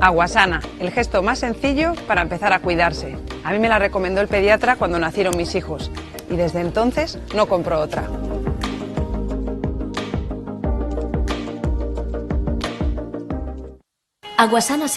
Aguasana, el gesto más sencillo para empezar a cuidarse. A mí me la recomendó el pediatra cuando nacieron mis hijos y desde entonces no compro otra. Aguasana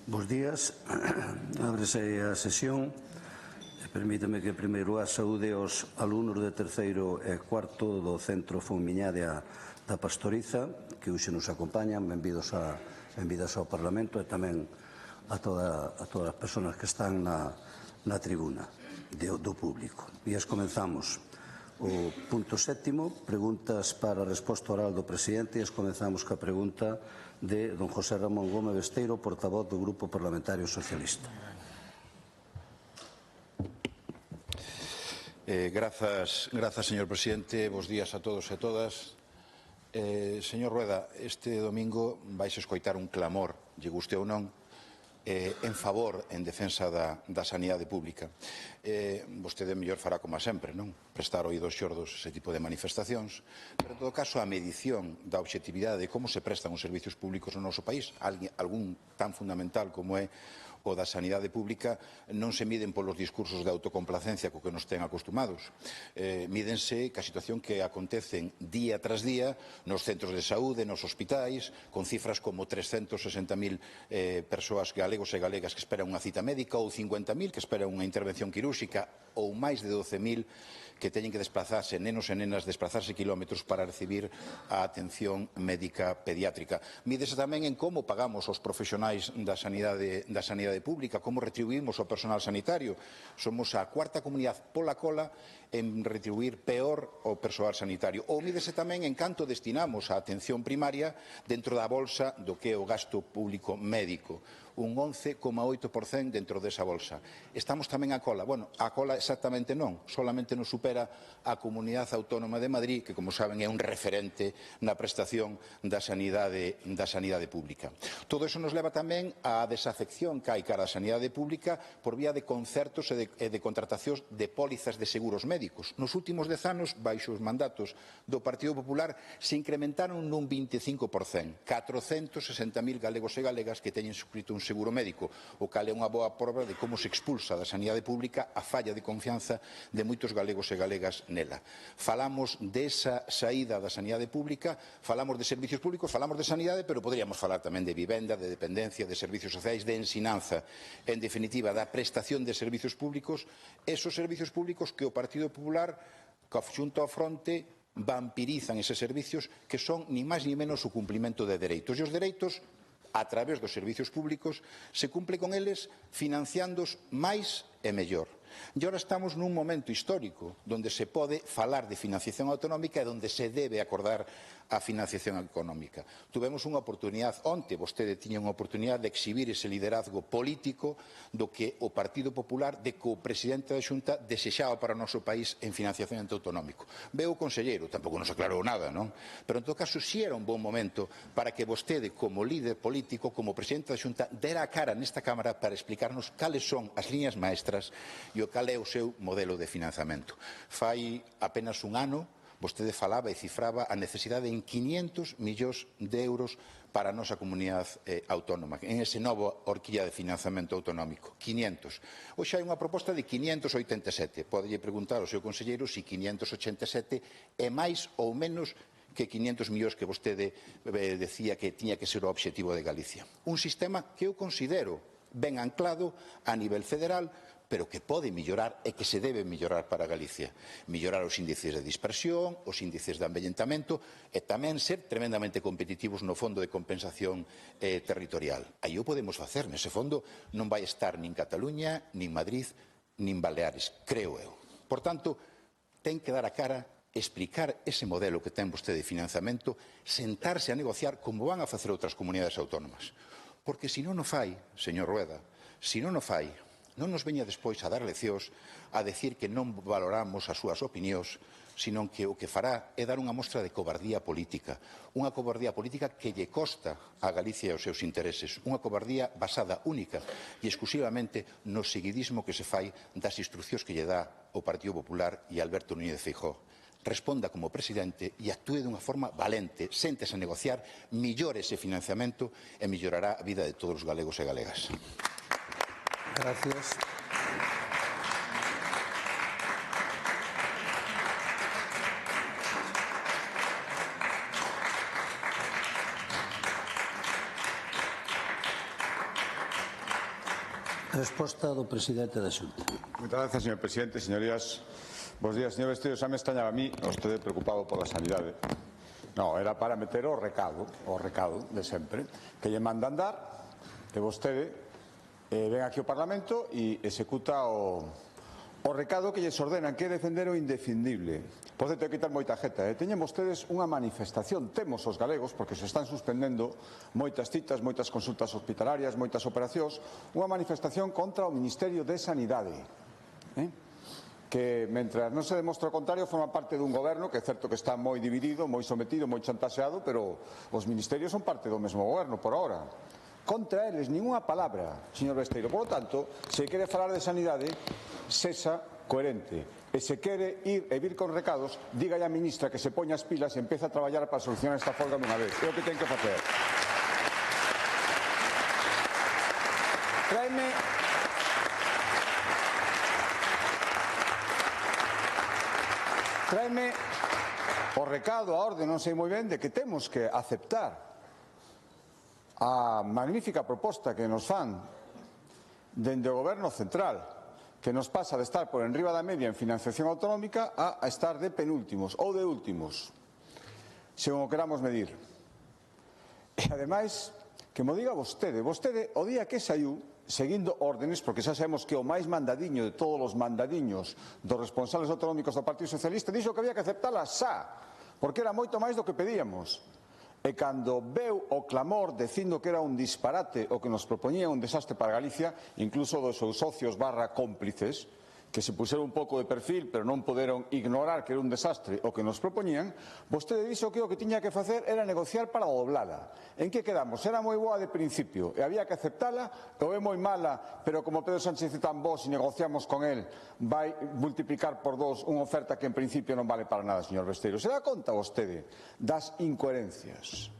Bos días. Ábrese a sesión. Permítame que primeiro a saúde aos alumnos de terceiro e cuarto do Centro Fonmiñade da Pastoriza, que hoxe nos acompañan. Benvidas ao Parlamento e tamén a todas as persoas que están na tribuna do público. E comenzamos o punto 7º, preguntas para a resposta oral do Presidente, e comenzamos ca pregunta de don José Ramón Gómez Besteiro, portavoz do Grupo Parlamentario Socialista. Grazas, señor presidente. Bos días a todos e todas. Señor Rueda, este domingo vais escoitar un clamor, lle guste ou non, en favor, en defensa da sanidade pública. Vostede mellor fará como sempre, non? Prestar oídos xordos ese tipo de manifestacións, pero en todo caso a medición da obxectividade de como se prestan os servicios públicos no noso país, algún tan fundamental como é o da sanidade pública, non se miden polos discursos de autocomplacencia co que nos ten acostumados. Mídense ca situación que acontecen día tras día nos centros de saúde, nos hospitais, con cifras como 360.000 persoas galegos e galegas que esperan unha cita médica, ou 50.000 que esperan unha intervención quirúrxica, ou máis de 12.000 que teñen que desplazarse, nenos e nenas, desplazarse kilómetros para recibir a atención médica pediátrica. Mídese tamén en como pagamos os profesionais da sanidade pública, como retribuímos ao personal sanitario. Somos a cuarta comunidade pola cola en retribuir peor o persoal sanitario. Ou mídese tamén en canto destinamos a atención primaria dentro da bolsa do que é o gasto público médico. Un 11,8% dentro desa bolsa. Estamos tamén a cola. Bueno, a cola exactamente non, solamente nos supera a Comunidade Autónoma de Madrid, que, como saben, é un referente na prestación da sanidade pública. Todo iso nos leva tamén á desafección que hai cara á sanidade pública por vía de concertos e de contratacións de pólizas de seguros médicos. Nos últimos 10 anos, baixo os mandatos do Partido Popular, se incrementaron nun 25%. 460.000 galegos e galegas que teñen suscrito un seguro médico, o cal é unha boa prova de como se expulsa da sanidade pública a falla de confianza de moitos galegos e galegas nela. Falamos desa saída da sanidade pública, falamos de servicios públicos, falamos de sanidade, pero poderíamos falar tamén de vivenda, de dependencia, de servicios sociais, de ensinanza, en definitiva, da prestación de servicios públicos, esos servicios públicos que o Partido Popular, coa xunto ao fronte, vampirizan eses servicios que son ni máis ni menos o cumplimento de dereitos. E os dereitos, a través dos servicios públicos, se cumple con eles financiándoos máis e mellor. E agora estamos nun momento histórico onde se pode falar de financiación autonómica e onde se debe acordar a financiación económica. Tuvemos unha oportunidade onte, vostede tiña unha oportunidade de exhibir ese liderazgo político do que o Partido Popular, de que o presidente da Xunta desexaba para o noso país en financiación autonómico. Veo o conselleiro, tampouco nos aclarou nada, non? Pero en todo caso, si era un bon momento para que vostede, como líder político, como presidente da Xunta, dera a cara nesta Cámara para explicarnos cales son as liñas maestras e o cal é o seu modelo de financiamento. Fai apenas un ano, vostede falaba e cifraba a necesidade en 500 millóns de euros para a nosa comunidade autónoma, en ese novo horquilla de financiamento autonómico. 500. Hoxe hai unha proposta de 587. Podelle preguntar ao seu conselleiro se 587 é máis ou menos que 500 millóns que vostede decía que tiña que ser o obxectivo de Galicia. Un sistema que eu considero ben anclado a nivel federal, pero que pode mellorar e que se debe mellorar para Galicia. Mellorar os índices de dispersión, os índices de envellentamento e tamén ser tremendamente competitivos no fondo de compensación territorial. Aí o podemos facer. Nese fondo non vai estar nin Cataluña, nin Madrid, nin Baleares, creo eu. Por tanto, ten que dar a cara, explicar ese modelo que ten vostede de financiamento, sentarse a negociar como van a facer outras comunidades autónomas. Porque se non o fai, señor Rueda, se non o fai, non nos veña despois a dar leccións a decir que non valoramos as súas opinións, sino que o que fará é dar unha mostra de cobardía política. Unha cobardía política que lle costa a Galicia e os seus intereses. Unha cobardía basada única e exclusivamente no seguidismo que se fai das instruccións que lle dá o Partido Popular e Alberto Núñez Feijóo. Responda como presidente e actúe dunha forma valente, séntese a negociar, millore ese financiamento e millorará a vida de todos os galegos e galegas. Gracias. Resposta do presidente da Xunta. Moitas gracias, señor presidente. Señorías, bos días, señor Vestido. Xa me extrañaba a mí, vostede preocupado pola sanidade. Non, era para meter o recado de sempre, que lle manda andar, e vostede ven aquí ao Parlamento e executa o recado que lles ordenan, que é defender o indefendible. Por certo, hai que quitar moita jeta. Teñen vostedes unha manifestación, temos os galegos, porque se están suspendendo moitas citas, moitas consultas hospitalarias, moitas operacións, unha manifestación contra o Ministerio de Sanidade. Que, mentras non se demostra o contrario, forma parte dun goberno que é certo que está moi dividido, moi sometido, moi chantaxeado, pero os ministerios son parte do mesmo goberno, por ahora. Contra eles, ninguna palabra, señor Besteiro. Por lo tanto, se quere falar de sanidade, sexa coherente. E se quere ir e vir con recados, diga a ministra que se poña as pilas e empeza a traballar para solucionar esta folga dunha vez. É o que ten que facer. Traeme o recado, a orde, non sei moi ben, de que temos que aceptar a magnífica proposta que nos fan dende o goberno central, que nos pasa de estar por enriba da media en financiación autonómica a estar de penúltimos ou de últimos, según o queramos medir. E ademais, que mo diga vostede, o día que saiu, seguindo órdenes, porque xa sabemos que o máis mandadiño de todos os mandadiños dos responsables autonómicos do Partido Socialista dixo que había que aceptala xa, porque era moito máis do que pedíamos. E cando veu o clamor dicindo que era un disparate o que nos propoñía un desastre para Galicia, incluso dos seus socios / cómplices, que se puseron un pouco de perfil, pero non poderon ignorar que era un desastre o que nos propoñían, vostede dixo que o que tiña que facer era negociar para doblala. En que quedamos? Era moi boa de principio e había que aceptala, ou é moi mala, pero como Pedro Sánchez é tan bo, se negociamos con él, vai multiplicar por 2 unha oferta que en principio non vale para nada, señor Besteiro. Se dá conta vostede das incoherencias?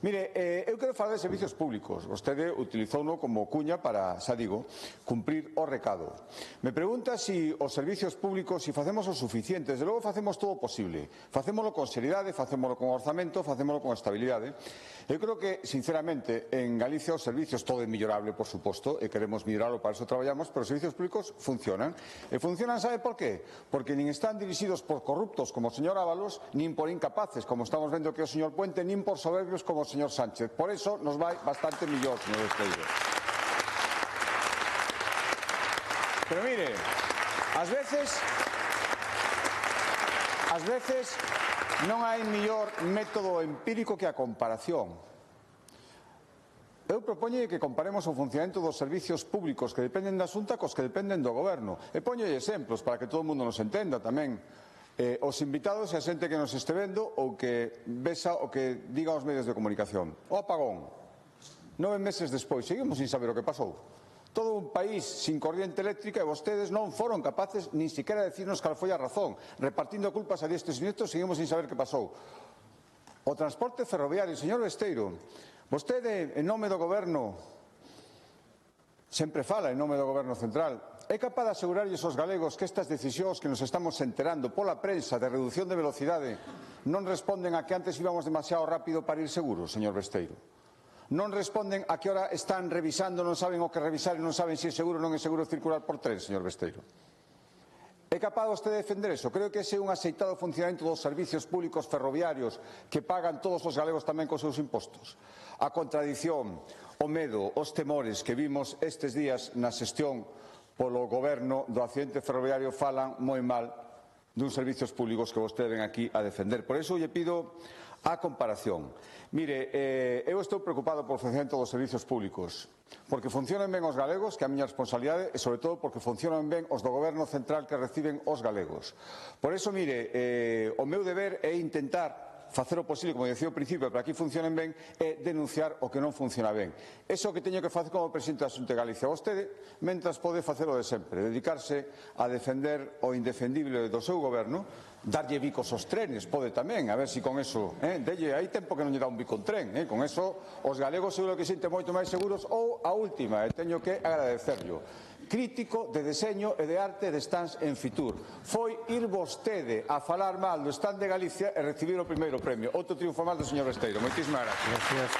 Mire, eu quero falar de servicios públicos. Vostede utilizouno como cuña para, xa digo, cumprir o recado. Me pregunta si os servicios públicos, si facemos o suficiente. Desde logo facemos todo o posible. Facémolo con seriedade, facémolo con orzamento, facémolo con estabilidade. Eu creo que, sinceramente, en Galicia os servicios todo é millorable, por suposto, e queremos millorarlo, para eso traballamos, pero os servicios públicos funcionan. E funcionan, sabe por qué? Porque nin están dirixidos por corruptos como o señor Ábalos, nin por incapaces, como estamos vendo que o señor Puente, nin por soberbios como o señor Sánchez. Por eso nos vai bastante millor, señor Besteiro. Pero mire, ás veces non hai mellor método empírico que a comparación. Eu propoño que comparemos o funcionamento dos servicios públicos que dependen da Xunta cos que dependen do Goberno. E poño exemplos para que todo o mundo nos entenda tamén. Os invitados e a xente que nos este vendo ou que vexa o que diga os medios de comunicación. O apagón. 9 meses despois, seguimos sin saber o que pasou. Todo un país sin corriente eléctrica e vostedes non foron capaces nin siquiera de decirnos cal foi a razón. Repartindo culpas a diestros e siniestros, seguimos sin saber que pasou. O transporte ferroviario, señor Besteiro, vostede, en nome do goberno, sempre fala en nome do goberno central, é capaz de asegurarlles aos galegos que estas decisións que nos estamos enterando pola prensa de reducción de velocidade non responden a que antes íbamos demasiado rápido para ir seguros, señor Besteiro? Non responden a que ahora están revisando, non saben o que revisar e non saben se é seguro ou non é seguro circular por tren, señor Besteiro? É capaz vostede de defender eso? Creo que ese é un aceitado funcionamento dos servicios públicos ferroviarios que pagan todos os galegos tamén cos seus impostos. A contradición, o medo, os temores que vimos estes días na xestión polo goberno do accidente ferroviario falan moi mal duns servicios públicos que vostede ven aquí a defender. Por iso lle pido a comparación. Mire, eu estou preocupado polo funcionamento dos servicios públicos, porque funcionan ben os galegos, que é a miña responsabilidade, e sobre todo porque funcionan ben os do goberno central que reciben os galegos. Por iso, mire, o meu deber é intentar facer o posible, como dicía ao principio, para que aquí funcionen ben, é denunciar o que non funciona ben. Eso que teño que facer como presidente da Xunta de Galicia. Vostede, mentras pode facer o de sempre, dedicarse a defender o indefendible do seu goberno, darlle bicos aos trenes, pode tamén, a ver se con eso, delle, hai tempo que non lle dá un bico un tren, con eso os galegos seguro que sinten moito máis seguros. Ou a última, e teño que agradecerlo, crítico de deseño e de arte de stands en Fitur. Foi ir vostede a falar mal do stand de Galicia e recibir o primeiro premio. Outro triunfo máis do señor Besteiro. Moitísimas gracias.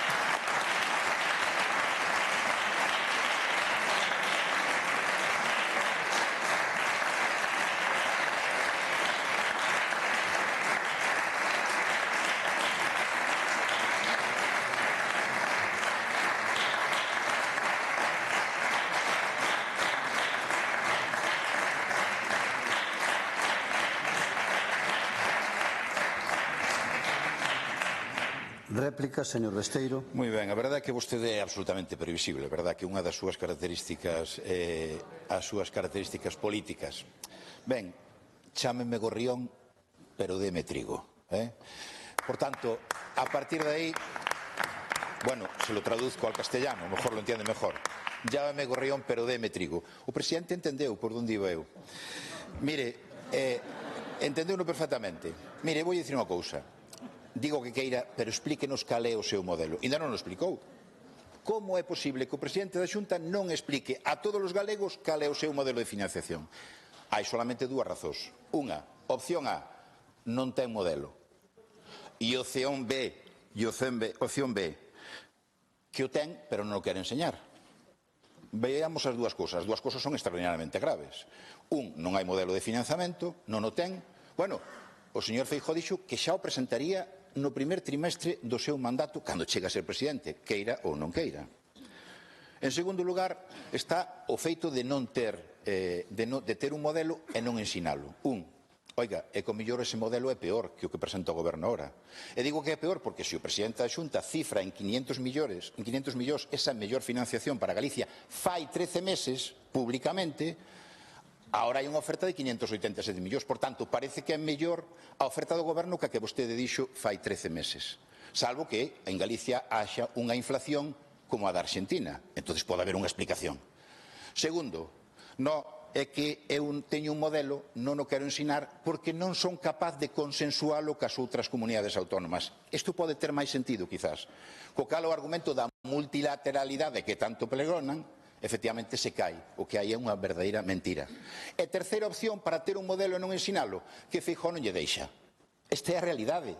Réplica, señor Besteiro. Moi ben, a verdade é que vostede é absolutamente previsible, a verdade é que unha das súas características políticas. Ben, chámeme gorrión, pero deme trigo. Por tanto, a partir de aí, bueno, se lo traduzco al castellano, mejor lo entiende mejor. Llámame gorrión, pero deme trigo. O presidente entendeu por onde iba eu. Mire, entendeu-no perfectamente. Mire, vou dicir unha cousa. Digo que queira, pero explíquenos cal é o seu modelo. Ainda non o explicou. Como é posible que o presidente da Xunta non explique a todos os galegos cal é o seu modelo de financiación? Hai solamente dúas razóns. Unha, opción A, non ten modelo. E opción B, que o ten, pero non o quere enseñar. Veamos as dúas cousas. As dúas cousas son extraordinariamente graves. Non hai modelo de financiamento, non o ten. Bueno, o señor Feijóo dixo que xa o presentaría no primer trimestre do seu mandato cando chega a ser presidente, queira ou non queira. En segundo lugar, está o feito de non ter un modelo e non ensinalo. Oiga, é que o mellor ese modelo é peor que o que presenta o goberno ahora. E digo que é peor porque se o presidente da Xunta cifra en 500 millóns esa mellor financiación para Galicia fai 13 meses, públicamente, agora hai unha oferta de 587 millóns. Por tanto, parece que é mellor a oferta do goberno que a que vostede dixo fai 13 meses. Salvo que en Galicia haxa unha inflación como a da Argentina. Entón pode haber unha explicación. Segundo, é que eu teño un modelo, non o quero ensinar, porque non son capaz de consensualo cas outras comunidades autónomas. Isto pode ter máis sentido, quizás. Co cal o argumento da multilateralidade que tanto pregonan, efectivamente se cae, o que hai é unha verdadeira mentira. E terceira opción para ter un modelo e non ensinalo, que Feijóo non lle deixa. Esta é a realidade.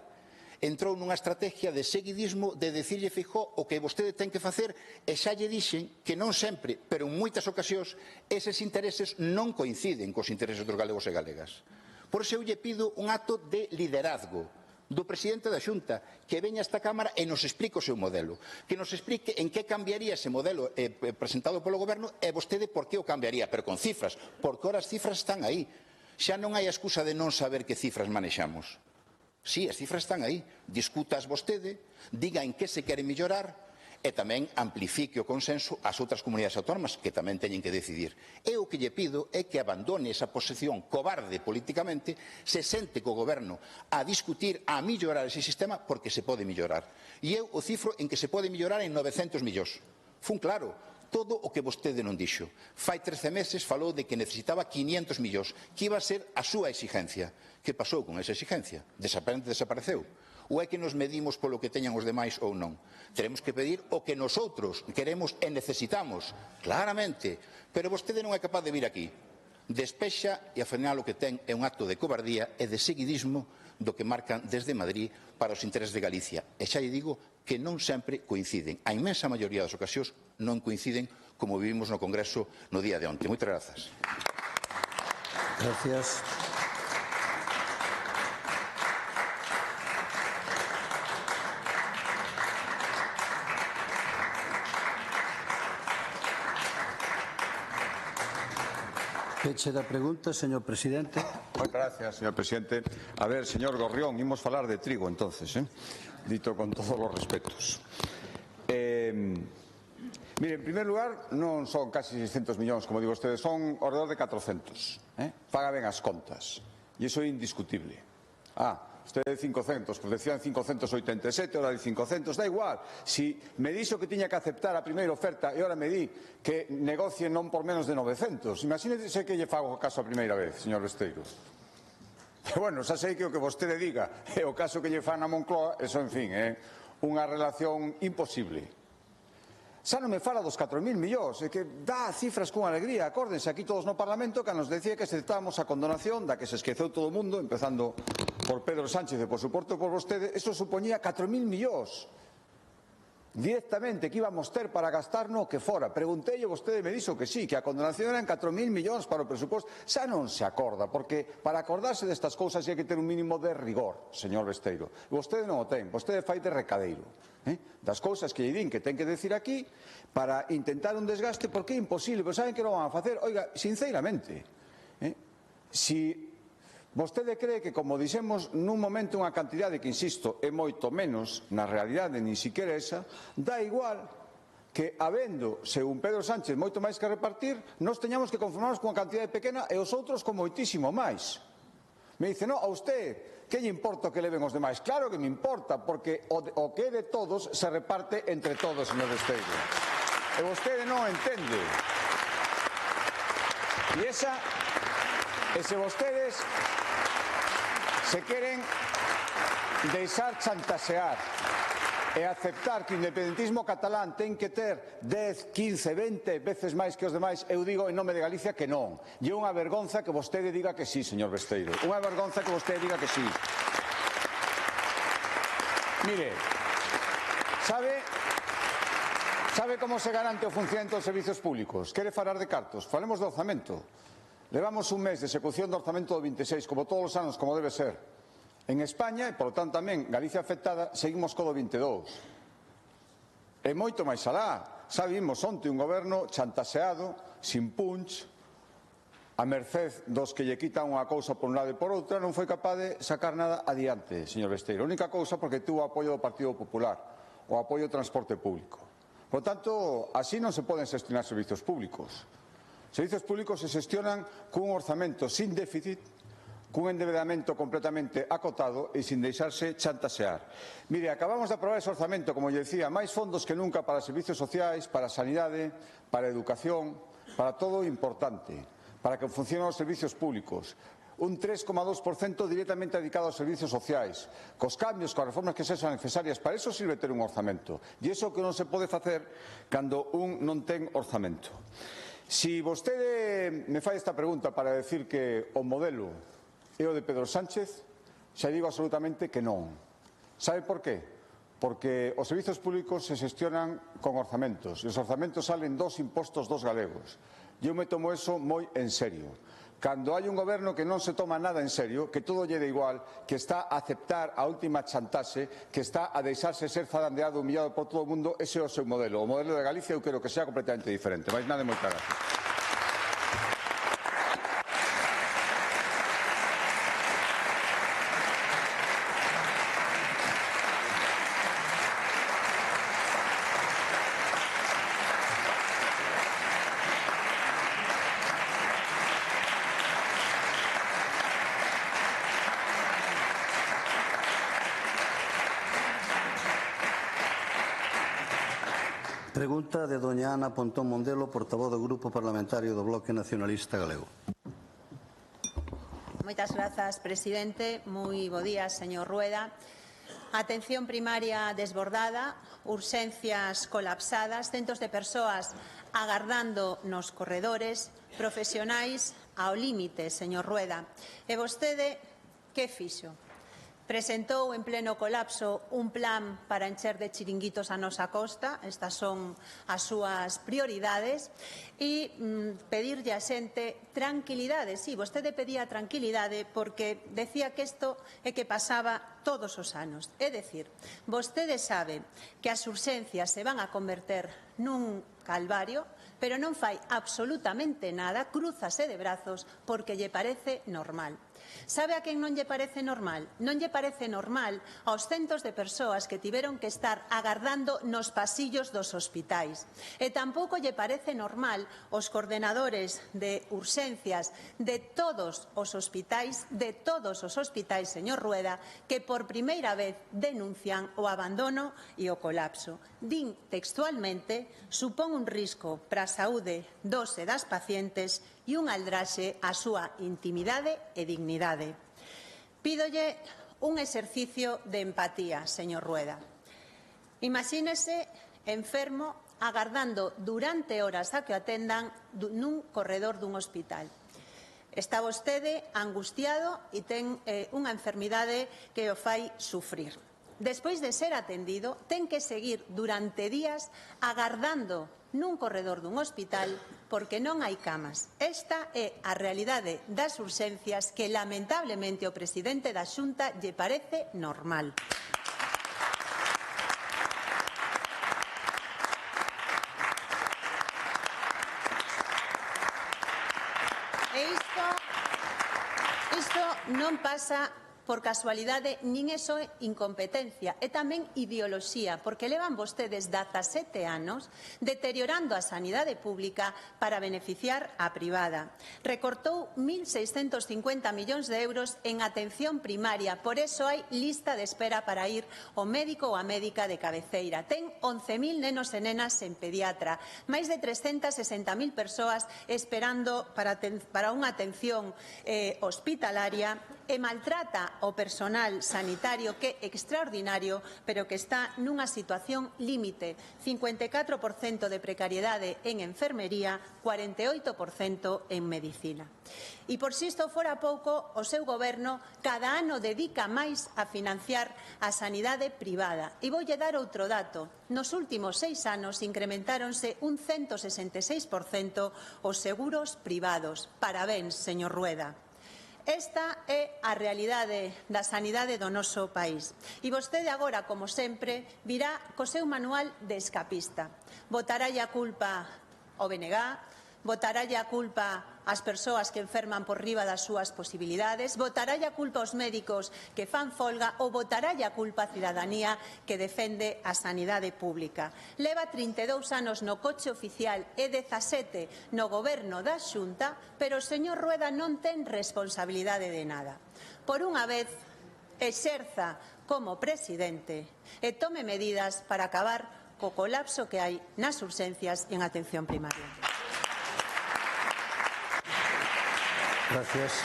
Entrou nunha estrategia de seguidismo de decirlle Feijóo o que vostede ten que facer e xa lle dixen que non sempre, pero en moitas ocasións, eses intereses non coinciden cos intereses dos galegos e galegas. Por iso eu lle pido un acto de liderazgo do presidente da Xunta, que veña a esta Cámara e nos explique o seu modelo, que nos explique en que cambiaría ese modelo presentado polo goberno e vostede por que o cambiaría, pero con cifras, porque ora as cifras están aí. Xa non hai a excusa de non saber que cifras manexamos. Sí, as cifras están aí. Discutas vostede, diga en que se quere mellorar e tamén amplifique o consenso ás outras comunidades autónomas que tamén teñen que decidir. E o que lle pido é que abandone esa posición cobarde políticamente, se sente co goberno a discutir, a mellorar ese sistema porque se pode mellorar. E eu o cifro en que se pode mellorar en 900 millóns. Fun claro. Todo o que vostede non dixo. Fai 13 meses falou de que necesitaba 500 millóns, que iba a ser a súa exigencia. Que pasou con esa exigencia? Desapareceu. Ou é que nos medimos polo que teñan os demais ou non? Teremos que pedir o que nosotros queremos e necesitamos, claramente. Pero vostede non é capaz de vir aquí. Despexa e, ao final, o que ten é un acto de cobardía e de seguidismo do que marcan desde Madrid para os intereses de Galicia. E xa lle digo que non sempre coinciden. A inmensa maioría das ocasións non coinciden, como vivimos no Congreso no día de onte. Moitas grazas. Gracias. Peche da pregunta, señor presidente. Moitas gracias, señor presidente. A ver, señor Gorrión, imos falar de trigo, entonces, dito con todos os respetos. Mire, en primer lugar, non son casi 600 millóns, como digo ustedes, son ao redor de 400. Faga ben as contas. E iso é indiscutible. Ustedes 500, pues decían 587, ahora de 500, da igual. Si me dixo que tiña que aceptar a primeira oferta e ahora me di que negocie non por menos de 900. Imagínese que lle fago caso a primeira vez, señor Besteiro. Pero bueno, xa sei que o que vostede diga é o caso que lle fan a Moncloa, eso, en fin, é unha relación imposible. Xa non me fala dos 4.000 millóns, é que dá cifras con alegría. Acórdense aquí todos no Parlamento que nos decía que aceptábamos a condonación da que se esqueceu todo o mundo, empezando por Pedro Sánchez e por suporto por vostede. Eso supoñía 4.000 millóns directamente que íbamos ter para gastar no que fora. Preguntei e vostede me dixo que sí, que a condonación eran 4.000 millóns para o presuposto. Xa non se acorda, porque para acordarse destas cousas hai que ter un mínimo de rigor, señor Besteiro. E vostede non o ten, vostede fai de recadeiro. Das cousas que lle din que ten que decir aquí para intentar un desgaste, porque é imposible, pero saben que non van a facer. Oiga, sinceramente, si Vostede cree que, como dixemos, nun momento unha cantidade que, insisto, é moito menos, na realidade, nin siquiera esa, dá igual que, habendo, según Pedro Sánchez, moito máis que repartir, nós teñamos que conformarnos con unha cantidade pequena e os outros con moitísimo máis. Me dice, no, a usted, que lle importa o que leven os demais? Claro que me importa, porque o que é de todos se reparte entre todos, señor Besteiro. E vostede non entende. E se vostedes se queren deixar chantasear e aceptar que o independentismo catalán ten que ter 10, 15, 20 veces máis que os demais, eu digo en nome de Galicia que non. E é unha vergonza que vostede diga que sí, señor Besteiro. Unha vergonza que vostede diga que sí. Mire, sabe como se garante o funcionamento dos servizos públicos? Quere falar de cartos? Falemos do orzamento. Levamos un mes de execución do orzamento do 26, como todos os anos, como debe ser. En España, e por tanto tamén Galicia afectada, seguimos co do 22. E moito máis alá. Xa vimos onte un goberno chantaseado, sin punch, a merced dos que lle quitan unha cousa por un lado e por outra, non foi capaz de sacar nada adiante, señor Besteiro. A única cousa porque tuvo o apoio do Partido Popular, o apoio ao transporte público. Por tanto, así non se poden xestionar servizos públicos. Servizos públicos se xestionan cun orzamento sin déficit, cun endeudamento completamente acotado e sin deixarse chantasear. Mire, acabamos de aprobar ese orzamento, como lle decía, máis fondos que nunca para servizos sociais, para a sanidade, para a educación, para todo o importante, para que funcionen os servizos públicos. Un 3,2% directamente dedicado aos servizos sociais, cos cambios, coas reformas que sexan necesarias. Para iso sirve ter un orzamento. E iso que non se pode facer cando un non ten orzamento. Si vostede me fai esta pregunta para decir que o modelo é o de Pedro Sánchez, xa digo absolutamente que non. Sabe por qué? Porque os servizos públicos se xestionan con orzamentos. E os orzamentos salen dos impostos dos galegos. E eu me tomo eso moi en serio. Cando hai un goberno que non se toma nada en serio, que todo lle dá igual, que está a aceptar a última chantaxe, que está a deixarse ser zarandeado, humillado por todo o mundo, ese é o seu modelo. O modelo de Galicia eu quero que sea completamente diferente. Mais nada, moitas gracias. Pregunta de doña Ana Pontón Mondelo, portavoz do Grupo Parlamentario do Bloque Nacionalista Galego. Moitas grazas, presidente. Moi bo día, señor Rueda. Atención primaria desbordada, urxencias colapsadas, centos de persoas agardando nos corredores, profesionais ao límite, señor Rueda. E vostede, que fixo? Presentou en pleno colapso un plan para encher de chiringuitos a nosa costa, estas son as súas prioridades, e pedirlle a xente tranquilidade. Sí, vostede pedía tranquilidade porque decía que isto é que pasaba todos os anos. É dicir, vostede sabe que as urxencias se van a converter nun calvario, pero non fai absolutamente nada, crúzase de brazos porque lle parece normal. Sabe a quen non lle parece normal? Non lle parece normal aos centos de persoas que tiveron que estar agardando nos pasillos dos hospitais. E tampouco lle parece normal aos coordenadores de urxencias de todos os hospitais, señor Rueda, que por primeira vez denuncian o abandono e o colapso. Din textualmente, supón un risco para a saúde dos e das pacientes e un aldraxe á súa intimidade e dignidade. Pídolle un exercicio de empatía, señor Rueda. Imagínese enfermo agardando durante horas a que o atendan nun corredor dun hospital. Está vostede angustiado e ten unha enfermidade que o fai sufrir. Despois de ser atendido, ten que seguir durante días agardando nun corredor dun hospital porque non hai camas. Esta é a realidade das urxencias que lamentablemente o presidente da Xunta lle parece normal. Isto non pasa por casualidade, nin eso é incompetencia, é tamén ideoloxía, porque levan vostedes 17 anos deteriorando a sanidade pública para beneficiar a privada. Recortou 1.650 millóns de euros en atención primaria, por eso hai lista de espera para ir ao médico ou a médica de cabeceira. Ten 11.000 nenos e nenas en pediatra, máis de 360.000 persoas esperando para unha atención hospitalaria e maltrata o personal sanitario que é extraordinario, pero que está nunha situación límite. 54% de precariedade en enfermería, 48% en medicina. E por si isto fora pouco, o seu goberno cada ano dedica máis a financiar a sanidade privada. E voulle dar outro dato. Nos últimos 6 anos incrementáronse un 166% os seguros privados. Parabéns, señor Rueda. Esta é a realidade da sanidade do noso país. E vostede agora, como sempre, virá co seu manual de escapista. Botará a culpa ao BNG, botará a culpa ás persoas que enferman por riba das súas posibilidades, botará a culpa aos médicos que fan folga ou botará a culpa á cidadanía que defende a sanidade pública. Leva 32 anos no coche oficial e 17 no goberno da Xunta, pero o señor Rueda non ten responsabilidade de nada. Por unha vez, exerza como presidente e tome medidas para acabar co colapso que hai nas urxencias e en atención primaria. Gracias.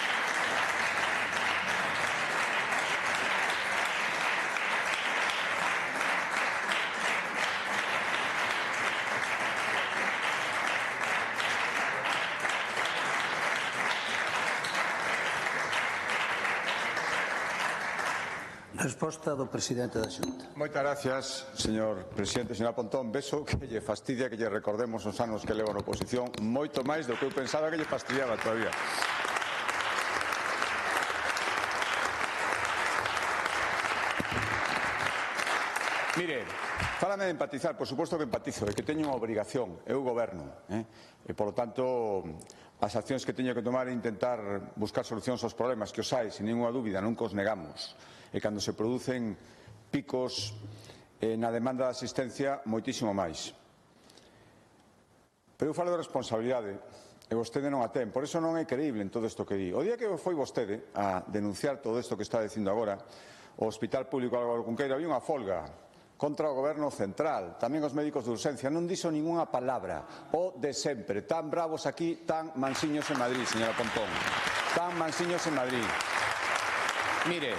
Resposta do presidente da Xunta. Moitas gracias, señor presidente. Señora Pontón, beso que lle fastidia que lle recordemos os anos que levo na oposición, moito máis do que eu pensaba que lle fastidiaba todavía. Mire, fálame de empatizar, por suposto que empatizo, e que teño unha obrigación, eu goberno, e polo tanto as accións que teño que tomar é intentar buscar solucións aos problemas, que os hai, sin ninguna dúbida, nunca os negamos, e cando se producen picos na demanda de asistencia, moitísimo máis. Pero eu falo de responsabilidade, e vostede non a ten, por iso non é creíble en todo isto que di. O día que foi vostede a denunciar todo isto que está dicindo agora, o Hospital Público Álvaro Cunqueiro había unha folga contra o Goberno Central, tamén os médicos de urxencia, non dixo ningunha palabra, o de sempre, tan bravos aquí, tan mansiños en Madrid, señora Pontón, tan mansiños en Madrid. Mire,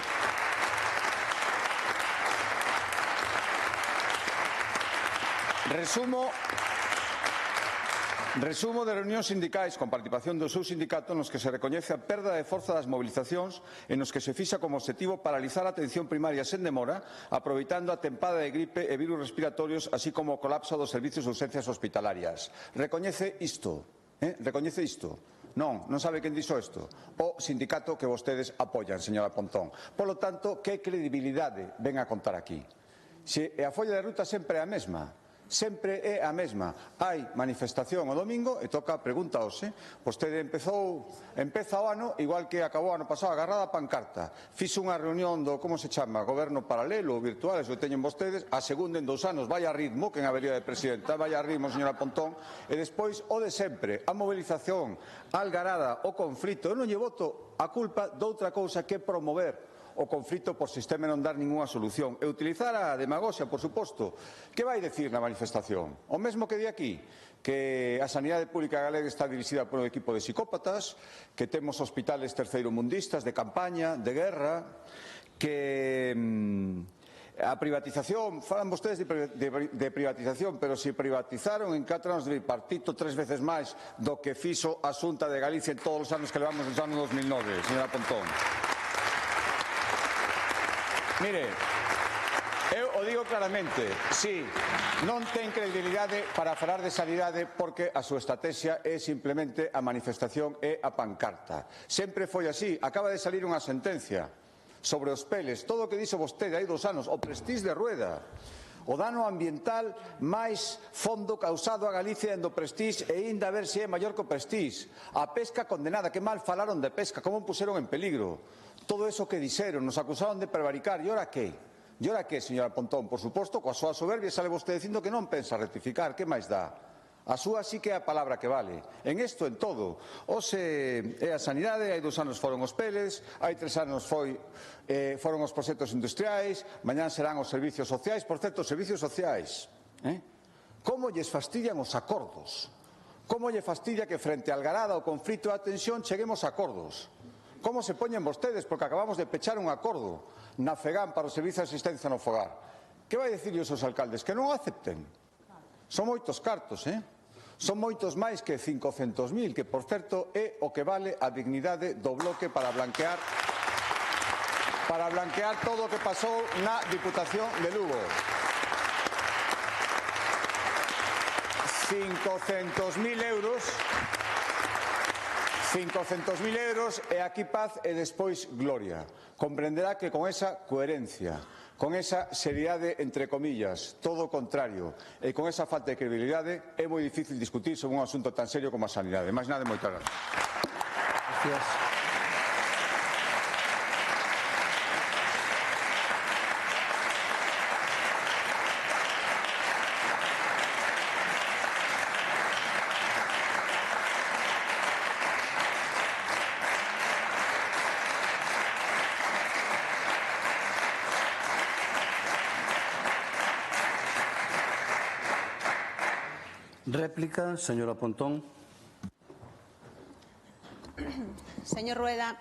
Resumo de reunións sindicais con participación do seu sindicato nos que se recoñece a perda de forza das movilizacións e nos que se fixa como objetivo paralizar a atención primaria sen demora, aproveitando a tempada de gripe e virus respiratorios, así como o colapso dos servicios de urxencias hospitalarias. Recoñece isto? Recoñece isto? Non, non sabe quen dixo isto? O sindicato que vostedes apoian, señora Pontón. Polo tanto, que credibilidade ven a contar aquí? Se a folla de ruta sempre é a mesma. Sempre é a mesma. Hai manifestación o domingo e toca pregunta hoxe. Vostede empeza o ano igual que acabou o ano pasado, agarrada a pancarta. Fixo unha reunión do, como se chama, goberno paralelo, virtual, eso teñen vostedes, a segunda en 2 anos, vai a ritmo, que en habería de presidenta, vai a ritmo, señora Pontón, e despois o de sempre, a movilización, a algarada, o conflito. Eu non lle voto a culpa doutra cousa que promover o conflito por sistema e non dar ningunha solución. E utilizar a demagoxia, por suposto. Que vai dicir na manifestación? O mesmo que di aquí, que a sanidade pública galega está dirixida por un equipo de psicópatas, que temos hospitales terceiromundistas de campaña, de guerra, que a privatización, falan vostedes de privatización, pero se privatizaron en 4 anos de bipartito 3 veces máis do que fixo a Xunta de Galicia en todos os anos que levamos nos anos 2009, señora Pontón. Mire, eu o digo claramente, si, non ten credibilidade para falar de sanidade porque a súa estrategia é simplemente a manifestación e a pancarta. Sempre foi así, acaba de salir unha sentencia sobre os peles, todo o que dixo vostede hai 2 anos, o Prestige de Rueda. O dano ambiental máis fondo causado a Galicia en do Prestige e ainda a ver se é maior que o Prestige. A pesca condenada, que mal falaron de pesca, como puseron en peligro. Todo eso que dixeron, nos acusaron de prevaricar. E ora que? E ora que, señora Pontón? Por suposto, coa súa soberbia sale vostede dicindo que non pensa rectificar. Que máis dá? A súa sí que é a palabra que vale. En isto, en todo. Hoxe é a sanidade, hai 2 anos foron os peles, hai 3 anos foron os proxectos industriais, mañán serán os servicios sociais. Por certo, os servicios sociais, como lles fastidian os acordos? Como lle fastidia que frente a algarada, o conflito e a tensión cheguemos a acordos? Como se poñen vostedes? Porque acabamos de pechar un acordo na FEGAM para o servicio de asistencia no fogar. Que vai dicirlles os alcaldes? Que non o acepten. Son moitos cartos, Son moitos máis que 500.000, que, por certo, é o que vale a dignidade do bloque para blanquear todo o que pasou na Diputación de Lugo. 500.000 euros, 500.000 euros e aquí paz e despois gloria. Comprenderá que con esa coherencia, con esa seriedade, entre comillas, todo o contrario, e con esa falta de credibilidade, é moi difícil discutir sobre un asunto tan serio como a sanidade. Máis nada, moitas gracias. Gracias. Réplica, señora Pontón. Señor Rueda,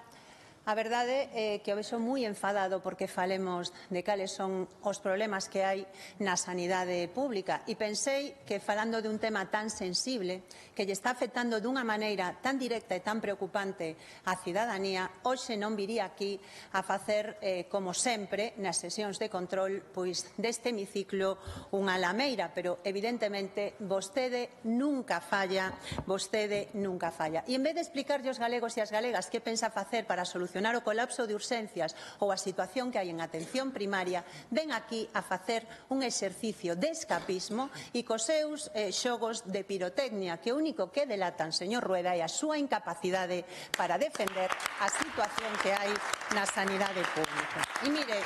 a verdade é que o vexo moi enfadado porque falemos de cales son os problemas que hai na sanidade pública e pensei que falando de un tema tan sensible que lle está afectando dunha maneira tan directa e tan preocupante á cidadanía, hoxe non viría aquí a facer, como sempre, nas sesións de control pois deste hemiciclo unha lameira, pero evidentemente vostede nunca falla, E en vez de explicarlle aos galegos e as galegas que pensa facer para solucionar o colapso de urxencias ou a situación que hai en atención primaria, ven aquí a facer un exercicio de escapismo e cos seus xogos de pirotecnia, que o único que delatan, señor Rueda, é a súa incapacidade para defender a situación que hai na sanidade pública. E mire,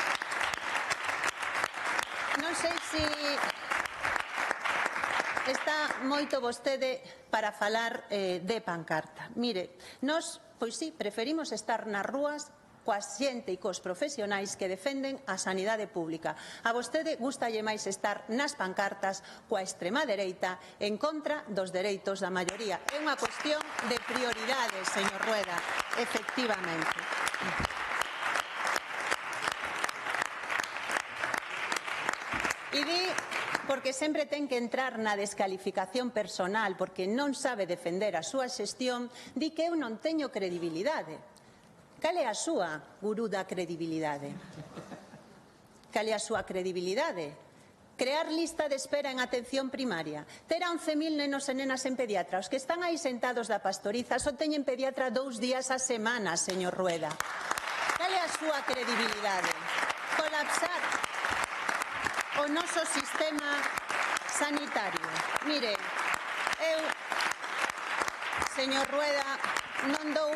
non sei se está moito vostede para falar de pancarta. Mire, nós, pois sí, preferimos estar nas rúas coa xente e cos profesionais que defenden a sanidade pública. A vostede gustalle máis estar nas pancartas coa extrema dereita en contra dos dereitos da maioría. É unha cuestión de prioridades, señor Rueda, efectivamente. E di, porque sempre ten que entrar na descalificación personal, porque non sabe defender a súa xestión, di que eu non teño credibilidade. Cal é a súa, gurú da credibilidade? Cal é a súa credibilidade? Crear lista de espera en atención primaria. Ter a 11.000 nenos e nenas en pediatra. Os que están aí sentados da Pastoriza só teñen pediatra 2 días a semana, señor Rueda. Cal é a súa credibilidade? Colapsar o noso sistema sanitario. Mire, eu, señor Rueda, non dou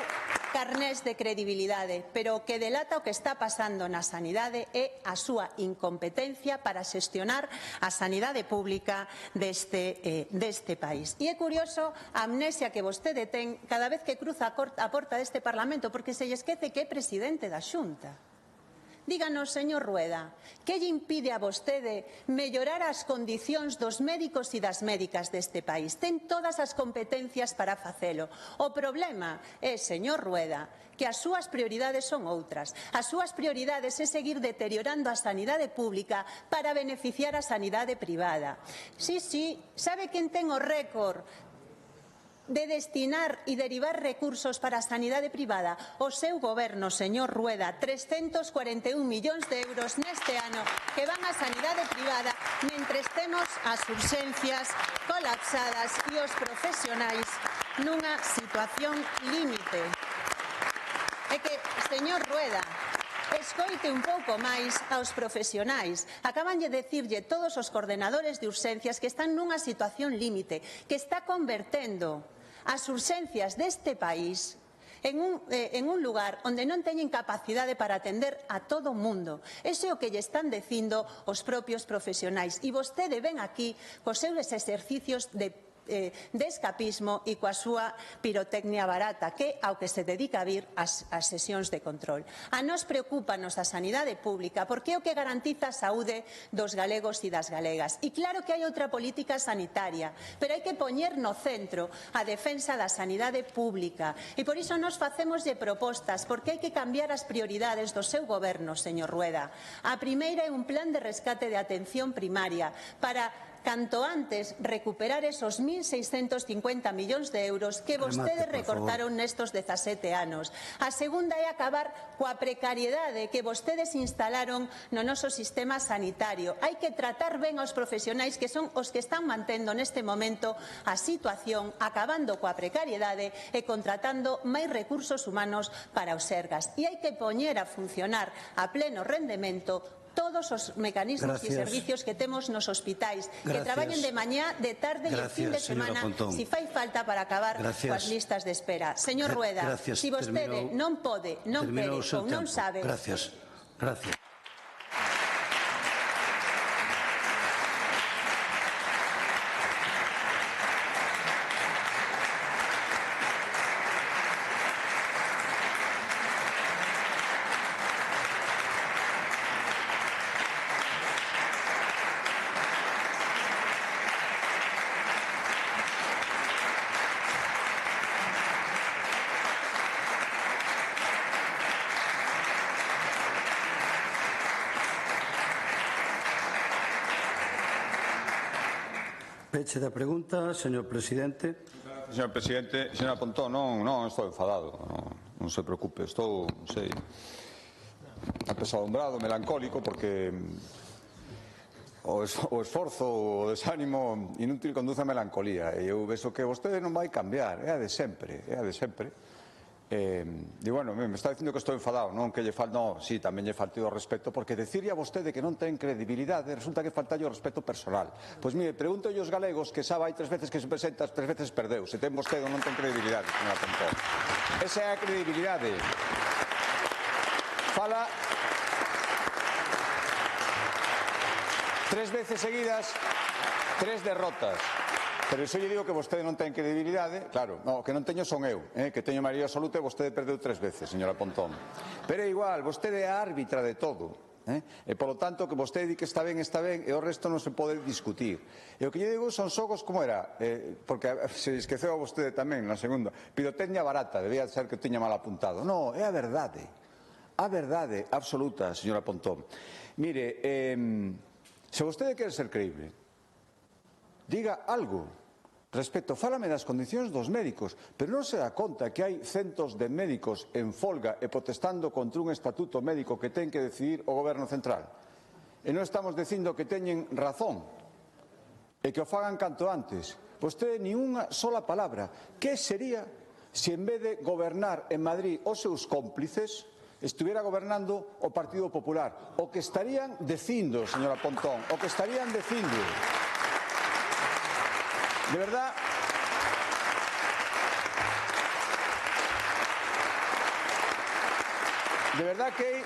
carnés de credibilidade, pero o que delata o que está pasando na sanidade é a súa incompetencia para xestionar a sanidade pública deste país. E é curioso a amnesia que vostede ten cada vez que cruza a porta deste Parlamento, porque se lle esquece que é presidente da Xunta. Díganos, señor Rueda, que lle impide a vostede mellorar as condicións dos médicos e das médicas deste país? Ten todas as competencias para facelo. O problema é, señor Rueda, que as súas prioridades son outras. As súas prioridades é seguir deteriorando a sanidade pública para beneficiar a sanidade privada. Sí, sabe quen ten o récord de destinar e derivar recursos para a sanidade privada? O seu goberno, señor Rueda, 341 millóns de euros neste ano que van á sanidade privada, mentres temos as urxencias colapsadas e os profesionais nunha situación límite. É que, señor Rueda, Escoite un pouco máis aos profesionais. Acaban de decirlle todos os coordenadores de urxencias que están nunha situación límite, que está convertendo as urxencias deste país en un lugar onde non teñen capacidade para atender a todo o mundo. Ese é o que lle están dicindo os propios profesionais. E vostede ven aquí cos seus exercicios de escapismo e coa súa pirotecnia barata, que ao que se dedica a vir as sesións de control. A nós preocúpanos a sanidade pública porque é o que garantiza a saúde dos galegos e das galegas. E claro que hai outra política sanitaria, pero hai que poñer no centro a defensa da sanidade pública. E por iso nos facemoslle propostas, porque hai que cambiar as prioridades do seu goberno, señor Rueda. A primeira é un plan de rescate de atención primaria para canto antes recuperar esos 1.650 millóns de euros que vostedes recortaron nestos 17 anos. A segunda é acabar coa precariedade que vostedes instalaron no noso sistema sanitario. Hai que tratar ben aos profesionais que son os que están mantendo neste momento a situación, acabando coa precariedade e contratando máis recursos humanos para os Sergas. E hai que poñer a funcionar a pleno rendemento todos os mecanismos e servicios que temos nos hospitais, que traballen de mañá, de tarde e de fin de semana, si fai falta para acabar coas listas de espera. Señor Rueda, si vostede non pode, non quere ou non sabe... Gracias. Peche da pregunta, señor presidente. Señor presidente, señora Pontón, non estou enfadado, non se preocupe, estou, apesadumbrado, melancólico, porque o esforzo, o desánimo inútil conduce a melancolía, e eu vexo que vostede non vai cambiar, é a de sempre, E, bueno, me está dicindo que estou enfadado, non que lle falta, non, sí, tamén lle falta o respeto, porque decirle a vostede que non ten credibilidade resulta que falta o respeto personal. Pois mire, pregunto aos galegos que xa vai 3 veces que se presenta, 3 veces perdeu, se ten vostede ou non ten credibilidade, señora Pontón. Esa é a credibilidade. Fala 3 veces seguidas, 3 derrotas. Pero iso lle digo que vostede non ten credibilidade. Claro, o que non teño son eu, que teño maioría absoluta e vostede perdeu 3 veces, señora Pontón. Pero é igual, vostede é a árbitra de todo. E, polo tanto, que vostede di que está ben, e o resto non se pode discutir. E o que lle digo son xogos como era, porque se esqueceu a vostede tamén na segunda, pirotecnia barata, debía ser que tiña mal apuntado. Non, é a verdade absoluta, señora Pontón. Mire, se vostede quere ser creíble, diga algo. Respecto, fálame das condicións dos médicos, pero non se dá conta que hai centos de médicos en folga e protestando contra un estatuto médico que ten que decidir o Goberno central. E non estamos dicindo que teñen razón e que o fagan canto antes. Vostede ni unha sola palabra. Que sería se en vez de gobernar en Madrid os seus cómplices estuviera gobernando o Partido Popular? O que estarían dicindo, señora Pontón, o que estarían dicindo. De verdad, que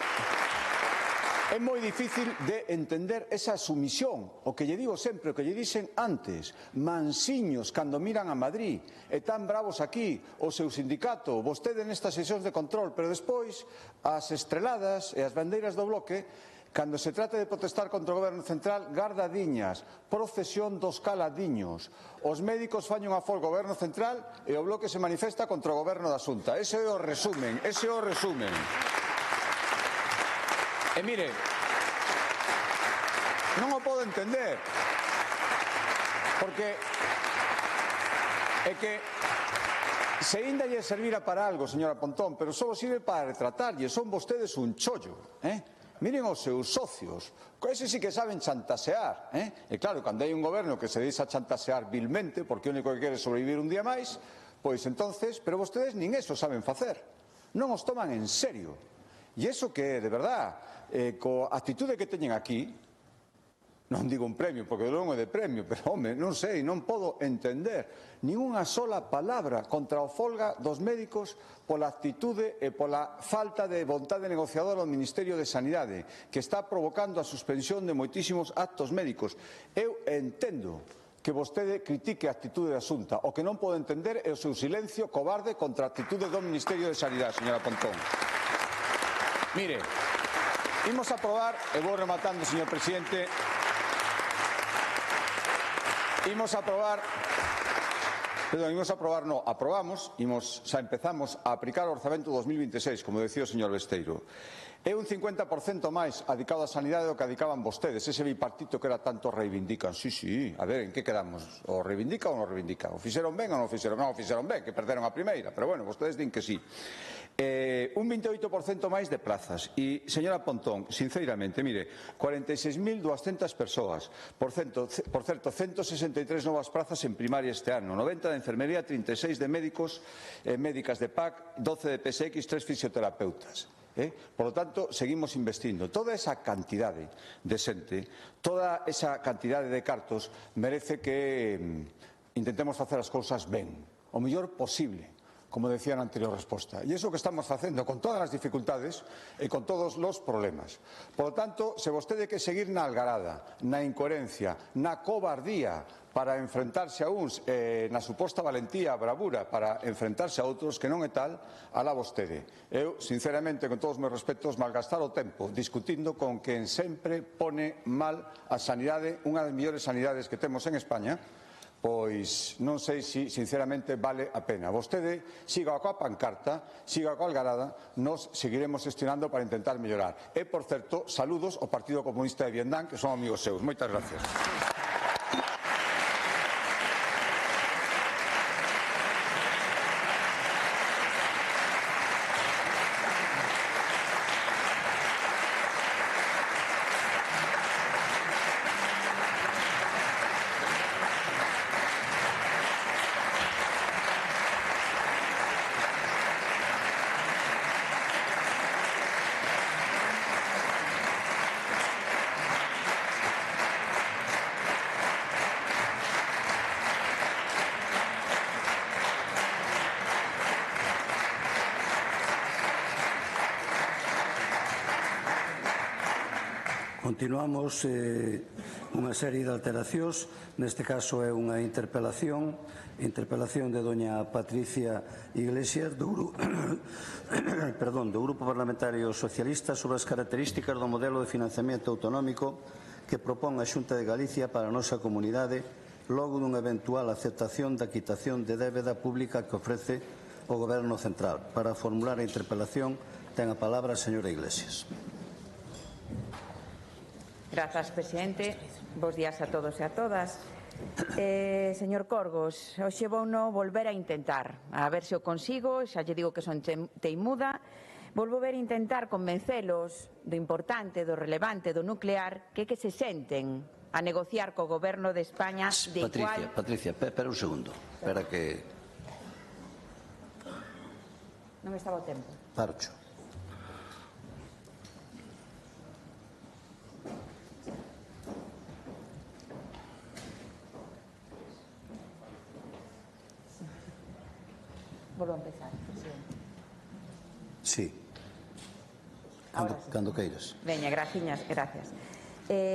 é moi difícil de entender esa sumisión, o que lle digo sempre, o que lle dixen antes, mansiños cando miran a Madrid, e tan bravos aquí, o seu sindicato, vostede nestas sesións de control, pero despois as estreladas e as bandeiras do bloque, cando se trata de protestar contra o Goberno central, gardadiñas, procesión dos caladiños. Os médicos fan unha folga ao Goberno central e o bloque se manifesta contra o Goberno da Xunta. Ese é o resumen, E mire, non o podo entender, porque é que se ainda lle servira para algo, señora Pontón, pero só sirve para retratarlle, son vostedes un chollo, Miren os seus socios, ese sí que saben chantasear, E claro, cando hai un goberno que se deixa chantasear vilmente, porque o único que quere sobrevivir un día máis, pois entonces, pero vostedes nin eso saben facer, non os toman en serio. E iso que é, de verdad, coa actitude que teñen aquí, non digo un premio, porque non é de premio, pero, home, non sei, non podo entender nin unha sola palabra contra a folga dos médicos pola actitude e pola falta de vontade negociadora do Ministerio de Sanidade, que está provocando a suspensión de moitísimos actos médicos. Eu entendo que vostede critique a actitude da Xunta. O que non podo entender é o seu silencio cobarde contra a actitude do Ministerio de Sanidade, señora Pontón. Mire, imos a aprobar, e vou rematando, señor presidente, xa empezamos a aplicar o orzamento 2026, como decía o señor Besteiro. É un 50% máis adicado á sanidade do que adicaban vostedes, ese bipartito que era tanto reivindican. Sí, a ver, en que quedamos? O reivindica ou non reivindica? O fixeron ben ou non fixeron? Non o fixeron ben, que perderon a primeira, pero bueno, vostedes din que sí. Un 28% máis de plazas. E, señora Pontón, sinceramente, mire, 46.200 persoas. Por certo, 163 novas plazas en primaria este ano, 90 de enfermería, 36 de médicos e médicas de PAC, 12 de PSX, 3 fisioterapeutas. Por lo tanto, seguimos investindo. Toda esa cantidade de xente, toda esa cantidade de cartos merece que intentemos facer as cousas ben, o mellor posible, como decía na anterior resposta. E iso que estamos facendo con todas as dificultades e con todos os problemas. Por lo tanto, se vostede que seguir na algarada, na incoherencia, na cobardía para enfrentarse a uns, na suposta valentía, bravura para enfrentarse a outros, que non é tal, alá vostede. Eu, sinceramente, con todos os meus respetos, malgastar o tempo discutindo con quen sempre pone mal a sanidade, unha das mellores sanidades que temos en España, pois non sei se, sinceramente, vale a pena. Vostede siga coa pancarta, siga coa algarada, nos seguiremos gestionando para intentar mellorar. E, por certo, saludos ao Partido Comunista de Vietnam, que son amigos seus. Moitas gracias. Continuamos unha serie de alteracións, neste caso é unha interpelación de doña Patricia Iglesias do Grupo Parlamentario Socialista sobre as características do modelo de financiamento autonómico que propón a Xunta de Galicia para a nosa comunidade logo dunha eventual aceptación da quitación de débeda pública que ofrece o Goberno Central. Para formular a interpelación ten a palabra a señora Iglesias. Grazas, presidente. Bos días a todos e a todas. Señor Corgos, hoxe vouno volver a intentar, a ver se o consigo, xa lle digo que son teimuda, volvo ver intentar convencelos do importante, do relevante, do nuclear, que se senten a negociar co Goberno de España de igual... Patricia, espera un segundo, espera que... Non estaba o tempo. Parcho. Volvo a empezar, presidente. Sí. Cando queiras. Veña, gracias.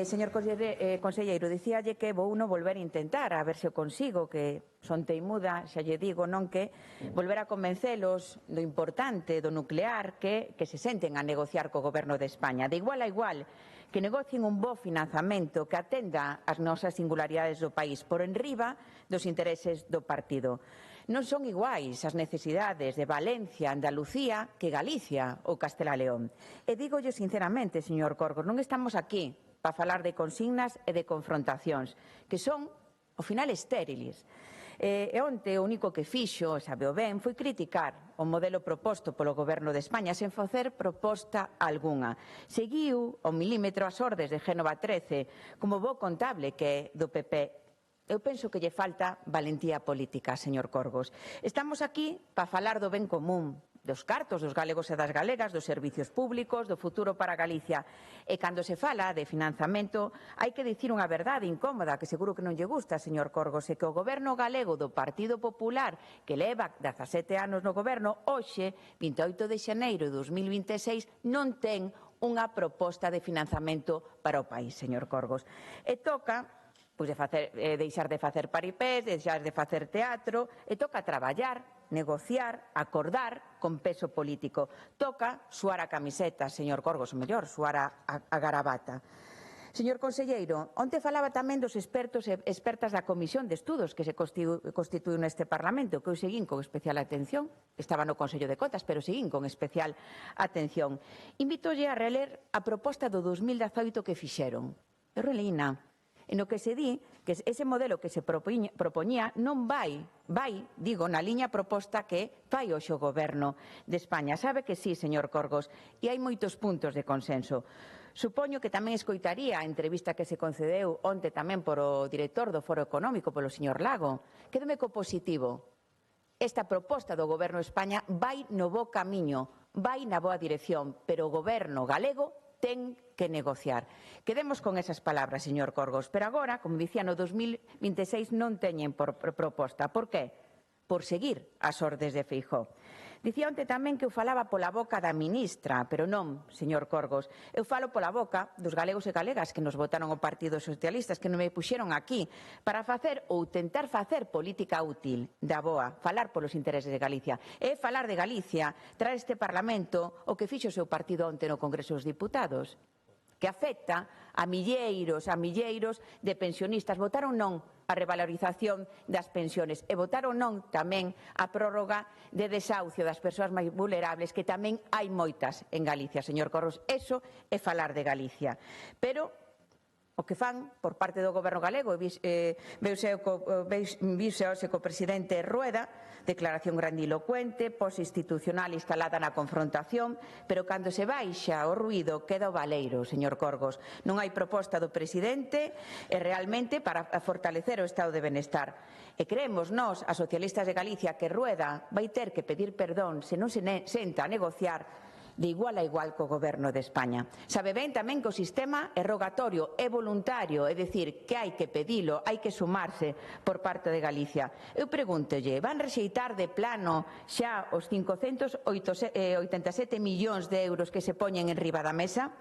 Señor conselleiro, dicíalle que vou non volver a intentar, a ver se o consigo, que son teimuda, xa lle digo, non que volver a convencelos do importante, do nuclear, que se senten a negociar co Goberno de España, de igual a igual, que negocien un bo financiamento que atenda as nosas singularidades do país por enriba dos intereses do partido. Non son iguais as necesidades de Valencia, Andalucía, que Galicia ou Castela e León. E dígollo sinceramente, señor Corgos, non estamos aquí para falar de consignas e de confrontacións, que son, ao final, estériles. E onte o único que fixo, sabeo ben, foi criticar o modelo proposto polo Goberno de España sen facer proposta algunha. Seguiu ao milímetro as ordes de Génova 13 como bo contable que é do PP Eu penso que lle falta valentía política, señor Corgos. Estamos aquí para falar do ben común, dos cartos dos galegos e das galegas, dos servicios públicos, do futuro para Galicia. E cando se fala de financiamento, hai que dicir unha verdade incómoda, que seguro que non lle gusta, señor Corgos, e que o goberno galego do Partido Popular, que leva 17 anos no goberno, hoxe, 28 de xaneiro de 2026, non ten unha proposta de financiamento para o país, señor Corgos. E toca deixar de facer paripés, deixar de facer teatro, e toca traballar, negociar, acordar con peso político. Toca suar a camiseta, señor Corgos, o mellor, suar a garabata. Señor conselleiro, onte falaba tamén dos expertos e expertas da Comisión de Estudos que se constituiu neste Parlamento, que eu seguín con especial atención. Estaba no Consello de Contas, pero seguín con especial atención. Invítolle a reler a proposta do 2018 que fixeron. Eu releína. En o que se di que ese modelo que se propoñía non vai, digo, na liña proposta que fai hoxe o Goberno de España. Sabe que sí, señor Corgos, e hai moitos puntos de consenso. Supoño que tamén escoitaría a entrevista que se concedeu onte tamén por o director do Foro Económico, polo señor Lago. Quédome co positivo. Esta proposta do Goberno de España vai no bo camiño, vai na boa dirección, pero o Goberno galego ten que negociar. Quedemos con esas palabras, señor Corgos, pero agora, como dicía, no 2026 non teñen por proposta. Por qué? Por seguir as ordes de Feijóo. Dicía onte tamén que eu falaba pola boca da ministra, pero non, señor Corgos. Eu falo pola boca dos galegos e galegas que nos votaron o Partido Socialista, que non me puxeron aquí para facer ou tentar facer política útil da boa, falar polos intereses de Galicia. E falar de Galicia, traer este Parlamento o que fixo o seu partido onte no Congreso dos Diputados, que afecta a milleiros de pensionistas. Votaron non a revalorización das pensiones e votaron non tamén a prórroga de desahucio das persoas máis vulnerables, que tamén hai moitas en Galicia, señor Corgos. Eso é falar de Galicia. Pero o que fan por parte do Goberno galego, viuse hoxe co presidente Rueda, declaración grandilocuente, posinstitucional instalada na confrontación, pero cando se baixa o ruído queda o baleiro, señor Corgos. Non hai proposta do presidente realmente para fortalecer o estado de benestar. E creemos nós, as socialistas de Galicia, que Rueda vai ter que pedir perdón se non se senta a negociar de igual a igual co Goberno de España. Sabe ben tamén que o sistema é rogatorio, é voluntario, é dicir, que hai que pedilo, hai que sumarse por parte de Galicia. Eu pregúntolle, van rexeitar de plano xa os 587 millóns de euros que se poñen en riba da mesa?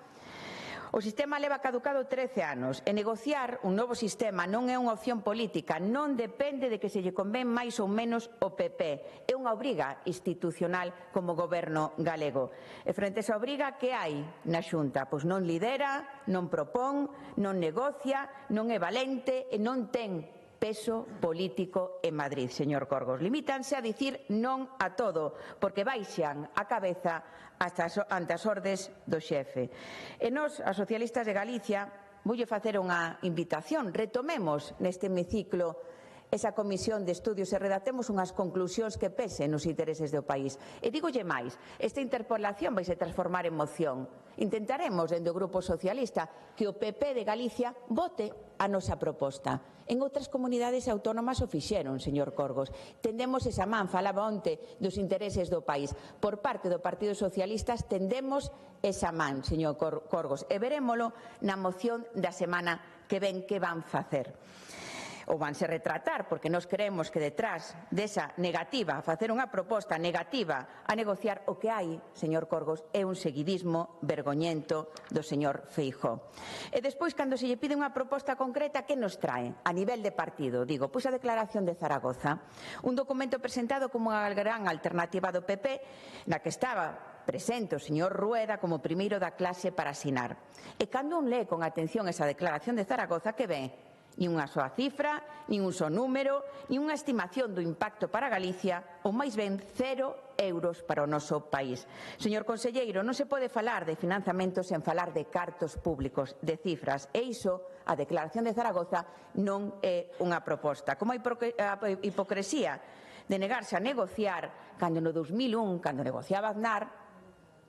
O sistema leva caducado 13 anos e negociar un novo sistema non é unha opción política, non depende de que se lle convén máis ou menos o PP. É unha obriga institucional como goberno galego. E frente a esa obriga, que hai na Xunta? Pois non lidera, non propón, non negocia, non é valente e non ten peso político en Madrid, señor Corgos. Limítanse a dicir non a todo, porque baixan a cabeza ante as ordes do xefe. E nós, as socialistas de Galicia, voulle facer unha invitación. Retomemos neste hemiciclo esa comisión de estudios e redactemos unhas conclusións que pesen nos intereses do país. E dígolle máis, esta interpelación vai se transformar en moción. Intentaremos, dende o Grupo Socialista, que o PP de Galicia vote a nosa proposta. En outras comunidades autónomas o fixeron, señor Corgos. Tendemos esa man, falaba onte dos intereses do país. Por parte do Partido Socialista tendemos esa man, señor Corgos, e verémolo na moción da semana que ven que van facer. Ou vanse retratar, porque nós creemos que detrás desa negativa a facer unha proposta negativa a negociar, o que hai, señor Corgos, é un seguidismo vergoñento do señor Feijóo. E despois, cando se lle pide unha proposta concreta, que nos trae? A nivel de partido, digo, pois a Declaración de Zaragoza, un documento presentado como unha gran alternativa do PP, na que estaba presente o señor Rueda como primeiro da clase para asinar. E cando un lee con atención esa Declaración de Zaragoza, que ve? Nin unha soa cifra, nin un só número, nin unha estimación do impacto para Galicia, ou máis ben 0 euros para o noso país. Señor conselleiro, non se pode falar de financiamento sen falar de cartos públicos, de cifras, e iso, a Declaración de Zaragoza, non é unha proposta. Como a hipocresía de negarse a negociar cando no 2001, cando negociaba Aznar,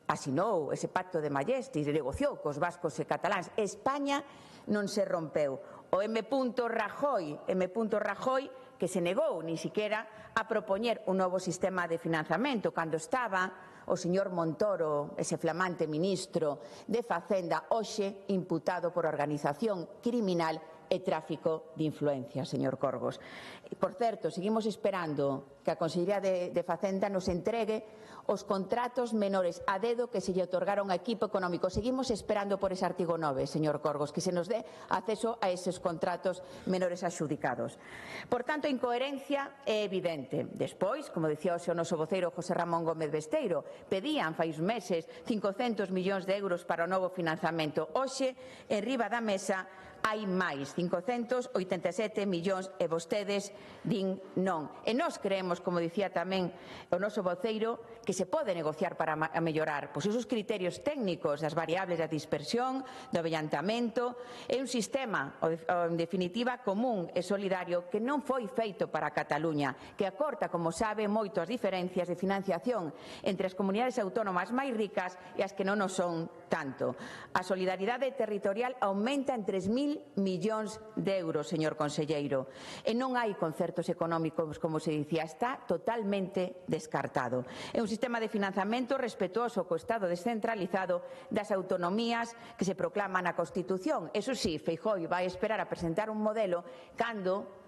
asinou ese pacto de Majestic, negociou cos vascos e cataláns. España non se rompeu. o M. Rajoy, que se negou ni siquiera a propoñer un novo sistema de financiamento cando estaba o señor Montoro, ese flamante ministro de Facenda, hoxe imputado por organización criminal e tráfico de influencia, señor Corgos. Por certo, seguimos esperando que a Consellería de Facenda nos entregue os contratos menores a dedo que se lle otorgaron ao equipo económico. Seguimos esperando por ese artigo 9, señor Corgos, que se nos dé acceso a eses contratos menores adxudicados. Por tanto, a incoherencia é evidente. Despois, como dicía o noso voceiro José Ramón Gómez Besteiro, pedían fai uns meses 500 millóns de euros para o novo financiamento. Hoxe, en riba da mesa, hai máis, 587 millóns, e vostedes din non. E nós creemos, como dicía tamén o noso voceiro, que se pode negociar para mellorar pois esos criterios técnicos das variables da dispersión, do avellantamento, é un sistema, en definitiva, común e solidario que non foi feito para Cataluña, que acorta, como sabe, moito as diferencias de financiación entre as comunidades autónomas máis ricas e as que non o son tanto. A solidaridade territorial aumenta en 3.000 millóns de euros, señor conselleiro, e non hai concertos económicos, como se dicía, está totalmente descartado. É un sistema de financiamento respetuoso co Estado descentralizado das autonomías que se proclama na Constitución. Eso sí, Feijóo vai esperar a presentar un modelo cando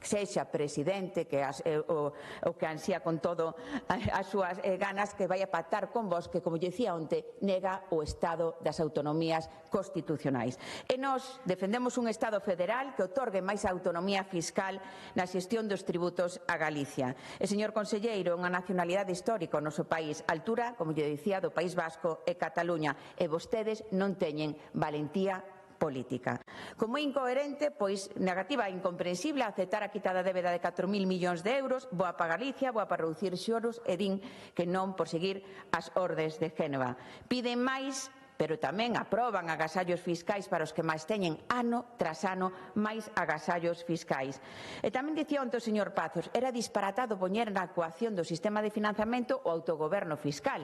sexa presidente, que o que ansía con todo as súas ganas, que vai a pactar con vos, que, como dicía onte, nega o Estado das autonomías constitucionais. E nós defendemos un Estado federal que otorgue máis autonomía fiscal na xestión dos tributos a Galicia. E, señor conselleiro, unha nacionalidade histórica o noso país, altura, como lle dicía, do País Vasco e Cataluña, e vostedes non teñen valentía política. Como incoherente, pois negativa e incomprensible a aceptar a quitada débeda de 4.000 millóns de euros, boa para Galicia, boa para reducir xoros, e din que non por seguir as ordes de Génova. Piden máis, pero tamén aproban agasallos fiscais para os que máis teñen, ano tras ano, máis agasallos fiscais. E tamén dicía onte o señor Pazos, era disparatado poñer na ecuación do sistema de financiamento o autogoberno fiscal.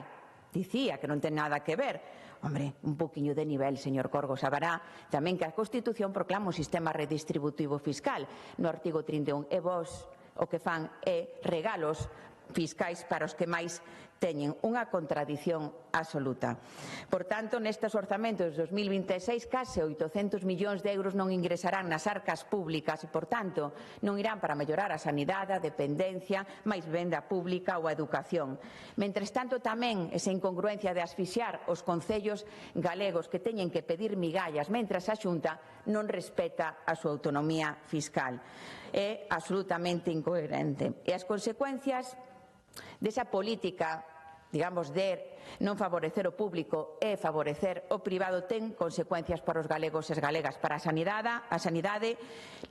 Dicía que non ten nada que ver. Hombre, un poquinho de nivel, señor Corgos. Saberá tamén que a Constitución proclama un sistema redistributivo fiscal no artigo 31. E vos o que fan é regalos fiscais para os que máis teñen, unha contradición absoluta. Por tanto, nestes orzamentos de 2026, case 800 millóns de euros non ingresarán nas arcas públicas e, por tanto, non irán para mellorar a sanidade, a dependencia, máis venda pública ou a educación. Mentres tanto, tamén esa incongruencia de asfixiar os concellos galegos que teñen que pedir migallas mentras a Xunta non respeta a súa autonomía fiscal. É absolutamente incoherente. E as consecuencias desa política, digamos, de non favorecer o público e favorecer o privado ten consecuencias para os galegos e as galegas, para a sanidade,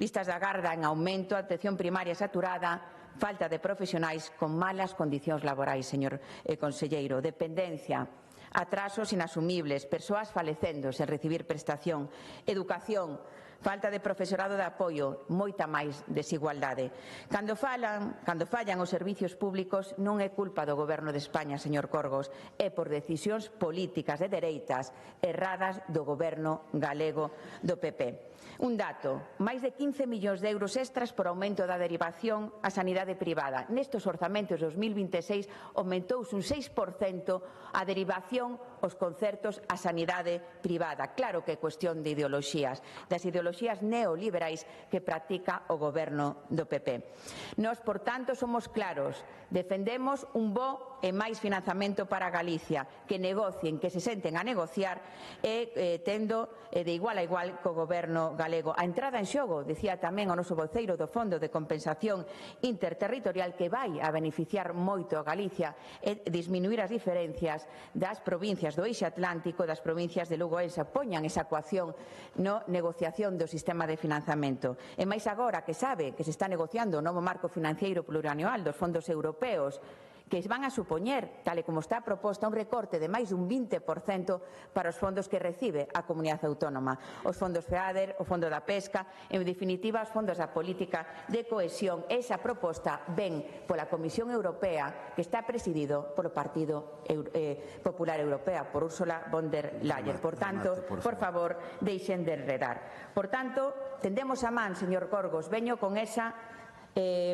listas de agarda en aumento, atención primaria saturada, falta de profesionais con malas condicións laborais, señor conselleiro, dependencia, atrasos inasumibles, persoas falecendo sen recibir prestación, educación, falta de profesorado de apoio, moita máis desigualdade. Cando fallan os servicios públicos non é culpa do Goberno de España, señor Corgos, é por decisións políticas de dereitas erradas do Goberno galego do PP. Un dato, máis de 15 millóns de euros extras por aumento da derivación á sanidade privada. Nestes orzamentos de 2026 aumentouse un 6% a derivación os concertos á sanidade privada. Claro que é cuestión de ideoloxías, das ideoloxías neoliberais que practica o Goberno do PP. Nós, por tanto, somos claros, defendemos un bo e máis financiamento para Galicia, que negocien, que se senten a negociar e tendo de igual a igual co Goberno galego. A entrada en xogo, dicía tamén o noso voceiro do Fondo de Compensación Interterritorial, que vai a beneficiar moito a Galicia e disminuir as diferencias das provincias do Eixe Atlántico, das provincias de Lugo e Elsa, poñan esa ecuación no negociación do sistema de financiamento. E máis agora que sabe que se está negociando o novo marco financiero plurianual dos fondos europeos, que van a supoñer, tal e como está proposta, un recorte de máis dun 20% para os fondos que recibe a comunidade autónoma, os fondos FEADER, o Fondo da Pesca, en definitiva, os fondos da política de cohesión. Esa proposta ven pola Comisión Europea, que está presidido polo Partido Popular Europea, por Ursula von der Leyen. Por tanto, por favor, deixen de enredar. Por tanto, tendemos a man, señor Corgos, veño con esa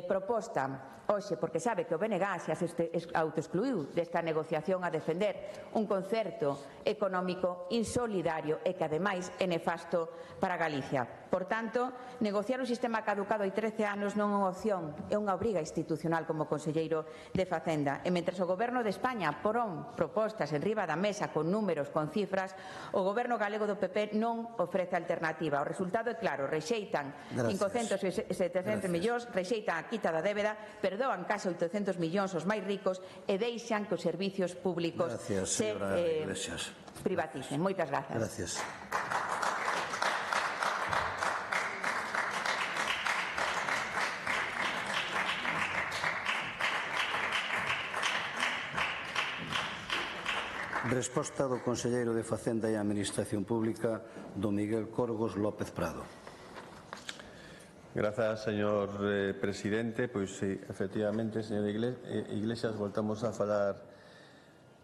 proposta hoxe, porque sabe que o BNG se autoexcluiu desta negociación a defender un concerto económico insolidario e que, ademais, é nefasto para Galicia. Por tanto, negociar un sistema caducado hai 13 anos non é unha opción, é unha obriga institucional como conselleiro de Facenda. E mentres o Goberno de España pon propostas en riba da mesa con números, con cifras, o Goberno galego do PP non ofrece alternativa. O resultado é claro, rexeitan 500 e 700 millóns, rexeitan a quita da débeda, perdoan case 800 millóns os máis ricos e deixan que os servicios públicos se privaticen. Moitas grazas. Resposta do conselleiro de Facenda e Administración Pública, don Miguel Corgos López Prado. Grazas, señor presidente. Pois, sí, efectivamente, señor Iglesias, voltamos a falar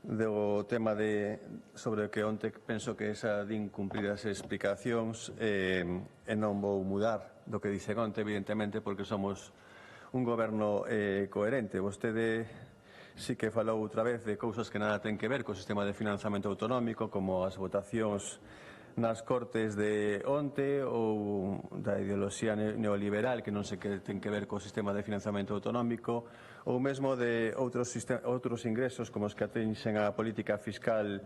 do tema sobre o que onte penso que esa de incumprir as explicacións e non vou mudar do que dixen onte, evidentemente, porque somos un goberno coherente. Vostede sí que falou outra vez de cousas que nada ten que ver co sistema de financiamento autonómico, como as votacións nas Cortes de onte ou da ideoloxía neoliberal que non sei que ten que ver co sistema de financiamento autonómico, ou mesmo de outros ingresos como os que atinxen a política fiscal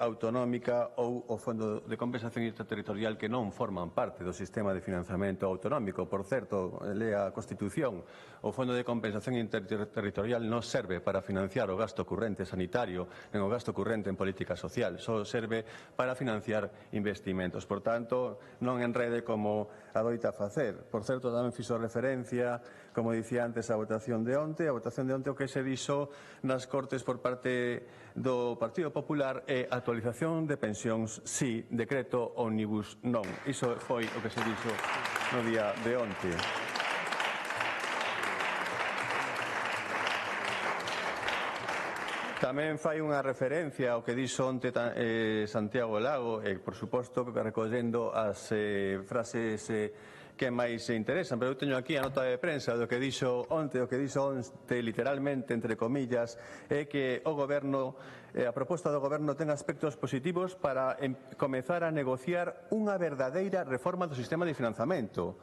autonómica ou o Fondo de Compensación Interterritorial, que non forman parte do sistema de financiamento autonómico. Por certo, lea a Constitución, o Fondo de Compensación Interterritorial non serve para financiar o gasto corrente sanitario nen o gasto corrente en política social, só serve para financiar investimentos. Por tanto, non enrede como adoita facer. Por certo, tamén fixo referencia, como dicía antes, a votación de onte. A votación de onte o que se dixo nas Cortes por parte do Partido Popular é actualización de pensións, sí, decreto ómnibus non. Iso foi o que se dixo no día de onte. Tamén fai unha referencia ao que dixo onte Santiago Lago e, por suposto, recollendo as frases que máis se interesan, pero eu teño aquí a nota de prensa do que dixo onte, literalmente, entre comillas, é que o Goberno, a proposta do Goberno ten aspectos positivos para comezar a negociar unha verdadeira reforma do sistema de financiamento.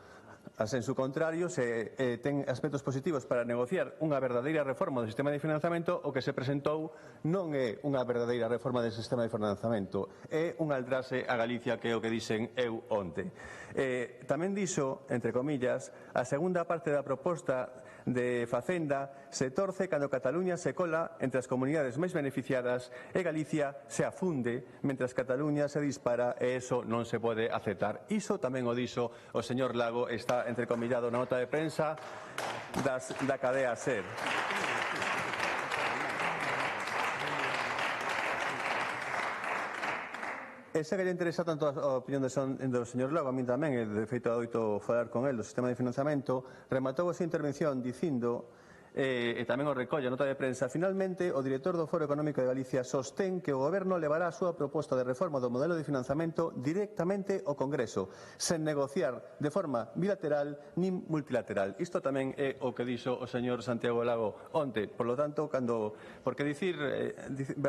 A sensu contrario, se ten aspectos positivos para negociar unha verdadeira reforma do sistema de financiamento, o que se presentou non é unha verdadeira reforma do sistema de financiamento, é un aldrase a Galicia, que é o que dixen eu onte. Tamén dixo, entre comillas, a segunda parte da proposta de Facenda se torce cando Cataluña se cola entre as comunidades máis beneficiadas e Galicia se afunde, mentras Cataluña se dispara, e iso non se pode aceptar. Iso tamén o dixo o señor Lago, está entrecomillado na nota de prensa da cadea SER. Ese que lle interesa tanto a opinión do señor Lago, a mí tamén, e de feito adoito falar con el do sistema de financiamento, rematou a súa intervención dicindo, e tamén o recolle a nota de prensa, finalmente o director do Foro Económico de Galicia sostén que o Goberno levará a súa proposta de reforma do modelo de financiamento directamente ao Congreso, sen negociar de forma bilateral nin multilateral. Isto tamén é o que dixo o señor Santiago Lago onte. Por lo tanto, porque dicir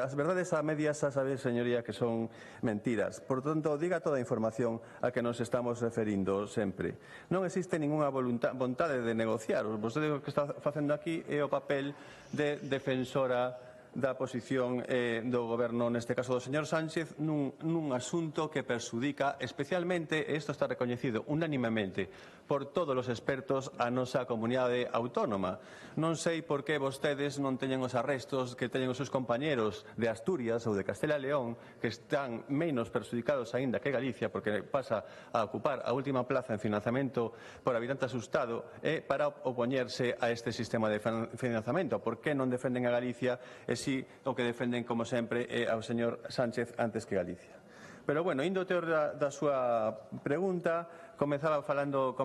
as verdades a medias, a saber, señoría, que son mentiras. Por tanto, diga toda a información a que nos estamos referindo sempre. Non existe ningunha vontade de negociar. Vostede o que está facendo aquí é o papel de defensora da posición do Goberno, neste caso do señor Sánchez, nun asunto que perxudica especialmente, e isto está recoñecido unánimemente por todos os expertos, a nosa comunidade autónoma. Non sei por que vostedes non teñen os arrestos que teñen os seus compañeros de Asturias ou de Castela e León, que están menos perxudicados aínda que Galicia, porque pasa a ocupar a última plaza en financiamento por habitante asustado, para opoñerse a este sistema de financiamento. Por que non defenden a Galicia e si o que defenden, como sempre, é ao señor Sánchez antes que Galicia? Pero, bueno, indo ao teor da súa pregunta, comezo falando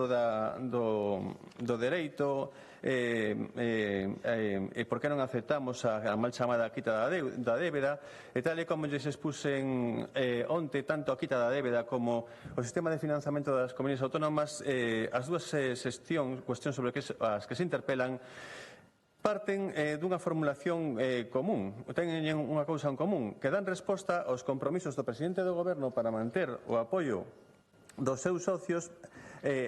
do dereito e por que non aceptamos a mal chamada quita da débeda, e tal e como lles expusen onte, tanto a quita da débeda como o sistema de financiamento das comunidades autónomas, as dúas cuestións sobre as que se interpelan parten dunha formulación común, teñen unha cousa en común, que dan resposta aos compromisos do presidente do Goberno para manter o apoio dos seus socios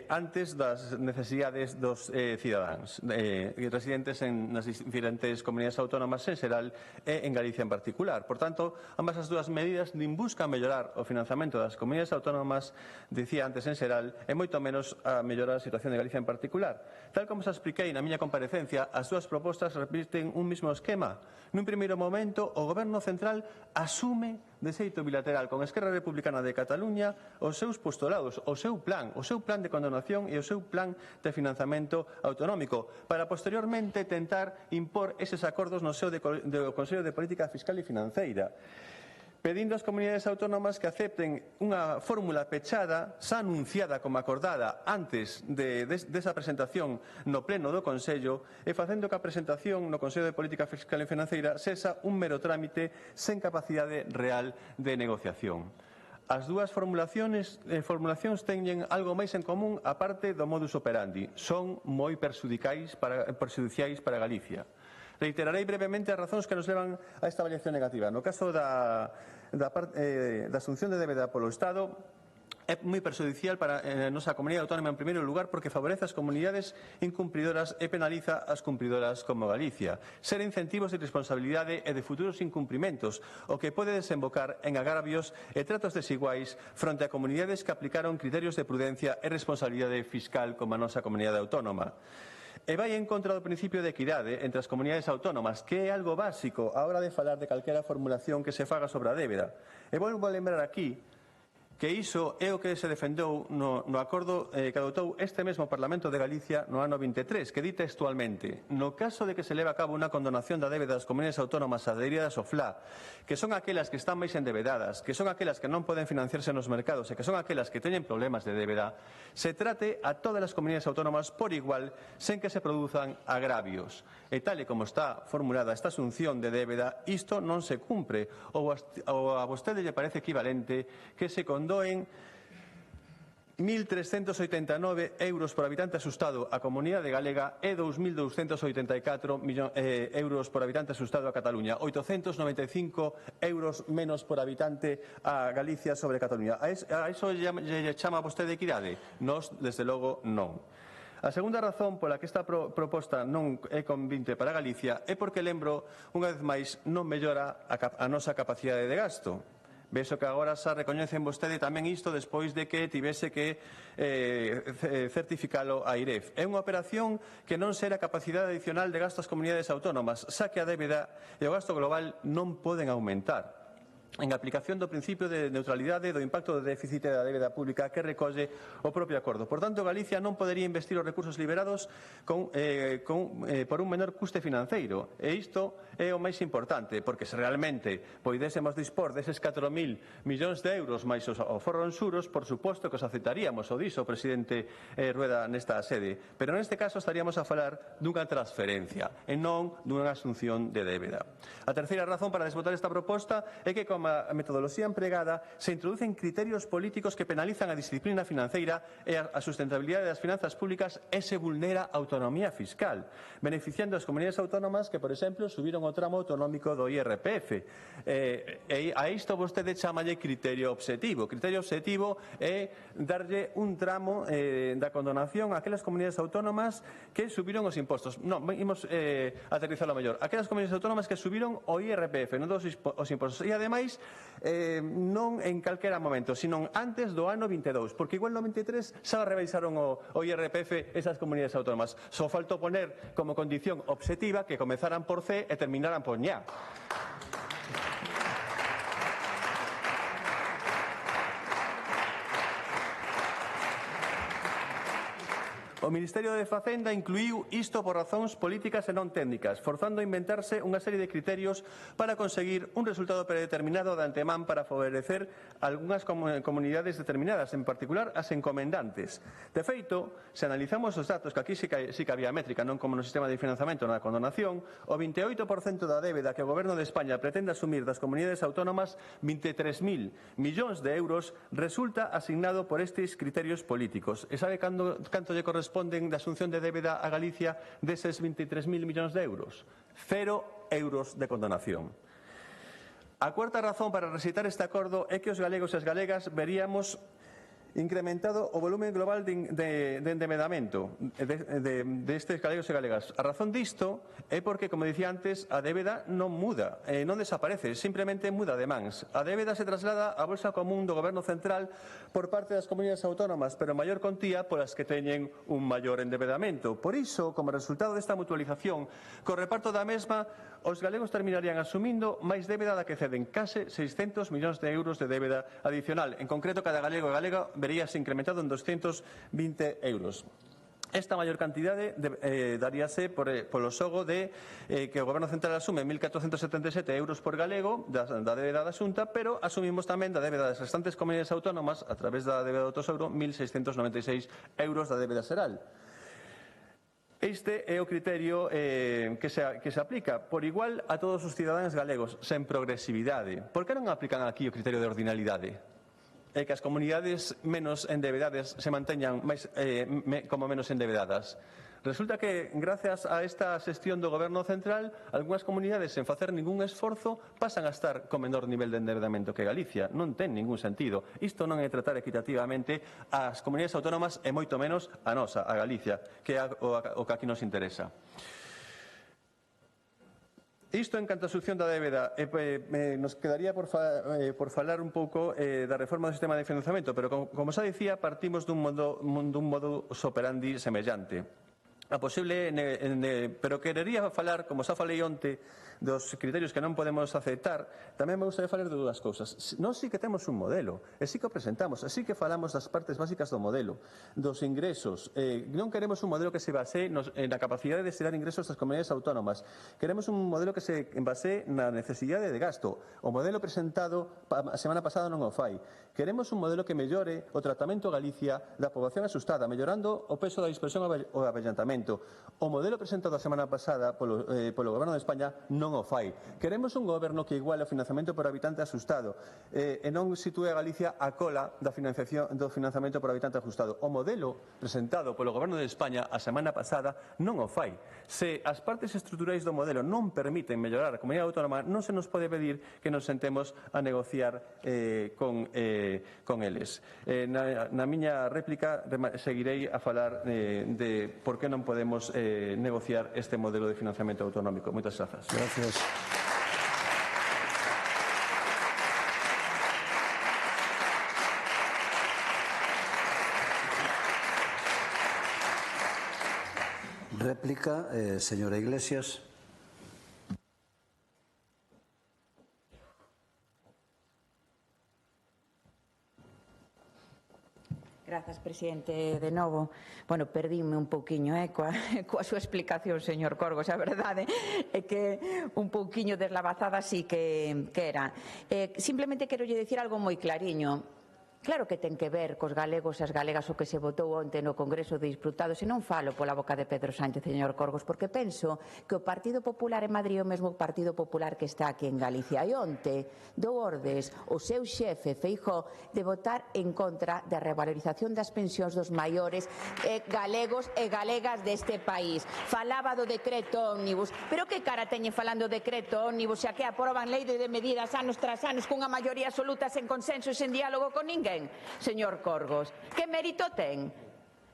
antes das necesidades dos cidadáns residentes nas diferentes comunidades autónomas en xeral e en Galicia en particular. Por tanto, ambas as dúas medidas nin buscan mellorar o financiamento das comunidades autónomas, dicía antes en xeral, e moito menos a mellorar a situación de Galicia en particular. Tal como se expliquei na miña comparecencia, as dúas propostas repiten un mesmo esquema. Nun primeiro momento, o Goberno central asume de xeito bilateral con Esquerra Republicana de Cataluña os seus postulados, o seu plan de condonación e o seu plan de financiamento autonómico, para posteriormente tentar impor eses acordos no seo do Consello de Política Fiscal e Financeira, pedindo ás comunidades autónomas que acepten unha fórmula pechada, xa anunciada como acordada antes desa presentación no pleno do Consello, e facendo que a presentación no Consello de Política Fiscal e Financeira sexa un mero trámite sen capacidade real de negociación. As dúas formulacións teñen algo máis en común aparte do modus operandi. Son moi perxudiciais para Galicia. Reiterarei brevemente as razóns que nos levan a esta avaliación negativa. No caso da asunción de débeda polo Estado, é moi perxudicial para a nosa comunidade autónoma en primeiro lugar porque favorece as comunidades incumpridoras e penaliza as cumpridoras como Galicia. Ser incentivos de responsabilidade e de futuros incumprimentos, o que pode desembocar en agravios e tratos desiguais fronte a comunidades que aplicaron criterios de prudencia e responsabilidade fiscal como a nosa comunidade autónoma. E vai en contra do principio de equidade entre as comunidades autónomas, que é algo básico á hora de falar de calquera formulación que se faga sobre a débeda. E volvo a lembrar aquí que iso é o que se defendeu no acordo que adoptou este mesmo Parlamento de Galicia no ano 23, que di textualmente: no caso de que se leve a cabo unha condonación da débeda das comunidades autónomas adheridas ao FLA, que son aquelas que están máis endebedadas, que son aquelas que non poden financiarse nos mercados e que son aquelas que teñen problemas de débeda, se trate a todas as comunidades autónomas por igual, sen que se produzan agravios. E tal e como está formulada esta asunción de débeda, isto non se cumpre, ou a vostede lle parece equivalente que se condoen 1.389 euros por habitante asustado a comunidade galega e 2.284 euros por habitante asustado a Cataluña, 895 euros menos por habitante a Galicia sobre Cataluña. A iso lle chama vostede equidade? Nós, desde logo, non. A segunda razón pola que esta proposta non é convinte para Galicia é porque, lembro, unha vez máis, non mellora a nosa capacidade de gasto. Vexo que agora xa recoñecen vostede tamén isto despois de que tivese que certificalo a IREF. É unha operación que non será capacidade adicional de gasto ás comunidades autónomas, xa que a débeda e o gasto global non poden aumentar, en aplicación do principio de neutralidade do impacto do déficit da débeda pública que recolle o propio acordo. Por tanto, Galicia non podería investir os recursos liberados por un menor custe financeiro. E isto é o máis importante, porque se realmente poidésemos dispor deses 4.000 millóns de euros máis os aforros xuros, por suposto que os aceptaríamos, o dixo o presidente Rueda nesta sede. Pero neste caso estaríamos a falar dunha transferencia e non dunha asunción de débeda. A terceira razón para desbotar esta proposta é que, como a metodoloxía empregada, se introducen criterios políticos que penalizan a disciplina financeira e a sustentabilidade das finanzas públicas e se vulnera a autonomía fiscal, beneficiando as comunidades autónomas que, por exemplo, subiron o tramo autonómico do IRPF. E a isto vostede chamalle criterio obxectivo. Criterio obxectivo é darlle un tramo da condonación a aquelas comunidades autónomas que subiron os impostos. Non, imos aterrizalo mellor. Aquelas comunidades autónomas que subiron o IRPF, non dos os impostos. E, ademais, non en calquera momento, sino antes do ano 22, porque igual no 23 xa rebaixaron o IRPF esas comunidades autónomas. Só faltou poner como condición obxectiva que comezaran por C e terminaran por ña. O Ministerio de Facenda incluiu isto por razóns políticas e non técnicas, forzando a inventarse unha serie de criterios para conseguir un resultado predeterminado de antemán para favorecer algunhas comunidades determinadas, en particular as encomendantes. De feito, se analizamos os datos, que aquí sí que había métrica, non como no sistema de financiamento na condonación, o 28% da débeda que o Goberno de España pretende asumir das comunidades autónomas, 23.000 millóns de euros, resulta asignado por estes criterios políticos. E sabe canto lle corresponde da asunción de débeda a Galicia deses 23.000 millóns de euros? 0 euros de condonación. A cuarta razón para recitar este acordo é que os galegos e as galegas veríamos incrementado o volumen global de endebedamento destes galegos e galegas. A razón disto é porque, como dicía antes, a débeda non muda, non desaparece, simplemente muda de mans. A débeda se traslada á bolsa común do Goberno central por parte das comunidades autónomas, pero maior contía polas que teñen un maior endebedamento. Por iso, como resultado desta mutualización, co reparto da mesma, os galegos terminarían asumindo máis débeda da que ceden, case 600 millóns de euros de débeda adicional. En concreto, cada galego e galega veríase incrementado en 220 euros. Esta maior cantidade daríase polo xogo de que o Goberno Central asume 1.477 euros por galego da débeda da Xunta, pero asumimos tamén da débeda das restantes comunidades autónomas a través da débeda do Tesouro 1.696 euros da débeda xeral. Este é o criterio que se aplica por igual a todos os cidadáns galegos, sen progresividade. Por que non aplican aquí o criterio de ordinalidade? E que as comunidades menos endebedadas se manteñan como menos endebedadas. Resulta que, gracias a esta xestión do Goberno Central, algunhas comunidades, sen facer ningún esforzo, pasan a estar con menor nivel de endebedamento que Galicia. Non ten ningún sentido. Isto non é tratar equitativamente as comunidades autónomas e moito menos a nosa, a Galicia, que é o que aquí nos interesa. Isto en canto a solución da débeda, nos quedaría por falar un pouco da reforma do sistema de financiamento, pero como xa dicía, partimos dun modo operandi semellante. A posible, pero querería falar, como xa falei onte, dos criterios que non podemos aceptar. Tamén me gustaría falar de dúas cousas. Nós sí que temos un modelo, e sí que o presentamos, e sí que falamos das partes básicas do modelo, dos ingresos. Non queremos un modelo que se base na capacidade de xerar ingresos das comunidades autónomas. Queremos un modelo que se base na necesidade de gasto. O modelo presentado a semana pasada non o fai. Queremos un modelo que mellore o tratamento a Galicia da poboación asustada, mellorando o peso da dispersión ao avellentamento. O modelo presentado a semana pasada polo Goberno de España non o fai. Queremos un goberno que iguale o financiamento por habitante asustado e non sitúe a Galicia a cola do financiamento por habitante ajustado. O modelo presentado polo Goberno de España a semana pasada non o fai. Se as partes estruturais do modelo non permiten mellorar a comunidade autónoma, non se nos pode pedir que nos sentemos a negociar con eles. Na miña réplica seguirei a falar de por que non podemos negociar este modelo de financiamento autonómico. Moitas grazas. Gracias. Réplica, señora Iglesias. Grazas, presidente, de novo. Bueno, perdíme un pouquiño coa súa explicación, señor Corgos. A verdade é que un pouquiño deslavazada sí que era. Simplemente quero lle dicir algo moi clariño. Claro que ten que ver cos galegos e as galegas o que se votou onte no Congreso de Diputados, e non falo pola boca de Pedro Sánchez, señor Corgos, porque penso que o Partido Popular en Madrid é o mesmo Partido Popular que está aquí en Galicia. E onte dou ordes o seu xefe, Feijóo, de votar en contra da revalorización das pensións dos maiores galegos e galegas deste país. Falaba do decreto ómnibus, pero que cara teñen falando do decreto ómnibus xa que aproban lei de medidas anos tras anos cunha maioría absoluta sen consenso e sen diálogo con ninguén? Señor Corgos, que mérito ten?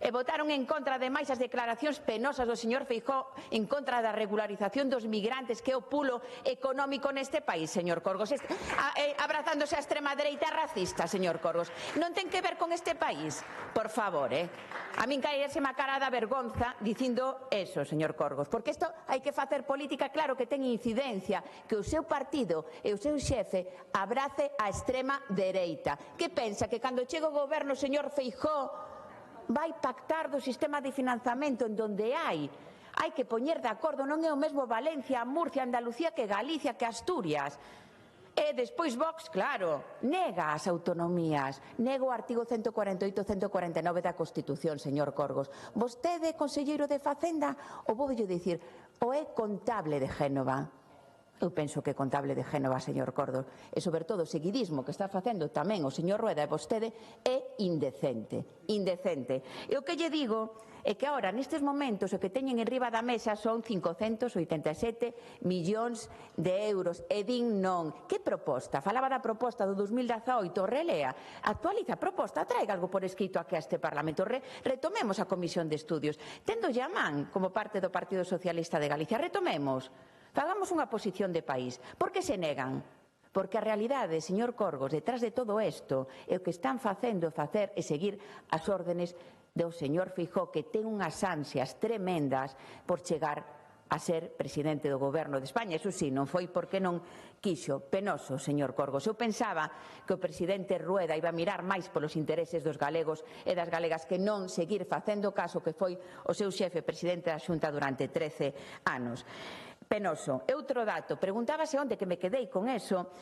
E votaron en contra, ademais, as declaracións penosas do señor Feijóo en contra da regularización dos migrantes, que é o pulo económico neste país, señor Corgos. Abrazándose a extrema dereita racista, señor Corgos. Non ten que ver con este país? Por favor, A min caereseme a cara da vergonza dicindo eso, señor Corgos. Porque isto hai que facer política, claro que ten incidencia, que o seu partido e o seu xefe abrace a extrema dereita. Que pensa que cando chega o goberno, señor Feijóo, vai pactar do sistema de financiamento en donde hai que poñer de acordo, non é o mesmo Valencia, Murcia, Andalucía que Galicia, que Asturias. E despois Vox, claro, nega as autonomías, nega o artigo 148-149 da Constitución, señor Corgos. Vostede, conselleiro de Facenda, o vou dicir, o é contable de Génova. Eu penso que contable de Génova, señor Corgos, e sobre todo o seguidismo que está facendo tamén o señor Rueda e vostede é indecente, indecente. E o que lle digo é que agora, nestes momentos, o que teñen en riba da mesa son 587 millóns de euros. E din non. Que proposta? Falaba da proposta do 2018, relea, actualiza a proposta, traiga algo por escrito aquí a este Parlamento. Retomemos a Comisión de Estudios. Tendo ya man como parte do Partido Socialista de Galicia, retomemos. Fagamos unha posición de país. Por que se negan? Porque a realidade, señor Corgos, detrás de todo isto, é o que están facendo é seguir as órdenes do señor Feijóo, que ten unhas ansias tremendas por chegar a ser presidente do Goberno de España. Eso sí, non foi porque non quixo. Penoso, señor Corgos. Eu pensaba que o presidente Rueda iba a mirar máis polos intereses dos galegos e das galegas que non seguir facendo caso que foi o seu xefe presidente da Xunta durante 13 anos. Penoso. E outro dato, preguntábase onde que me quedei con eso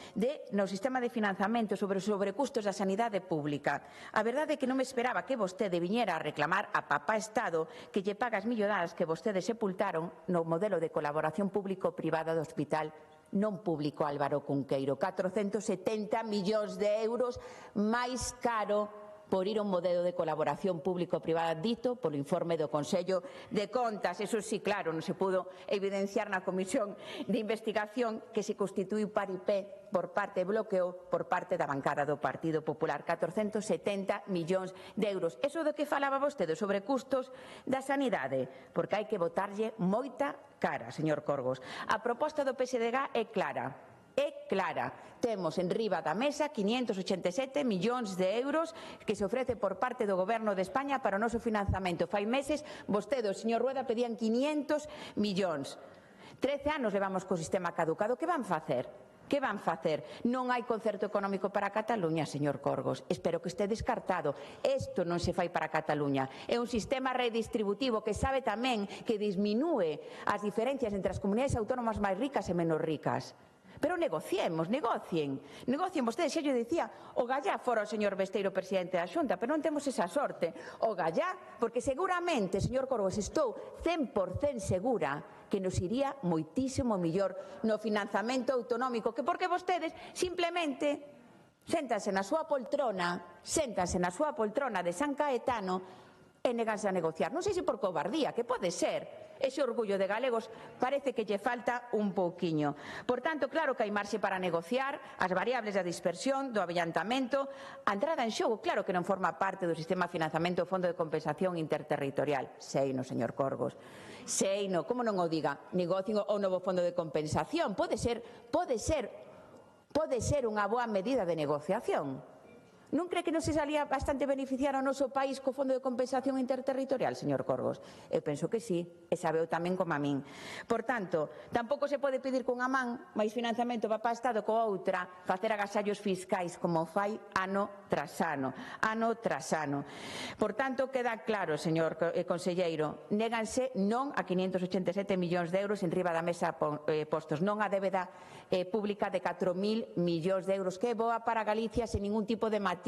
no sistema de financiamento sobre os sobrecustos da sanidade pública. A verdade é que non me esperaba que vostede viñera a reclamar a papá Estado que lle paga as millonadas que vostedes sepultaron no modelo de colaboración público-privada do Hospital non público Álvaro Cunqueiro. 470 millóns de euros máis caro por ir a un modelo de colaboración público-privada dito polo informe do Consello de Contas. Eso sí, claro, non se pudo evidenciar na Comisión de Investigación que se constituiu paripé por parte, bloqueou por parte da bancada do Partido Popular. 470 millóns de euros. Eso do que falaba vostede sobre custos da sanidade, porque hai que botarlle moita cara, señor Corgos. A proposta do PSDG é clara. Temos en riba da mesa 587 millóns de euros que se ofrece por parte do Goberno de España para o noso financiamento. Fai meses, vostede, o señor Rueda, pedían 500 millóns. 13 anos levamos co sistema caducado. Que van facer? Que van facer? Non hai concerto económico para Cataluña, señor Corgos. Espero que este descartado. Isto non se fai para Cataluña. É un sistema redistributivo que sabe tamén que disminúe as diferencias entre as comunidades autónomas máis ricas e menos ricas. Pero negocien. Vostedes, xa lle dicía, o Gallá fora o señor Besteiro presidente da Xunta, pero non temos esa sorte. O Gallá, porque seguramente, señor Corgos, estou 100% segura que nos iría moitísimo mellor no financiamento autonómico, que porque vostedes simplemente séntanse na súa poltrona de San Caetano e neganse a negociar. Non sei se por cobardía, que pode ser. Ese orgullo de galegos parece que lle falta un pouquiño. Por tanto, claro que hai marxe para negociar as variables da dispersión, do avellantamento, a entrada en xogo, claro que non forma parte do sistema de financiamento do Fondo de Compensación Interterritorial. Seino, señor Corgos. Seino, como non o diga, negocien o novo Fondo de Compensación. Pode ser unha boa medida de negociación. Non cree que non se salía bastante beneficiar ao noso país co Fondo de Compensación Interterritorial, señor Corgos? Eu penso que sí, e sabeu tamén como a min. Por tanto, tampouco se pode pedir cunha man máis financiamento para o Estado coa outra facer agasallos fiscais como fai ano tras ano. Por tanto, queda claro, señor conselleiro, néganse non a 587 millóns de euros en riba da mesa postos, non a débeda pública de 4.000 millóns de euros, que é boa para Galicia sen ningún tipo de matiz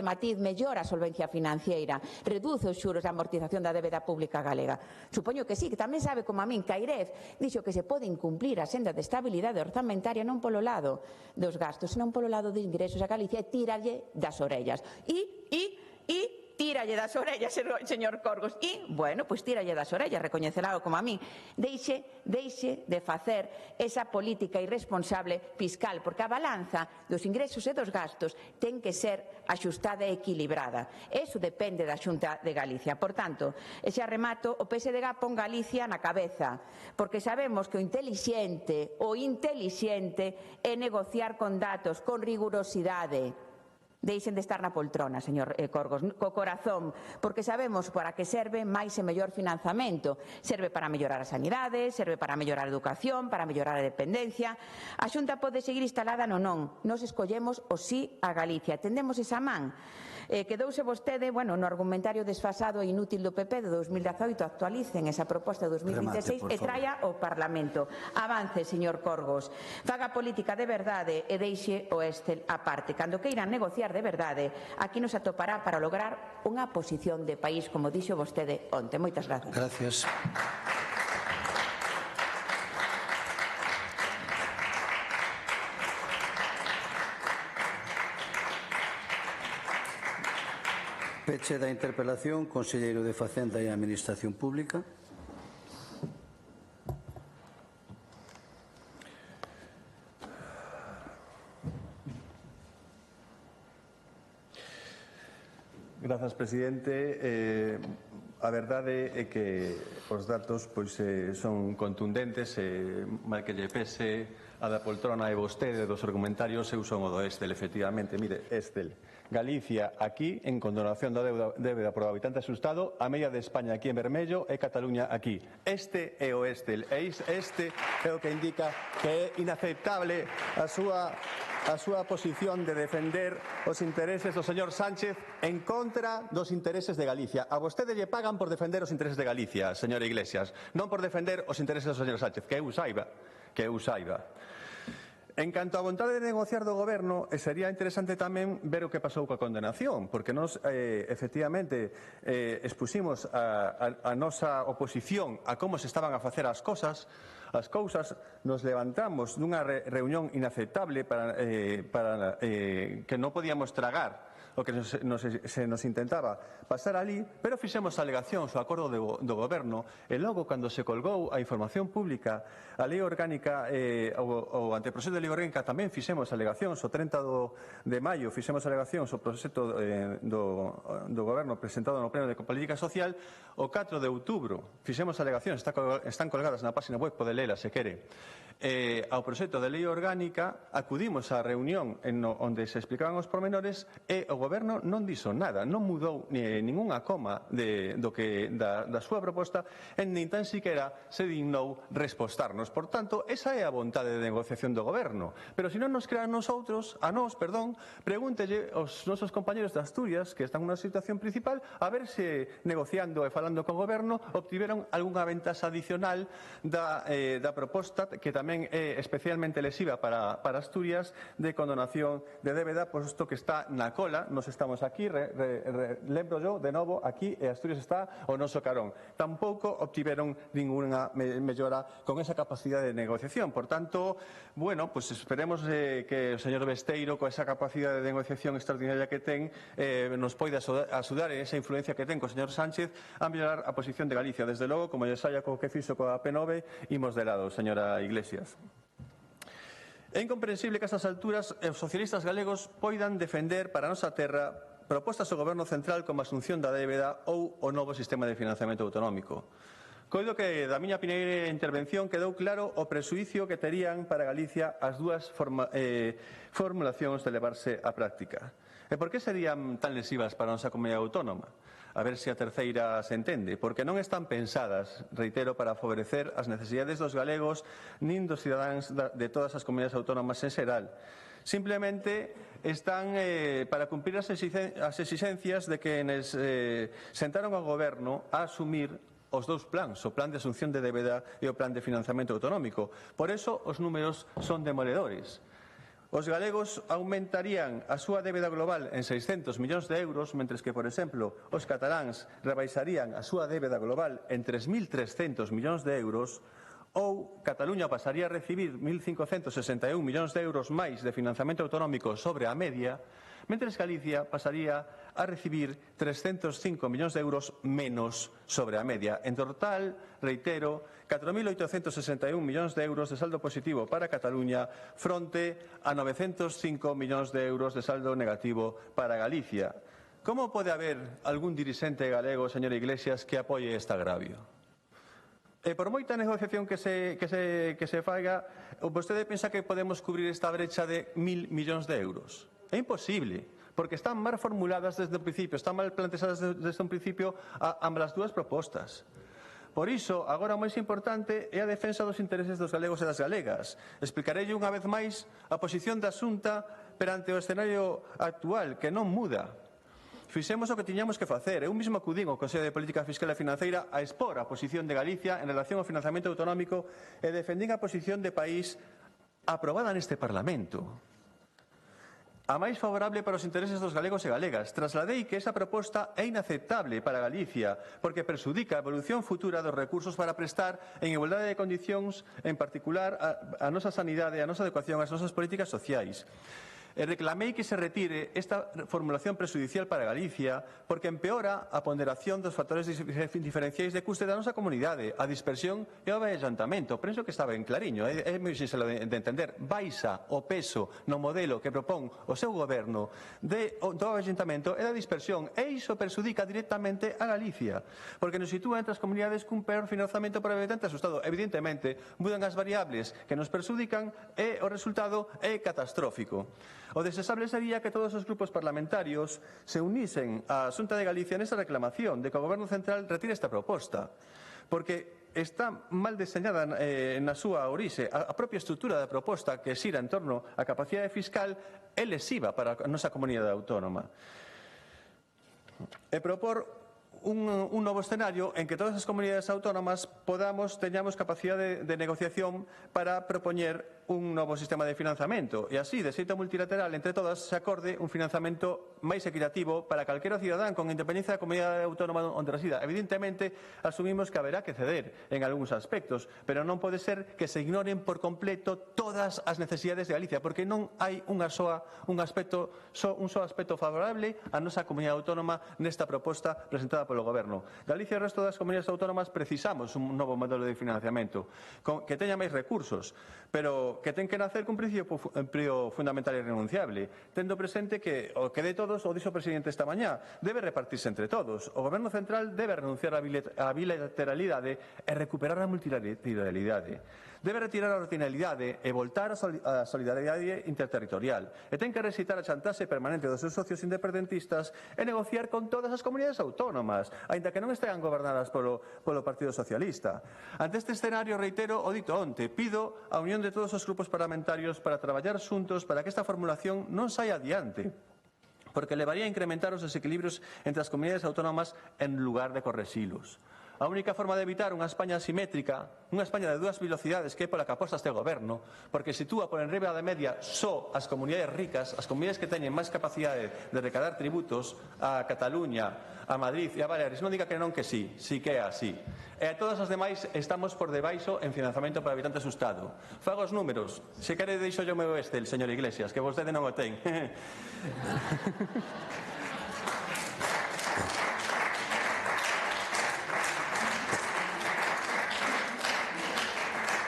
matiz, mellora a solvencia financiera, reduce os xuros de amortización da débeda pública galega. Supoño que sí, que tamén sabe como a min que a IREF dixo que se pode incumplir a senda de estabilidade orzamentaria non polo lado dos gastos, senón polo lado de ingresos a Galicia e tíralle das orellas. Tíralle das orellas, señor Corgos. Bueno, pois tíralle das orellas, recoñecerao como a mí. Deixe de facer esa política irresponsable fiscal, porque a balanza dos ingresos e dos gastos ten que ser axustada e equilibrada. Eso depende da Xunta de Galicia. Por tanto, e xa remato, o PSDG pon Galicia na cabeza, porque sabemos que o intelixente é negociar con datos, con rigurosidade. Deixen de estar na poltrona, señor Corgos, co corazón, porque sabemos para que serve máis e mellor financiamento. Serve para mellorar a sanidade, serve para mellorar a educación, para mellorar a dependencia. A Xunta pode seguir instalada no non. Nos escollemos o sí a Galicia. Tendemos esa man. Quedouse vostede, no argumentario desfasado e inútil do PP de 2018, actualicen esa proposta de 2026 e traia ao Parlamento. Avance, señor Corgos. Faga política de verdade e deixe o Excel aparte. Cando queiran negociar de verdade, aquí nos atopará para lograr unha posición de país, como dixo vostede onte. Moitas gracias. Gracias. Peche da interpelación, conselleiro de Facenda e Administración Pública. Grazas, presidente. A verdade é que os datos son contundentes, mal que lle pese a da poltrona e vostede dos argumentarios, eu son o do Excel, efectivamente. Mire, Excel. Galicia aquí en condonación da débeda por habitante asustado, a media de España aquí en vermello e Cataluña aquí. Este é o Excel, este é o que indica que é inaceptable a súa posición de defender os intereses do señor Sánchez en contra dos intereses de Galicia. A vostede lle pagan por defender os intereses de Galicia, señor Iglesias, non por defender os intereses do señor Sánchez, que eu saiba. En canto á vontade de negociar do Goberno, sería interesante tamén ver o que pasou coa condenación, porque nós, efectivamente, expusimos a nosa oposición a como se estaban a facer as cousas, nos levantamos dunha reunión inaceptable para que non podíamos tragar o que se nos intentaba pasar ali, pero fixemos alegacións ao acordo do Goberno e logo, cando se colgou a información pública, a lei orgánica, o anteproxecto de lei orgánica, tamén fixemos alegacións. O 30 de maio fixemos alegacións ao proxecto do Goberno presentado no Pleno de Política Social. O 4 de outubro fixemos alegacións, están colgadas na página web, pode lela se quere. Ao proxecto de lei orgánica acudimos á reunión onde se explicaban os pormenores e o Goberno non dixo nada, non mudou ningunha coma da súa proposta e nin tan siquiera se dignou respostarnos. Por tanto, esa é a vontade de negociación do Goberno. Pero se non nos crean a nós, pregúntelle aos nosos compañeros de Asturias que están nunha situación principal a ver se negociando e falando co Goberno obtiveron algunha ventaxa adicional da proposta que tamén é especialmente lesiva para Asturias de condonación de débeda, posto que está na cola. Nos estamos aquí, lembro yo, de novo, aquí, e Asturias está o noso carón. Tampouco obtiveron ninguna mellora con esa capacidade de negociación. Por tanto, esperemos que o señor Besteiro, con esa capacidade de negociación extraordinaria que ten, nos poida axudar en esa influencia que ten co señor Sánchez a mellorar a posición de Galicia. Desde logo, como lle saia co que fixo coa P9, imos de lado, señora Iglesias. É incomprensible que a estas alturas os socialistas galegos poidan defender para a nosa terra propostas do Goberno central como a asunción da débeda ou o novo sistema de financiamento autonómico. Coido que da miña primeira intervención quedou claro o prexuízo que terían para Galicia as dúas formulacións de levarse á práctica. E por que serían tan lesivas para a nosa comunidade autónoma? A ver se a terceira se entende, porque non están pensadas, reitero, para favorecer as necesidades dos galegos nin dos cidadáns de todas as comunidades autónomas en xeral. Simplemente están para cumprir as exixencias de que sentaron ao Goberno a asumir os dous plans, o plan de asunción de débeda e o plan de financiamento autonómico. Por eso os números son demoledores. Os galegos aumentarían a súa débeda global en 600 millóns de euros, mentres que, por exemplo, os cataláns rebaixarían a súa débeda global en 3.300 millóns de euros, ou Cataluña pasaría a recibir 1.561 millóns de euros máis de financiamento autonómico sobre a media, mentres Galicia pasaría a recibir 305 millóns de euros menos sobre a media. En total, reitero, 4.861 millóns de euros de saldo positivo para Cataluña fronte a 905 millóns de euros de saldo negativo para Galicia. Como pode haber algún dirixente galego, señor Iglesias, que apoie este agravio? E por moita negociación que se faiga, vostede pensa que podemos cubrir esta brecha de 1.000 millóns de euros? É imposible, porque están mal formuladas desde o principio, están mal planteadas desde un principio ambas as dúas propostas. Por iso, agora o máis importante é a defensa dos intereses dos galegos e das galegas. Explicarei unha vez máis a posición da Xunta perante o escenario actual, que non muda. Fixemos o que tiñamos que facer. Eu mesmo acudín ao Consello de Política Fiscal e Financeira a expor a posición de Galicia en relación ao financiamento autonómico e defendín a posición de país aprobada neste Parlamento, a máis favorable para os intereses dos galegos e galegas. Trasladei que esa proposta é inaceptable para Galicia porque perxudica a evolución futura dos recursos para prestar en igualdade de condicións, en particular a nosa sanidade, a nosa adecuación ás nosas políticas sociais. Reclamei que se retire esta formulación prexudicial para Galicia porque empeora a ponderación dos factores diferenciais de custe da nosa comunidade, a dispersión e o avellantamento. Penso que está ben clariño, é moi sinxelo de entender. Baixa o peso no modelo que propón o seu goberno do avellantamento e da dispersión, e iso perxudica directamente a Galicia, porque nos sitúa entre as comunidades cun peor financiamento para o habitante asustado. Evidentemente, mudan as variables que nos perxudican e o resultado é catastrófico. O desexable sería que todos os grupos parlamentarios se unisen á Xunta de Galicia nesa reclamación de que o Goberno Central retire esta proposta, porque está mal deseñada na súa orixe. A propia estrutura da proposta que xira en torno á capacidade fiscal é lesiva para a nosa comunidade autónoma. E propor un novo escenario en que todas as comunidades autónomas teñamos capacidade de negociación para propoñer un novo sistema de financiamento e así, de xeito multilateral, entre todas, se acorde un financiamento máis equitativo para calquera cidadán con independencia da comunidade autónoma onde resida. Evidentemente, asumimos que haberá que ceder en algúns aspectos, pero non pode ser que se ignoren por completo todas as necesidades de Galicia, porque non hai un só aspecto favorable á nosa comunidade autónoma nesta proposta presentada polo Goberno. Galicia e o resto das comunidades autónomas precisamos un novo modelo de financiamento que teña máis recursos, pero que ten que nacer cun principio fundamental e irrenunciable, tendo presente que o que de todos, o dixo o presidente esta mañá, debe repartirse entre todos. O Goberno Central debe renunciar á bilateralidade e recuperar a multilateralidade. Debe retirar a ordinalidade e voltar á solidariedade interterritorial. E ten que recitar a chantaxe permanente dos seus socios independentistas e negociar con todas as comunidades autónomas, aínda que non estean gobernadas polo Partido Socialista. Ante este escenario, reitero o dito onte, pido a unión de todos os grupos parlamentarios para traballar xuntos para que esta formulación non saia adiante, porque levaría a incrementar os desequilibrios entre as comunidades autónomas en lugar de correxilos. A única forma de evitar unha España asimétrica, unha España de dúas velocidades que é pola que aposta este goberno, porque sitúa por enriba da media só as comunidades ricas, as comunidades que teñen máis capacidade de recadar tributos, a Cataluña, a Madrid e a Baleares. Non diga que non, que sí, sí que é así. E a todas as demais estamos por debaixo en financiamento para habitantes do Estado. Fago os números. Se quere deixo yo o meu Excel, señor Iglesias, que vostede non o ten.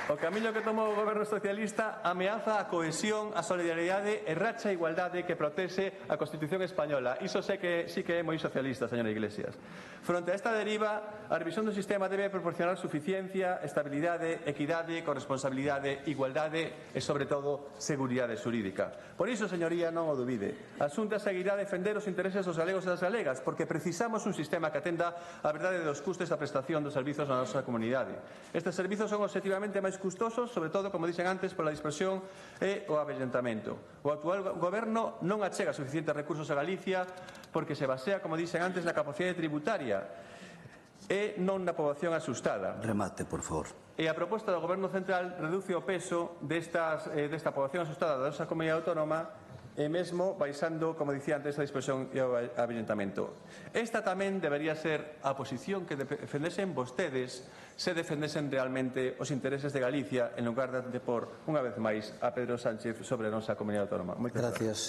O camiño que tomou o goberno socialista ameaza a cohesión, a solidaridade e racha a igualdade que protexe a Constitución española. Iso sí que é moi socialista, señora Iglesias. Fronte a esta deriva, a revisión do sistema debe proporcionar suficiencia, estabilidade, equidade, corresponsabilidade, igualdade e, sobre todo, seguridade xurídica. Por iso, señoría, non o dubide. A Xunta seguirá a defender os intereses dos galegos e das galegas, porque precisamos un sistema que atenda a verdade dos custes da prestación dos servizos na nosa comunidade. Estes servizos son obxectivamente máis custosos, sobre todo, como dixen antes, pola dispersión e o avellentamento. O actual goberno non achega suficientes recursos a Galicia porque se basea, como dixen antes, na capacidade tributaria. e non na poboación asustada. Remate, por favor. E a proposta do Goberno Central reduce o peso desta poboación asustada da nosa comunidade autónoma e mesmo baixando, como dicía antes, a dispersión e o avillentamento. Esta tamén debería ser a posición que defendesen vostedes se defendesen realmente os intereses de Galicia en lugar de por, unha vez máis, a Pedro Sánchez sobre a nosa comunidade autónoma. Moitas gracias.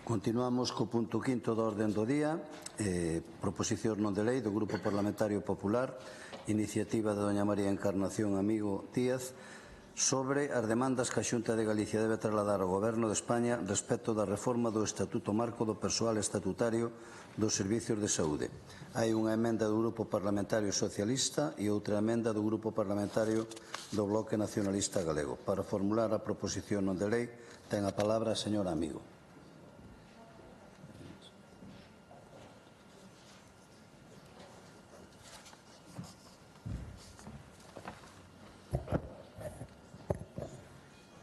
Continuamos co punto quinto da orden do día, proposición non de lei do Grupo Parlamentario Popular, iniciativa de doña María Encarnación Amigo Díaz, sobre as demandas que a Xunta de Galicia debe trasladar ao Goberno de España respecto da reforma do Estatuto Marco do Persoal Estatutario dos Servicios de Saúde. Hai unha emenda do Grupo Parlamentario Socialista e outra emenda do Grupo Parlamentario do Bloque Nacionalista Galego. Para formular a proposición non de lei, ten a palabra a señora Amigo.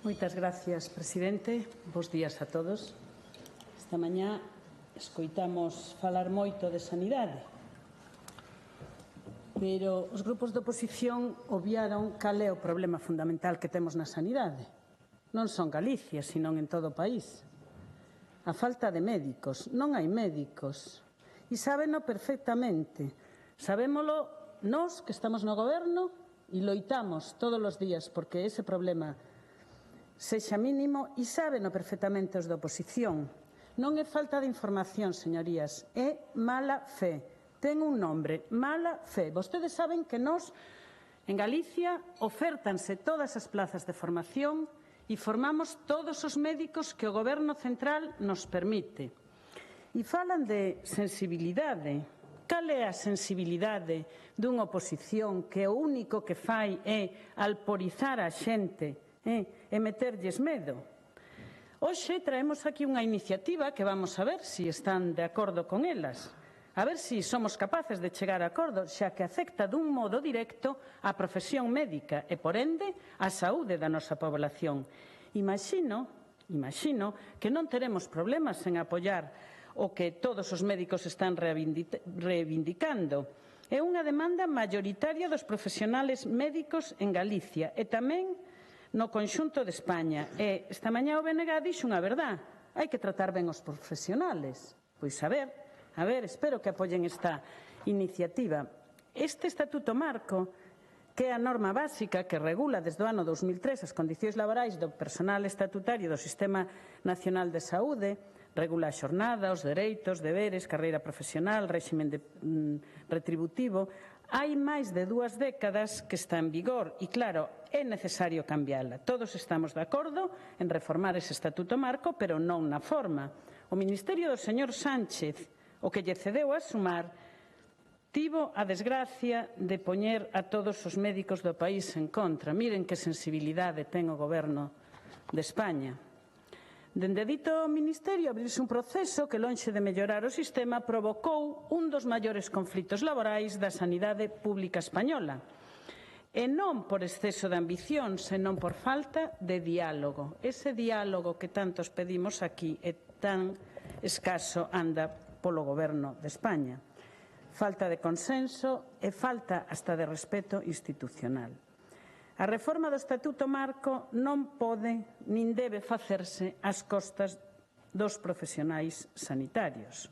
Moitas gracias, presidente. Bos días a todos. Esta mañá escoitamos falar moito de sanidade, pero os grupos de oposición obviaron cal é o problema fundamental que temos na sanidade. Non son Galicia, senón en todo o país. A falta de médicos. Non hai médicos. E sábeno perfectamente. Sabémolo nós que estamos no Goberno e loitamos todos os días porque ese problema sexa mínimo, e sábeno perfectamente os da oposición. Non é falta de información, señorías, é mala fe. Ten un nombre, mala fe. Vostedes saben que nós, en Galicia, ofértanse todas as plazas de formación e formamos todos os médicos que o Goberno Central nos permite. E falan de sensibilidade. Cal é a sensibilidade dunha oposición que o único que fai é alporizar a xente e meterlles medo? Hoxe traemos aquí unha iniciativa que vamos a ver se están de acordo con elas, a ver se somos capaces de chegar a acordo, xa que afecta dun modo directo á profesión médica e, por ende, á saúde da nosa población. Imagino que non teremos problemas en apoiar o que todos os médicos están reivindicando. É unha demanda maioritaria dos profesionales médicos en Galicia e tamén no conxunto de España. E esta mañá o BNG dixo unha verdad. Hai que tratar ben os profesionales. Pois a ver, espero que apoyen esta iniciativa. Este Estatuto Marco, que é a norma básica que regula desde o ano 2003 as condicións laborais do personal estatutario do Sistema Nacional de Saúde, regula a xornada, os dereitos, deberes, carreira profesional, réximen retributivo. Hai máis de 2 décadas que está en vigor e, claro, é necesario cambiala. Todos estamos de acordo en reformar ese Estatuto Marco, pero non na forma. O Ministerio do señor Sánchez, o que lle cedeu a Sumar, tivo a desgracia de poñer a todos os médicos do país en contra. Miren que sensibilidade ten o Goberno de España. Dende dito Ministerio abrirse un proceso que, lonxe de mellorar o sistema, provocou un dos maiores conflitos laborais da sanidade pública española. E non por exceso de ambición, senón por falta de diálogo. Ese diálogo que tantos pedimos aquí e tan escaso anda polo Goberno de España. Falta de consenso e falta hasta de respeto institucional. A reforma do Estatuto Marco non pode nin debe facerse ás costas dos profesionais sanitarios.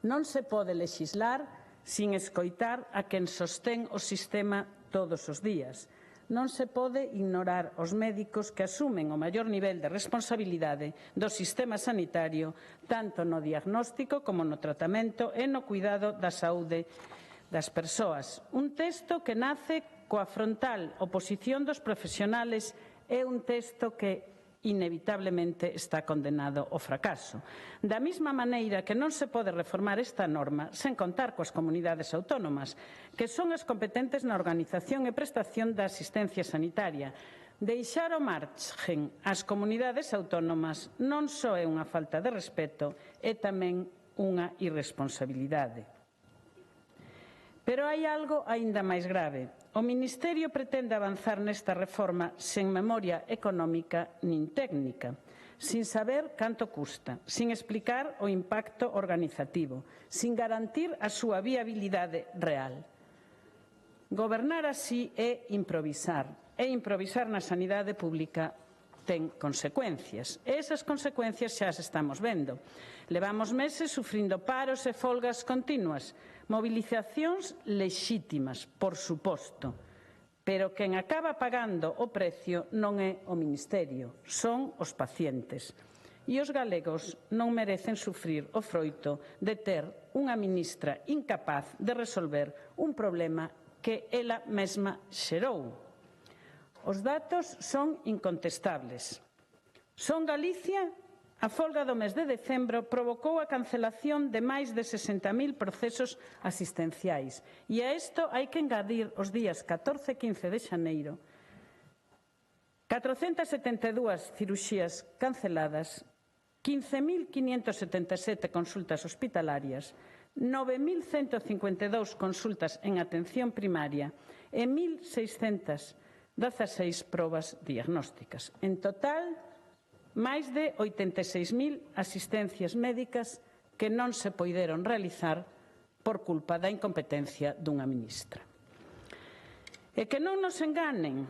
Non se pode lexislar sin escoitar a quen sostén o sistema todos os días. Non se pode ignorar os médicos que asumen o maior nivel de responsabilidade do sistema sanitario, tanto no diagnóstico como no tratamento e no cuidado da saúde das persoas. Un texto que nace coa frontal oposición dos profesionales é un texto que inevitablemente está condenado ao fracaso. Da mesma maneira que non se pode reformar esta norma sen contar coas comunidades autónomas, que son as competentes na organización e prestación da asistencia sanitaria. Deixar ao margen as comunidades autónomas non só é unha falta de respeto, é tamén unha irresponsabilidade. Pero hai algo aínda máis grave. O Ministerio pretende avanzar nesta reforma sen memoria económica nin técnica, sin saber canto custa, sin explicar o impacto organizativo, sin garantir a súa viabilidade real. Gobernar así é improvisar. E improvisar na sanidade pública ten consecuencias. E esas consecuencias xa as estamos vendo. Levamos meses sufrindo paros e folgas continuas, movilizacións lexítimas, por suposto. Pero quen acaba pagando o precio non é o Ministerio, son os pacientes. E os galegos non merecen sufrir o froito de ter unha ministra incapaz de resolver un problema que ela mesma xerou. Os datos son incontestables. Son Galicia, a folga do mes de decembro provocou a cancelación de máis de 60.000 procesos asistenciais. E a isto hai que engadir os días 14 e 15 de xaneiro 472 cirurxías canceladas, 15.577 consultas hospitalarias, 9.152 consultas en atención primaria e 1.616 probas diagnósticas. En total, máis de 86.000 asistencias médicas que non se poideron realizar por culpa da incompetencia dunha ministra. E que non nos enganen,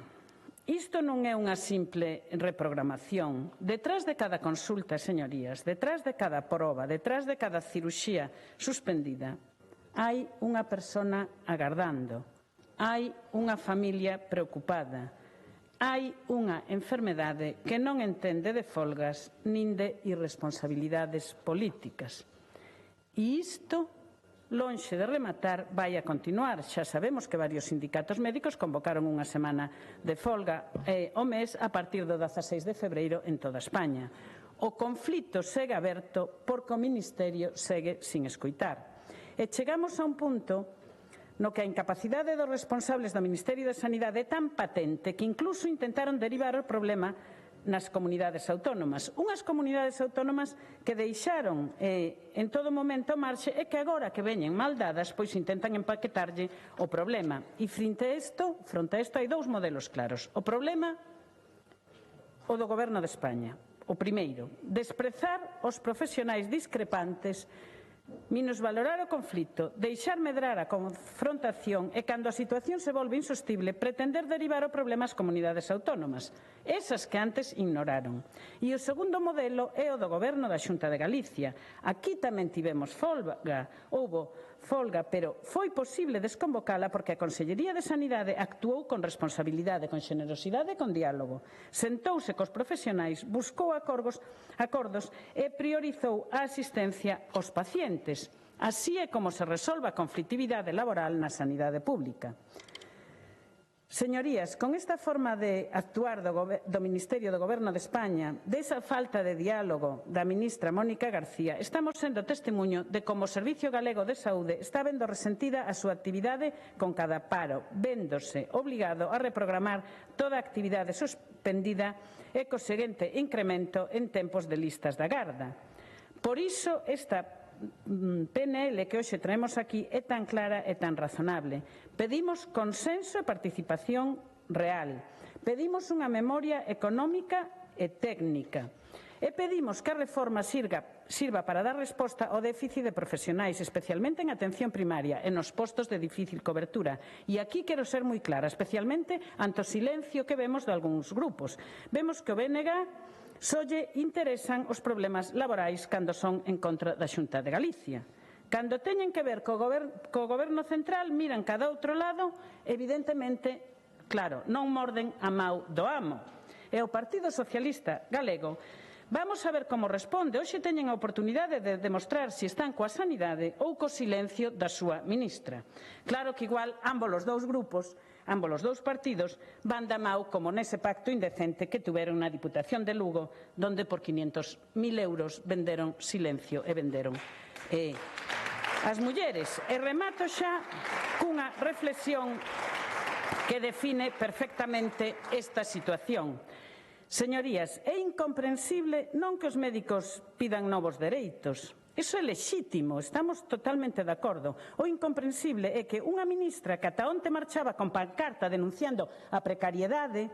isto non é unha simple reprogramación. Detrás de cada consulta, señorías, detrás de cada proba, detrás de cada cirurxía suspendida, hai unha persona agardando. Hai unha familia preocupada, hai unha enfermedade que non entende de folgas nin de irresponsabilidades políticas. E isto, lonxe de rematar, vai a continuar. Xa sabemos que varios sindicatos médicos convocaron unha semana de folga ao mes a partir do 16 de febreiro en toda España. O conflito segue aberto porque o Ministerio segue sin escoitar. E chegamos a un punto no que a incapacidade dos responsables do Ministerio de Sanidade é tan patente que incluso intentaron derivar o problema nas comunidades autónomas. Unhas comunidades autónomas que deixaron en todo momento a marxe e que agora que veñen mal dadas, pois intentan empaquetarlle o problema. E fronte a isto hai dous modelos claros. O problema, o do Goberno de España. O primeiro, desprezar os profesionais discrepantes, minusvalorar o conflito, deixar medrar a confrontación e, cando a situación se volve insostible, pretender derivar o problema ás comunidades autónomas, esas que antes ignoraron. E o segundo modelo é o do Goberno da Xunta de Galicia. Aquí tamén tivemos folga, houbo folga, pero foi posible desconvocala porque a Consellería de Sanidade actuou con responsabilidade, con xenerosidade e con diálogo. Sentouse cos profesionais, buscou acordos e priorizou a asistencia aos pacientes. Así é como se resolve a conflitividade laboral na sanidade pública. Señorías, con esta forma de actuar do Ministerio do Goberno de España, desa falta de diálogo da ministra Mónica García, estamos sendo testemuño de como o Servicio Galego de Saúde está vendo resentida a súa actividade con cada paro, véndose obligado a reprogramar toda a actividade suspendida e co seguinte incremento en tempos de listas de agarda. Por iso, esta PNL que hoxe traemos aquí é tan clara e tan razonable. Pedimos consenso e participación real. Pedimos unha memoria económica e técnica. E pedimos que a reforma sirva para dar resposta ao déficit de profesionais, especialmente en atención primaria e nos postos de difícil cobertura. E aquí quero ser moi clara, especialmente ante o silencio que vemos de algúns grupos. Vemos que o BNG só lle interesan os problemas laborais cando son en contra da Xunta de Galicia. Cando teñen que ver co Goberno central, miran cada outro lado, evidentemente, claro, non morden a mau do amo. E o Partido Socialista Galego, vamos a ver como responde. Hoxe teñen a oportunidade de demostrar se están coa sanidade ou co silencio da súa ministra. Claro que igual ambos os dous grupos, ambos os dous partidos, van da mau como nese pacto indecente que tuveron na Diputación de Lugo, donde por 500.000 euros venderon silencio e venderon as mulleres. E remato xa cunha reflexión que define perfectamente esta situación. Señorías, é incomprensible non que os médicos pidan novos dereitos. Iso é lexítimo, estamos totalmente de acordo. O incomprensible é que unha ministra que ata onte marchaba con pancarta denunciando a precariedade,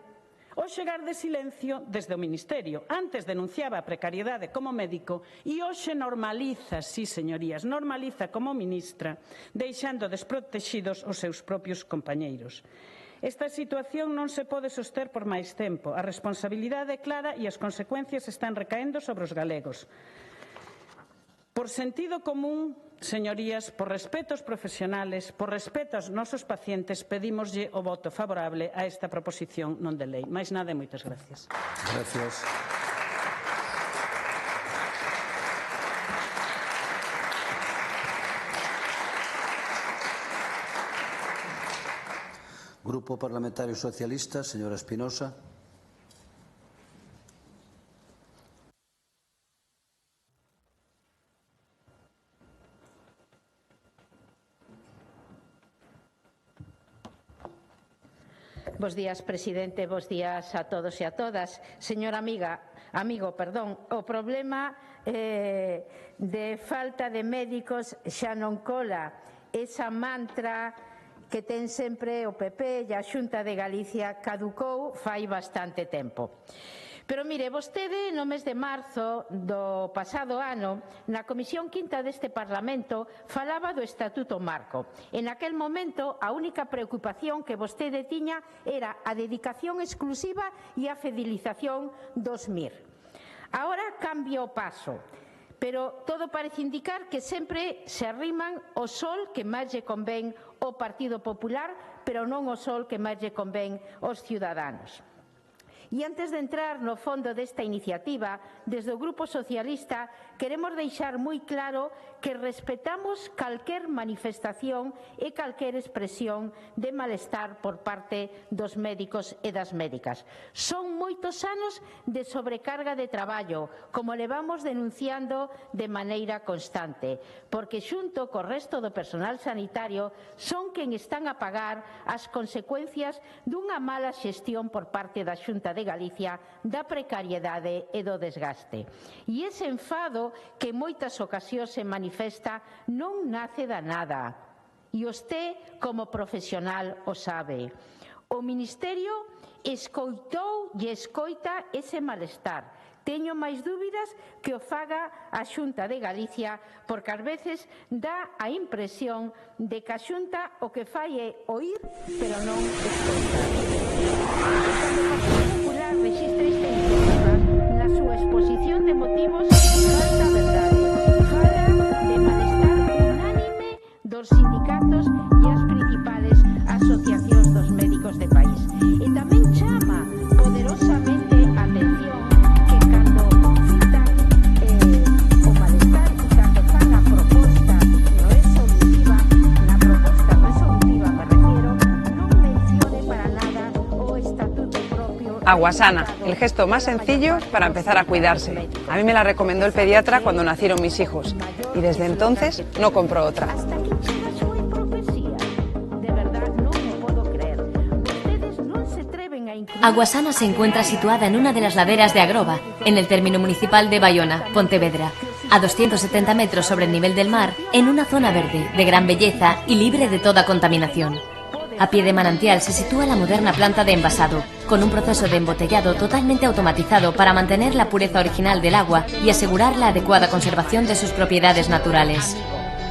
hoxe garde silencio desde o Ministerio. Antes denunciaba a precariedade como médico e hoxe normaliza, sí, señorías, normaliza como ministra, deixando desprotexidos os seus propios compañeiros. Esta situación non se pode soster por máis tempo. A responsabilidade é clara e as consecuencias están recaendo sobre os galegos. Por sentido común, señorías, por respeto aos profesionales, por respeto aos nosos pacientes, pedímoslle o voto favorable a esta proposición non de lei. Máis nada e moitas gracias. Gracias. Grupo Parlamentario Socialista, señora Espinosa. Bos días, presidente. Bos días a todos e a todas. Señora amigo, o problema de falta de médicos xa non cola. Esa mantra que ten sempre o PP e a Xunta de Galicia caducou fai bastante tempo. Pero mire, vostede no mes de marzo do pasado ano, na Comisión Quinta deste Parlamento, falaba do Estatuto Marco. En aquel momento, a única preocupación que vostede tiña era a dedicación exclusiva e a fidelización dos MIR. Agora cambia o paso. Pero todo parece indicar que sempre se arriman o sol que máis lle convén ao Partido Popular, pero non o sol que máis lle convén aos ciudadanos. E antes de entrar no fondo desta iniciativa, desde o Grupo Socialista queremos deixar moi claro que respetamos calquer manifestación e calquer expresión de malestar por parte dos médicos e das médicas. Son moitos anos de sobrecarga de traballo, como levamos denunciando de maneira constante, porque xunto co resto do personal sanitario son quen están a pagar as consecuencias dunha mala xestión por parte da Xunta de Galicia, da precariedade e do desgaste. E ese enfado que en moitas ocasións se manifesta non nace da nada. E usted, como profesional, o sabe. O Ministerio escoitou e escoita ese malestar. Teño máis dúbidas que o faga a Xunta de Galicia, porque ás veces dá a impresión de que a Xunta o que fai é oír, pero non escoitar. Rexistra esta iniciativa na súa exposición de motivos falta verdade, fala de malestar unánime dos sindicatos e as principales asociacións dos médicos de país. E tamén chama poderosamente a atención que cando citan o malestar e cando fan a proposta resolutiva, na proposta resolutiva me refiero, non mencione para nada o estatuto propio. Aguasana, el gesto más sencillo para empezar a cuidarse. A mí me la recomendó el pediatra cuando nacieron mis hijos y desde entonces no compro otra. Hasta aquí llega su profecía. De verdad no me puedo creer. Ustedes no se atreven a incluir... Aguasana se encuentra situada en una de las laderas de Agroba, en el término municipal de Bayona, Pontevedra, a 270 metros sobre el nivel del mar, en una zona verde, de gran belleza y libre de toda contaminación. A pie de manantial se sitúa la moderna planta de envasado, con un proceso de embotellado totalmente automatizado para mantener la pureza original del agua y asegurar la adecuada conservación de sus propiedades naturales.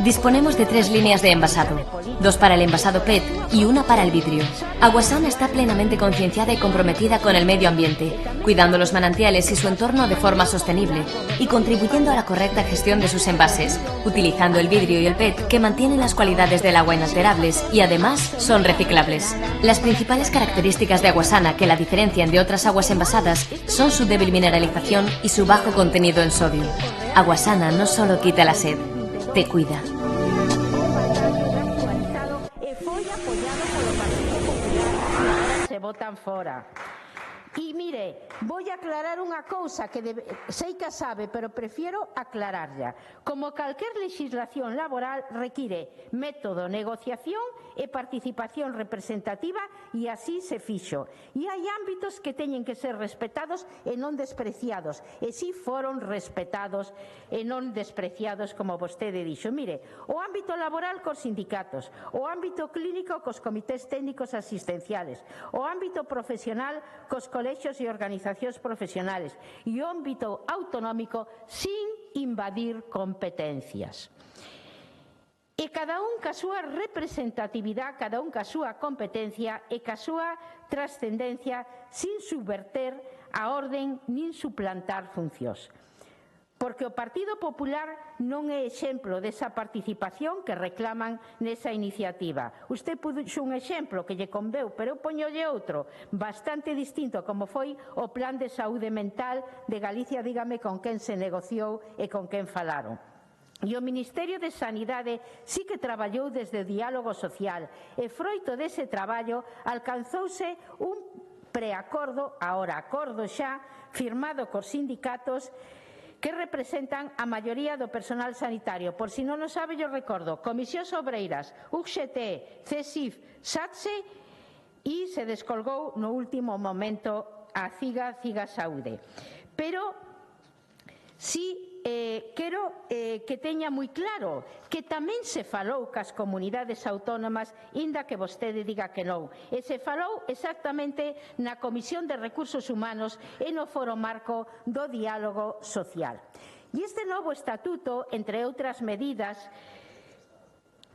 Disponemos de 3 líneas de envasado, 2 para el envasado PET y 1 para el vidrio. Aguasana está plenamente concienciada y comprometida con el medio ambiente, cuidando los manantiales y su entorno de forma sostenible y contribuyendo a la correcta gestión de sus envases, utilizando el vidrio y el PET que mantienen las cualidades del agua inalterables y además son reciclables. Las principales características de Aguasana que la diferencian de otras aguas envasadas son su débil mineralización y su bajo contenido en sodio. Aguasana no solo quita la sed, te cuida. E foi apoiado polo Partido Popular e agora se votan fora. E, mire, vou aclarar unha cousa que sei que sabe, pero prefiero aclararla. Como calquer legislación laboral require método, negociación e participación representativa, e así se fixo. E hai ámbitos que teñen que ser respetados e non despreciados, e si foron respetados e non despreciados, como vostede dixo. Mire, o ámbito laboral cos sindicatos, o ámbito clínico cos comités técnicos asistenciales, o ámbito profesional cos colexios e organizacións profesionales e o ámbito autonómico sin invadir competencias. E cada un ca súa representatividade, cada un ca súa competencia e ca súa trascendencia sin subverter a orden nin suplantar funcións. Porque o Partido Popular non é exemplo desa participación que reclaman nesa iniciativa. Usted puxo un exemplo que lle conveu, pero eu poñolle outro bastante distinto, como foi o Plan de Saúde Mental de Galicia. Dígame con quen se negociou e con quen falaron. E o Ministerio de Sanidade sí que traballou desde o diálogo social e froito dese traballo alcanzouse un preacordo, agora acordo xa, firmado cos sindicatos que representan a maioría do personal sanitario. Por si non o sabe, yo recordo Comisións Obreiras, UGT, CESIF, SATSE, e se descolgou no último momento a CIGA Saúde. Pero si quero que teña moi claro que tamén se falou cas comunidades autónomas, inda que vostede diga que non. E se falou exactamente na Comisión de Recursos Humanos e no Foro Marco do Diálogo Social. E este novo estatuto, entre outras medidas,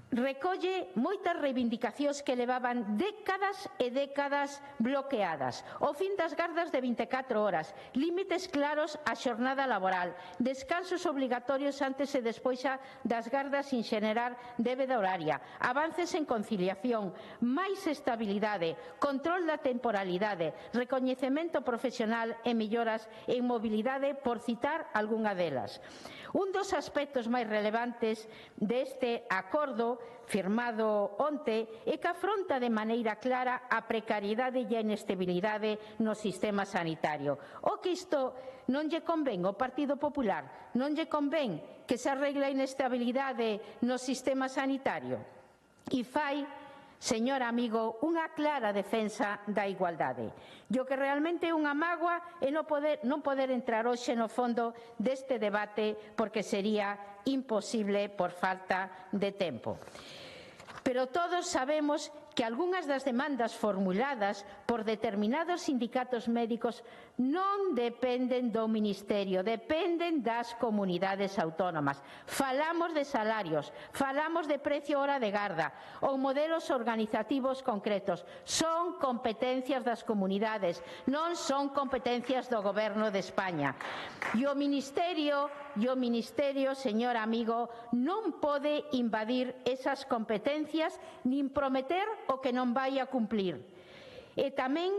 recolle moitas reivindicacións que levaban décadas e décadas bloqueadas. O fin das gardas de 24 horas, límites claros á xornada laboral, descansos obligatorios antes e despois das gardas sin xenerar débeda horaria, avances en conciliación, máis estabilidade, control da temporalidade, recoñecemento profesional e melloras en mobilidade, por citar algunha delas. Un dos aspectos máis relevantes deste acordo firmado onte é que afronta de maneira clara a precariedade e a inestabilidade no sistema sanitario. O que isto non lle convén ao Partido Popular, non lle convén que se arregle a inestabilidade no sistema sanitario. E fai, señor amigo, unha clara defensa da igualdade. E o que realmente é unha mágoa é non poder entrar hoxe no fondo deste debate, porque sería imposible por falta de tempo. Pero todos sabemos que algunhas das demandas formuladas por determinados sindicatos médicos non dependen do Ministerio, dependen das comunidades autónomas. Falamos de salarios, falamos de precio hora de garda ou modelos organizativos concretos. Son competencias das comunidades, non son competencias do Goberno de España. E o Ministerio, señor amigo, non pode invadir esas competencias nin prometer o que non vai a cumplir. E tamén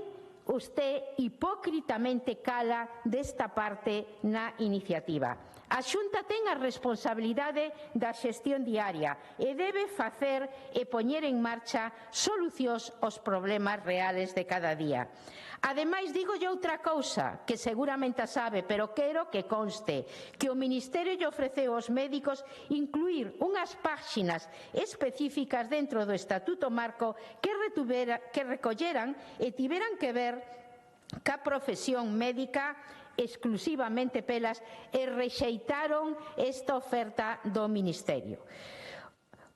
usted hipócritamente cala desta parte na iniciativa. A Xunta ten a responsabilidade da xestión diaria e debe facer e poñer en marcha solucións aos problemas reales de cada día. Ademais, digolle outra cousa que seguramente sabe, pero quero que conste, que o Ministerio lle ofreceu aos médicos incluir unhas páxinas específicas dentro do Estatuto Marco que recolleran e tiveran que ver ca profesión médica exclusivamente pelas e rexeitaron esta oferta do Ministerio.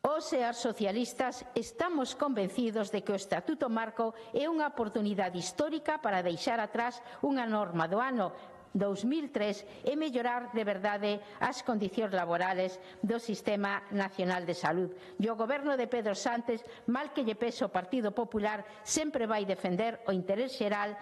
Os e as socialistas estamos convencidos de que o Estatuto Marco é unha oportunidade histórica para deixar atrás unha norma do ano 2003 e mellorar de verdade as condicións laborales do Sistema Nacional de Salud. E o Goberno de Pedro Sánchez, mal que lle pese o Partido Popular, sempre vai defender o interés xeral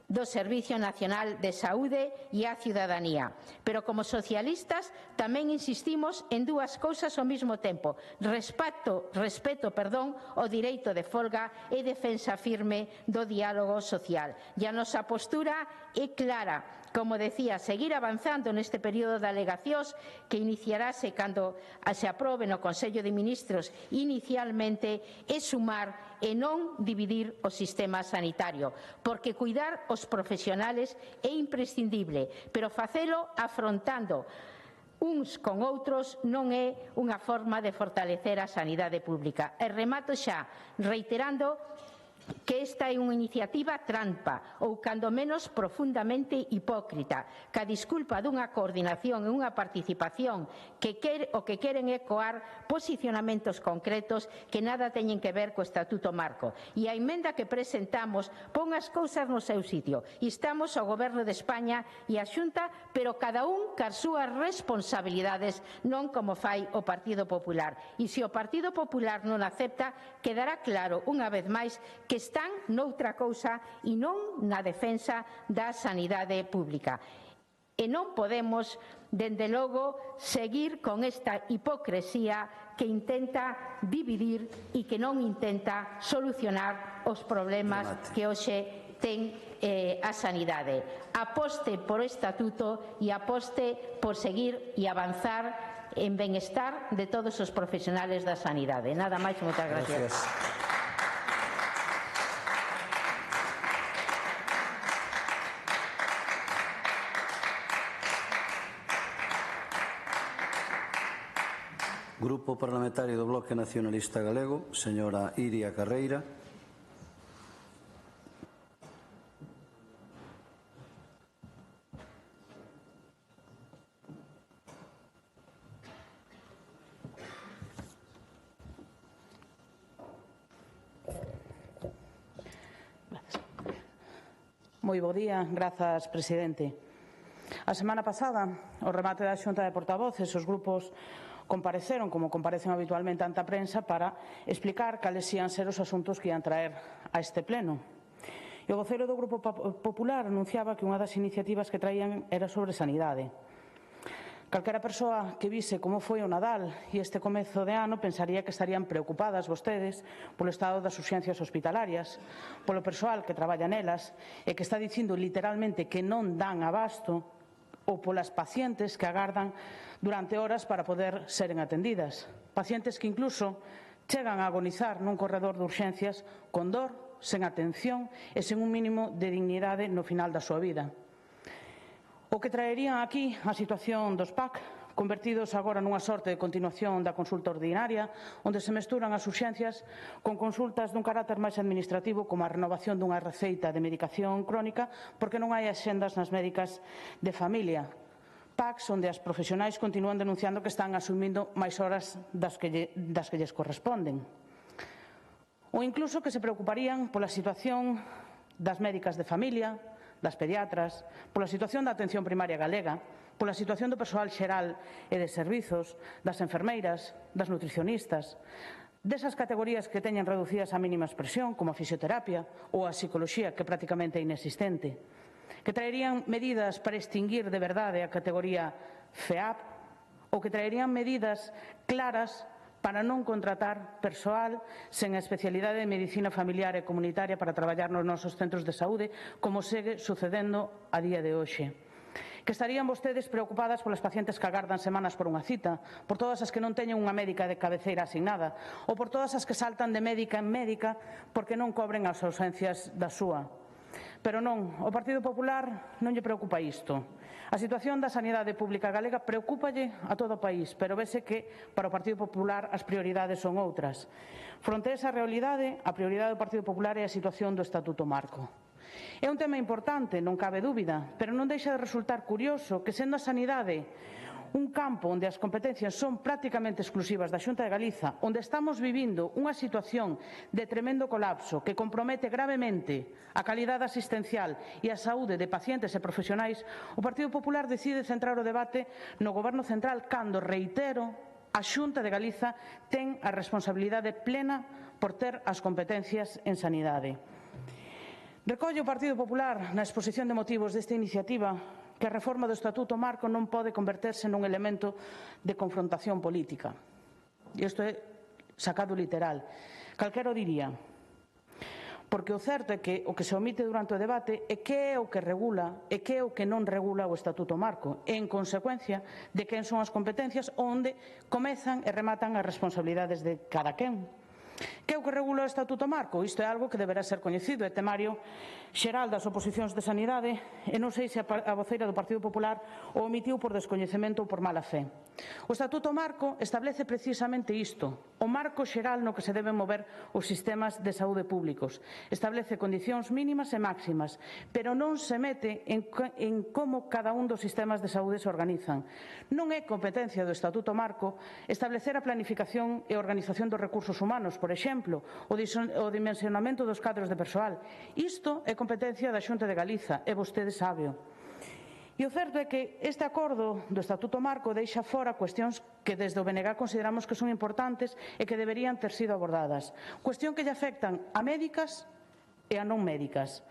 do Servicio Nacional de Saúde e a ciudadanía. Pero como socialistas tamén insistimos en dúas cousas ao mesmo tempo: respeto, o direito de folga e defensa firme do diálogo social. E a nosa postura é clara: como decía, seguir avanzando neste período de alegacións que iniciarase cando se aprobe no Consello de Ministros inicialmente e sumar e non dividir o sistema sanitario, porque cuidar os profesionales é imprescindible, pero facelo afrontando uns con outros non é unha forma de fortalecer a sanidade pública. E remato xa reiterando que esta é unha iniciativa trampa ou, cando menos, profundamente hipócrita, que a disculpa dunha coordinación e unha participación que queren é coar posicionamentos concretos que nada teñen que ver co Estatuto Marco. E a emenda que presentamos pon as cousas no seu sitio. Instamos ao Goberno de España e a Xunta, pero cada un cas súas responsabilidades, non como fai o Partido Popular. E se o Partido Popular non acepta, quedará claro, unha vez máis, que están noutra cousa e non na defensa da sanidade pública. E non podemos, dende logo, seguir con esta hipocresía que intenta dividir e que non intenta solucionar os problemas que hoxe ten a sanidade. Aposte por estatuto e aposte por seguir e avanzar en benestar de todos os profesionales da sanidade. Nada máis, moitas gracias. Grupo Parlamentario do Bloque Nacionalista Galego, señora Iria Carreira. Moi bo día, grazas, presidente. A semana pasada, ao remate da Xunta de Portavoces, os grupos compareceron, como comparecen habitualmente ante a prensa, para explicar cales ían ser os asuntos que ian traer a este pleno. E o voceiro do Grupo Popular anunciaba que unha das iniciativas que traían era sobre sanidade. Calquera persoa que vise como foi o Nadal e este comezo de ano pensaría que estarían preocupadas vostedes polo estado das urxencias hospitalarias, polo persoal que traballa nelas e que está dicindo literalmente que non dan abasto, ou polas pacientes que agardan durante horas para poder seren atendidas. Pacientes que incluso chegan a agonizar nun corredor de urxencias con dor, sen atención e sen un mínimo de dignidade no final da súa vida. O que traerían aquí a situación dos PAC, convertidos agora nunha sorte de continuación da consulta ordinaria, onde se mesturan as urxencias con consultas dun carácter máis administrativo, como a renovación dunha receita de medicación crónica, porque non hai axendas nas médicas de familia. PACs onde as profesionais continúan denunciando que están asumindo máis horas das que lles corresponden. Ou incluso que se preocuparían pola situación das médicas de familia, das pediatras, pola situación da atención primaria galega, pola situación do persoal xeral e de servizos, das enfermeiras, das nutricionistas, desas categorías que teñen reducidas a mínima expresión, como a fisioterapia ou a psicoloxía, que prácticamente é inexistente, que traerían medidas para extinguir de verdade a categoría FEAP, ou que traerían medidas claras para non contratar persoal sen a especialidade de medicina familiar e comunitaria para traballar nos nosos centros de saúde, como segue sucedendo a día de hoxe. Que estarían vostedes preocupadas polas pacientes que agardan semanas por unha cita, por todas as que non teñen unha médica de cabeceira asignada, ou por todas as que saltan de médica en médica porque non cobren as ausencias da súa. Pero non, ao Partido Popular non lle preocupa isto. A situación da sanidade pública galega preocúpalle a todo o país, pero vese que para o Partido Popular as prioridades son outras. Fronte a esa realidade, a prioridade do Partido Popular é a situación do Estatuto Marco. É un tema importante, non cabe dúbida, pero non deixa de resultar curioso que, sendo a sanidade un campo onde as competencias son prácticamente exclusivas da Xunta de Galiza, onde estamos vivindo unha situación de tremendo colapso que compromete gravemente a calidade asistencial e a saúde de pacientes e profesionais, o Partido Popular decide centrar o debate no Goberno Central cando, reitero, a Xunta de Galiza ten a responsabilidade plena por ter as competencias en sanidade. Recolle o Partido Popular na exposición de motivos desta iniciativa que a reforma do Estatuto Marco non pode converterse nun elemento de confrontación política. E isto é sacado literal. Calquera o diría. Porque o certo é que o que se omite durante o debate é que é o que regula e que é o que non regula o Estatuto Marco, e en consecuencia de quen son as competencias onde comezan e rematan as responsabilidades de cada quen. Que é o que regula o Estatuto Marco? Isto é algo que deberá ser coñecido, é temario xeral das oposicións de Sanidade, e non sei se a voceira do Partido Popular o omitiu por descoñecemento ou por mala fe. O Estatuto Marco establece precisamente isto, o marco xeral no que se deben mover os sistemas de saúde públicos. Establece condicións mínimas e máximas, pero non se mete en como cada un dos sistemas de saúde se organizan. Non é competencia do Estatuto Marco establecer a planificación e organización dos recursos humanos, por exemplo, o dimensionamento dos cadros de persoal. Isto é competencia da Xunta de Galiza, e vostede sábeo. E o certo é que este acordo do Estatuto Marco deixa fora cuestións que desde o BNG consideramos que son importantes e que deberían ter sido abordadas. Cuestión que lle afectan a médicas e a non médicas.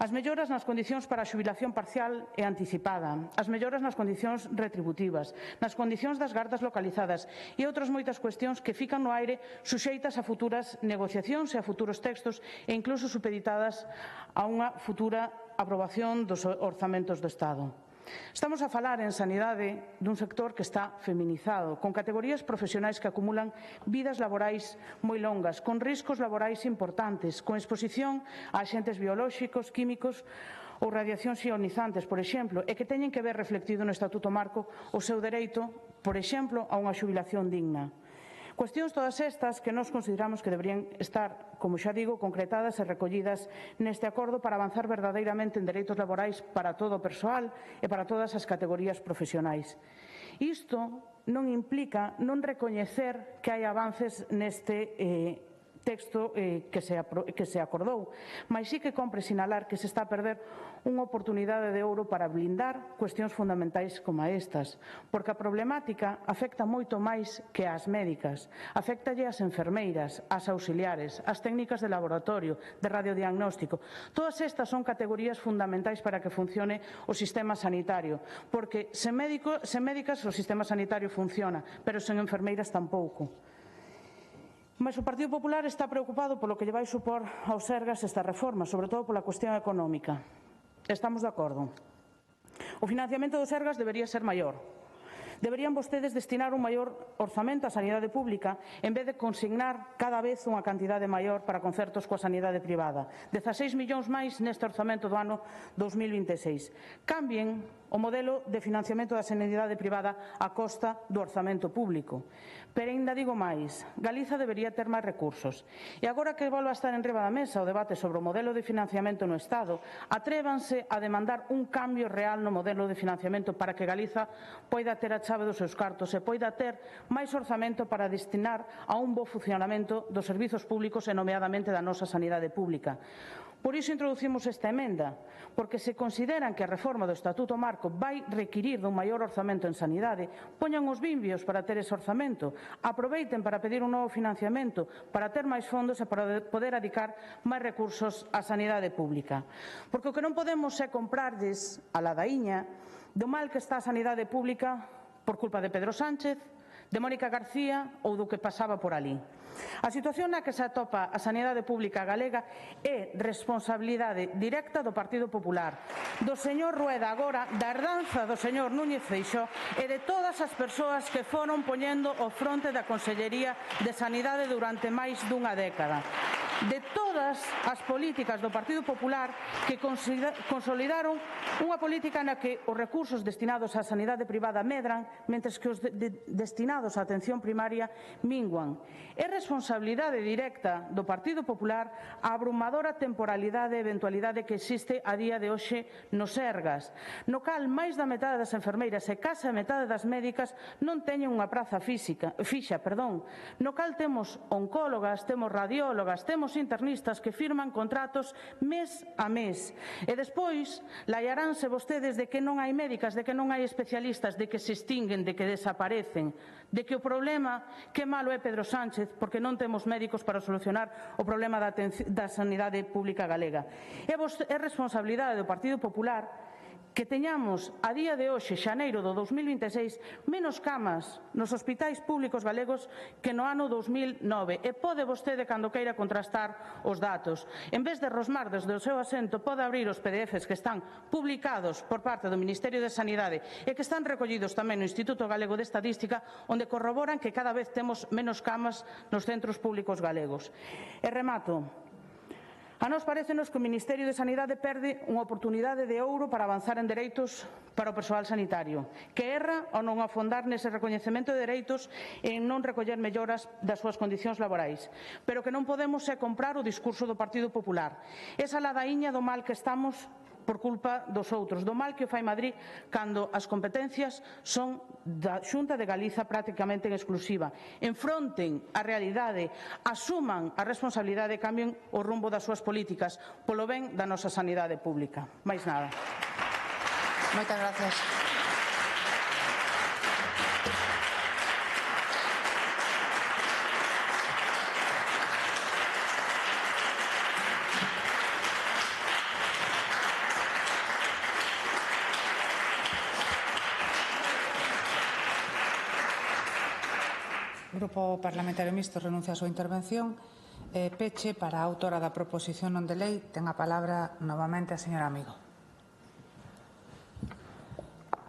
As melloras nas condicións para a xubilación parcial e anticipada, as melloras nas condicións retributivas, nas condicións das gardas localizadas e outras moitas cuestións que fican no aire suxeitas a futuras negociacións e a futuros textos e incluso supeditadas a unha futura aprobación dos orzamentos do Estado. Estamos a falar en sanidade dun sector que está feminizado, con categorías profesionais que acumulan vidas laborais moi longas, con riscos laborais importantes, con exposición a axentes biolóxicos, químicos ou radiacións ionizantes, por exemplo, e que teñen que ver reflectido no Estatuto Marco o seu dereito, por exemplo, a unha xubilación digna. Cuestións todas estas que nós consideramos que deberían estar, como xa digo, concretadas e recollidas neste acordo para avanzar verdadeiramente en dereitos laborais para todo o persoal e para todas as categorías profesionais. Isto non implica non recoñecer que hai avances neste texto que se acordou, mas sí que compre sinalar que se está a perder unha oportunidade de ouro para blindar cuestións fundamentais como estas, porque a problemática afecta moito máis que ás médicas, afectalle ás enfermeiras, ás auxiliares, ás técnicas de laboratorio, de radiodiagnóstico. Todas estas son categorías fundamentais para que funcione o sistema sanitario, porque sen médicas o sistema sanitario funciona, pero sen enfermeiras tampouco. Mas o Partido Popular está preocupado polo que lle vai supor aos Sergas esta reforma, sobre todo pola cuestión económica. Estamos de acordo. O financiamento dos Sergas debería ser maior. Deberían vostedes destinar un maior orzamento á sanidade pública en vez de consignar cada vez unha cantidade maior para concertos coa sanidade privada. 16 millóns máis neste orzamento do ano 2026. Cambien o modelo de financiamento da sanidade privada a costa do orzamento público. Pero ainda digo máis, Galiza debería ter máis recursos. E agora que volva a estar en riba da mesa o debate sobre o modelo de financiamento no Estado, atrévanse a demandar un cambio real no modelo de financiamento para que Galiza poida ter a chave dos seus cartos e poida ter máis orzamento para destinar a un bo funcionamento dos servizos públicos e nomeadamente da nosa sanidade pública. Por iso introducimos esta emenda, porque se consideran que a reforma do Estatuto Marco vai requirir dun maior orzamento en sanidade, poñan os bimbios para ter ese orzamento, aproveiten para pedir un novo financiamento, para ter máis fondos e para poder adicar máis recursos á sanidade pública. Porque o que non podemos é comprarlles a ladaíña do mal que está a sanidade pública por culpa de Pedro Sánchez, de Mónica García ou do que pasaba por ali. A situación na que se atopa a sanidade pública galega é responsabilidade directa do Partido Popular, do señor Rueda agora, da herdanza do señor Núñez Feixóo e de todas as persoas que foron poñendo o fronte da Consellería de Sanidade durante máis dunha década. De todas as políticas do Partido Popular que consolidaron unha política na que os recursos destinados á sanidade privada medran, mentres que os destinados á atención primaria minguan. É responsabilidade directa do Partido Popular a abrumadora temporalidade e eventualidade que existe a día de hoxe nos Sergas, no cal máis da metade das enfermeiras e case a metade das médicas non teñen unha praza fixa, no cal temos oncólogas, temos radiólogas, temos internistas que firman contratos mes a mes. E despois laiaranse vostedes de que non hai médicas, de que non hai especialistas, de que se extinguen, de que desaparecen, de que o problema, que malo é Pedro Sánchez, porque non temos médicos para solucionar o problema da sanidade pública galega. É responsabilidade do Partido Popular que teñamos a día de hoxe, xaneiro do 2026, menos camas nos hospitais públicos galegos que no ano 2009. E pode vostede, cando queira, contrastar os datos. En vez de rosmar desde o seu asento, pode abrir os PDFs que están publicados por parte do Ministerio de Sanidade e que están recollidos tamén no Instituto Galego de Estadística, onde corroboran que cada vez temos menos camas nos centros públicos galegos. E remato. A nós parécenos que o Ministerio de Sanidade perde unha oportunidade de ouro para avanzar en dereitos para o persoal sanitario, que erra ao non afondar nese recoñecemento de dereitos e en non recoller melloras das súas condicións laborais. Pero que non podemos é comprar o discurso do Partido Popular. Esa ladaíña do mal que estamos por culpa dos outros, do mal que o fai Madrid cando as competencias son da Xunta de Galiza prácticamente en exclusiva. Enfronten a realidade, asuman a responsabilidade e cambien o rumbo das súas políticas polo ben da nosa sanidade pública. Máis nada. Moitas gracias. O Grupo Parlamentario Mixto renuncia a súa intervención. Peche para a autora da proposición non de lei. Ten a palabra novamente a señora Amigo.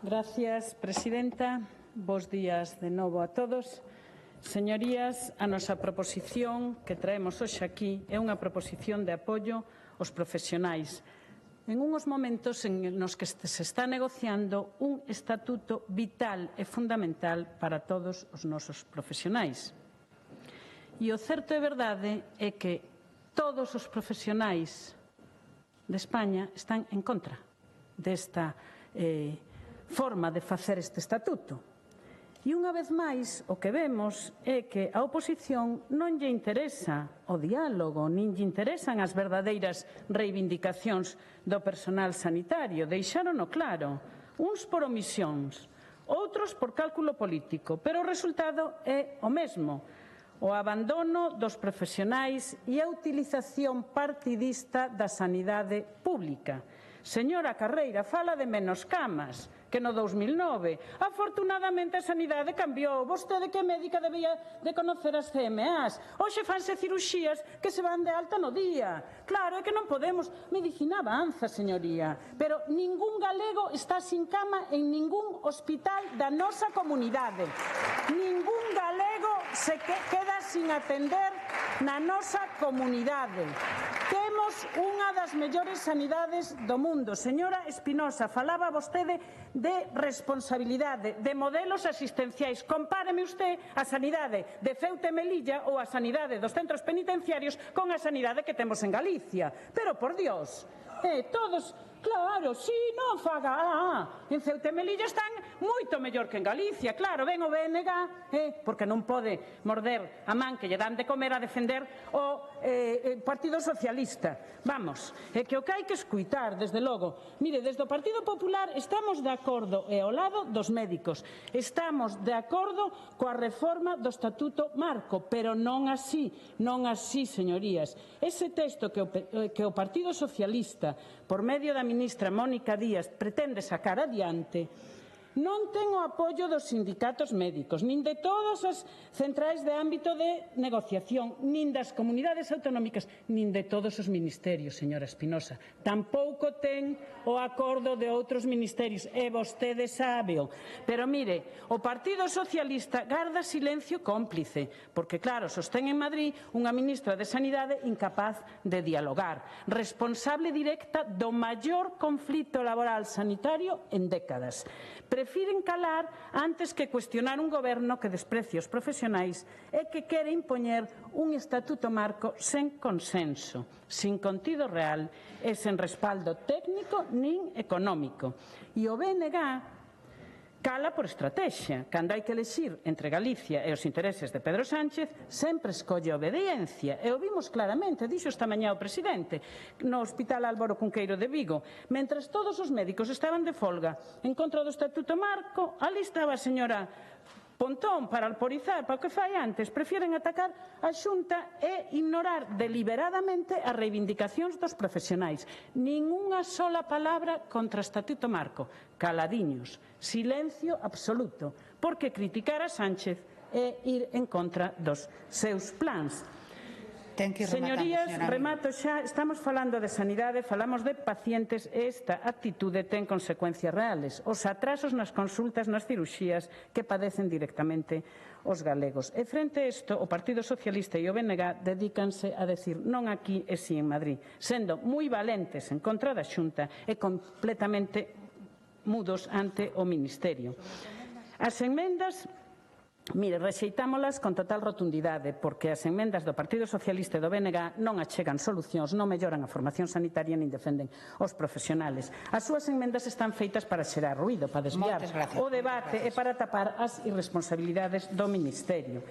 Gracias, presidenta. Bos días de novo a todos. Señorías, a nosa proposición que traemos hoxe aquí é unha proposición de apoio aos profesionais en uns momentos nos que se está negociando un estatuto vital e fundamental para todos os nosos profesionais. E o certo e verdade é que todos os profesionais de España están en contra desta forma de facer este estatuto. E unha vez máis, o que vemos é que a oposición non lle interesa o diálogo, nin lle interesan as verdadeiras reivindicacións do personal sanitario. Deixárono claro, uns por omisións, outros por cálculo político, pero o resultado é o mesmo, o abandono dos profesionais e a utilización partidista da sanidade pública. Señora Carreira, fala de menos camas que no 2009. Afortunadamente a sanidade cambiou. Vostede que é médica debía de conocer as CMAs. Hoxe fanse ciruxías que se van de alta no día. Claro, é que non podemos. Medicina avanza, señoría. Pero ningún galego está sin cama en ningún hospital da nosa comunidade. Ningún galego se queda sin atender na nosa comunidade. Temos unha das mellores sanidades do mundo. Señora Espinosa, falaba vostede de responsabilidade, de modelos asistenciais. Compáreme usted a sanidade de Ceuta e Melilla ou a sanidade dos centros penitenciarios con a sanidade que temos en Galicia. Pero, por Dios, todos... Claro, si, non faga. En Ceuta e Melilla están moito mellor que en Galicia. Claro, ven o BNG, porque non pode morder a man que lle dan de comer a defender o Partido Socialista. Vamos, é que o que hai que escuitar, desde logo. Mire, desde o Partido Popular estamos de acordo e ao lado dos médicos. Estamos de acordo coa reforma do Estatuto Marco, pero non así, señorías. Ese texto que o Partido Socialista, por medio da ministra Mónica Díaz, pretende sacar adiante, non ten o apoio dos sindicatos médicos, nin de todas as centrais de ámbito de negociación, nin das comunidades autonómicas, nin de todos os ministerios, señora Espinosa. Tampouco ten o acordo de outros ministerios, e vostede sábeo. Pero mire, o Partido Socialista garda silencio cómplice, porque claro, sostén en Madrid unha ministra de Sanidade incapaz de dialogar, responsable directa do maior conflito laboral sanitario en décadas. Prefiren calar antes que cuestionar un goberno que desprecia os profesionais e que quere impoñer un estatuto marco sen consenso, sin contido real e sen respaldo técnico nin económico. E o BNG cala por estrategia. Cando hai que elexir entre Galicia e os intereses de Pedro Sánchez, sempre escolle a obediencia. E o vimos claramente, dixo esta mañá o presidente, no Hospital Álvaro Cunqueiro de Vigo. Mentres todos os médicos estaban de folga en contra do Estatuto Marco, ali estaba a señora Pontón, para alporizar, para o que fai antes, prefieren atacar a Xunta e ignorar deliberadamente as reivindicacións dos profesionais. Nin unha sola palabra contra o Estatuto Marco. Caladiños, silencio absoluto, porque criticar a Sánchez é ir en contra dos seus plans. Señorías, remato xa, estamos falando de sanidade, falamos de pacientes e esta actitude ten consecuencias reales. Os atrasos nas consultas, nas cirurxías que padecen directamente os galegos. E frente a isto, o Partido Socialista e o BNG dedícanse a decir non aquí e si en Madrid, sendo moi valentes en contra da Xunta e completamente mudos ante o Ministerio. As emendas, mire, rexeitámolas con total rotundidade, porque as emendas do Partido Socialista e do BNG non achegan solucións, non melloran a formación sanitaria nin defenden os profesionales. As súas emendas están feitas para xerar ruído, para desviar o debate e para tapar as irresponsabilidades do Ministerio.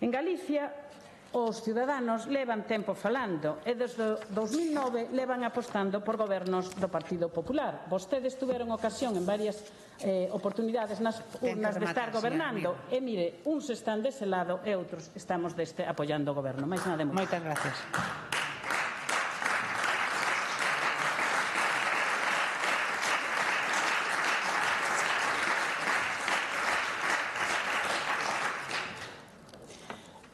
En Galicia, os ciudadanos levan tempo falando e desde 2009 levan apostando por gobernos do Partido Popular. Vostedes tuveron ocasión en varias oportunidades nas urnas de estar gobernando e, mire, uns están dese lado e outros estamos deste apoiando o goberno. Mais nada de moito. Moitas gracias.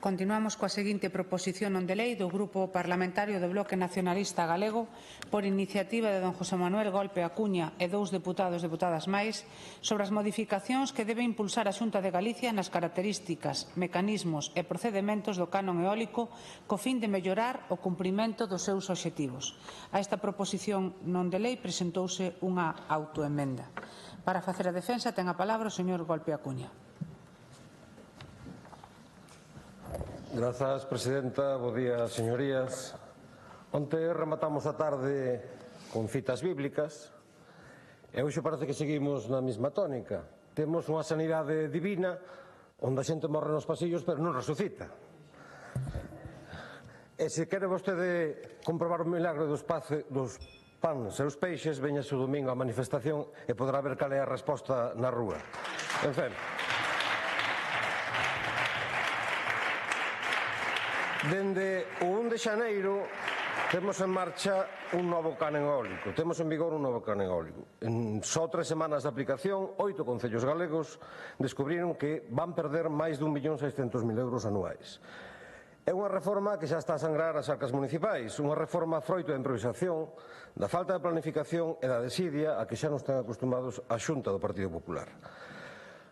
Continuamos coa seguinte proposición non de lei do Grupo Parlamentario do Bloque Nacionalista Galego por iniciativa de don José Manuel Golpe Acuña e 2 deputados e deputadas máis sobre as modificacións que debe impulsar a Xunta de Galicia nas características, mecanismos e procedementos do canon eólico co fin de mellorar o cumprimento dos seus obxectivos. A esta proposición non de lei presentouse unha autoemenda. Para facer a defensa ten a palabra o señor Golpe Acuña. Grazas, presidenta. Bo día, señorías. Onte rematamos a tarde con citas bíblicas e hoxe parece que seguimos na mesma tónica. Temos unha sanidade divina onde a xente morre nos pasillos pero non resucita. E se quere vostede comprobar o milagre dos pans e os peixes, veñase o domingo a manifestación e podrá ver cal é a resposta na rúa. En fin. Dende o 1 de xaneiro temos en marcha un novo canon eólico, temos en vigor un novo canon eólico. En só 3 semanas de aplicación, 8 concellos galegos descubriron que van perder máis de 1.600.000 euros anuais. É unha reforma que xa está a sangrar as arcas municipais, unha reforma froito da improvisación, da falta de planificación e da desidia a que xa nos ten acostumados a Xunta do Partido Popular.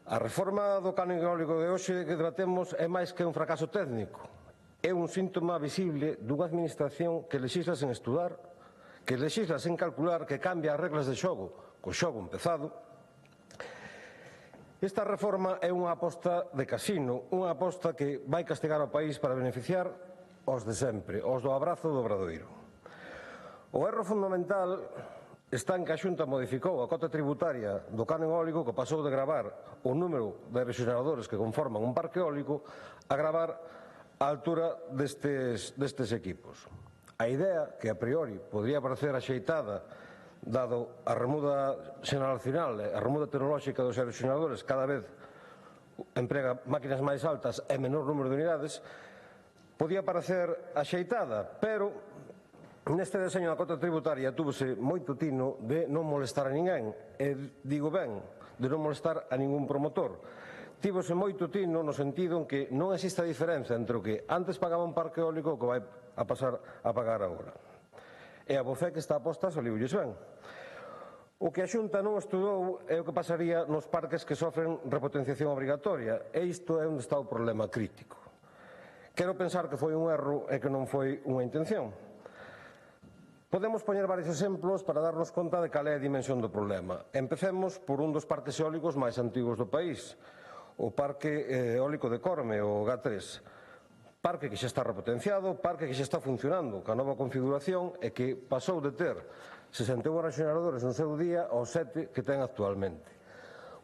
A reforma do canon eólico de hoxe que debatemos é máis que un fracaso técnico. É un síntoma visible dunha administración que lexisla sen estudar, que lexisla sen calcular, que cambia as reglas de xogo, co xogo empezado. Esta reforma é unha aposta de casino, unha aposta que vai castigar ao país para beneficiar os de sempre, os do abrazo do Obradoiro. O erro fundamental está en que a Xunta modificou a cota tributaria do canon eólico que pasou de gravar o número de rexeneradores que conforman un parque eólico a gravar a altura destes equipos. A idea, que a priori podría parecer axeitada, dado a remuda xeneracional e a remuda tecnolóxica dos aeroxeneradores cada vez emprega máquinas máis altas e menor número de unidades, podía parecer axeitada, pero neste deseño da cota tributaria túvose moito tino de non molestar a ninguén, e digo ben, de non molestar a ningún promotor. Tívose moito tino no sentido en que non existe a diferenza entre o que antes pagaba un parque eólico e o que vai a pasar a pagar agora. E a voce que está aposta saliulles ben. O que a Xunta non estudou é o que pasaría nos parques que sofren repotenciación obrigatoria, e isto é onde está o problema crítico. Quero pensar que foi un erro e que non foi unha intención. Podemos poñer varios exemplos para darnos conta de cal é a dimensión do problema. Empecemos por un dos parques eólicos máis antigos do país, o Parque Eólico de Corme, o GA3. Parque que xa está repotenciado, parque que xa está funcionando ca nova configuración e que pasou de ter 61 rexeneradores no seu día aos 7 que ten actualmente.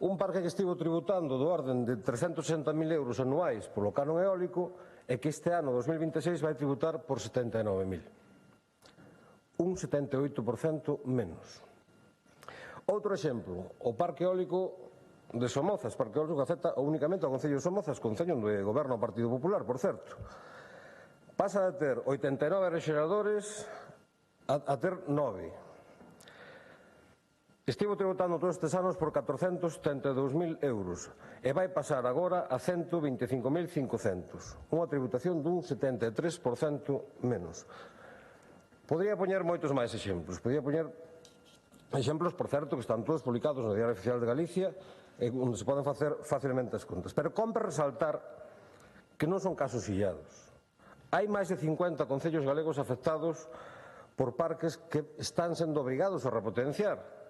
Un parque que estivo tributando do orden de 360.000 euros anuais polo canon eólico e que este ano 2026 vai tributar por 79.000. Un 78% menos. Outro exemplo, o Parque Eólico de Somozas, parque eólico que afecta únicamente ao Concello de Somozas, concello onde goberna o Partido Popular, por certo. Pasa de ter 89 rexeradores a ter 9. Estivo tributando todos estes anos por 432.000 euros e vai pasar agora a 125.500, unha tributación dun 73% menos. Podría poñer moitos máis exemplos, podría poñer exemplos, por certo, que están todos publicados no Diario Oficial de Galicia, onde se poden facer facilmente as contas. Pero compre resaltar que non son casos illados. Hai máis de 50 concellos galegos afectados por parques que están sendo obrigados a repotenciar.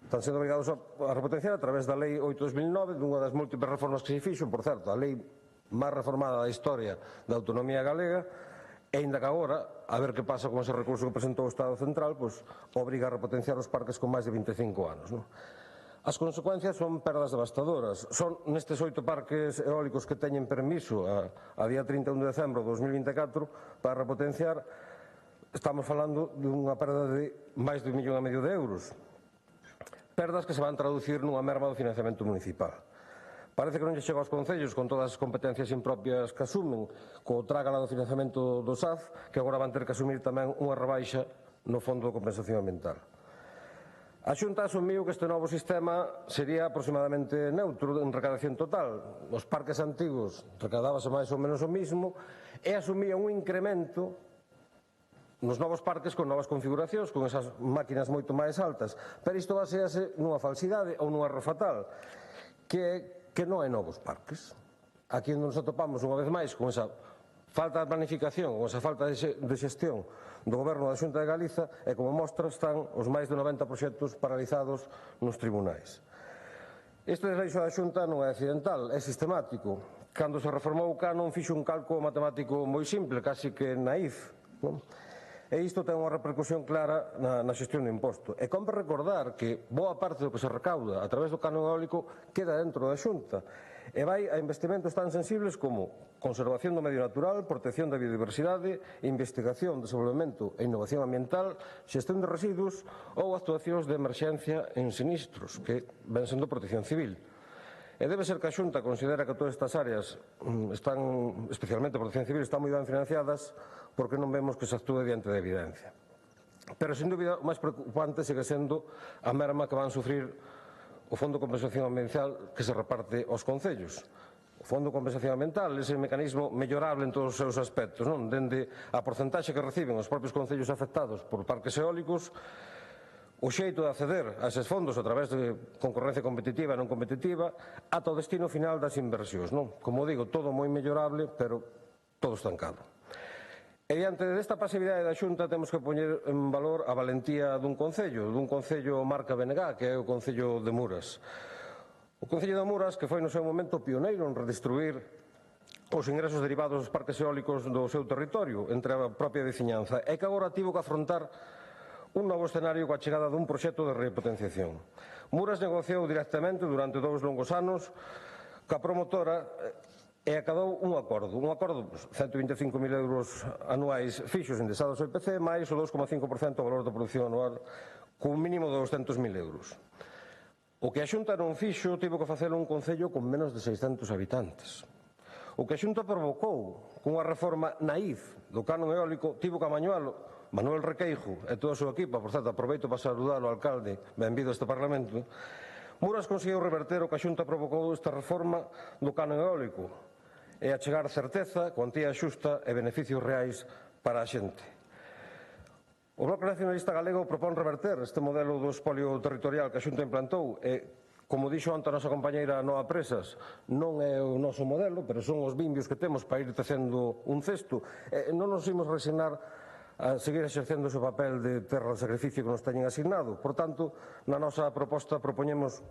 Están sendo obrigados a repotenciar a través da Lei 8/2009, dunha das múltiples reformas que se fixo, por certo, a lei máis reformada da historia da autonomía galega, e ainda que agora, a ver que pasa con ese recurso que presentou o Estado Central, pois obriga a repotenciar os parques con máis de 25 anos. As consecuencias son perdas devastadoras. Son nestes 8 parques eólicos que teñen permiso a día 31 de decembro de 2024 para repotenciar, estamos falando dunha perda de máis de 1,5 millón de euros. Perdas que se van traducir nunha merma do financiamento municipal. Parece que non lle chega aos concellos con todas as competencias impropias que asumen, co trágala do financiamento do SAF, que agora van ter que asumir tamén unha rebaixa no Fondo de Compensación Ambiental. A Xunta asumiu que este novo sistema sería aproximadamente neutro en recadación total. Os parques antigos recadábase máis ou menos o mismo e asumía un incremento nos novos parques con novas configuracións, con esas máquinas moito máis altas. Pero isto basease nunha falsidade ou nunha erro fatal, que non hai novos parques. Aquí onde nos atopamos unha vez máis con esa falta de planificación, con esa falta de xestión do Goberno da Xunta de Galiza, e como mostra están os máis de 90 proxectos paralizados nos tribunais. Este desleixo da Xunta non é accidental, é sistemático. Cando se reformou o canon fixo un cálculo matemático moi simple, casi que naif, non? E isto ten unha repercusión clara na xestión do imposto. E compre recordar que boa parte do que se recauda a través do canon eólico queda dentro da Xunta e vai a investimentos tan sensibles como conservación do medio natural, protección da biodiversidade, investigación, desenvolvemento e innovación ambiental, xestión de residuos ou actuacións de emerxencia en sinistros, que ven sendo protección civil. E debe ser que a Xunta considera que todas estas áreas están, especialmente a protección civil, están moi ben financiadas porque non vemos que se actúe diante da evidencia. Pero, sin dúbida, o máis preocupante segue sendo a merma que van sufrir o Fondo de Compensación Ambiental que se reparte aos concellos. O Fondo de Compensación Ambiental é ese mecanismo mellorable en todos os seus aspectos, non? Dende a porcentaxe que reciben os propios concellos afectados por parques eólicos, o xeito de acceder a eses fondos a través de concorrencia competitiva e non competitiva, ata o destino final das inversións, non? Como digo, todo moi mellorable, pero todo estancado. E diante desta pasividade da Xunta temos que poñer en valor a valentía dun concello marca BNG, que é o Concello de Muras. O Concello de Muras, que foi no seu momento pioneiro en redistribuir os ingresos derivados dos parques eólicos do seu territorio entre a propia veciñanza, e que agora tivo que afrontar un novo escenario coa chegada dun proxecto de repotenciación. Muras negociou directamente durante 2 longos anos coa promotora e acadou un acordo, 125.000 euros anuais fixos indexados ao IPC, máis o 2,5% do valor da produción anual, cun mínimo de 200.000 euros. O que a Xunta non fixo tivo que facelo un concello con menos de 600 habitantes. O que a Xunta provocou cunha reforma naif do canon eólico tivo que amañualo Manuel Requeijo e todo o seu equipo. Por certo, aproveito para saludar o alcalde, benvido a este Parlamento. Muras conseguiu reverter o que a Xunta provocou esta reforma do canon eólico e achegar certeza, cuantía xusta e beneficios reais para a xente. O Bloque Nacionalista Galego propón reverter este modelo do espolio territorial que a Xunta implantou e, como dixo antes a nosa compañeira Noa Presas, non é o noso modelo, pero son os bimbios que temos para ir tecendo un cesto. Non nos imos resignar a seguir exercendo o seu papel de terra de sacrificio que nos teñen asignado. Por tanto, na nosa proposta propoñemos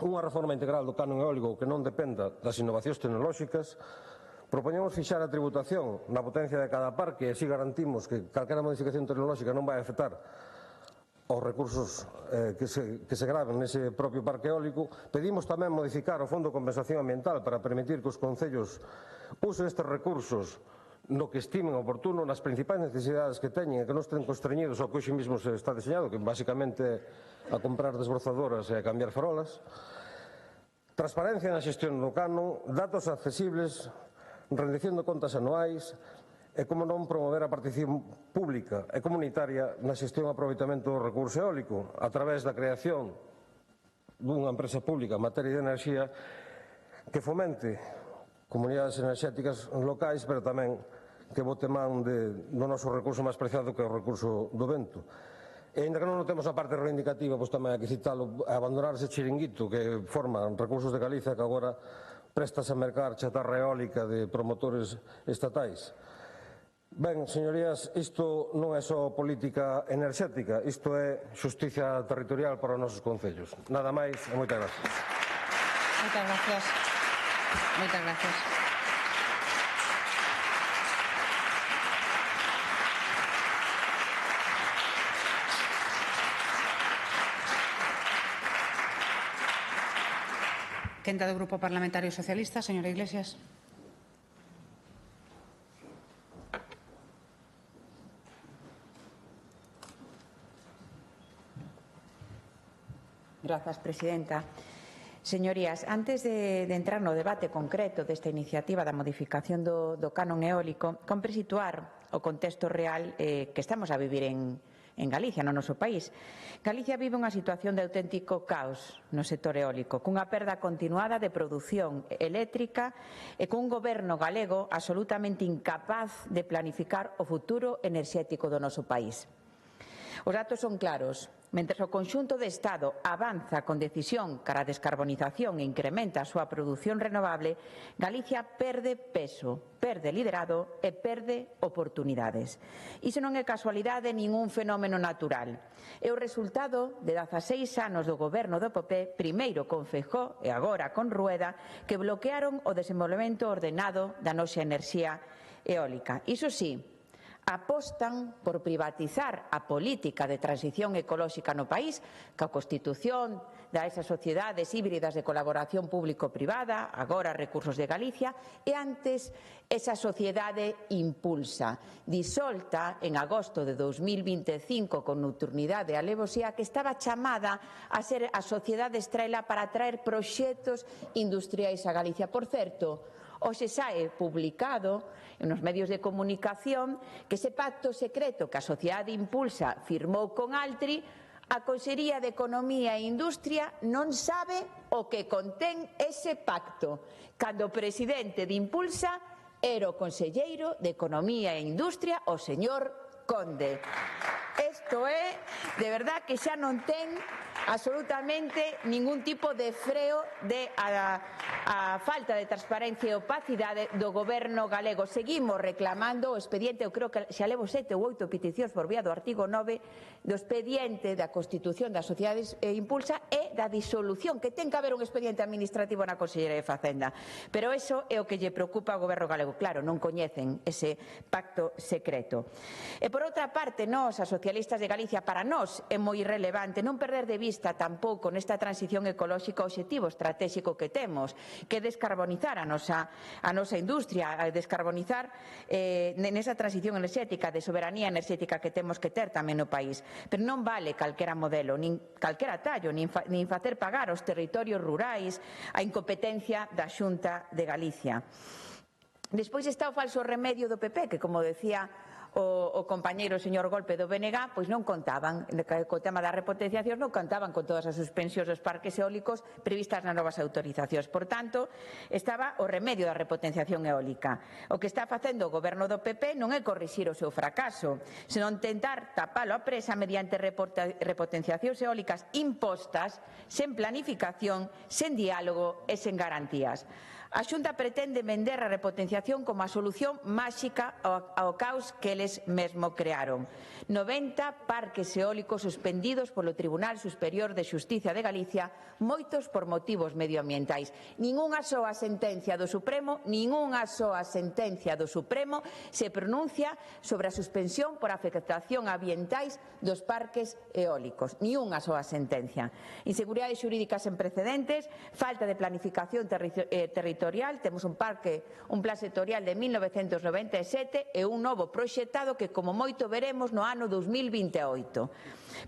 unha reforma integral do canon eólico que non dependa das innovacións tecnolóxicas. Propoñemos fixar a tributación na potencia de cada parque e así garantimos que calquera modificación tecnolóxica non vai afectar aos recursos que se graven nese propio parque eólico. Pedimos tamén modificar o Fondo de Compensación Ambiental para permitir que os concellos usen estes recursos no que estimen oportuno, nas principais necesidades que teñen e que non estén constreñidos ao que hoxe mesmo se está diseñado, que basicamente a comprar desbrozadoras e a cambiar farolas. Transparencia na xestión do canon, datos accesibles, rendición de contas anuais e, como non, promover a participación pública e comunitaria na xestión e aproveitamento do recurso eólico a través da creación dunha empresa pública en materia de enerxía que fomente comunidades enerxéticas locais, pero tamén que bote man do noso recurso máis preciado, que é o recurso do vento. E, ainda que non temos a parte reivindicativa, pois tamén hai que citalo, abandonar ese chiringuito que forman Recursos de Galicia, que agora prestas a mercar chatarra eólica de promotores estatais. Ben, señorías, isto non é só política enerxética, isto é xustiza territorial para os nosos concellos. Nada máis e moitas gracias. Moitas gracias. Moitas gracias. Quenda do Grupo Parlamentario Socialista, señora Iglesias. Grazas, presidenta. Señorías, antes de entrar no debate concreto desta iniciativa da modificación do canon eólico, compre situar o contexto real que estamos a vivir en Galicia, no noso país. Galicia vive unha situación de auténtico caos no sector eólico, cunha perda continuada de produción eléctrica e cun goberno galego absolutamente incapaz de planificar o futuro enerxético do noso país. Os datos son claros. Mentres o conxunto de Estado avanza con decisión cara a descarbonización e incrementa a súa produción renovable, Galicia perde peso, perde liderado e perde oportunidades. Iso non é casualidade nin un fenómeno natural. É o resultado de 16 anos do goberno do PP, primeiro con Feijóo e agora con Rueda, que bloquearon o desenvolvemento ordenado da nosa enerxía eólica. Iso sí, apostan por privatizar a política de transición ecolóxica no país, que a Constitución da esas sociedades híbridas de colaboración público-privada, agora Recursos de Galicia, e antes esa sociedade Impulsa, disolta en agosto de 2025 con nocturnidade e alevosía, que estaba chamada a ser a sociedade estrela para traer proxectos industriais a Galicia. Por certo, hoxe sae publicado nos medios de comunicación que ese pacto secreto que a sociedade Impulsa firmou con Altri, a Consellería de Economía e Industria non sabe o que contén ese pacto, cando o presidente de Impulsa era o conselleiro de Economía e Industria, o señor Conde. Isto é, de verdad, que xa non ten absolutamente ningún tipo de freo a falta de transparencia e opacidade do goberno galego. Seguimos reclamando o expediente, eu creo que xa levo 7 ou 8 peticións por vía do artigo 9 do expediente da Constitución das Sociedades Impulsa e da disolución, que ten que haber un expediente administrativo na Consellería de Facenda. Pero iso é o que lle preocupa ao goberno galego. Claro, non coñecen ese pacto secreto. E por outra parte, nós, as socialistas de Galicia, para nós é moi relevante non perder de vista tampouco nesta transición ecolóxica o obxectivo estratégico que temos, que é descarbonizar a nosa industria, a descarbonizar nesa transición enerxética, de soberanía enerxética que temos que ter tamén no país. Pero non vale calquera modelo, nin calquera tallo, nin facer pagar aos territorios rurais a incompetencia da Xunta de Galicia. Despois está o falso remedio do PP, que, como decía o compañeiro señor Golpe do BNG, pois non contaban co tema das repotenciacións, non contaban con todas as suspensións dos parques eólicos previstas nas novas autorizacións. Por tanto, estaba o remedio da repotenciación eólica. O que está facendo o goberno do PP non é corrixir o seu fracaso, senón tentar tapalo a presa mediante repotenciacións eólicas impostas, sen planificación, sen diálogo e sen garantías. A Xunta pretende vender a repotenciación como a solución máxica ao caos que eles mesmo crearon. 90 parques eólicos suspendidos polo Tribunal Superior de Xustiza de Galicia, moitos por motivos medioambientais. Ningunha soa sentencia do Supremo se pronuncia sobre a suspensión por afectación ambientais dos parques eólicos. Ni unha soa sentencia. Inseguridades xurídicas sen precedentes, falta de planificación territorial, temos un plan sectorial de 1997 e un novo proxectado que como moito veremos no ano 2028.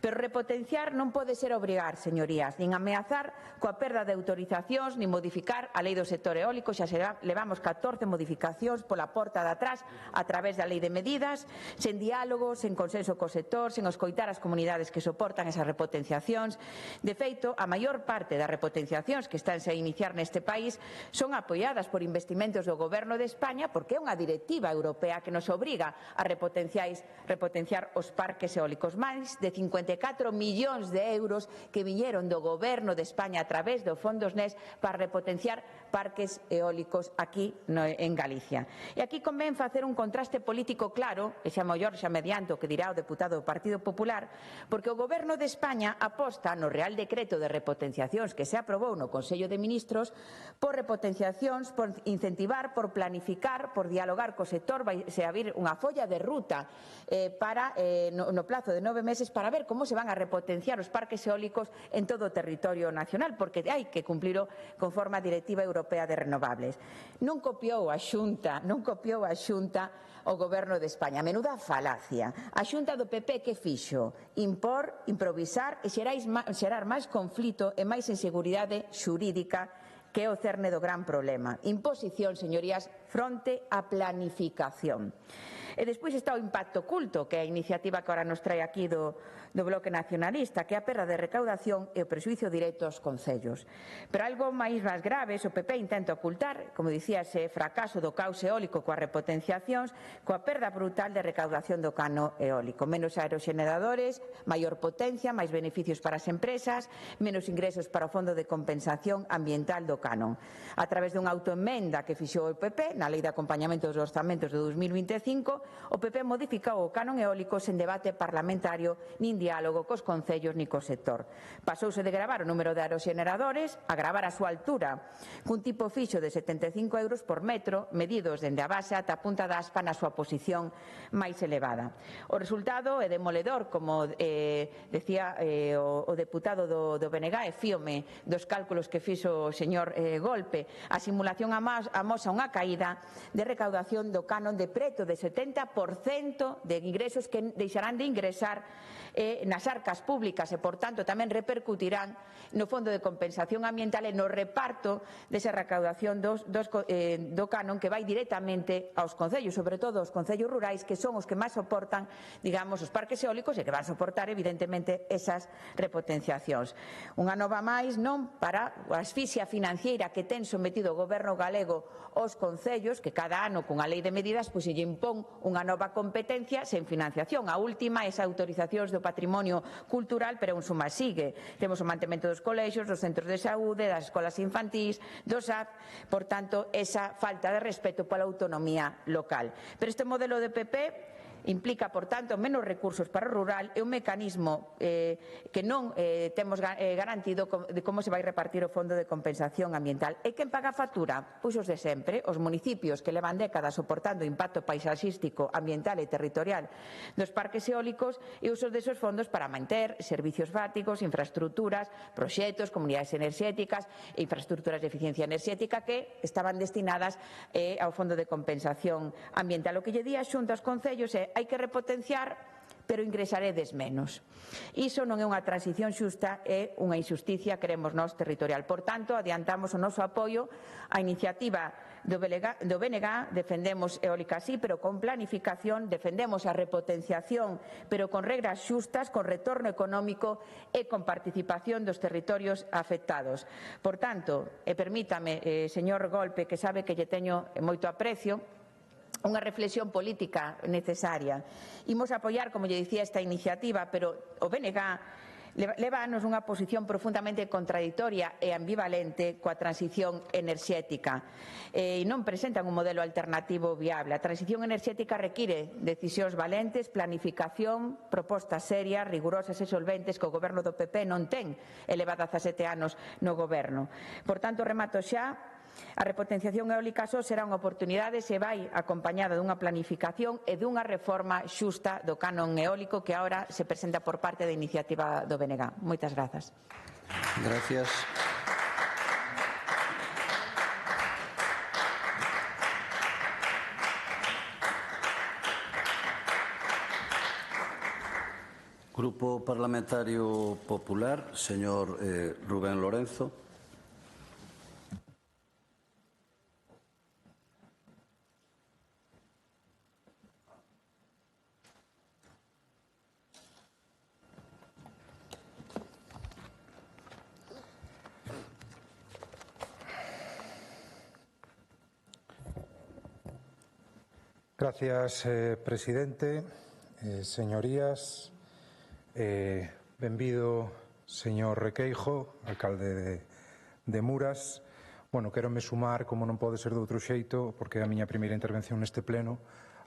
Pero repotenciar non pode ser obrigar, señorías, nin ameazar coa perda de autorizacións, nin modificar a lei do sector eólico. Xa levamos 14 modificacións pola porta de atrás a través da lei de medidas, sen diálogo, sen consenso co sector, sen escoitar as comunidades que soportan esas repotenciacións. De feito, a maior parte das repotenciacións que están a iniciar neste país son apoiadas por investimentos do Goberno de España, porque é unha directiva europea que nos obriga a repotenciar os parques eólicos. Máis de 54 millóns de euros que viñeron do Goberno de España a través dos fondos NES para repotenciar parques eólicos aquí en Galicia. E aquí convén facer un contraste político claro, e xa mellor xa mediante o que dirá o deputado do Partido Popular, porque o Goberno de España aposta no Real Decreto de repotenciacións que se aprobou no Consello de Ministros por repotenciacións, por incentivar, por planificar, por dialogar co sector. Vai se abrir unha folla de ruta no plazo de 9 meses para ver como se van a repotenciar os parques eólicos en todo o territorio nacional, porque hai que cumplilo conforme a Directiva Europea de Renovables. Non copiou a Xunta o Goberno de España. Menuda falacia. A Xunta do PP que fixo? Impor, improvisar e xerar máis conflito e máis inseguridade xurídica, que é o cerne do gran problema. Imposición, señorías, fronte á planificación. E despois está o impacto oculto, que é a iniciativa que ahora nos trae aquí do Bloque Nacionalista, que é a perda de recaudación e o prexuízo directo aos concellos. Pero algo máis grave, o PP intenta ocultar, como dicía, ese fracaso do cauce eólico coas repotenciacións, coa perda brutal de recaudación do cano eólico. Menos aeroxeneradores, maior potencia, máis beneficios para as empresas, menos ingresos para o Fondo de Compensación Ambiental do canon. A través dunha autoemenda que fixou o PP na Lei de Acompañamento dos Orzamentos de 2025, o PP modificou o canon eólico sen debate parlamentario, nin diálogo cos concellos ni co sector. Pasouse de gravar o número de aeroxeneradores a gravar a súa altura, cun tipo fixo de 75 euros por metro, medidos dende a base ata a punta da aspa na súa posición máis elevada. O resultado é demoledor, como decía o deputado do BNG, e fíome dos cálculos que fixo o señor Golpe. A simulación amosa unha caída de recaudación do canon de preto de 70% de ingresos que deixarán de ingresar nas arcas públicas e, por tanto, tamén repercutirán no Fondo de Compensación Ambiental e no reparto desa recaudación do canon que vai directamente aos concellos, sobre todo aos concellos rurais, que son os que máis soportan, digamos, os parques eólicos e que van soportar, evidentemente, esas repotenciacións. Unha nova máis, non, para a asfixia financiera que ten sometido o Goberno galego aos concellos, que cada ano, cunha lei de medidas, pois se lle impón unha nova competencia sen financiación. A última é esa autorizacións do patrimonio cultural, pero un suma sigue. Temos o mantemento dos colexios, dos centros de saúde, das escolas infantís, dos AP, por tanto, esa falta de respeto pola autonomía local. Pero este modelo de PP implica, por tanto, menos recursos para o rural e un mecanismo que non temos garantido de como se vai repartir o Fondo de Compensación Ambiental. E quen paga a factura? Pois os de sempre, os municipios que levan décadas soportando o impacto paisaxístico, ambiental e territorial dos parques eólicos e usos desos fondos para manter servicios básicos, infraestructuras, proxectos, comunidades enerxéticas e infraestructuras de eficiencia enerxética que estaban destinadas ao Fondo de Compensación Ambiental. O que lle di a Xunta aos concellos é hai que repotenciar, pero ingresaredes menos. Iso non é unha transición xusta, é unha injusticia, queremos nós, territorial. Por tanto, adiantamos o noso apoio á iniciativa do BNG, defendemos eólica sí, pero con planificación, defendemos a repotenciación, pero con regras xustas, con retorno económico e con participación dos territorios afectados. Por tanto, permítame, señor Golpe, que sabe que lle teño moito aprecio, unha reflexión política necesaria. Imos apoiar, como lle dicía, esta iniciativa, pero o BNG levanos unha posición profundamente contradictoria e ambivalente coa transición enerxética. E non presentan un modelo alternativo viable. A transición enerxética require decisións valentes, planificación, propostas serias, rigurosas e solventes que o Goberno do PP non ten, elevada 17 anos no Goberno. Por tanto, remato xa. A repotenciación eólica só será unha oportunidade se vai acompañada dunha planificación e dunha reforma xusta do canon eólico que agora se presenta por parte da iniciativa do BNG. Moitas grazas. Gracias. Grupo Parlamentario Popular, señor Rubén Lorenzo. Gracias, presidente. Señorías, benvido, señor Requeijo, alcalde de Muras. Bueno, quérome sumar, como non pode ser de outro xeito, porque é a miña primeira intervención neste pleno,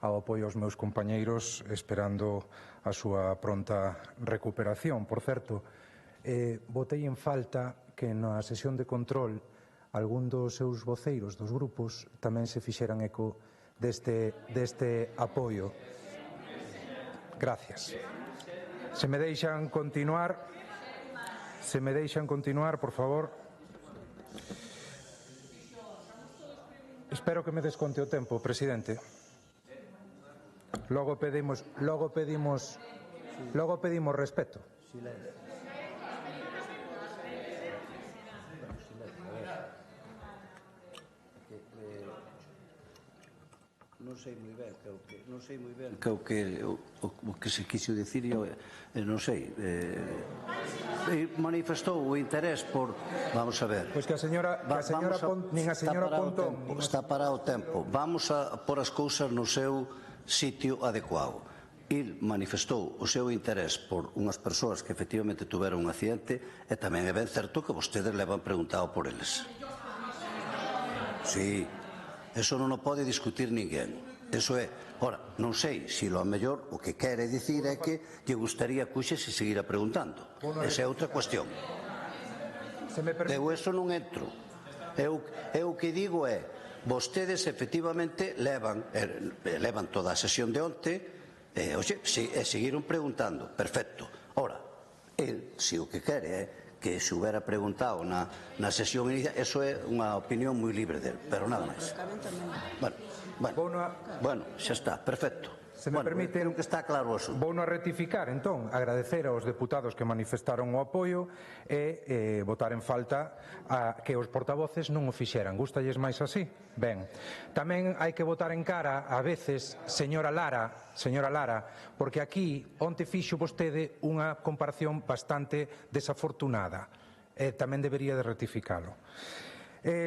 ao apoio aos meus compañeiros, esperando a súa pronta recuperación. Por certo, botei en falta que na sesión de control algún dos seus voceiros dos grupos tamén se fixeran eco deste apoio. Gracias. Se me deixan continuar, por favor. Espero que me desconte o tempo, presidente. Logo pedimos respeto. Non sei moi ben o que se quixo dicir, non sei. Manifestou o interés por... Vamos a ver. Pois que a señora Pontón... Está parado o tempo. Vamos a pôr as cousas no seu sitio adecuado. Il manifestou o seu interés por unhas persoas que efectivamente tuveron un accidente e tamén é ben certo que vostedes levan preguntado por eles. Sí. Eso non o pode discutir ninguén. Eso é. Ora, non sei se a mellor o que quere dicir é que lle gustaría que se seguira preguntando. Esa é outra cuestión. Eu eso non entro. Eu o que digo é, vostedes efectivamente levan toda a sesión de onte e seguiron preguntando. Perfecto. Ora, se o que quere é que se houbera preguntado na sesión inicial, eso é unha opinión moi libre dele, pero nada máis. Bueno, xa está, perfecto. Se me permite, que está claro o asunto. Vouno a rectificar, entón, agradecer aos deputados que manifestaron o apoio e votar en falta que os portavoces non o fixeran. Gústalles máis así? Ben. Tamén hai que votar en cara, a veces, señora Lara, porque aquí, onte fixo vostede unha comparación bastante desafortunada. Tamén debería de rectificalo.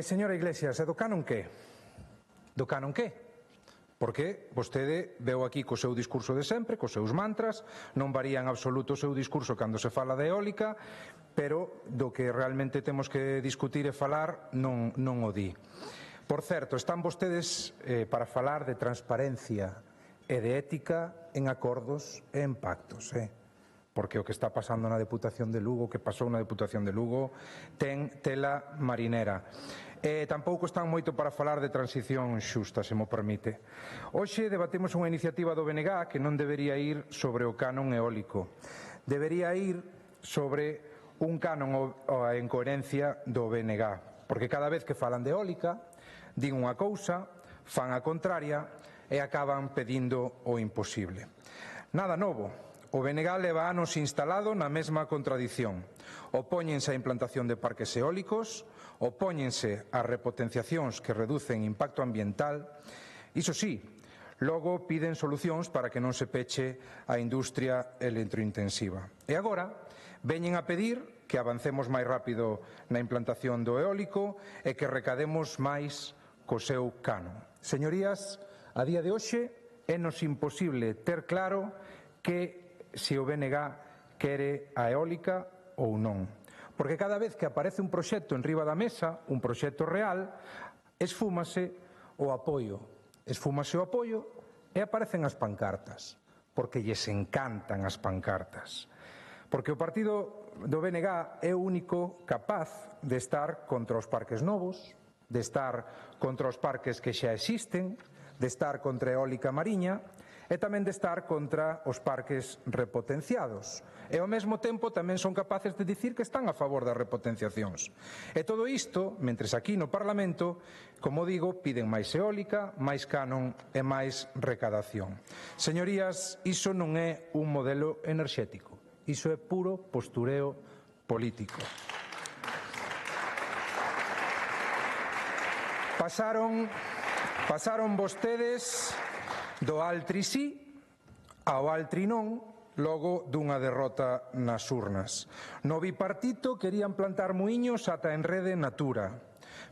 Señora Iglesias, e do canon que? Do canon que? Porque vostede veu aquí co seu discurso de sempre, cos seus mantras, non varía en absoluto o seu discurso cando se fala de eólica, pero do que realmente temos que discutir e falar non o di. Por certo, están vostedes para falar de transparencia e de ética en acordos e en pactos, porque o que está pasando na Deputación de Lugo, o que pasou na Deputación de Lugo, ten tela marinera. Tampouco están moito para falar de transición xusta, se mo permite. Hoxe debatemos unha iniciativa do BNG que non debería ir sobre o canon eólico. Debería ir sobre un canon en coherencia do BNG, porque cada vez que falan de eólica, din unha cousa, fan a contraria e acaban pedindo o imposible. Nada novo. O BNG leva anos instalado na mesma contradición. Opóñense á implantación de parques eólicos, opóñense ás repotenciacións que reducen impacto ambiental. Iso sí, logo piden solucións para que non se peche a industria electrointensiva. E agora veñen a pedir que avancemos máis rápido na implantación do eólico e que recademos máis co seu canon. Señorías, a día de hoxe é-nos imposible ter claro que se o BNG quere a eólica ou non. Porque cada vez que aparece un proxecto en riba da mesa, un proxecto real, esfúmase o apoio. Esfúmase o apoio e aparecen as pancartas. Porque lles encantan as pancartas. Porque o partido do BNG é o único capaz de estar contra os parques novos, de estar contra os parques que xa existen, de estar contra a eólica mariña e tamén de estar contra os parques repotenciados. E ao mesmo tempo tamén son capaces de dicir que están a favor das repotenciacións. E todo isto, mentres aquí no Parlamento, como digo, piden máis eólica, máis canon e máis recadación. Señorías, iso non é un modelo enerxético. Iso é puro postureo político. Pasaron vostedes do altri sí ao altri non logo dunha derrota nas urnas. No bipartito querían plantar muiños ata en Rede Natura.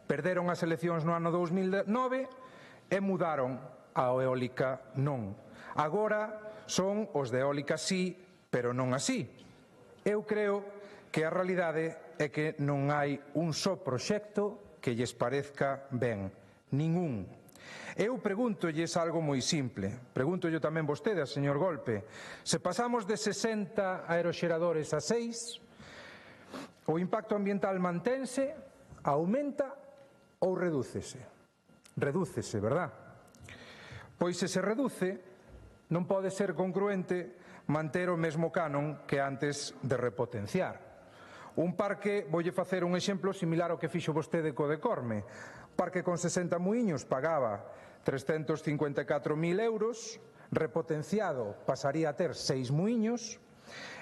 Perderon as eleccións no ano 2009 e mudaron a eólica non. Agora son os de eólica sí, pero non así. Eu creo que a realidade é que non hai un só proxecto que lles parezca ben. Ningún. Eu pregúntolles algo moi simple. Pregúntollo tamén vostede, señor Golpe. Se pasamos de 60 aeroxeradores a 6, o impacto ambiental mantense, aumenta ou redúcese? Redúcese, verdad? Pois se se reduce, non pode ser congruente manter o mesmo canon que antes de repotenciar. Un parque, voulle facer un exemplo similar ao que fixo vostede co de Corme. Parque con 60 muiños pagaba 354.000 euros, repotenciado pasaría a ter 6 muiños,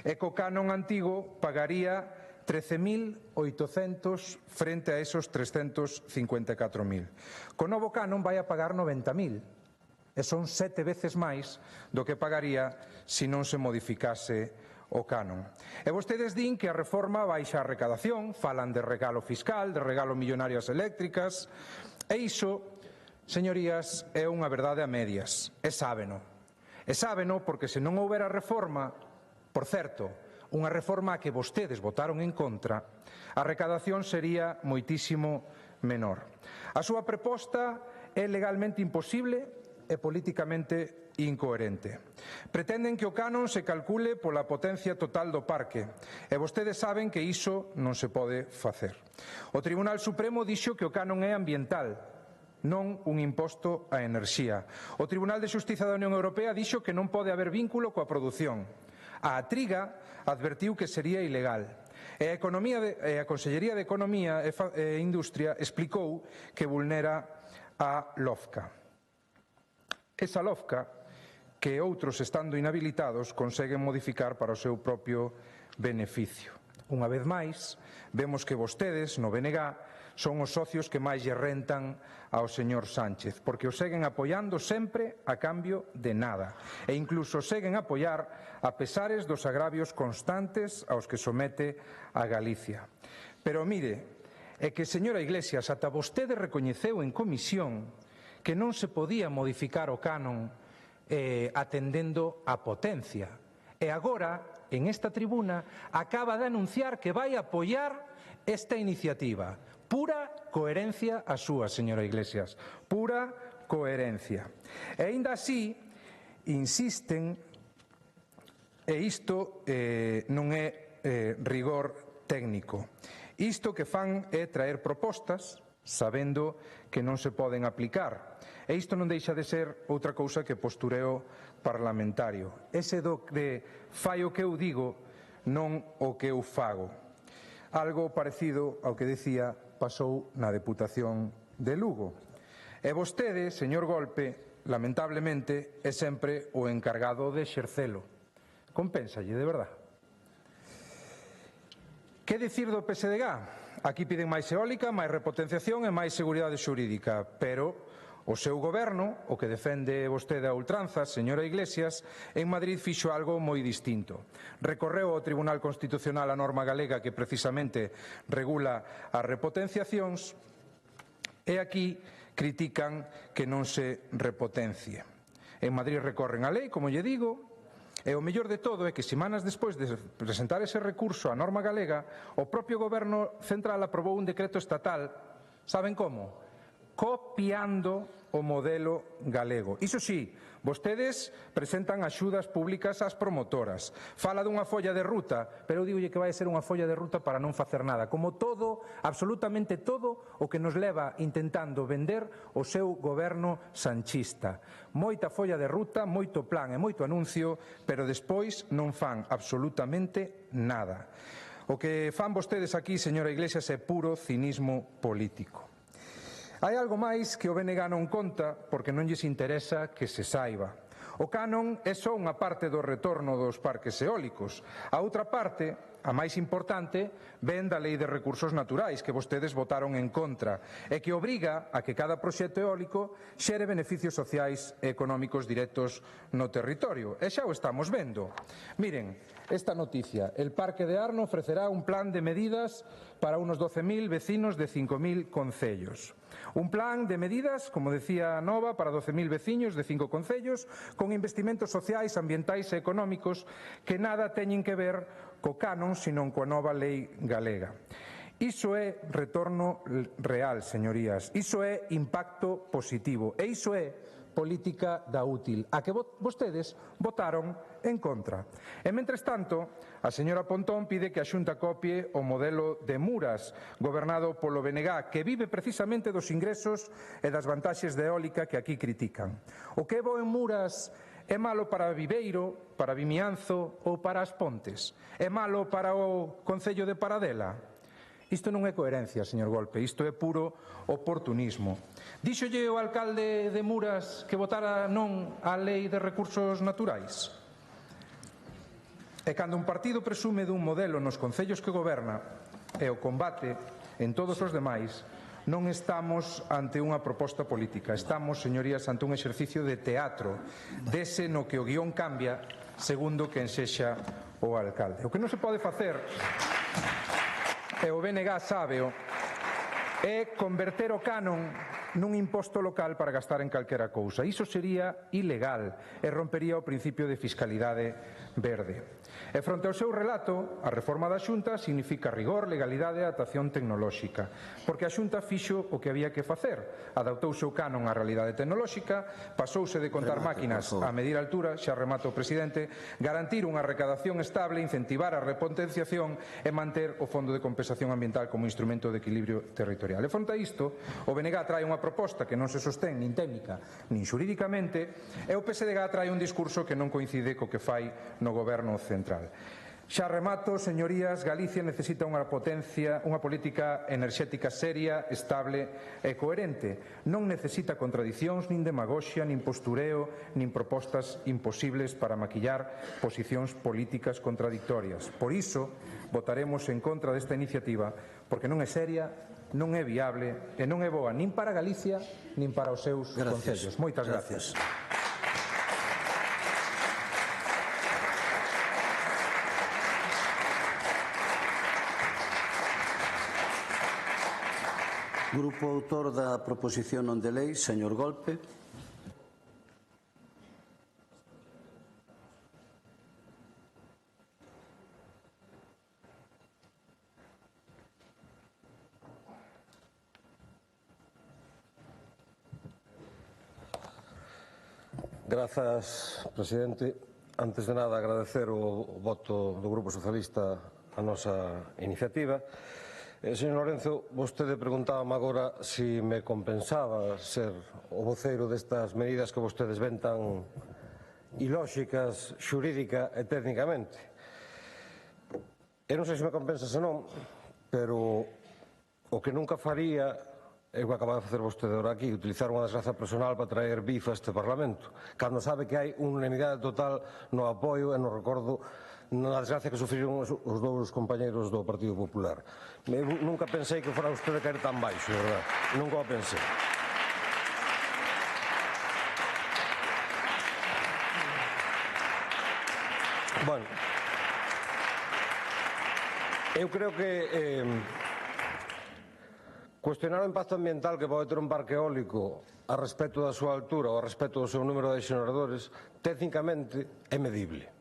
e co canon antigo pagaría 13.800 frente a esos 354.000. Co novo canon vai a pagar 90.000, e son 7 veces máis do que pagaría se non se modificase o canon. E vostedes din que a reforma baixa a recadación, falan de regalo fiscal, de regalo millonario ás eléctricas, e iso, señorías, é unha verdade a medias, e sábeno. E sábeno porque se non houbera reforma, por certo, unha reforma a que vostedes votaron en contra, a recadación sería moitísimo menor. A súa proposta é legalmente imposible e políticamente incoherente. Pretenden que o canon se calcule pola potencia total do parque, e vostedes saben que iso non se pode facer. O Tribunal Supremo dixo que o canon é ambiental, non un imposto á enerxía. O Tribunal de Xustiza da Unión Europea dixo que non pode haber vínculo coa produción. A Triga advertiu que sería ilegal. E a Consellería de Economía e Industria explicou que vulnera a LOFCA. Esa LOFCA que outros, estando inhabilitados, conseguen modificar para o seu propio beneficio. Unha vez máis, vemos que vostedes, no BNG, son os socios que máis lle rentan ao señor Sánchez, porque o seguen apoiando sempre a cambio de nada, e incluso seguen a apoiar a pesares dos agravios constantes aos que somete a Galicia. Pero mire, é que, señora Iglesias, ata vostede recoñeceu en comisión que non se podía modificar o canon atendendo a potencia. E agora, en esta tribuna, acaba de anunciar que vai apoiar esta iniciativa. Pura coherencia a súa, señora Iglesias. Pura coherencia. E aínda así, insisten, e isto non é rigor técnico. Isto que fan é traer propostas sabendo que non se poden aplicar. E isto non deixa de ser outra cousa que postureo parlamentario. Ese do de fai o que eu digo, non o que eu fago. Algo parecido ao que dicía pasou na Deputación de Lugo. E vostede, señor Golpe, lamentablemente, é sempre o encargado de exercelo. Compénsalle, de verdad. Que dicir do PSDG? Aquí piden máis eólica, máis repotenciación e máis seguridade xurídica, pero o seu goberno, o que defende vostede a ultranza, señora Iglesias, en Madrid fixo algo moi distinto. Recorreu ao Tribunal Constitucional a norma galega que precisamente regula as repotenciacións e aquí critican que non se repotencie. En Madrid recorren a lei, como lle digo, e o mellor de todo é que semanas despois de presentar ese recurso á norma galega, o propio Goberno Central aprobou un decreto estatal, saben como? Copiando o modelo galego. Iso sí, vostedes presentan axudas públicas ás promotoras. Fala dunha folla de ruta, pero eu digolle que vai ser unha folla de ruta para non facer nada. Como todo, absolutamente todo, o que nos leva intentando vender o seu goberno sanchista. Moita folla de ruta, moito plan e moito anuncio, pero despois non fan absolutamente nada. O que fan vostedes aquí, señora Iglesias, é puro cinismo político. Hai algo máis que o BNG non conta porque non lles interesa que se saiba. O canon é só unha parte do retorno dos parques eólicos. A outra parte, a máis importante, ven da Lei de Recursos Naturais, que vostedes votaron en contra, e que obriga a que cada proxecto eólico xere beneficios sociais e económicos directos no territorio. E xa o estamos vendo. Miren, esta noticia. El Parque de Arno ofrecerá un plan de medidas para unos 12.000 vecinos de 5.000 concellos. Un plan de medidas, como decía Nova, para 12.000 veciños de 5 concellos, con investimentos sociais, ambientais e económicos que nada teñen que ver co canon, senón coa nova lei galega. Iso é retorno real, señorías. Iso é impacto positivo. E iso é política da útil, a que vostedes votaron en contra. E, mentres tanto, a señora Pontón pide que a Xunta copie o modelo de Muras, gobernado polo BNG, que vive precisamente dos ingresos e das vantaxes de eólica que aquí critican. O que é bo en Muras é malo para Viveiro, para Vimianzo ou para As Pontes? É malo para o Concello de Paradela? Isto non é coherencia, señor Golpe, isto é puro oportunismo. Díxolle o alcalde de Muras que votara non á Lei de Recursos Naturais? E cando un partido presume dun modelo nos concellos que goberna e o combate en todos os demais, non estamos ante unha proposta política, estamos, señorías, ante un exercicio de teatro, dese no que o guión cambia segundo quen sexa o alcalde. O que non se pode facer, e o BNG sábeo, é converter o canon nun imposto local para gastar en calquera cousa. Iso sería ilegal e rompería o principio de fiscalidade verde. E fronte ao seu relato, a reforma da Xunta significa rigor, legalidade e adaptación tecnolóxica, porque a Xunta fixo o que había que facer. Adaptouse o canon á realidade tecnolóxica, pasouse de contar máquinas a medir altura, xa remato, presidente, garantir unha recadación estable, incentivar a repotenciación e manter o Fondo de Compensación Ambiental como instrumento de equilibrio territorial. E fronte a isto, o BNG trae unha proposta que non se sostén nin técnica nin xurídicamente, e o PSDG trae un discurso que non coincide co que fai no goberno central. Xa remato, señorías, Galicia necesita unha política enerxética seria, estable e coherente. Non necesita contradicións, nin demagoxia, nin postureo, nin propostas imposibles para maquillar posicións políticas contradictorias. Por iso, votaremos en contra desta iniciativa, porque non é seria, non é viable e non é boa nin para Galicia nin para os seus concellos. Moitas gracias. Grupo autor da proposición non de lei, señor Golpe. Grazas, presidente. Antes de nada, agradecer o voto do Grupo Socialista a nosa iniciativa. Señor Lorenzo, vostede preguntábame agora se me compensaba ser o voceiro destas medidas que vostedes ven tan ilóxicas, xurídica e técnicamente. Eu non sei se me compensa se non, pero o que nunca faría é o que acaba de facer vostede agora aquí, utilizar unha desgraza personal para traer bifa a este Parlamento, cando sabe que hai unanimidade total no apoio e no recordo na desgracia que sufriron os dous compañeiros do Partido Popular. Eu nunca pensei que fora usted a caer tan baixo, de verdade. Nunca o pensei. Bueno, eu creo que cuestionar o impacto ambiental que pode ter un parque eólico a respecto da súa altura ou a respecto do seu número de xeneradores, técnicamente é medible.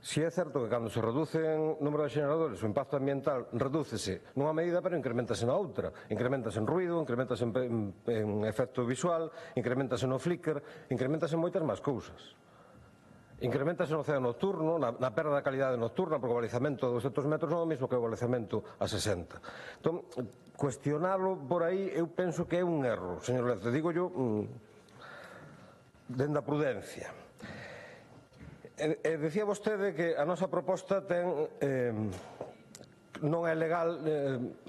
Si é certo que cando se reduce o número de xeneradores o impacto ambiental redúcese nunha medida, pero incrementase na outra. Incrementase en ruído, incrementase en efecto visual, incrementase no flicker, incrementase en moitas máis cousas. Incrementase no ceo nocturno, na perda da calidade nocturna, porque o balizamento a 200 metros non é o mesmo que o balizamento a 60. Entón, cuestionalo por aí eu penso que é un erro, señor Lorenzo. Digo yo, dende a prudencia. Decía vostede que a nosa proposta non é legal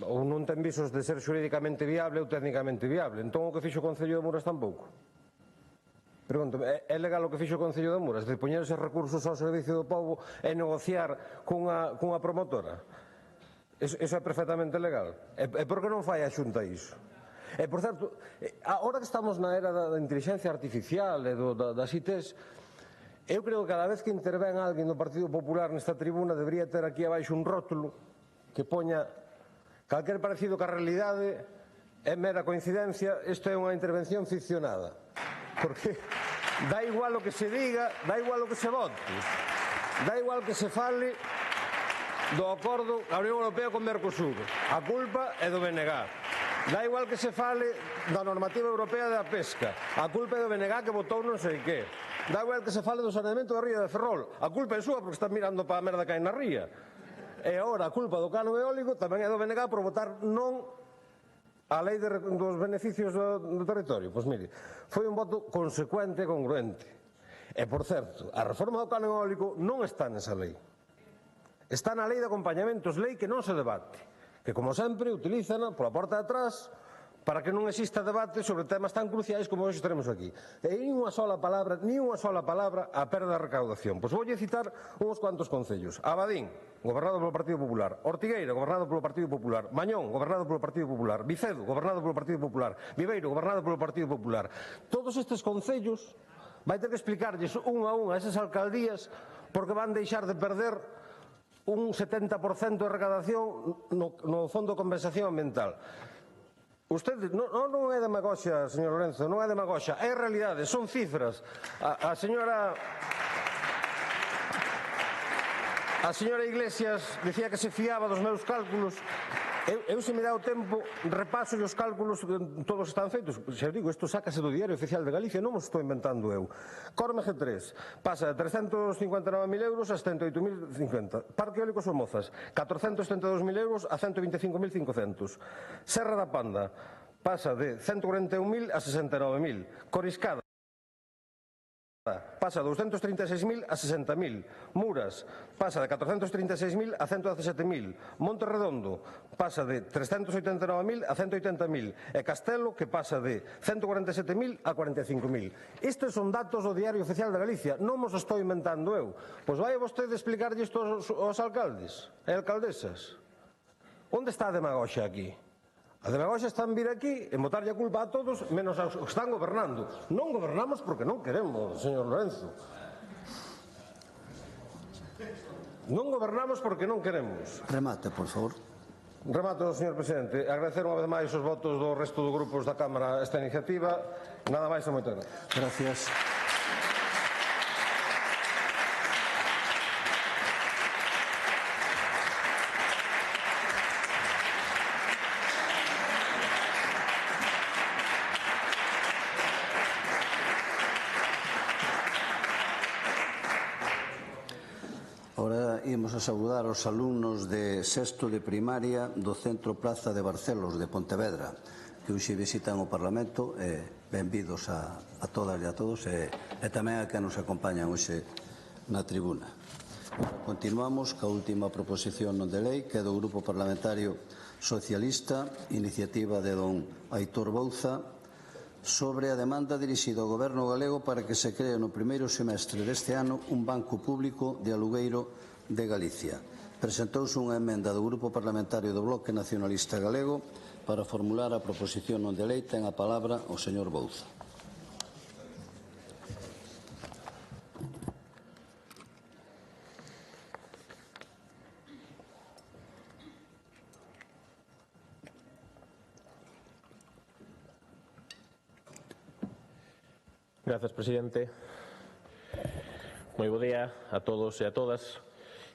ou non ten visos de ser xurídicamente viable ou técnicamente viable. Entón o que fixo o Concello de Muras tampouco. Pregúntame, é legal o que fixo o Concello de Muras, de poñer eses recursos ao servicio do povo e negociar cunha promotora? Eso é perfectamente legal. E por que non fai a Xunta iso? E, por certo, agora que estamos na era da inteligencia artificial e das ITs, eu creo que cada vez que intervén alguén do Partido Popular nesta tribuna debería ter aquí abaixo un rótulo que poña calquer parecido ca realidade é mera coincidencia, isto é unha intervención ficcionada. Porque dá igual o que se diga, dá igual o que se vote, dá igual que se fale do acordo da Unión Europea con Mercosur. A culpa é do BNG. Dá igual que se fale da normativa europea da pesca. A culpa é do BNG que votou non sei que. Dá igual que se fale do saneamento da ría de Ferrol. A culpa é súa porque están mirando para a merda que hai na ría. E agora a culpa do cano eólico tamén é do BNG por votar non a lei dos beneficios do territorio. Pois mire, foi un voto consecuente e congruente. E, por certo, a reforma do cano eólico non está nesa lei. Está na lei de acompañamentos, lei que non se debate, que, como sempre, utilízana pola porta de atrás para que non exista debate sobre temas tan cruciais como hoxe teremos aquí. E ni unha sola palabra a perda de recaudación. Pois voulle citar uns cuantos concellos. Abadín, gobernado polo Partido Popular. Ortigueira, gobernado polo Partido Popular. Mañón, gobernado polo Partido Popular. Vicedo, gobernado polo Partido Popular. Viveiro, gobernado polo Partido Popular. Todos estes concellos vai ter que explicarlles un a esas alcaldías porque van deixar de perder un 70% de recaudación no Fondo de Compensación Ambiental. Usted non é demagoxia, señor Lorenzo, non é demagoxia, é realidade, son cifras. A señora Iglesias dicía que se fiaba dos meus cálculos. Eu, se me dá o tempo, repaso os cálculos, todos están feitos. Xa digo, isto sácase do Diario Oficial de Galicia, non os estou inventando eu. Corme G3 pasa de 359.000 euros a 108.050. Parque Eólico Somozas, 432.000 euros a 125.500. Serra da Panda pasa de 141.000 a 69.000. Coriscada pasa de 236.000 a 60.000. Muras pasa de 436.000 a 117.000. Monte Redondo pasa de 389.000 a 180.000. E Castelo, que pasa de 147.000 a 45.000. Estes son datos do Diario Oficial de Galicia, non os estou inventando eu. Pois vai vostede explicarlle isto aos alcaldes e alcaldesas. Onde está a demagoxia aquí? A demagoxia está en vir aquí e botarlle a culpa a todos menos aos que están gobernando. Non gobernamos porque non queremos, señor Lorenzo. Non gobernamos porque non queremos. Remate, por favor. Remato, señor presidente. Agradecer unha vez máis os votos do resto dos grupos da Cámara a esta iniciativa. Nada máis e moitas gracias. Gracias. Imos a saudar os alumnos de sexto de primaria do Centro Praza de Barcelos de Pontevedra que hoxe visitan o Parlamento e benvidos a todas e a todos e tamén a que nos acompañan hoxe na tribuna. Continuamos ca última proposición non de lei que é do Grupo Parlamentario Socialista, iniciativa de don Aitor Bouza, sobre a demanda dirixida ao Goberno galego para que se cree no primeiro semestre deste ano un banco público de alugueiro de Galicia. Presentouse unha emenda do Grupo Parlamentario do Bloque Nacionalista Galego para formular a proposición non de lei. Ten a palabra o señor Bouza. Grazas, presidente. Moi bo día a todos e a todas.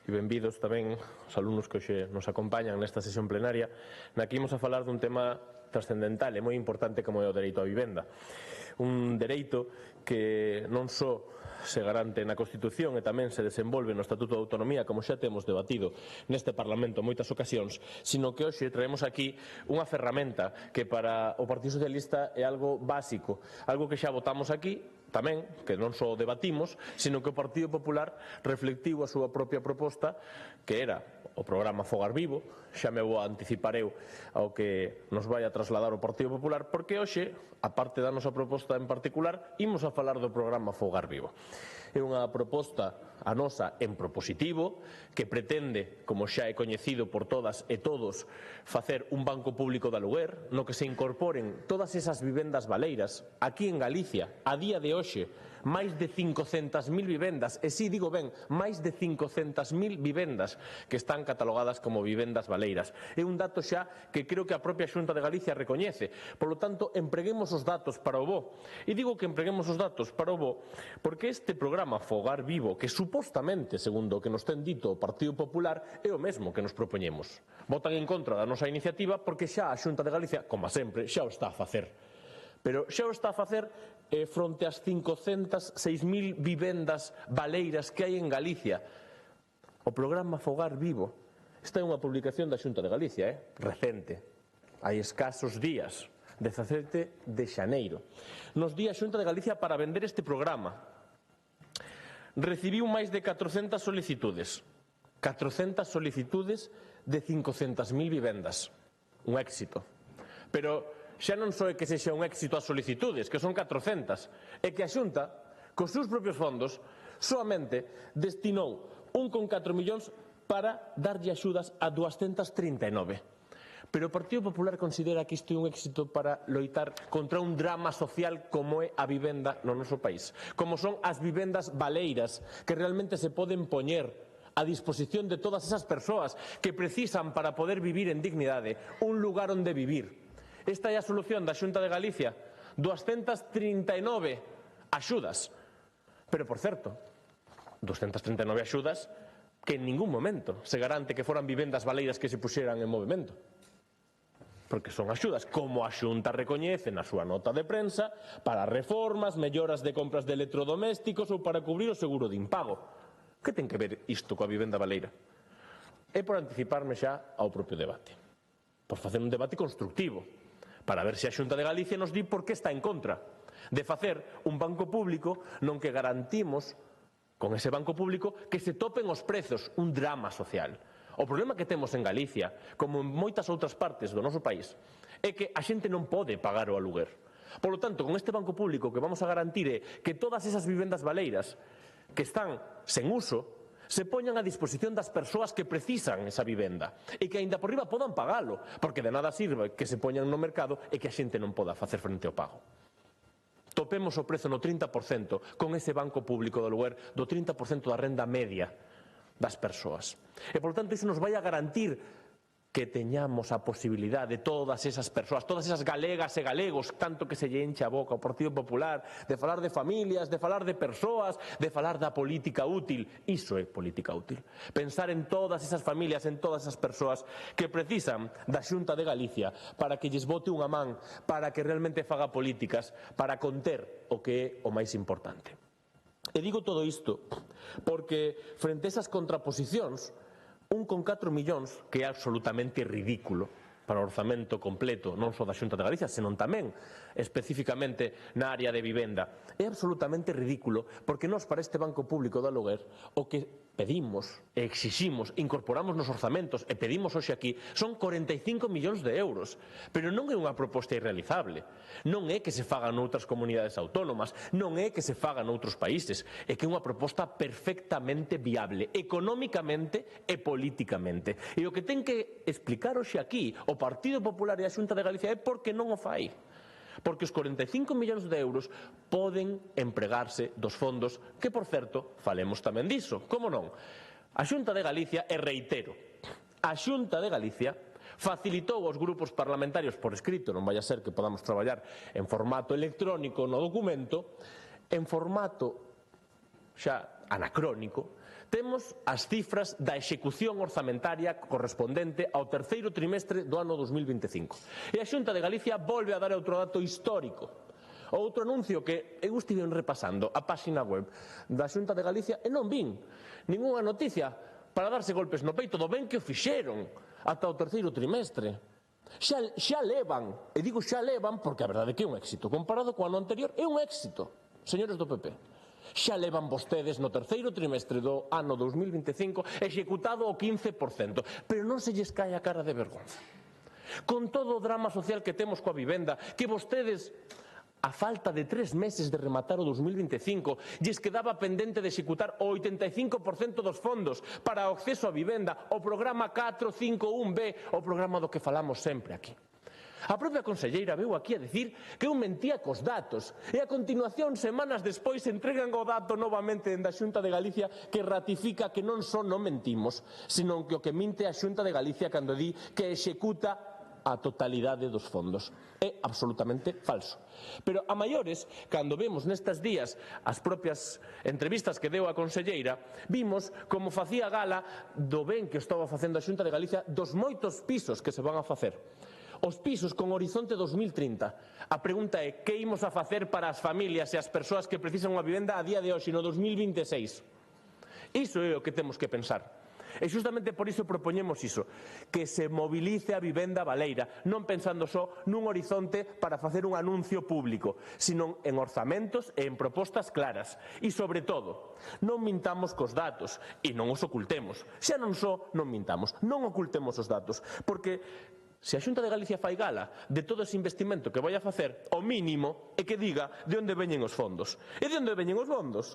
E benvidos tamén os alumnos que hoxe nos acompañan nesta sesión plenaria na que imos a falar dun tema trascendental e moi importante como é o dereito á vivenda. Un dereito que non só se garante na Constitución e tamén se desenvolve no Estatuto de Autonomía, como xa temos debatido neste Parlamento en moitas ocasións, sino que hoxe traemos aquí unha ferramenta que para o Partido Socialista é algo básico, algo que xa votamos aquí tamén, que non só debatimos, sino que o Partido Popular reflectiu a súa propia proposta, que era o programa Fogar Vivo. Xa me vou anticipar eu ao que nos vai a trasladar o Partido Popular, porque hoxe, a parte da nosa proposta en particular, imos a falar do programa Fogar Vivo. É unha proposta a nosa en propositivo que pretende, como xa é coñecido por todas e todos, facer un banco público de aluguer no que se incorporen todas esas vivendas baleiras. Aquí en Galicia, a día de hoxe, máis de 500.000 vivendas, e si digo ben, máis de 500.000 vivendas que están catalogadas como vivendas baleiras. É un dato xa que creo que a propia Xunta de Galicia recoñece. Por lo tanto, empreguemos os datos para o bo. E digo que empreguemos os datos para o bo porque este programa Fogar Vivo, que supostamente, segundo o que nos ten dito o Partido Popular, é o mesmo que nos propoñemos. Votan en contra da nosa iniciativa porque xa a Xunta de Galicia, como sempre, xa o está a facer. Pero xa o está a facer fronte ás 506.000 vivendas baleiras que hai en Galicia. O programa Fogar Vivo. Esta é unha publicación da Xunta de Galicia, recente. Hai escasos días, 17 de xaneiro. Nos di a Xunta de Galicia para vender este programa. Recibiu máis de 400 solicitudes. 400 solicitudes de 500.000 vivendas. Un éxito. Pero xa non só é que sexa un éxito as solicitudes, que son 400, é que a Xunta, cos seus propios fondos, soamente destinou 1,4 millóns para darlle axudas a 239. Pero o Partido Popular considera que isto é un éxito para loitar contra un drama social como é a vivenda no noso país, como son as vivendas baleiras, que realmente se poden poñer a disposición de todas esas persoas que precisan para poder vivir en dignidade un lugar onde vivir. Esta é a solución da Xunta de Galicia, 239 axudas. Pero, por certo, 239 axudas que en ningún momento se garante que foran vivendas baleiras que se puxeran en movimento. Porque son axudas, como a Xunta recoñece na súa nota de prensa, para reformas, melloras de compras de electrodomésticos ou para cubrir o seguro de impago. Que ten que ver isto coa vivenda baleira? É por anticiparme xa ao propio debate. Por facer un debate constructivo, para ver se a Xunta de Galicia nos di por que está en contra de facer un banco público non que garantimos, con ese banco público, que se topen os prezos, un drama social. O problema que temos en Galicia, como en moitas outras partes do noso país, é que a xente non pode pagar o aluguer. Por lo tanto, con este banco público que vamos a garantir é que todas esas vivendas baleiras que están sen uso se poñan a disposición das persoas que precisan esa vivenda e que aínda por riba podan pagalo, porque de nada sirve que se poñan no mercado e que a xente non poda facer frente ao pago. Topemos o prezo no 30% con ese banco público do aluguer, do 30% da renda media das persoas. E, por tanto, iso nos vai a garantir que teñamos a posibilidade de todas esas persoas, todas esas galegas e galegos, tanto que se lle enche a boca ao Partido Popular, de falar de familias, de falar de persoas, de falar da política útil. Iso é política útil. Pensar en todas esas familias, en todas esas persoas que precisan da Xunta de Galicia para que lles bote unha man, para que realmente faga políticas, para conter o que é o máis importante. E digo todo isto porque, frente a esas contraposicións, 1,4 millóns, que é absolutamente ridículo para o orzamento completo, non só da Xunta de Galicia, senón tamén especificamente na área de vivenda. É absolutamente ridículo porque nós para este banco público de aluguer o que pedimos e exiximos, incorporamos nos orzamentos e pedimos hoxe aquí son 45 millóns de euros. Pero non é unha proposta irrealizable. Non é que se faga noutras comunidades autónomas, non é que se faga noutros países, é que é unha proposta perfectamente viable, económicamente e políticamente. E o que ten que explicar hoxe aquí o Partido Popular e a Xunta de Galicia é porque non o fai. Porque os 45 millóns de euros poden empregarse dos fondos que, por certo, falemos tamén diso. Como non? A Xunta de Galicia, e reitero, a Xunta de Galicia facilitou aos grupos parlamentarios por escrito, non vai a ser que podamos traballar en formato electrónico no documento, en formato xa anacrónico, temos as cifras da execución orzamentaria correspondente ao terceiro trimestre do ano 2025. E a Xunta de Galicia volve a dar outro dato histórico. Outro anuncio que eu estive repasando a páxina web da Xunta de Galicia e non vin ningunha noticia para darse golpes no peito do ben que o fixeron ata o terceiro trimestre. Xa levan, e digo xa levan porque a verdade é que é un éxito. Comparado co ano anterior é un éxito. señores do PP, xa levan vostedes no terceiro trimestre do ano 2025 executado o 15%, pero non se lles cae a cara de vergonza. Con todo o drama social que temos coa vivenda, que vostedes, a falta de 3 meses de rematar o 2025, lles quedaba pendente de executar o 85% dos fondos para o acceso á vivenda, o programa 451B, o programa do que falamos sempre aquí. A propia conselleira veu aquí a dicir que eu mentía cos datos e a continuación, semanas despois, entregan o dato novamente da Xunta de Galicia que ratifica que non só non mentimos, senón que o que minte a Xunta de Galicia cando di que executa a totalidade dos fondos. É absolutamente falso. Pero a maiores, cando vemos nestes días as propias entrevistas que deu a conselleira, vimos como facía gala do ben que estaba facendo a Xunta de Galicia dos moitos pisos que se van a facer. Os pisos con horizonte 2030. A pregunta é, que imos a facer para as familias e as persoas que precisan unha vivenda a día de hoxe, no 2026? Iso é o que temos que pensar. E justamente por iso propoñemos iso, que se mobilice a vivenda baleira, non pensando só nun horizonte para facer un anuncio público, sino en orzamentos e en propostas claras. E, sobre todo, non mintamos cos datos e non os ocultemos. Xa non só non mintamos, non ocultemos os datos, porque se a Xunta de Galicia fai gala de todo ese investimento que vai a facer, o mínimo é que diga de onde veñen os fondos. E de onde veñen os fondos?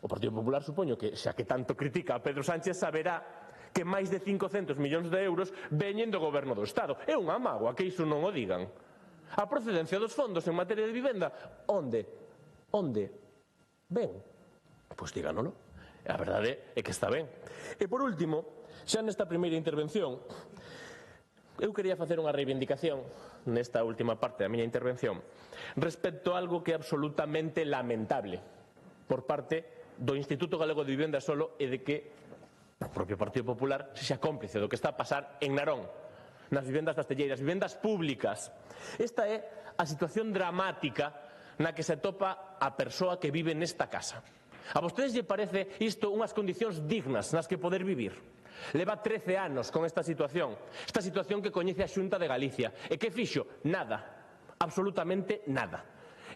O Partido Popular supoño que, xa que tanto critica a Pedro Sánchez, saberá que máis de 500 millóns de euros veñen do Goberno do Estado. É unha mágoa que iso non o digan. A procedencia dos fondos en materia de vivenda, onde? Onde? Ben? Pois díganolo. A verdade é que está ben. E por último, xa nesta primeira intervención, eu quería facer unha reivindicación nesta última parte da miña intervención respecto a algo que é absolutamente lamentable por parte do Instituto Galego de Vivenda Solo e de que o propio Partido Popular sexa cómplice do que está a pasar en Narón, nas vivendas castelleiras, vivendas públicas. Esta é a situación dramática na que se atopa a persoa que vive nesta casa. A vostedes lle parece isto unhas condicións dignas nas que poder vivir? Leva 13 anos con esta situación que coñece a Xunta de Galicia. E que fixo? Nada, absolutamente nada.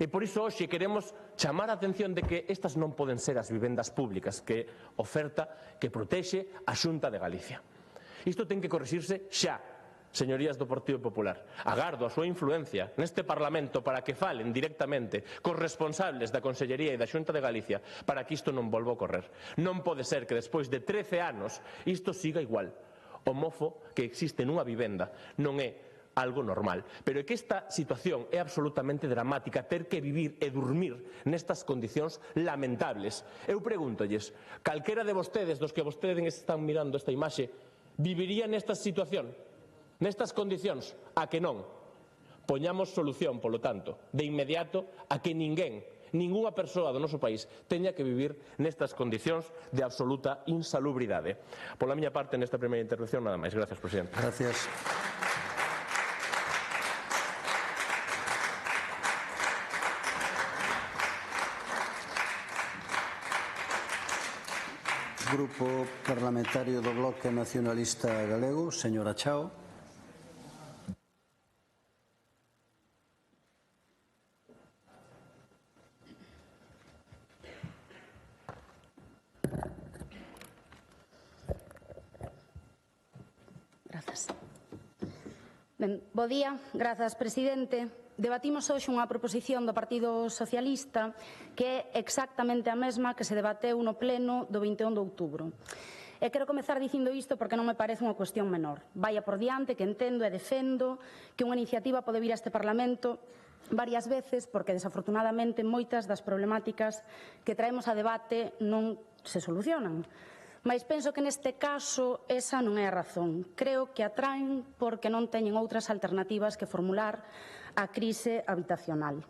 E por iso hoxe queremos chamar a atención de que estas non poden ser as vivendas públicas que oferta, que protexe a Xunta de Galicia. Isto ten que corrixirse xa, señorías do Partido Popular. Agardo a súa influencia neste Parlamento para que falen directamente cos responsables da Consellería e da Xunta de Galicia para que isto non volva a ocorrer. Non pode ser que despois de 13 anos isto siga igual. O mofo que existe nunha vivenda non é algo normal, pero é que esta situación é absolutamente dramática, ter que vivir e dormir nestas condicións lamentables. Eu pregúntolles, calquera de vostedes, dos que vostedes están mirando esta imaxe, viviría nesta situación? Nestas condicións, a que non? Poñamos solución, polo tanto, de inmediato a que ningunha persoa do noso país teña que vivir nestas condicións de absoluta insalubridade. Pola miña parte, nesta primeira intervención, nada máis. Gracias, presidente. Gracias. Grupo Parlamentario do Bloque Nacionalista Galego, señora Chao. Bo día, grazas, presidente. Debatimos hoxe unha proposición do Partido Socialista que é exactamente a mesma que se debateu no pleno do 21 de outubro. E quero comezar dicindo isto porque non me parece unha cuestión menor. Vaya por diante que entendo e defendo que unha iniciativa pode vir a este Parlamento varias veces porque, desafortunadamente, moitas das problemáticas que traemos a debate non se solucionan. Mais penso que neste caso esa non é a razón. Creo que a traen porque non teñen outras alternativas que formular a crise habitacional.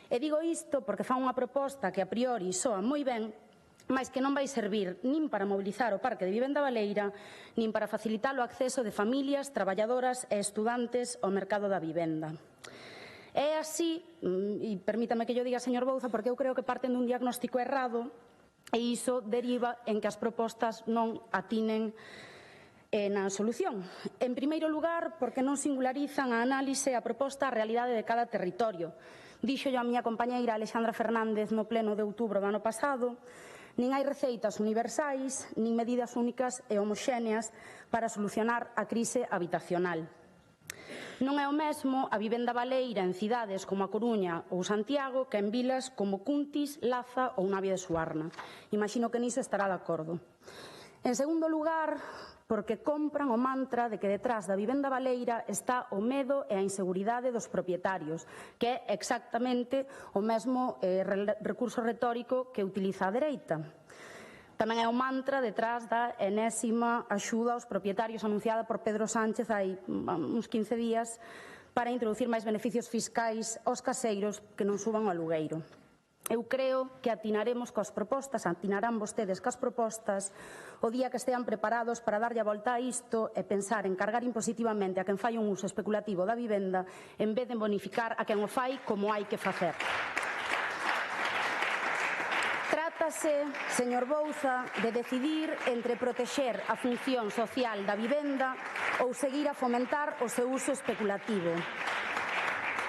E digo isto porque fan unha proposta que a priori soa moi ben, mas que non vai servir nin para mobilizar o parque de vivenda baleira, nin para facilitar o acceso de familias, traballadoras e estudantes ao mercado da vivenda. É así, e permítame que yo diga, señor Bouza, porque eu creo que parten dun diagnóstico errado e iso deriva en que as propostas non atinen na solución. En primeiro lugar, porque non singularizan a análise a proposta a realidade de cada territorio. Díxollo a miña compañeira Alexandra Fernández no pleno de outubro do ano pasado, nin hai receitas universais, nin medidas únicas e homoxéneas para solucionar a crise habitacional. Non é o mesmo a vivenda baleira en cidades como A Coruña ou Santiago que en vilas como Cuntis, Laza ou Navia de Suarna. Imagino que niso estará de acordo. En segundo lugar, porque compran o mantra de que detrás da vivenda baleira está o medo e a inseguridade dos propietarios, que é exactamente o mesmo recurso retórico que utiliza a dereita. Tamén é o mantra detrás da enésima axuda aos propietarios anunciada por Pedro Sánchez hai uns 15 días para introducir máis beneficios fiscais aos caseiros que non suban o alugueiro. Eu creo que atinaremos coas propostas, atinarán vostedes coas propostas o día que estean preparados para darlle a volta a isto e pensar en cargar impositivamente a quen fai un uso especulativo da vivenda en vez de bonificar a quen o fai como hai que facer. Trátase, señor Bouza, de decidir entre protexer a función social da vivenda ou seguir a fomentar o seu uso especulativo.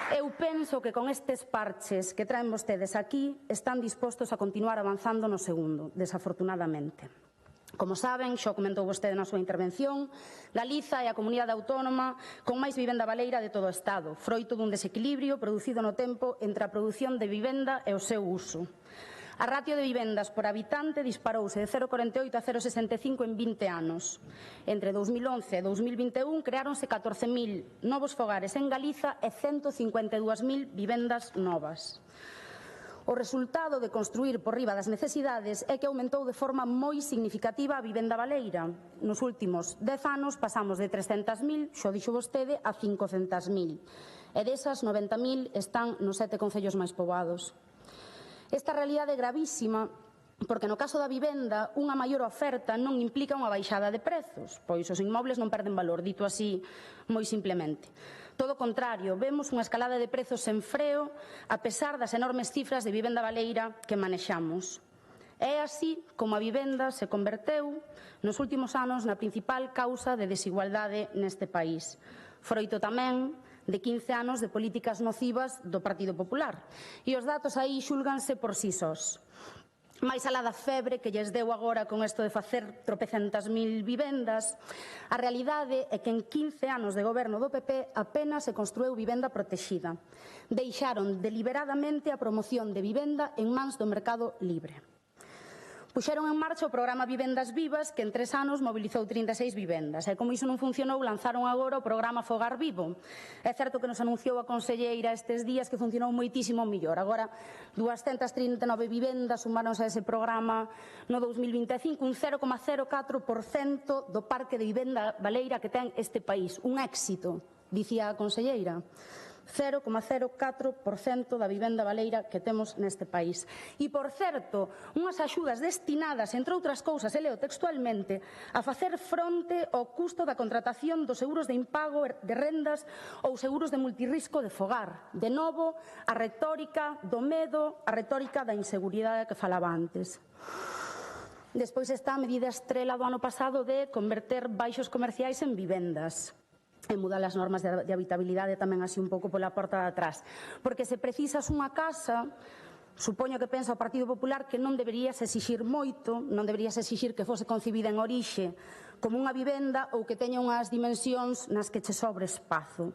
Eu penso que con estes parches que traen vostedes aquí están dispostos a continuar avanzando no segundo, desafortunadamente. Como saben, xa comentou vostede na súa intervención, Galiza é a comunidade autónoma con máis vivenda baleira de todo o Estado, froito dun desequilibrio producido no tempo entre a produción de vivenda e o seu uso. A ratio de vivendas por habitante disparouse de 0,48 a 0,65 en 20 anos. Entre 2011 e 2021 creáronse 14.000 novos fogares en Galiza e 152.000 vivendas novas. O resultado de construir por riba das necesidades é que aumentou de forma moi significativa a vivenda baleira. Nos últimos 10 anos pasamos de 300.000, xo dixo vostede, a 500.000. E desas 90.000 están nos 7 concellos máis poboados. Esta realidade é gravísima porque no caso da vivenda unha maior oferta non implica unha baixada de prezos, pois os inmobles non perden valor, dito así moi simplemente. Todo o contrario, vemos unha escalada de prezos sen freo a pesar das enormes cifras de vivenda baleira que manexamos. É así como a vivenda se converteu nos últimos anos na principal causa de desigualdade neste país. Froito tamén de 15 anos de políticas nocivas do Partido Popular. E os datos aí xúlganse por si sós. máis alá da febre que lles deu agora con isto de facer tropecentas mil vivendas, a realidade é que en 15 anos de goberno do PP apenas se construiu vivenda protexida. Deixaron deliberadamente a promoción de vivenda en mans do mercado libre. Puxeron en marcha o programa Vivendas Vivas, que en 3 anos mobilizou 36 vivendas. E como iso non funcionou, lanzaron agora o programa Fogar Vivo. É certo que nos anunciou a conselleira estes días que funcionou moitísimo mellor. Agora, 239 vivendas sumáronse a ese programa no 2025, un 0,04% do parque de vivenda baleira que ten este país. Un éxito, dicía a conselleira. 0,04% da vivenda baleira que temos neste país. E, por certo, unhas axudas destinadas, entre outras cousas, e leo textualmente, a facer fronte ao custo da contratación dos seguros de impago de rendas ou seguros de multirrisco de fogar. De novo, a retórica do medo, a retórica da inseguridade que falaba antes. Despois está a medida estrela do ano pasado de converter baixos comerciais en vivendas e mudar as normas de habitabilidade tamén así un pouco pola porta de atrás. Porque se precisas unha casa, supoño que pensa o Partido Popular que non deberías exixir moito, non deberías exixir que fose concibida en orixe como unha vivenda ou que teña unhas dimensións nas que che sobre espazo.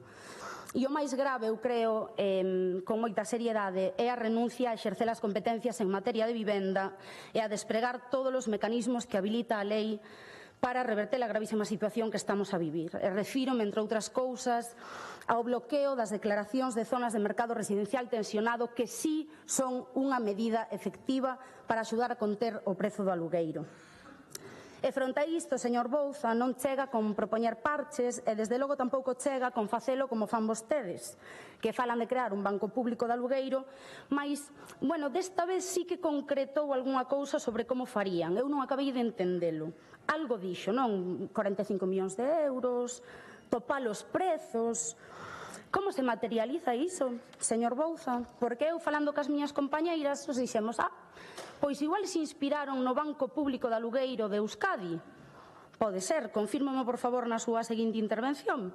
E o máis grave, eu creo, con moita seriedade, é a renuncia a exercer as competencias en materia de vivenda e a despregar todos os mecanismos que habilita a lei para reverter a gravísima situación que estamos a vivir. E refírome, entre outras cousas, ao bloqueo das declaracións de zonas de mercado residencial tensionado que sí son unha medida efectiva para axudar a conter o prezo do alugueiro. E fronte a isto, señor Bouza, non chega con propoñer parches e, desde logo, tampouco chega con facelo como fan vostedes, que falan de crear un banco público de alugueiro, mas, bueno, desta vez sí que concretou algunha cousa sobre como farían. Eu non acabei de entendelo. Algo dixo, non? 45 millóns de euros, topar os prezos. Como se materializa iso, señor Bouza? Porque eu, falando cas miñas compañeiras, nos dixemos, pois igual se inspiraron no Banco Público de Alugueiro de Euskadi. Pode ser, confírmame por favor na súa seguinte intervención.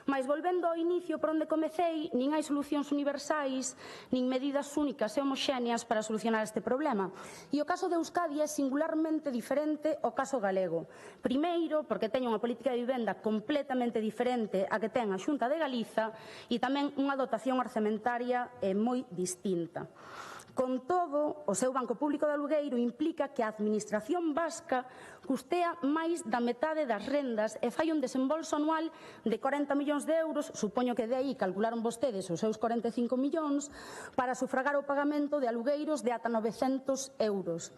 Mais, volvendo ao inicio por onde comecei, nin hai solucións universais, nin medidas únicas e homoxéneas para solucionar este problema. E o caso de Euskadi é singularmente diferente ao caso galego. Primeiro, porque teño unha política de vivenda completamente diferente a que ten a Xunta de Galiza e tamén unha dotación orzamentaria moi distinta. Con todo, o seu Banco Público de Alugueiro implica que a Administración vasca custea máis da metade das rendas e fai un desembolso anual de 40 millóns de euros, supoño que de aí calcularon vostedes os seus 45 millóns, para sufragar o pagamento de alugueiros de ata 900 euros.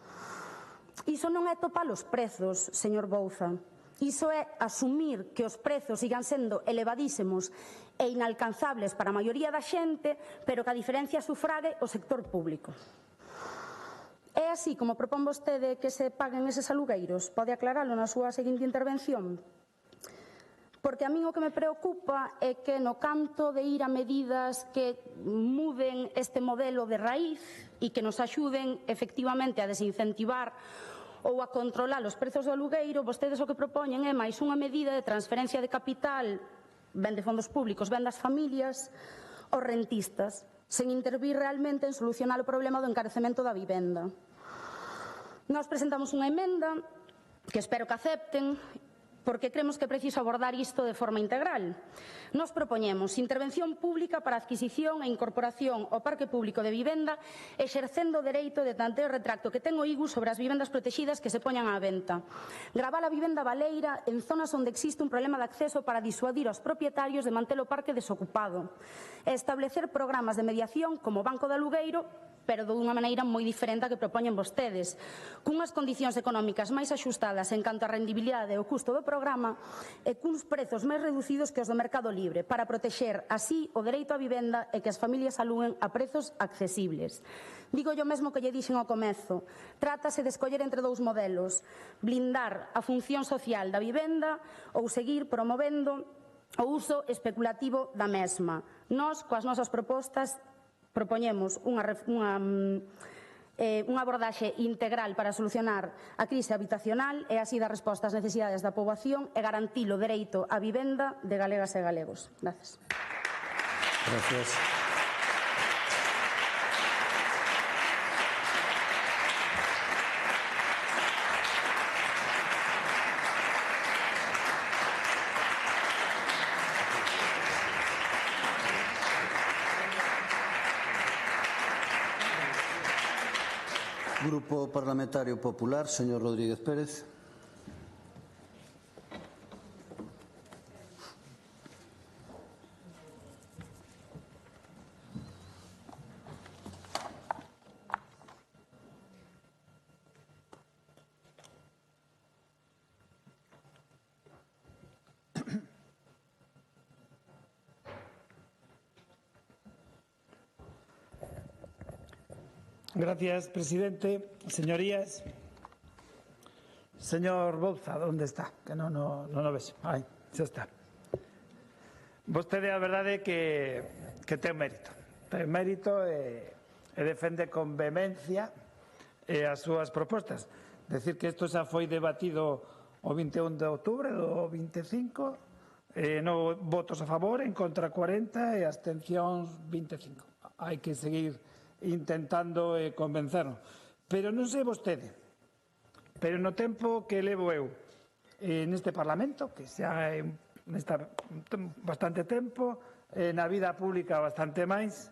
Iso non é topar os prezos, señor Bouza. Iso é asumir que os prezos sigan sendo elevadísimos e inalcanzables para a maioría da xente, pero que a diferencia sufrague o sector público. É así como propón vostede que se paguen eses alugueiros? Pode aclaralo na súa seguinte intervención? Porque a min o que me preocupa é que no canto de ir a medidas que muden este modelo de raíz e que nos axuden efectivamente a desincentivar ou a controlar os prezos do alugueiro, vostedes o que propoñen é máis unha medida de transferencia de capital, ben de fondos públicos, ben das familias, aos rentistas, sen intervir realmente en solucionar o problema do encarecemento da vivenda. Nós presentamos unha emenda que espero que acepten, porque cremos que é preciso abordar isto de forma integral. Nos propoñemos intervención pública para a adquisición e incorporación ao parque público de vivenda, exercendo o dereito de tanteo e retracto que ten o IGU sobre as vivendas protegidas que se poñan á venta. Gravar a vivenda baleira en zonas onde existe un problema de acceso para disuadir aos propietarios de manter o parque desocupado. E establecer programas de mediación como Banco de Alugueiro, pero dunha maneira moi diferente a que propoñen vostedes, cunhas condicións económicas máis axustadas en canto á rendibilidade e o custo do programa e cuns prezos máis reducidos que os do mercado libre, para protexer así o dereito á vivenda e que as familias aluguen a prezos accesibles. Digo yo mesmo que lle dixen ao comezo, trátase de escoller entre dous modelos, blindar a función social da vivenda ou seguir promovendo o uso especulativo da mesma. Nós, coas nosas propostas, propoñemos unha abordaxe integral para solucionar a crise habitacional e así dar resposta ás necesidades da poboación e garantir o dereito á vivenda de galegas e galegos. Gracias. Gracias. Grupo Parlamentario Popular, señor Rodríguez Pérez. Gracias, presidente. Señorías, señor Bouza, ¿dónde está? Que non o ves. Aí, xa está. Vostede a verdade que ten mérito. Ten mérito e defende con vehemencia as súas propostas. Decir que isto xa foi debatido o 21 de outubro do 25, no votos a favor, en contra 40 e abstencións 25. Hai que seguir intentando convencernos. Pero non sei vostede, pero no tempo que levo eu neste Parlamento, que xa está bastante tempo, na vida pública bastante máis,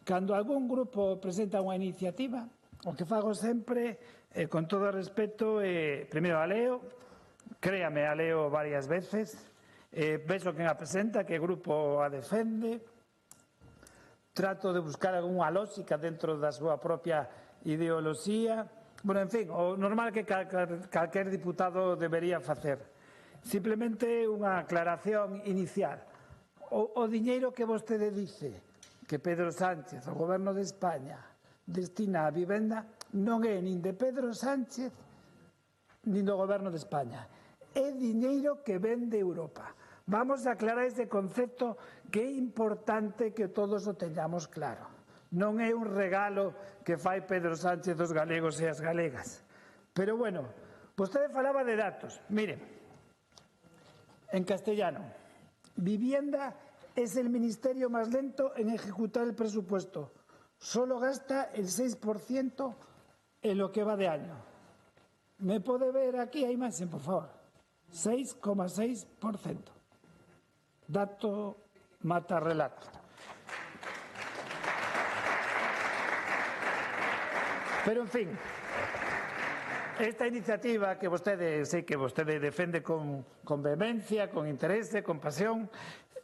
cando algún grupo presenta unha iniciativa, o que fago sempre, con todo o respeto, primeiro a leo, créame, a leo varias veces, vexo quen a presenta, que grupo a defende, trato de buscar algunha lógica dentro da súa propia ideoloxía. Bueno, en fin, o normal que calquer diputado debería facer. Simplemente unha aclaración inicial. O diñeiro que vostede dice que Pedro Sánchez, o Goberno de España, destina a vivenda, non é nin de Pedro Sánchez nin do Goberno de España. É diñeiro que ven de Europa. Vamos a aclarar ese concepto, que é importante que todos o teñamos claro. Non é un regalo que fai Pedro Sánchez aos galegos e as galegas. Pero, bueno, vostede falaba de datos. Mire, en castellano, Vivienda es el ministerio más lento en ejecutar el presupuesto. Solo gasta el 6% en lo que va de año. ¿Me puede ver aquí a imagen, por favor? 6,6%. Dato mata relato. Pero, en fin, esta iniciativa que sei que vostede defende con vehemencia, con interese, con pasión,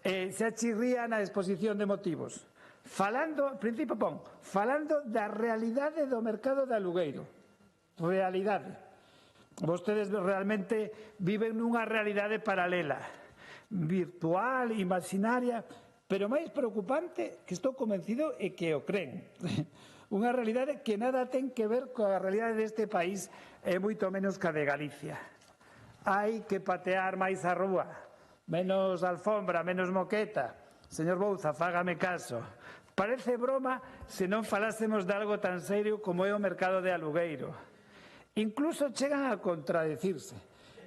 se achirría na exposición de motivos. Falando, principio pon, falando da realidade do mercado de alugueiro. Realidade. Vostedes realmente viven nunha realidade paralela, virtual, imaginaria, pero máis preocupante, que estou convencido, é que o creen. Unha realidade que nada ten que ver coa realidade deste país e moito menos ca de Galicia. Hai que patear máis a rúa, menos alfombra, menos moqueta. Señor Bouza, fágame caso. Parece broma se non falásemos de algo tan serio como é o mercado de alugueiro. Incluso chegan a contradecirse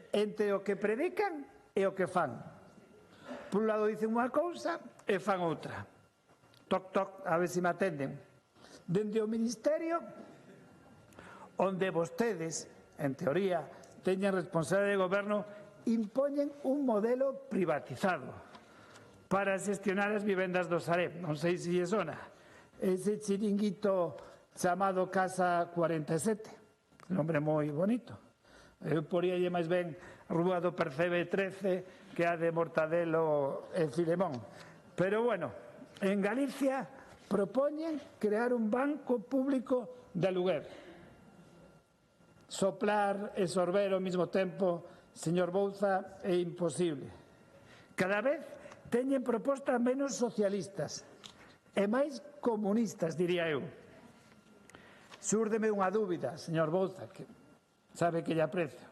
entre o que predican e o que fan. Por un lado dicen unha cousa e fan outra. Toc, toc, a ver se me atenden. Dende o Ministerio, onde vostedes, en teoría, teñen responsabilidade de goberno, impoñen un modelo privatizado para xestionar as vivendas do Sareb. Non sei se lle sona. Ese chiringuito chamado Casa 47. Nombre moi bonito. Eu poríalle máis ben Rúa do Percebe 13 que a de Mortadelo e Filemón. Pero, bueno, en Galicia propoñen crear un banco público de aluguer. Soplar e sorber ao mesmo tempo, señor Bouza, é imposible. Cada vez teñen propostas menos socialistas e máis comunistas, diría eu. Súrdeme unha dúbida, señor Bouza, que sabe que lle aprecio.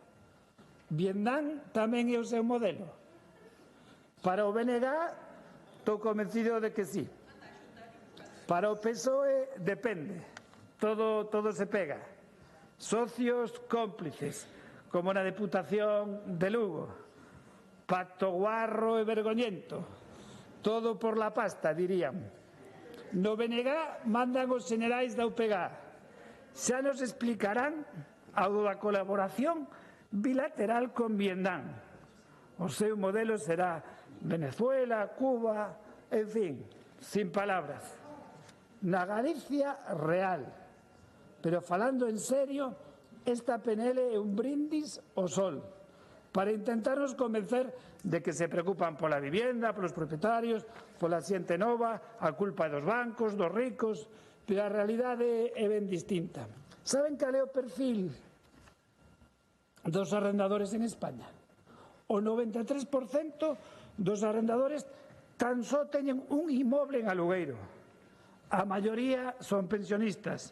Vietnam tamén é o seu modelo? Para o BNG, estou convencido de que sí. Para o PSOE depende, todo se pega. Socios cómplices, como na Deputación de Lugo. Pacto guarro e vergoñento. Todo por la pasta, dirían. No BNG mandan os generais da UPG. Xa nos explicarán a da colaboración bilateral con Vietnam. O seu modelo será Venezuela, Cuba, en fin, sin palabras. Na Galicia real. Pero falando en serio, esta PNL é un brindis ao sol para intentarnos convencer de que se preocupan pola vivienda, polos propietarios, pola xente nova, a culpa dos bancos, dos ricos, pero a realidade é ben distinta. Saben cal é o perfil dos arrendadores en España? O 93% dos arrendadores tan só teñen un inmoble en alugueiro. A maioría son pensionistas.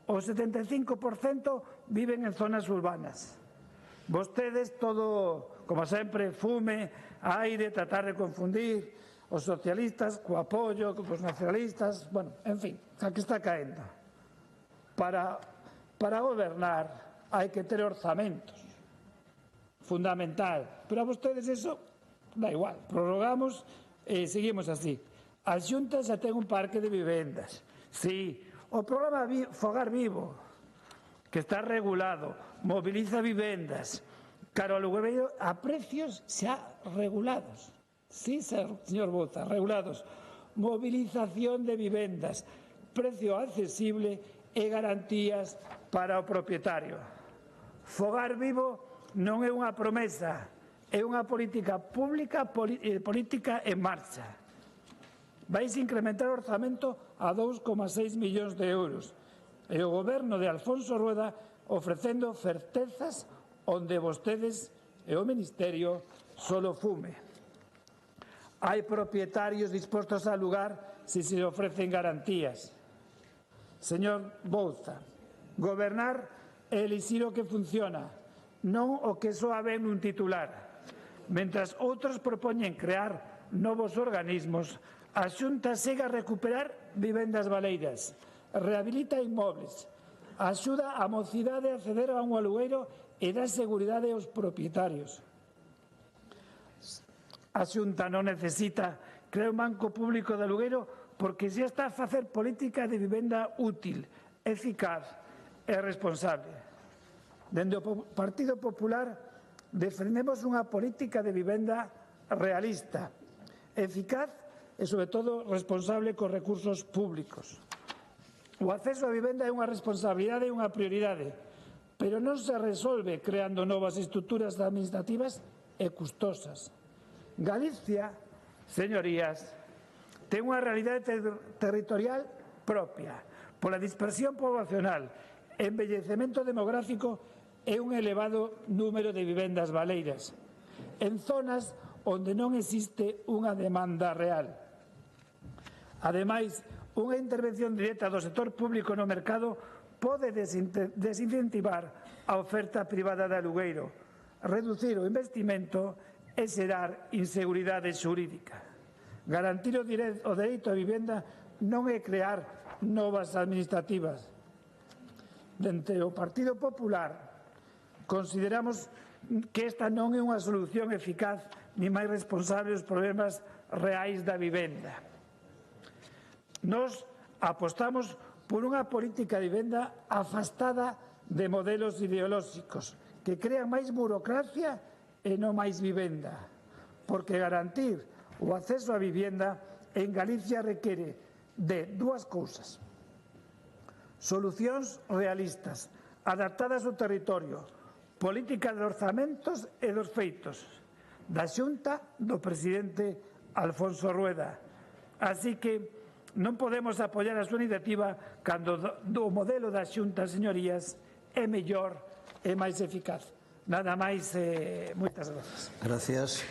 O 75% viven en zonas urbanas. Vostedes todo, como sempre, fume, aire, tratar de confundir os socialistas co apoio, cos nacionalistas, bueno, en fin, a que está caendo. Para gobernar hai que ter orzamentos, fundamental, pero a vostedes eso da igual, prorrogamos e seguimos así. A Xunta xa ten un parque de vivendas, sí, o programa Fogar Vivo, que está regulado, moviliza vivendas, caro alugueiro a precios xa regulados. Sí, señor Bouza, regulados. Movilización de vivendas, precio accesible e garantías para o propietario. Fogar Vivo non é unha promesa, é unha política pública, política en marcha. Vais incrementar o orzamento a 2,6 millóns de euros. E o goberno de Alfonso Rueda ofrecendo certezas onde vostedes e o Ministerio solo fume. Hai propietarios dispostos a alugar se se ofrecen garantías. Señor Bouza, gobernar é elixir o que funciona, non o que soa ben nun titular. Mentras outros propoñen crear novos organismos, a Xunta segue a recuperar vivendas baleiras, rehabilita inmobles, axuda a mocidade a acceder a un alugueiro e dá seguridade aos propietarios. A Xunta non necesita crear un banco público de alugueiro porque xa está a facer política de vivenda útil, eficaz e responsable. Dende o Partido Popular defendemos unha política de vivenda realista, eficaz e, sobre todo, responsable cos recursos públicos. O acceso á vivenda é unha responsabilidade e unha prioridade, pero non se resolve creando novas estruturas administrativas e custosas. Galicia, señorías, ten unha realidade territorial propia, pola dispersión poboacional, envellecemento demográfico e un elevado número de vivendas baleiras, en zonas onde non existe unha demanda real. Ademais, unha intervención directa do sector público no mercado pode desincentivar a oferta privada de alugueiro, reducir o investimento e xerar inseguridade xurídica. Garantir o dereito á vivenda non é crear novas administrativas. Dentro do Partido Popular consideramos que esta non é unha solución eficaz ni máis responsable dos problemas reais da vivenda. Nos apostamos por unha política de vivenda afastada de modelos ideolóxicos que crean máis burocracia e non máis vivenda, porque garantir o acceso á vivenda en Galicia requere de dúas cousas: solucións realistas, adaptadas ao territorio, política de orzamentos e dos feitos, da Xunta do presidente Alfonso Rueda. Así que non podemos apoiar a súa iniciativa cando o modelo da Xunta, señorías, é mellor e máis eficaz. Nada máis, moitas grazas. Gracias.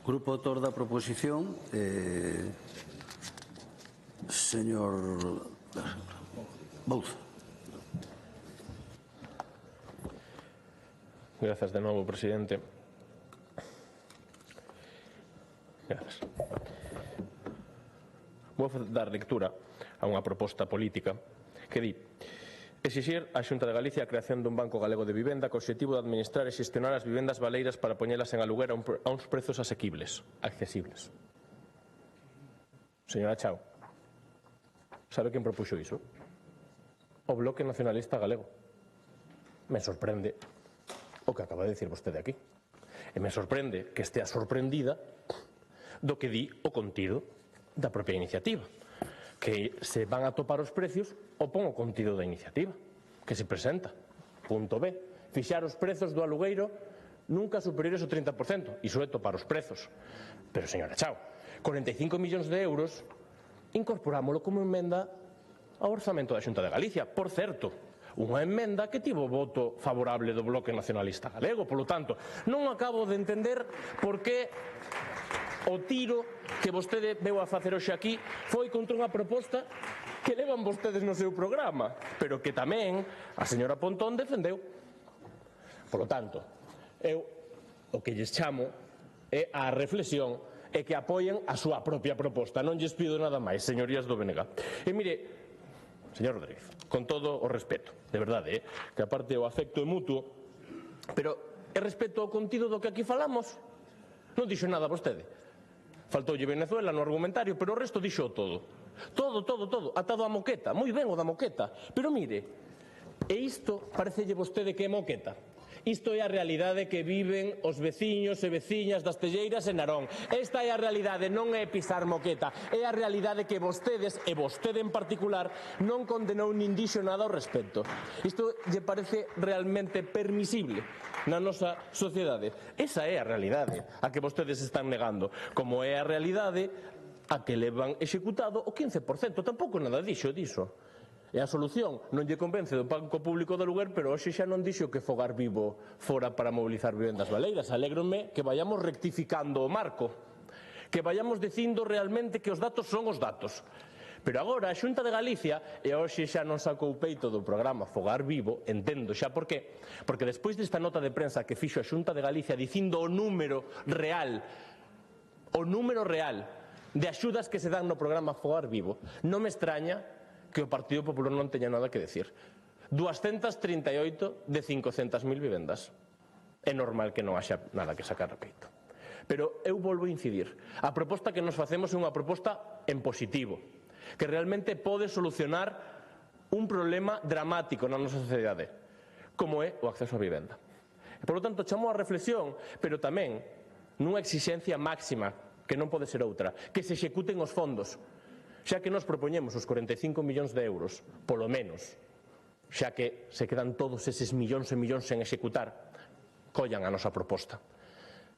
Grupo autor da proposición, señor Bouza. Grazas de novo, presidente. Grazas. Vou dar lectura a unha proposta política que di: exixir á Xunta de Galicia a creación dun banco galego de vivenda co obxectivo de administrar e xestionar as vivendas baleiras para poñelas en aluguer a uns prezos asequibles, accesibles. Señora Chao, sabe quen propuxo iso? O Bloque Nacionalista Galego. Me sorprende o que acaba de dicir vostede aquí. E me sorprende que estea sorprendida do que di o contido da propia iniciativa, que se van a topar os precios o pon o contido da iniciativa que se presenta. Punto B. Fixar os prezos do alugueiro nunca superiores ao 30%. Iso é topar os prezos. Pero, señora Chao, 45 millóns de euros incorporámoslo como emenda ao orzamento da Xunta de Galicia. Por certo, unha emenda que tivo voto favorable do Bloque Nacionalista Galego. Polo tanto, non acabo de entender por que o tiro que vostede veu a facer hoxe aquí foi contra unha proposta que levan vostedes no seu programa, pero que tamén a señora Pontón defendeu. Polo tanto, eu o que lles chamo é a reflexión e que apoien a súa propia proposta. Non lles pido nada máis, señorías do BNG. E mire, señor Rodríguez, con todo o respeto, de verdade, que aparte o afecto é mutuo, pero e respecto ao contido do que aquí falamos, non dixo nada vostede. Faltoulle Venezuela no argumentario, pero o resto dixo todo. Todo, atado a moqueta. Moi ben o da moqueta. Pero mire, e isto parecelle vostede que é moqueta? Isto é a realidade que viven os veciños e veciñas das Telleiras en Narón. Esta é a realidade, non é pisar moqueta. É a realidade que vostedes, e vostede en particular, non condenou nin dixo nada ao respecto. Isto lle parece realmente permisible na nosa sociedade. Esa é a realidade a que vostedes están negando, como é a realidade a que levan executado o 15%. Tampouco nada dixo diso. E a solución non lle convence do Banco Público de Aluguer, pero hoxe xa non dixo que Fogar Vivo fora para mobilizar vivendas baleiras. Alégrome que vayamos rectificando o marco, que vayamos dicindo realmente que os datos son os datos. Pero agora a Xunta de Galicia, e hoxe xa non sacou peito do programa Fogar Vivo, entendo xa por qué, porque despois desta nota de prensa que fixo a Xunta de Galicia dicindo o número real de axudas que se dan no programa Fogar Vivo. Non me extraña que o Partido Popular non teña nada que decir. 238 de 500.000 vivendas. É normal que non haxa nada que sacar a peito. Pero eu volvo a incidir. A proposta que nos facemos é unha proposta en positivo, que realmente pode solucionar un problema dramático na nosa sociedade, como é o acceso á vivenda. Por lo tanto, chamo a reflexión, pero tamén nunha exixencia máxima, que non pode ser outra, que se executen os fondos, xa que nos propoñemos os 45 millóns de euros, polo menos, xa que se quedan todos eses millóns e millóns sen executar, collan a nosa proposta.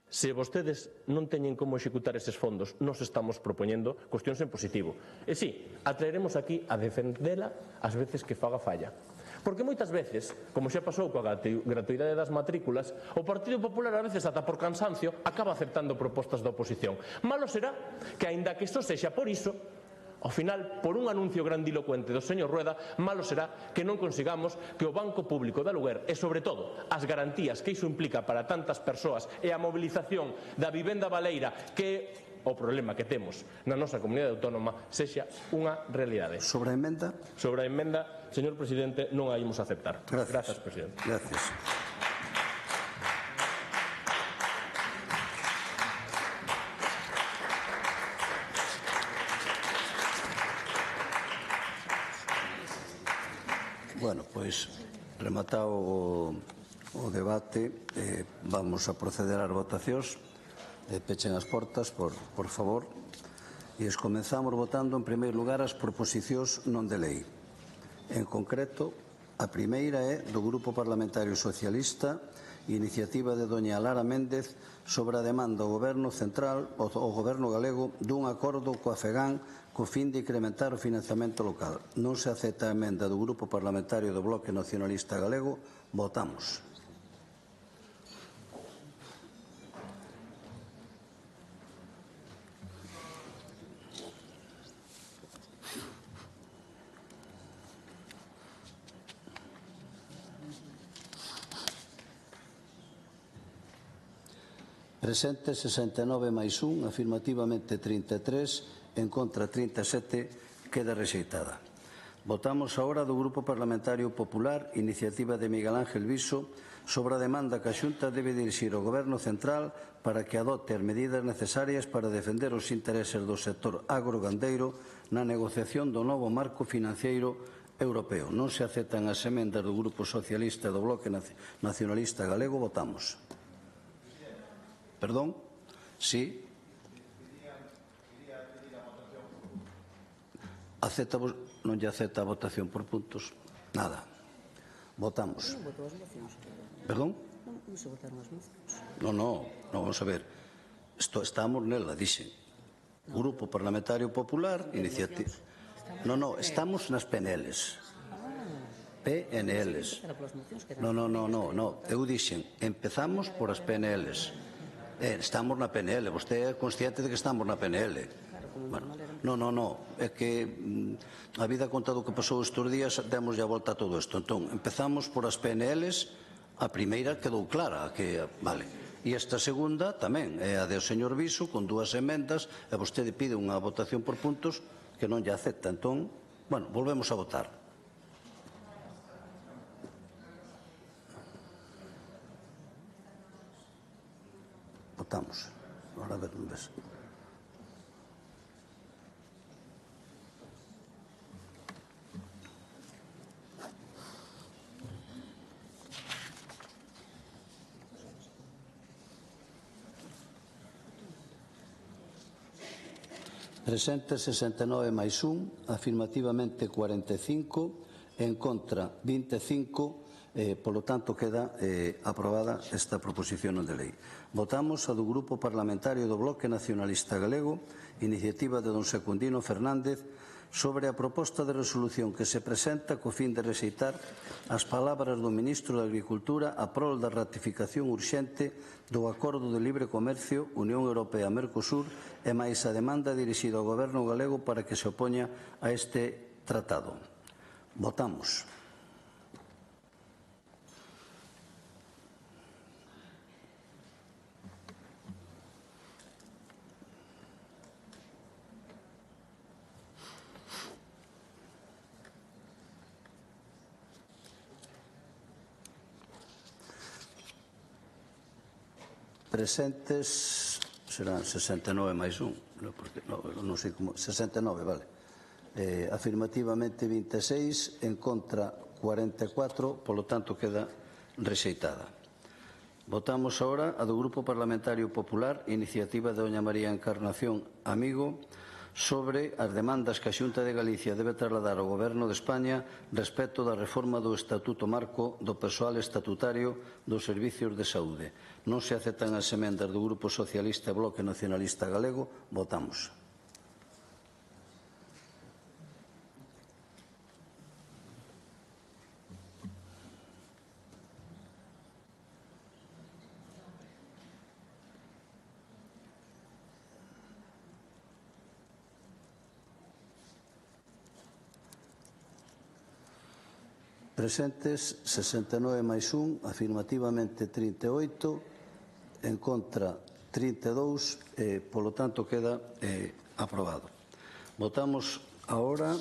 Se vostedes non teñen como executar eses fondos, nos estamos propoñendo cuestións en positivo. E sí, atraeremos aquí a defendela as veces que faga falla. Porque moitas veces, como xa pasou coa gratuidade das matrículas, o Partido Popular a veces ata por cansancio acaba aceptando propostas da oposición. Malo será que, aínda que isto sexa por iso, ao final, por un anuncio grandilocuente do señor Rueda, malo será que non consigamos que o Banco Público de Aluguer e, sobre todo, as garantías que iso implica para tantas persoas e a mobilización da vivenda baleira, que o problema que temos na nosa comunidade autónoma, sexa unha realidade. Sobre a emenda? Sobre a emenda, señor presidente, non a imos aceptar. Gracias, presidente. Gracias. Bueno, pois, rematado o debate, vamos a proceder ás votacións. Pechen as portas, por favor. E comenzamos votando, en primeiro lugar, as proposicións non de lei. En concreto, a primeira é do Grupo Parlamentario Socialista, iniciativa de doña Lara Méndez sobre a demanda ao Goberno Central, ao Goberno Galego, dun acordo coa FEGAN co fin de incrementar o financiamento local. Non se acepta a emenda do Grupo Parlamentario do Bloque Nacionalista Galego. Votamos. Presente 69 máis 1, afirmativamente 33, en contra 37, queda rexeitada. Votamos agora do Grupo Parlamentario Popular, iniciativa de Miguel Ángel Viso, sobre a demanda que a Xunta debe dirixir ao Goberno Central para que adopte as medidas necesarias para defender os intereses do sector agrogandeiro na negociación do novo marco financiero europeo. Non se aceptan as emendas do Grupo Socialista e do Bloque Nacionalista Galego. Votamos. Perdón? Sí. Non lle acepta a votación por puntos? Nada. Votamos. Perdón? Non, vamos a ver. Estamos nela, dixen. Grupo Parlamentario Popular, iniciativa. Non, estamos nas PNLs. PNLs. Non. Eu dixen, empezamos por as PNLs. Estamos na PNL, vostede é consciente de que estamos na PNL. Non, é que a vida conta do que pasou estes días, demos a volta a todo isto. Entón, empezamos por as PNLs, a primeira quedou clara, vale. E esta segunda tamén é a do señor Viso, con dúas emendas, e vostede pide unha votación por puntos que non lle acepta. Entón, bueno, volvemos a votar. Votamos. Ahora a ver, non ves. Presente 69 máis 1, afirmativamente 45, en contra 25, polo tanto queda aprobada esta proposición non de lei. Votamos a do Grupo Parlamentario do Bloque Nacionalista Galego, iniciativa de don Secundino Fernández, sobre a proposta de resolución que se presenta co fin de rexeitar as palabras do Ministro de Agricultura a prol da ratificación urxente do Acordo de Libre Comercio Unión Europea-Mercosur e máis a demanda dirixida ao Goberno galego para que se opoña a este tratado. Votamos. Presentes serán 69 máis un, non sei como, 69, vale. Afirmativamente 26, en contra 44, polo tanto queda rexeitada. Votamos agora a do Grupo Parlamentario Popular, iniciativa de doña María Encarnación Amigo, sobre as demandas que a Xunta de Galicia debe trasladar ao Goberno de España respecto da reforma do Estatuto Marco do persoal estatutario dos servicios de saúde. Non se aceptan as emendas do Grupo Socialista e Bloque Nacionalista Galego. Votamos. Presentes 69 máis 1, afirmativamente 38, en contra 32, polo tanto queda aprobado. Votamos agora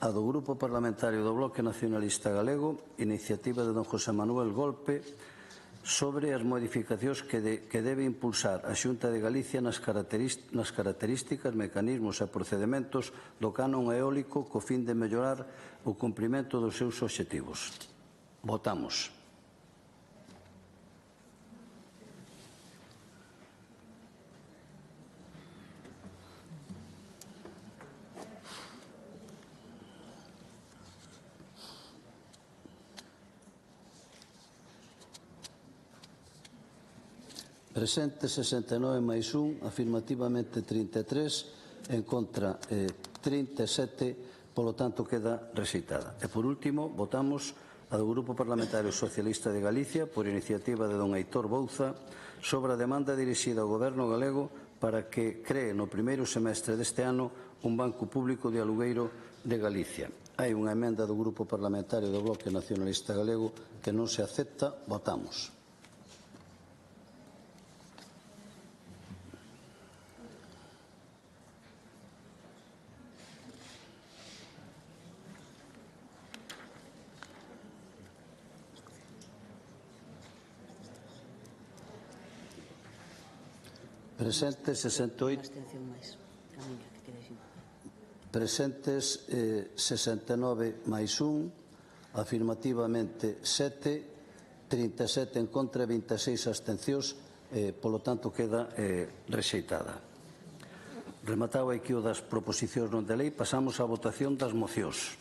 a do Grupo Parlamentario do Bloque Nacionalista Galego, iniciativa de don José Manuel Golpe, sobre as modificacións que debe impulsar a Xunta de Galicia nas características, mecanismos e procedementos do canon eólico co fin de mellorar o cumprimento dos seus obxectivos. Votamos. Presente 69 máis 1, afirmativamente 33, en contra 37, polo tanto queda rexeitada. E por último, votamos a do Grupo Parlamentario Socialista de Galicia, por iniciativa de don Heitor Bouza, sobre a demanda dirixida ao Goberno galego para que cree no primeiro semestre deste ano un banco público de alugueiro de Galicia. Hai unha emenda do Grupo Parlamentario do Bloque Nacionalista Galego que non se acepta. Votamos. Presentes 68. Presentes 69 máis 1, afirmativamente 7, 37 en contra e 26 abstencións, polo tanto queda rexeitada. Rematado aquí o das proposicións non de lei, pasamos á votación das mocións.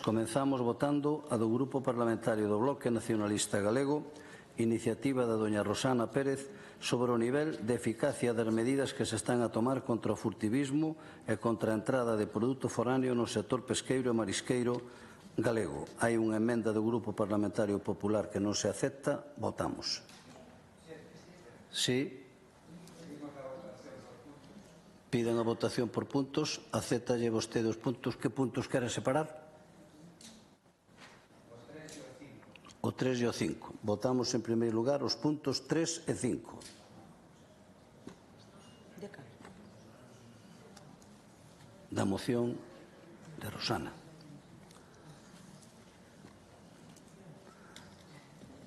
Comenzamos votando a do Grupo Parlamentario do Bloque Nacionalista Galego, iniciativa da doña Rosana Pérez, sobre o nivel de eficacia das medidas que se están a tomar contra o furtivismo e contra a entrada de produto foráneo no sector pesqueiro e marisqueiro galego. Hai unha emenda do Grupo Parlamentario Popular que non se acepta. Votamos. Sí. Piden a votación por puntos. Acéptalle vostede os puntos. Que puntos quere separar? O 3 e o 5. Votamos en primeiro lugar os puntos 3 e 5. Da moción de Rosana.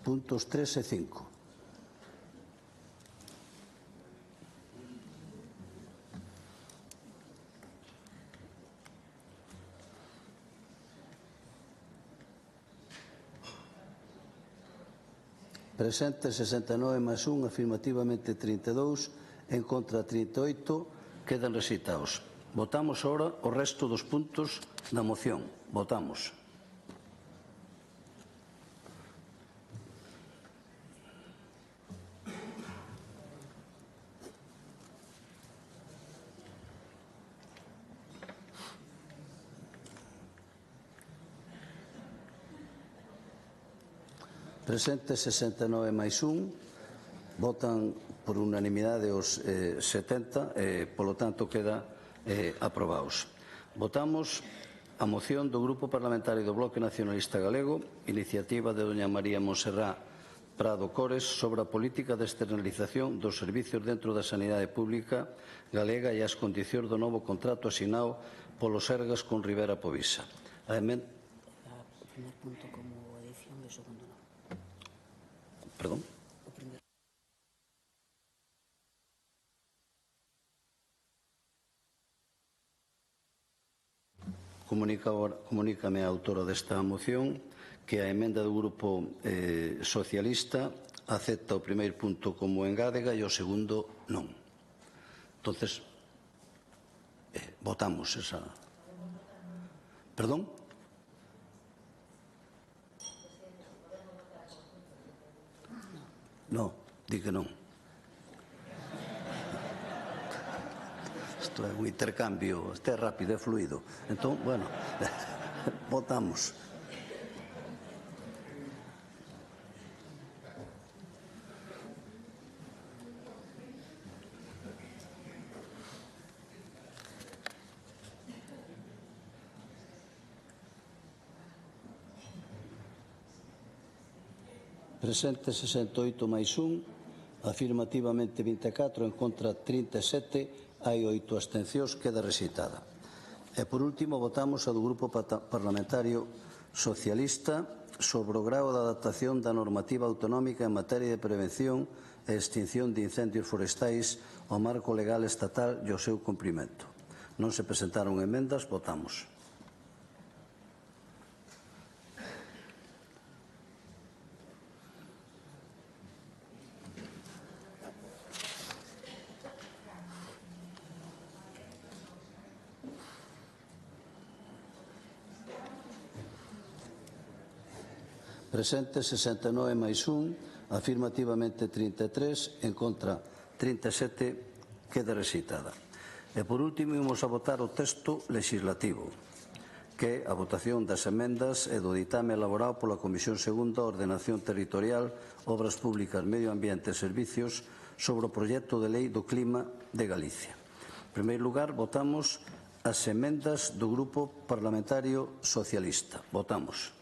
Puntos 3 e 5. Presente 69 máis 1, afirmativamente 32, en contra 38, quedan rexeitados. Votamos agora o resto dos puntos da moción. Votamos. Presente 69 máis 1, votan por unanimidade os 70, polo tanto queda aprobados. Votamos a moción do Grupo Parlamentario do Bloque Nacionalista Galego, iniciativa de doña María Monserrat Prado Cores, sobre a política de externalización dos servicios dentro da sanidade pública galega e as condicións do novo contrato asignado polo Sergas con Rivera Povisa. A emenda... O primer punto como edición e o segundo non. Perdón? comunícame a autora desta moción que a emenda do Grupo Socialista acepta o primeiro punto como engádega e o segundo non. Entonces, votamos esa... Perdón? No, di que non. Isto é un intercambio, isto é rápido, é fluido. Entón, bueno, votamos. Presente 68 máis 1, afirmativamente 24, en contra 37, hai 8 abstencións, queda rexeitada. E por último votamos a do Grupo Parlamentario Socialista sobre o grao de adaptación da normativa autonómica en materia de prevención e extinción de incendios forestais ao marco legal estatal e ao seu cumprimento. Non se presentaron emendas, votamos. Presente 69 máis 1, afirmativamente 33, en contra 37, queda rexeitada. E por último, imos a votar o texto legislativo, que é a votación das emendas e do ditame elaborado pola Comisión Segunda, Ordenación Territorial, Obras Públicas, Medio Ambiente e Servicios sobre o proxecto de lei do clima de Galicia. En primeiro lugar, votamos as emendas do Grupo Parlamentario Socialista. Votamos.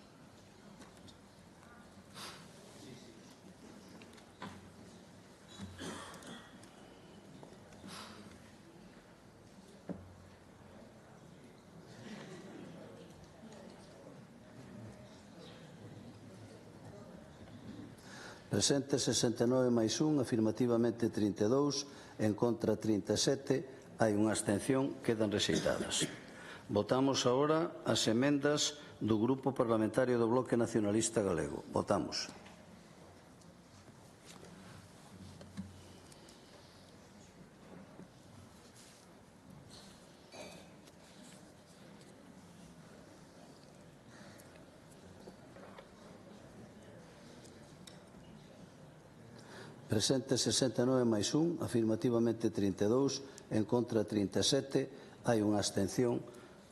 Presente 69 máis 1, afirmativamente 32, en contra 37, hai unha abstención, quedan rexeitadas. Votamos agora as emendas do Grupo Parlamentario do Bloque Nacionalista Galego. Votamos. Presente 69 máis 1, afirmativamente 32, en contra 37, hai unha abstención,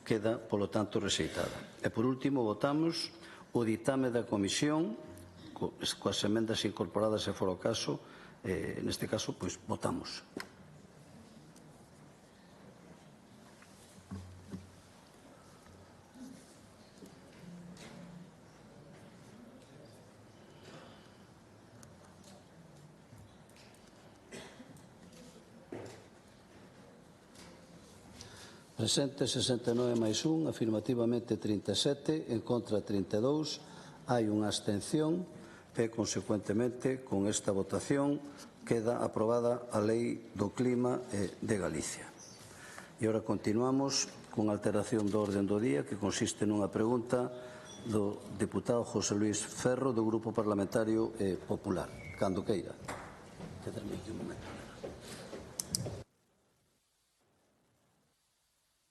queda, polo tanto, rexeitada. E, por último, votamos o ditame da Comisión, coas emendas incorporadas, se for o caso, neste caso, pois, votamos. Presente 69 máis 1, afirmativamente 37, en contra 32, hai unha abstención e, consecuentemente, con esta votación queda aprobada a Lei do Clima de Galicia. E agora continuamos con alteración do orden do día, que consiste nunha pregunta do deputado José Luís Ferro, do Grupo Parlamentario Popular. Cando queira. Que termine un momento.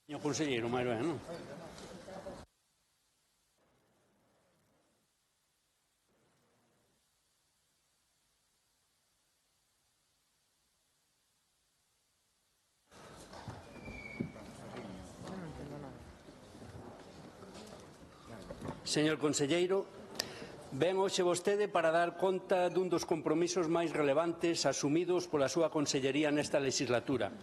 Señor conselleiro, máis ben, non? Señor conselleiro, ven hoxe vostede para dar conta dun dos compromisos máis relevantes asumidos pola súa consellería nesta legislatura.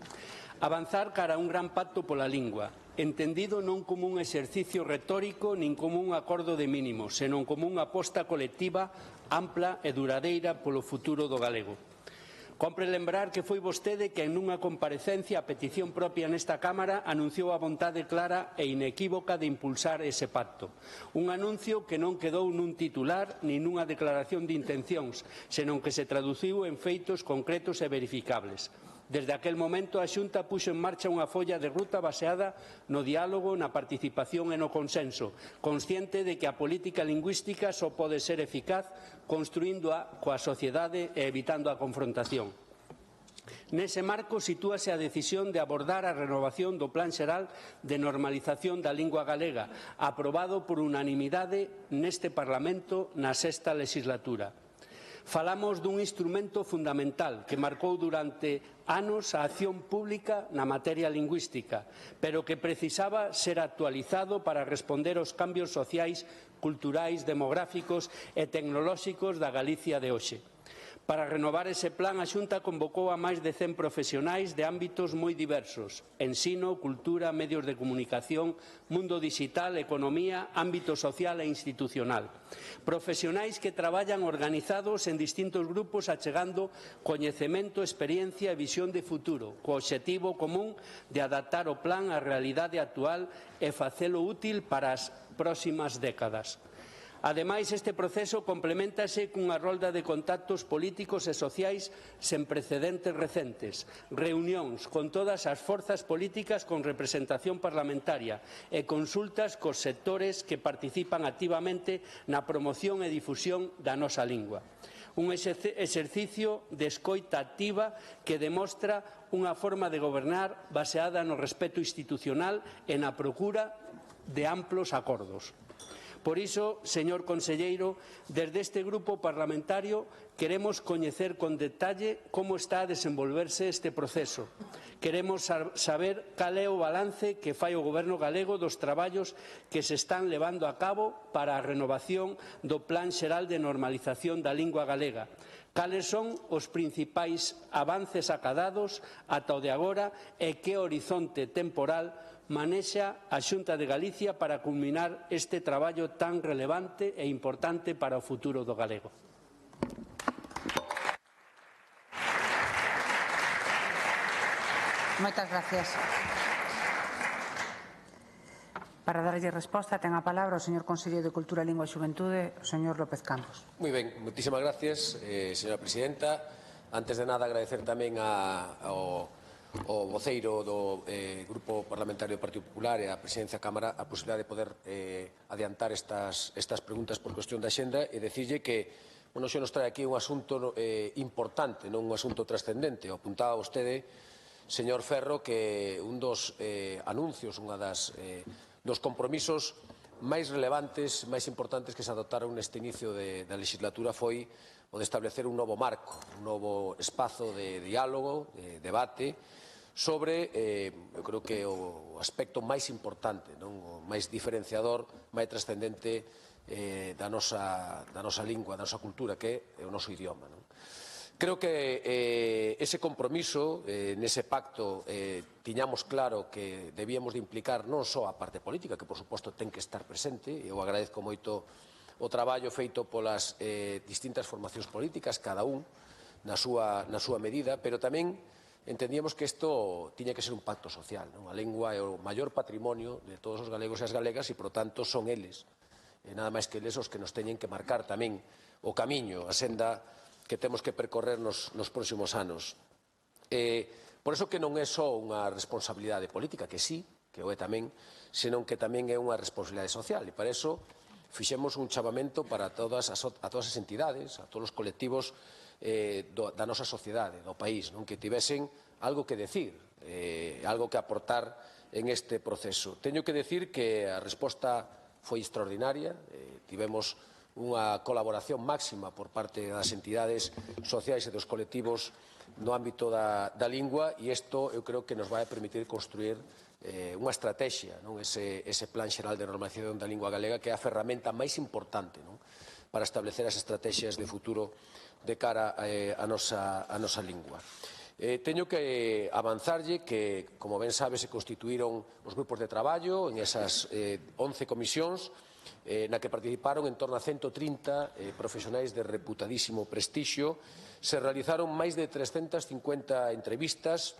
Avanzar cara a un gran pacto pola lingua, entendido non como un exercicio retórico nin como un acordo de mínimos, senón como unha aposta colectiva, ampla e duradeira polo futuro do galego. Compre lembrar que foi vostede que en unha comparecencia a petición propia nesta Cámara anunciou a vontade clara e inequívoca de impulsar ese pacto. Un anuncio que non quedou nun titular nin nunha declaración de intencións, senón que se traduciu en feitos concretos e verificables. Desde aquel momento a Xunta puxo en marcha unha folla de ruta baseada no diálogo, na participación e no consenso, consciente de que a política lingüística só pode ser eficaz construíndoa coa sociedade e evitando a confrontación. Nese marco sitúase a decisión de abordar a renovación do Plan Xeral de Normalización da Lingua Galega, aprobado por unanimidade neste Parlamento na sexta legislatura. Falamos dun instrumento fundamental que marcou durante anos a acción pública na materia lingüística, pero que precisaba ser actualizado para responder aos cambios sociais, culturais, demográficos e tecnolóxicos da Galicia de hoxe. Para renovar ese plan, a Xunta convocou a máis de 100 profesionais de ámbitos moi diversos: ensino, cultura, medios de comunicación, mundo digital, economía, ámbito social e institucional. Profesionais que traballan organizados en distintos grupos achegando coñecemento, experiencia e visión de futuro, co obxectivo común de adaptar o plan á realidade actual e facelo útil para as próximas décadas. Ademais, este proceso compleméntase cunha rolda de contactos políticos e sociais sen precedentes recentes, reunións con todas as forzas políticas con representación parlamentaria e consultas cos sectores que participan activamente na promoción e difusión da nosa lingua. Un exercicio de escoita activa que demostra unha forma de gobernar baseada no respeto institucional e na procura de amplos acordos. Por iso, señor conselleiro, desde este grupo parlamentario queremos coñecer con detalle como está a desenvolverse este proceso. Queremos saber cal é o balance que fai o Goberno galego dos traballos que se están levando a cabo para a renovación do Plan Xeral de Normalización da Lingua Galega. Cales son os principais avances acadados ata o de agora e que horizonte temporal manexa a Xunta de Galicia para culminar este traballo tan relevante e importante para o futuro do galego. Moitas gracias. Para darlle resposta, ten a palabra o señor Conselleiro de Cultura, Lingua e Xuventude, o señor López Campos. Moi ben, moitísimas gracias, señora presidenta. Antes de nada, agradecer tamén ao voceiro do Grupo Parlamentario do Partido Popular e a Presidencia da Cámara a posibilidade de poder adiantar estas preguntas por cuestión da xenda e decirlle que xe nos trae aquí un asunto importante, non un asunto trascendente. O apuntaba vostede, señor Ferro, que un dos anuncios, dos compromisos máis relevantes, máis importantes que se adoptaron neste inicio da legislatura foi o de establecer un novo marco, un novo espazo de diálogo, de debate, sobre, eu creo que o aspecto máis importante, o máis diferenciador, máis trascendente da nosa lingua, da nosa cultura, que é o noso idioma. Creo que ese compromiso, nese pacto, tiñamos claro que debíamos de implicar non só a parte política, que por suposto ten que estar presente, e eu agradezco moito o traballo feito polas distintas formacións políticas, cada un na súa medida, pero tamén entendíamos que isto tiña que ser un pacto social. A lingua é o maior patrimonio de todos os galegos e as galegas e, por tanto, son eles, nada máis que eles, os que nos teñen que marcar tamén o camiño, a senda que temos que percorrer nos próximos anos. Por iso que non é só unha responsabilidade política, que sí, que o é tamén, senón que tamén é unha responsabilidade social. E para iso fixemos un chamamento para todas as entidades, a todos os colectivos da nosa sociedade, do país, que tivesen algo que decir, algo que aportar en este proceso. Teño que decir que a resposta foi extraordinaria, tivemos unha colaboración máxima por parte das entidades sociais e dos colectivos no ámbito da lingua, e isto eu creo que nos vai a permitir construir unha estrategia, ese Plan Xeral de Normalización da Lingua Galega, que é a ferramenta máis importante para establecer as estrategias de futuro de cara á nosa lingua. Teño que avanzarlle que, como ben sabe, se constituíron os grupos de traballo en esas 11 comisións na que participaron en torno a 130 profesionais de reputadísimo prestixio. Se realizaron máis de 350 entrevistas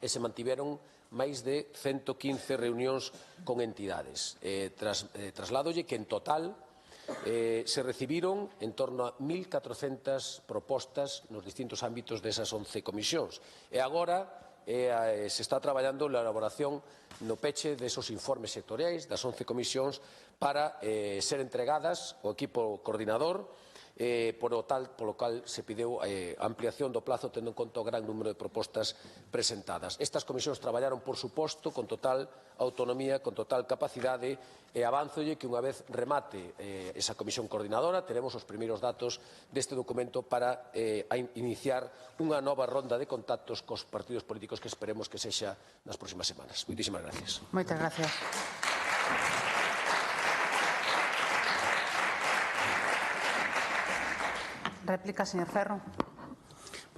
e se mantiveron máis de 115 reunións con entidades. Trasládolle que en total se recibiron en torno a 1.400 propostas nos distintos ámbitos desas 11 comisións. E agora se está traballando na elaboración no peche desos informes sectoriais das 11 comisións para ser entregadas ao equipo coordinador, polo cal se pideu a ampliación do plazo tendo en conta o gran número de propostas presentadas. Estas comisións traballaron, por suposto, con total autonomía, con total capacidade, e avánzolle que unha vez remate esa comisión coordinadora teremos os primeiros datos deste documento para iniciar unha nova ronda de contactos cos partidos políticos que esperemos que sexa nas próximas semanas. Moitísimas gracias. Moitas gracias. Réplica, señor Ferro.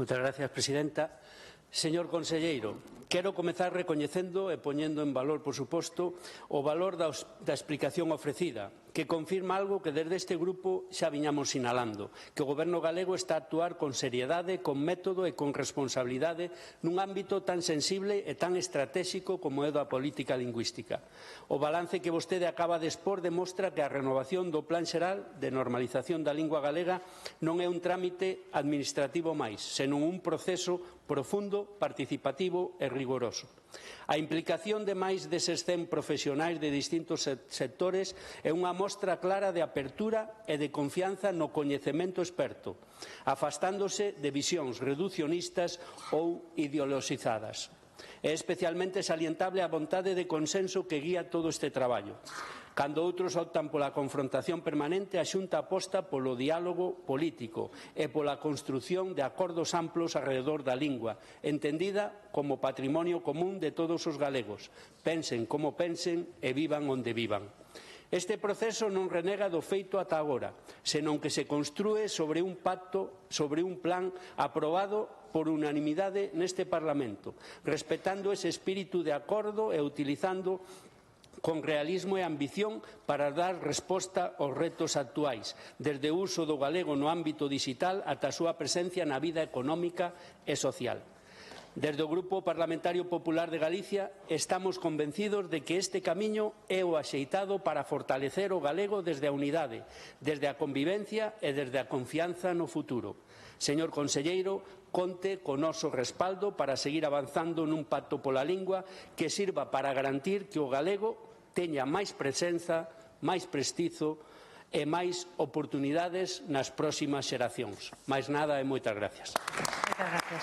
Moitas gracias, presidenta. Señor conselleiro, quero comezar recoñecendo e poñendo en valor, por suposto, o valor da explicación ofrecida, que confirma algo que desde este grupo xa viñamos sinalando, que o Goberno galego está a actuar con seriedade, con método e con responsabilidade nun ámbito tan sensible e tan estratégico como é da política lingüística. O balance que vostede acaba de expor demostra que a renovación do Plan Xeral de Normalización da Lingua Galega non é un trámite administrativo máis, senón un proceso profundo, participativo e rigoroso. A implicación de máis de 100 profesionais de distintos sectores é unha mostra clara de apertura e de confianza no coñecemento experto, afastándose de visións reducionistas ou ideoloxizadas. É especialmente salientable a vontade de consenso que guía todo este traballo. Cando outros optan pola confrontación permanente, a Xunta aposta polo diálogo político e pola construción de acordos amplos alrededor da lingua, entendida como patrimonio común de todos os galegos. Pensen como pensen e vivan onde vivan. Este proceso non renega do feito ata agora, senón que se construe sobre un pacto, sobre un plan aprobado por unanimidade neste Parlamento, respetando ese espírito de acordo e utilizando con realismo e ambición para dar resposta aos retos actuais, desde o uso do galego no ámbito digital ata a súa presencia na vida económica e social. Desde o Grupo Parlamentario Popular de Galicia estamos convencidos de que este camiño é o axeitado para fortalecer o galego desde a unidade, desde a convivencia e desde a confianza no futuro. Señor conselleiro, conte co noso respaldo para seguir avanzando nun pacto pola lingua que sirva para garantir que o galego teña máis presenza, máis prestizo e máis oportunidades nas próximas xeracións. Máis nada e moitas gracias. Moitas gracias.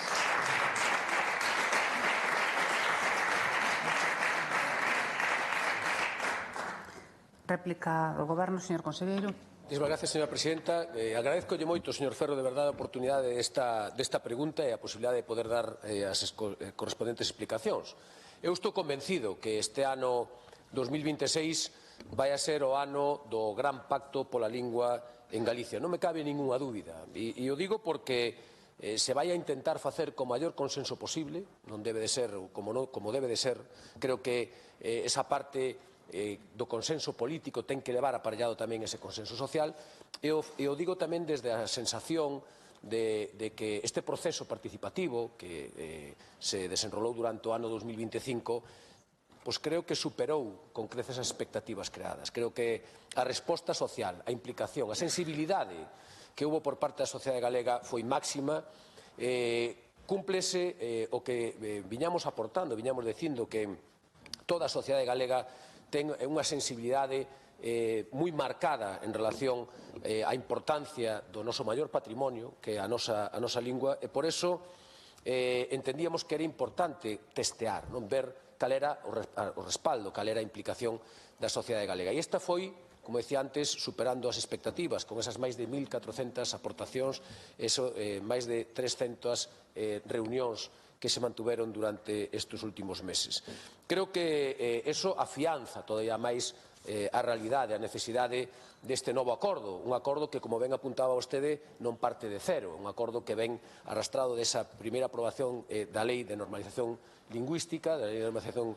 Réplica do Goberno, señor conselleiro. Moitísimas gracias, señora presidenta. Agradezcolle moito, señor Ferro, de verdade a oportunidade desta pregunta e a posibilidade de poder dar as correspondentes explicacións. Eu estou convencido que este ano 2026 vai a ser o ano do gran pacto pola lingua en Galicia. Non me cabe ningunha dúbida. E o digo porque se vai a intentar facer co maior consenso posible, non debe de ser como debe de ser. Creo que esa parte do consenso político ten que levar aparellado tamén ese consenso social. E o digo tamén desde a sensación de que este proceso participativo que se desenrolou durante o ano 2025 pois creo que superou con creces as expectativas creadas. Creo que a resposta social, a implicación, a sensibilidade que houve por parte da sociedade galega foi máxima. Cúmplese o que viñamos aportando, viñamos dicindo que toda a sociedade galega ten unha sensibilidade moi marcada en relación á importancia do noso maior patrimonio, que é a nosa lingua, e por eso entendíamos que era importante testear, non ver cal era o respaldo, cal era a implicación da sociedade galega. E esta foi, como decía antes, superando as expectativas, con esas máis de 1.400 aportacións, máis de 300 reunións que se mantuveron durante estes últimos meses. Creo que eso afianza todavía máis a realidade, a necesidade deste novo acordo, un acordo que, como ben apuntaba vostede, non parte de cero, un acordo que ven arrastrado desa primeira aprobación da Lei de Normalización Lingüística, da Lei de Normalización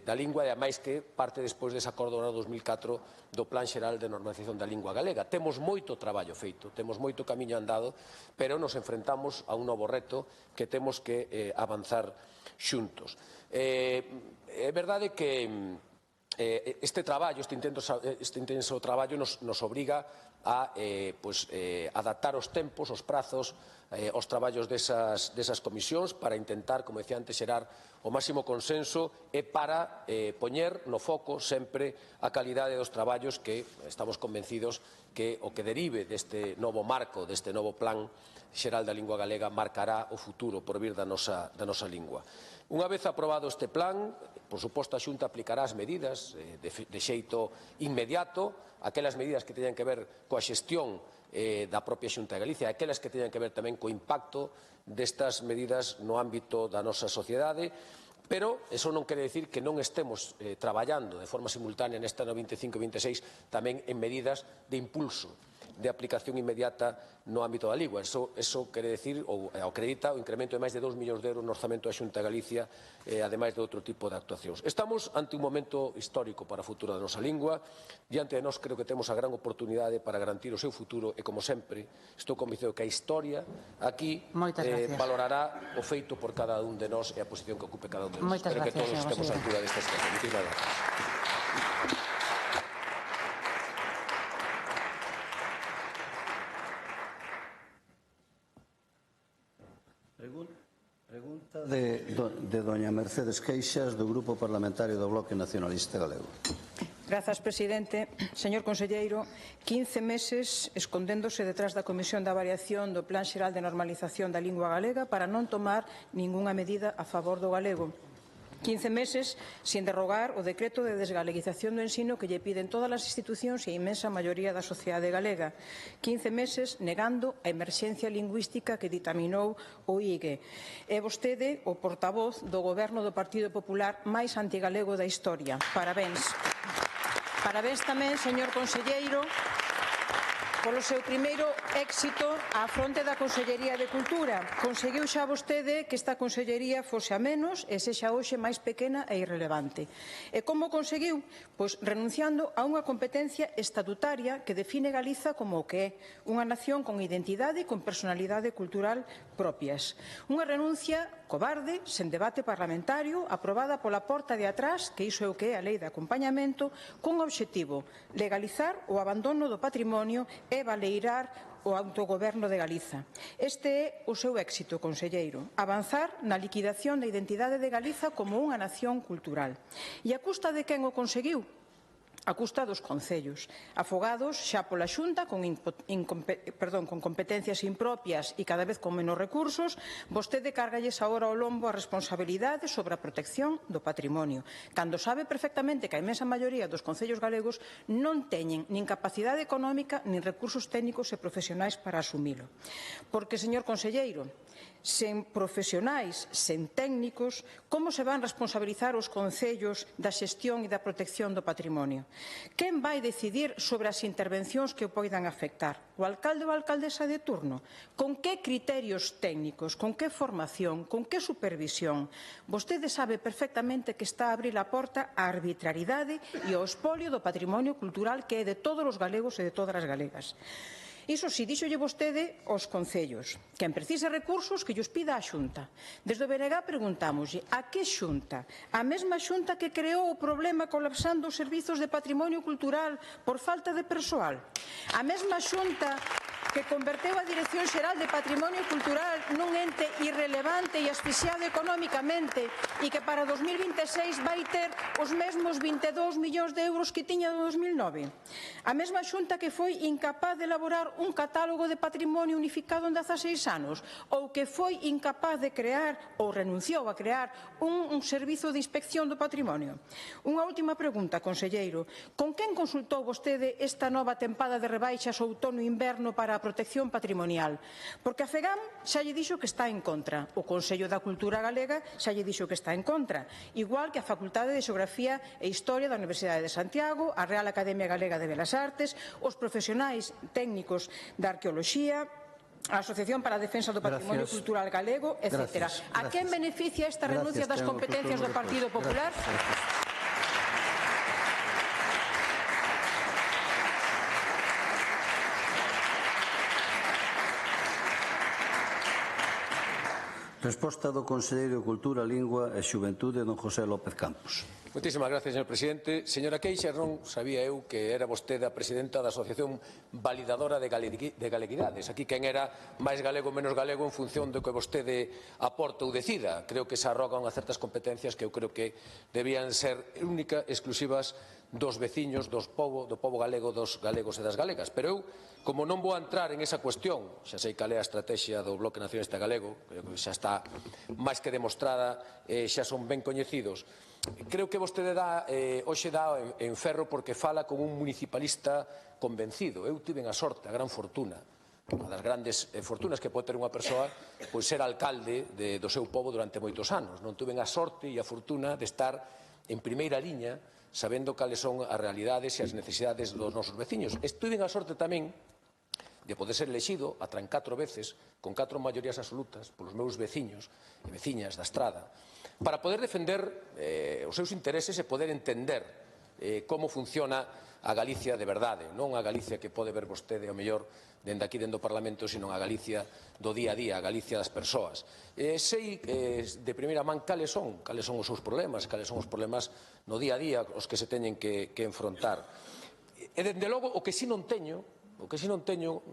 da Lingua, e ademais que parte despois dese acordo no 2004 do Plan Xeral de Normalización da Lingua Galega. Temos moito traballo feito, temos moito camiño andado, pero nos enfrentamos a un novo reto que temos que avanzar xuntos. É verdade que este traballo, este intenso traballo nos obriga a adaptar os tempos, os prazos, os traballos desas comisións para intentar, como decía antes, xerar o máximo consenso e para poñer no foco sempre a calidade dos traballos que estamos convencidos que o que derive deste novo marco, deste novo plan xeral da lingua galega marcará o futuro por vir da nosa lingua. Unha vez aprobado este plan, por suposto, a Xunta aplicará as medidas de xeito inmediato, aquelas medidas que teñan que ver coa xestión da propia Xunta de Galicia, aquelas que teñan que ver tamén co impacto destas medidas no ámbito da nosa sociedade, pero eso non quere dicir que non estemos traballando de forma simultánea nesta 95-26 tamén en medidas de impulso, de aplicación inmediata no ámbito da lingua. Eso quere dicir, ou acredita, o incremento de máis de 2 millóns de euros no orzamento da Xunta de Galicia, ademais de outro tipo de actuacións. Estamos ante un momento histórico para o futuro da nosa lingua. Diante de nós creo que temos a gran oportunidade para garantir o seu futuro e, como sempre, estou convencido que a historia aquí valorará o feito por cada un de nós e a posición que ocupe cada un de nós. Espero que todos estemos a altura desta situación. Moitas gracias. Pregunta de doña Mercedes Queixas, do Grupo Parlamentario do Bloque Nacionalista Galego. Grazas, presidente. Señor conselleiro, 15 meses escondéndose detrás da Comisión da Variación do Plan Xeral de Normalización da Lingua Galega para non tomar ningunha medida a favor do galego. 15 meses sin derrogar o decreto de desgaleguización do ensino que lle piden todas as institucións e a inmensa maioría da sociedade galega. 15 meses negando a emerxencia lingüística que ditaminou o IGE. É vostede o portavoz do Goberno do Partido Popular máis antigalego da historia. Parabéns. Parabéns tamén, señor conselleiro, polo seu primeiro éxito á fronte da Consellería de Cultura. Conseguiu xa vostede que esta consellería fose a menos e sexa hoxe máis pequena e irrelevante. E como conseguiu? Pois renunciando a unha competencia estatutaria que define Galiza como o que é unha nación con identidade e con personalidade cultural propias. Unha renuncia cobarde, sen debate parlamentario, aprobada pola porta de atrás, que iso é o que é a lei de acompañamento, cun obxectivo: legalizar o abandono do patrimonio e baleirar o autogoberno de Galiza. Este é o seu éxito, conselleiro: avanzar na liquidación da identidade de Galiza como unha nación cultural. E a custa de quen o conseguiu? A custa dos concellos, afogados xa pola Xunta con competencias impropias e cada vez con menos recursos. Vostede cárgalles agora ao lombo a responsabilidade sobre a protección do patrimonio, cando sabe perfectamente que a inmensa maioría dos concellos galegos non teñen nin capacidade económica nin recursos técnicos e profesionais para asumilo. Porque, señor conselleiro, sen profesionais, sen técnicos, como se van responsabilizar os concellos da xestión e da protección do patrimonio? Quen vai decidir sobre as intervencións que o poidan afectar? O alcalde ou a alcaldesa de turno? Con que criterios técnicos? Con que formación? Con que supervisión? Vostede sabe perfectamente que está a abrir a porta á arbitrariedade e ao expolio do patrimonio cultural que é de todos os galegos e de todas as galegas. Iso si, díxolle vostede aos concellos. Quen precise recursos, que llos pida á Xunta. Desde o BNG preguntámoslle: a que Xunta? A mesma Xunta que creou o problema colapsando os servizos de patrimonio cultural por falta de persoal? A mesma Xunta que converteu a Dirección Xeral de Patrimonio Cultural nun ente irrelevante e asfixiado económicamente e que para 2026 vai ter os mesmos 22 millóns de euros que tiña no 2009? A mesma Xunta que foi incapaz de elaborar un catálogo de patrimonio unificado en 16 anos, ou que foi incapaz de crear ou renunciou a crear un servizo de inspección do patrimonio? Unha última pregunta, conselleiro: con quen consultou vostede esta nova tempada de rebaixas outono-inverno para a protección patrimonial? Porque a FEGAM xa lle dixo que está en contra, o Consello da Cultura Galega xa lle dixo que está en contra, igual que a Facultade de Xeografía e Historia da Universidade de Santiago, a Real Academia Galega de Belas Artes, os profesionais técnicos da arqueoloxía, a Asociación para a Defensa do Patrimonio Cultural Galego, etc. A quen beneficia esta renuncia das competencias do Partido Popular? Resposta do conselleiro de Cultura, Lingua e Xuventude, don José López Campos. Moitísimas gracias, señor presidente. Señora Queixas, non sabía eu que era vostede a presidenta da Asociación Validadora de Galeguidades. Aquí quen era máis galego ou menos galego en función do que vostede aporta ou decida. Creo que se arrogan a certas competencias que eu creo que debían ser únicas, exclusivas dos veciños, do pobo galego, dos galegos e das galegas. Pero eu, como non vou a entrar en esa cuestión, xa sei cal é a estrategia do Bloque Nacionalista Galego, creo que xa está máis que demostrada, xa son ben coñecidos. Creo que vostede hoxe dá en ferro porque fala como un municipalista convencido. Eu tive a sorte, a gran fortuna, unha das grandes fortunas que pode ter unha persoa, pois ser alcalde do seu pobo durante moitos anos. Non tuve a sorte e a fortuna de estar en primeira liña sabendo cales son as realidades e as necesidades dos nosos veciños. Estuve a sorte tamén de poder ser elexido a 34 veces con 4 maiorías absolutas polos meus veciños e veciñas da Estrada para poder defender os seus intereses e poder entender como funciona a Galicia de verdade, non a Galicia que pode ver vostede ao mellor dende aquí dentro do Parlamento, sino a Galicia do día a día, a Galicia das persoas. Sei de primeira man cales son os seus problemas, cales son os problemas no día a día os que se teñen que enfrontar. E, dende logo, o que si non teño,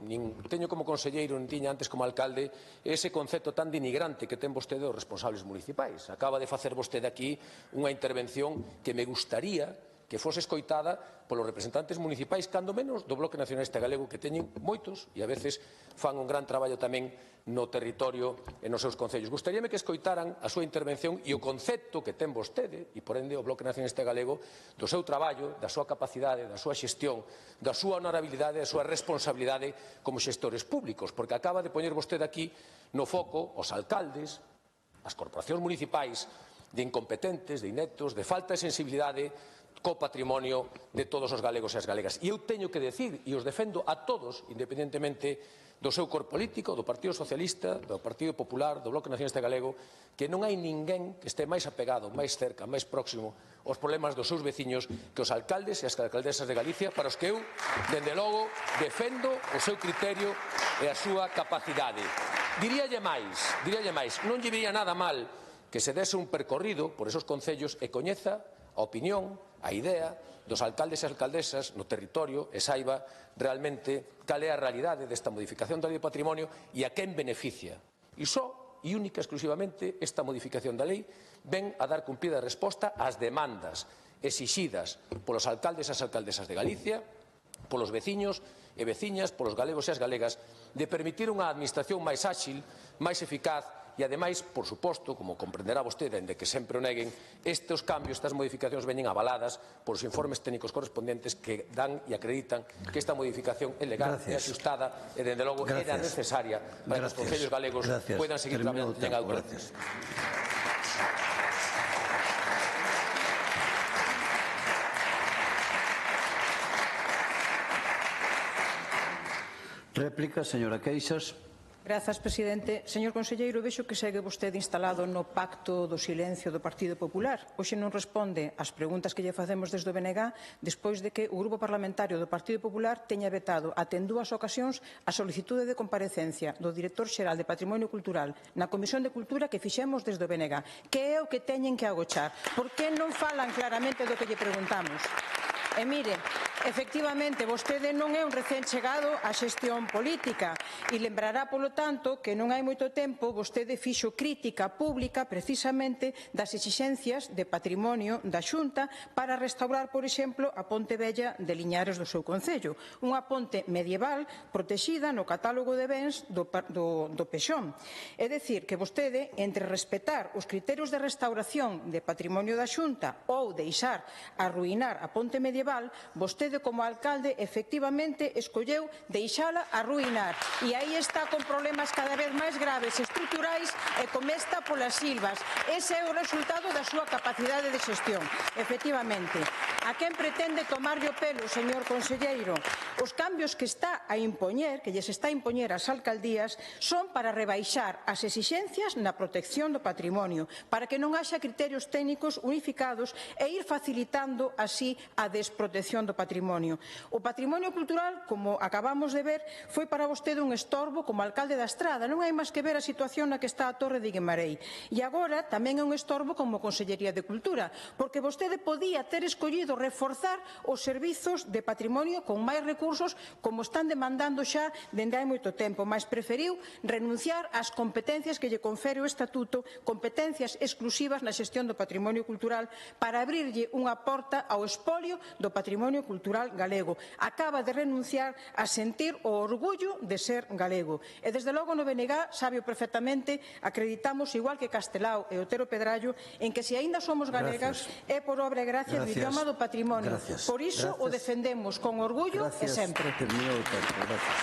nin teño como conselleiro, nin tiña antes como alcalde, ese concepto tan denigrante que ten vostede dos responsables municipais. Acaba de facer vostede aquí unha intervención que me gustaría que fose escoitada polos representantes municipais, cando menos do Bloque Nacionalista Galego, que teñen moitos e a veces fan un gran traballo tamén no territorio e nos seus concellos. Gustaríame que escoitaran a súa intervención e o concepto que ten vostede, e por ende o Bloque Nacionalista Galego, do seu traballo, da súa capacidade, da súa xestión, da súa honorabilidade, da súa responsabilidade como xestores públicos, porque acaba de poñer vostede aquí no foco os alcaldes, as corporacións municipais, de incompetentes, de ineptos, de falta de sensibilidade co patrimonio de todos os galegos e as galegas. E eu teño que decir, e os defendo a todos, independentemente do seu cor político, do Partido Socialista, do Partido Popular, do Bloque Nacionalista Galego, que non hai ninguén que este máis apegado, máis cerca, máis próximo aos problemas dos seus veciños que os alcaldes e as alcaldesas de Galicia, para os que eu, dende logo, defendo o seu criterio e a súa capacidade. Diríalle máis, non lle viría nada mal que se dese un percorrido por esos concellos e coñeza a opinión, a idea dos alcaldes e alcaldesas no territorio e saiba realmente cal é a realidade desta modificación da Lei de Patrimonio e a quen beneficia. E só e única exclusivamente esta modificación da lei ven a dar cumprida resposta ás demandas exixidas polos alcaldes e as alcaldesas de Galicia, polos veciños e veciñas, polos galegos e as galegas, de permitir unha administración máis áxil, máis eficaz e, ademais, por suposto, como comprenderá vostede, en de que sempre o neguen, estes cambios, estas modificacións veñen avaladas polos informes técnicos correspondentes que dan e acreditan que esta modificación é legal, é axustada e, dende logo, era necesaria para que os concellos galegos poidan seguir traballando en autonomía. Réplica, señora Queixas. Grazas, presidente. Señor conselleiro, vexo que segue vostede instalado no pacto do silencio do Partido Popular. Hoxe non responde ás preguntas que lle facemos desde o BNG despois de que o Grupo Parlamentario do Partido Popular teña vetado até en 2 ocasións a solicitude de comparecencia do Director Xeral de Patrimonio Cultural na Comisión de Cultura que fixemos desde o BNG. Que é o que teñen que agochar? Por que non falan claramente do que lle preguntamos? E mire, efectivamente, vostede non é un recén chegado á xestión política e lembrará, polo tanto, que non hai moito tempo vostede fixo crítica pública precisamente das exixencias de patrimonio da Xunta para restaurar, por exemplo, a Ponte Vella de Liñares do seu concello, unha ponte medieval protexida no catálogo de bens do Pexón. É dicir, que vostede, entre respetar os criterios de restauración de patrimonio da Xunta ou deixar arruinar a ponte medieval, vostede como alcalde efectivamente escolleu deixala arruinar e aí está con problemas cada vez máis graves estruturais e comesta polas silvas. Ese é o resultado da súa capacidade de xestión. Efectivamente, A quen pretende tomarlle o pelo, señor conselleiro? Os cambios que está a impoñer, que lles está a impoñer ás alcaldías, son para rebaixar as exixencias na protección do patrimonio, para que non haxa criterios técnicos unificados e ir facilitando así a desprotección do patrimonio. O patrimonio cultural, como acabamos de ver, foi para vostede un estorbo como alcalde da Estrada. Non hai máis que ver a situación na que está a Torre de Guimarães. E agora tamén é un estorbo como Consellería de Cultura, porque vostede podía ter escollido reforzar os servizos de patrimonio con máis recursos, como están demandando xa dende hai moito tempo, mas preferiu renunciar ás competencias que lle confere o Estatuto, competencias exclusivas na xestión do patrimonio cultural, para abrirlle unha porta ao expolio do patrimonio cultural galego. Acaba de renunciar a sentir o orgullo de ser galego. E desde logo no BNG, sabe perfectamente, acreditamos, igual que Castelao e Otero Pedrallo, en que se aínda somos galegas é por obra e gracia do idioma do patrimonio. Por iso o defendemos con orgullo e sempre. Terminou o tempo. Gracias.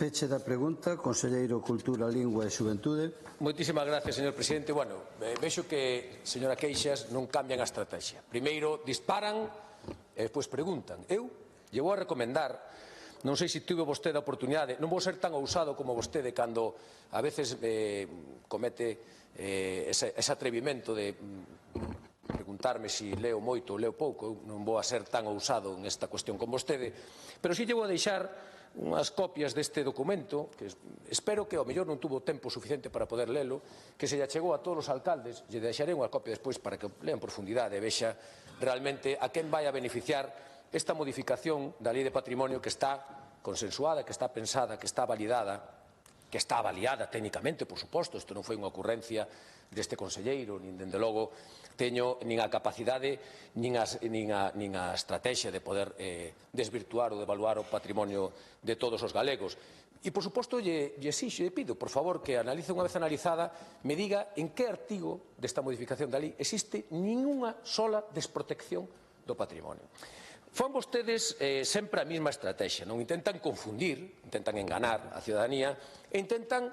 Peche da pregunta, conselleiro Cultura, Lingua e Xuventude. Moitísimas gracias, señor presidente. Bueno, vexo que, señora Queixas, non cambian a estrategia. Primeiro disparan e despois preguntan. Eu lle vou a recomendar, non sei se tivo vostede a oportunidade, non vou ser tan ousado como vostede cando a veces comete ese atrevimento de preguntarme se leo moito ou leo pouco. Eu non vou a ser tan ousado en esta cuestión con vostede, pero si lle vou a deixar unhas copias deste documento, que espero que ao mellor non tuvo tempo suficiente para poder lelo, que se lle achegou a todos os alcaldes. Lle deixarei unha copia despois para que lea en profundidade e vexa realmente a quen vai a beneficiar esta modificación da Lei de Patrimonio, que está consensuada, que está pensada, que está validada, que está avaliada técnicamente, por suposto. Isto non foi unha ocurrencia deste conselleiro, nin dende logo teño nin a capacidade nin a estrategia de poder desvirtuar ou devaluar o patrimonio de todos os galegos. E, por suposto, lle pido, por favor, que analice unha vez analizada, me diga en que artigo desta modificación da lei existe ningunha sola desprotección do patrimonio. Fan vostedes sempre a mesma estrategia, non intentan confundir, intentan enganar a ciudadanía e intentan,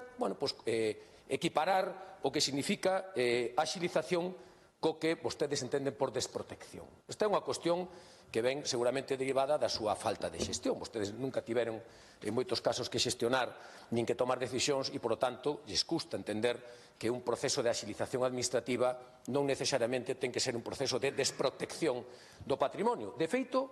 equiparar o que significa axilización co que vostedes entenden por desprotección. Esta é unha cuestión que ven seguramente derivada da súa falta de xestión. Vostedes nunca tiveron en moitos casos que xestionar nin que tomar decisións e, por lo tanto, lles custa entender que un proceso de axilización administrativa non necesariamente ten que ser un proceso de desprotección do patrimonio. De feito,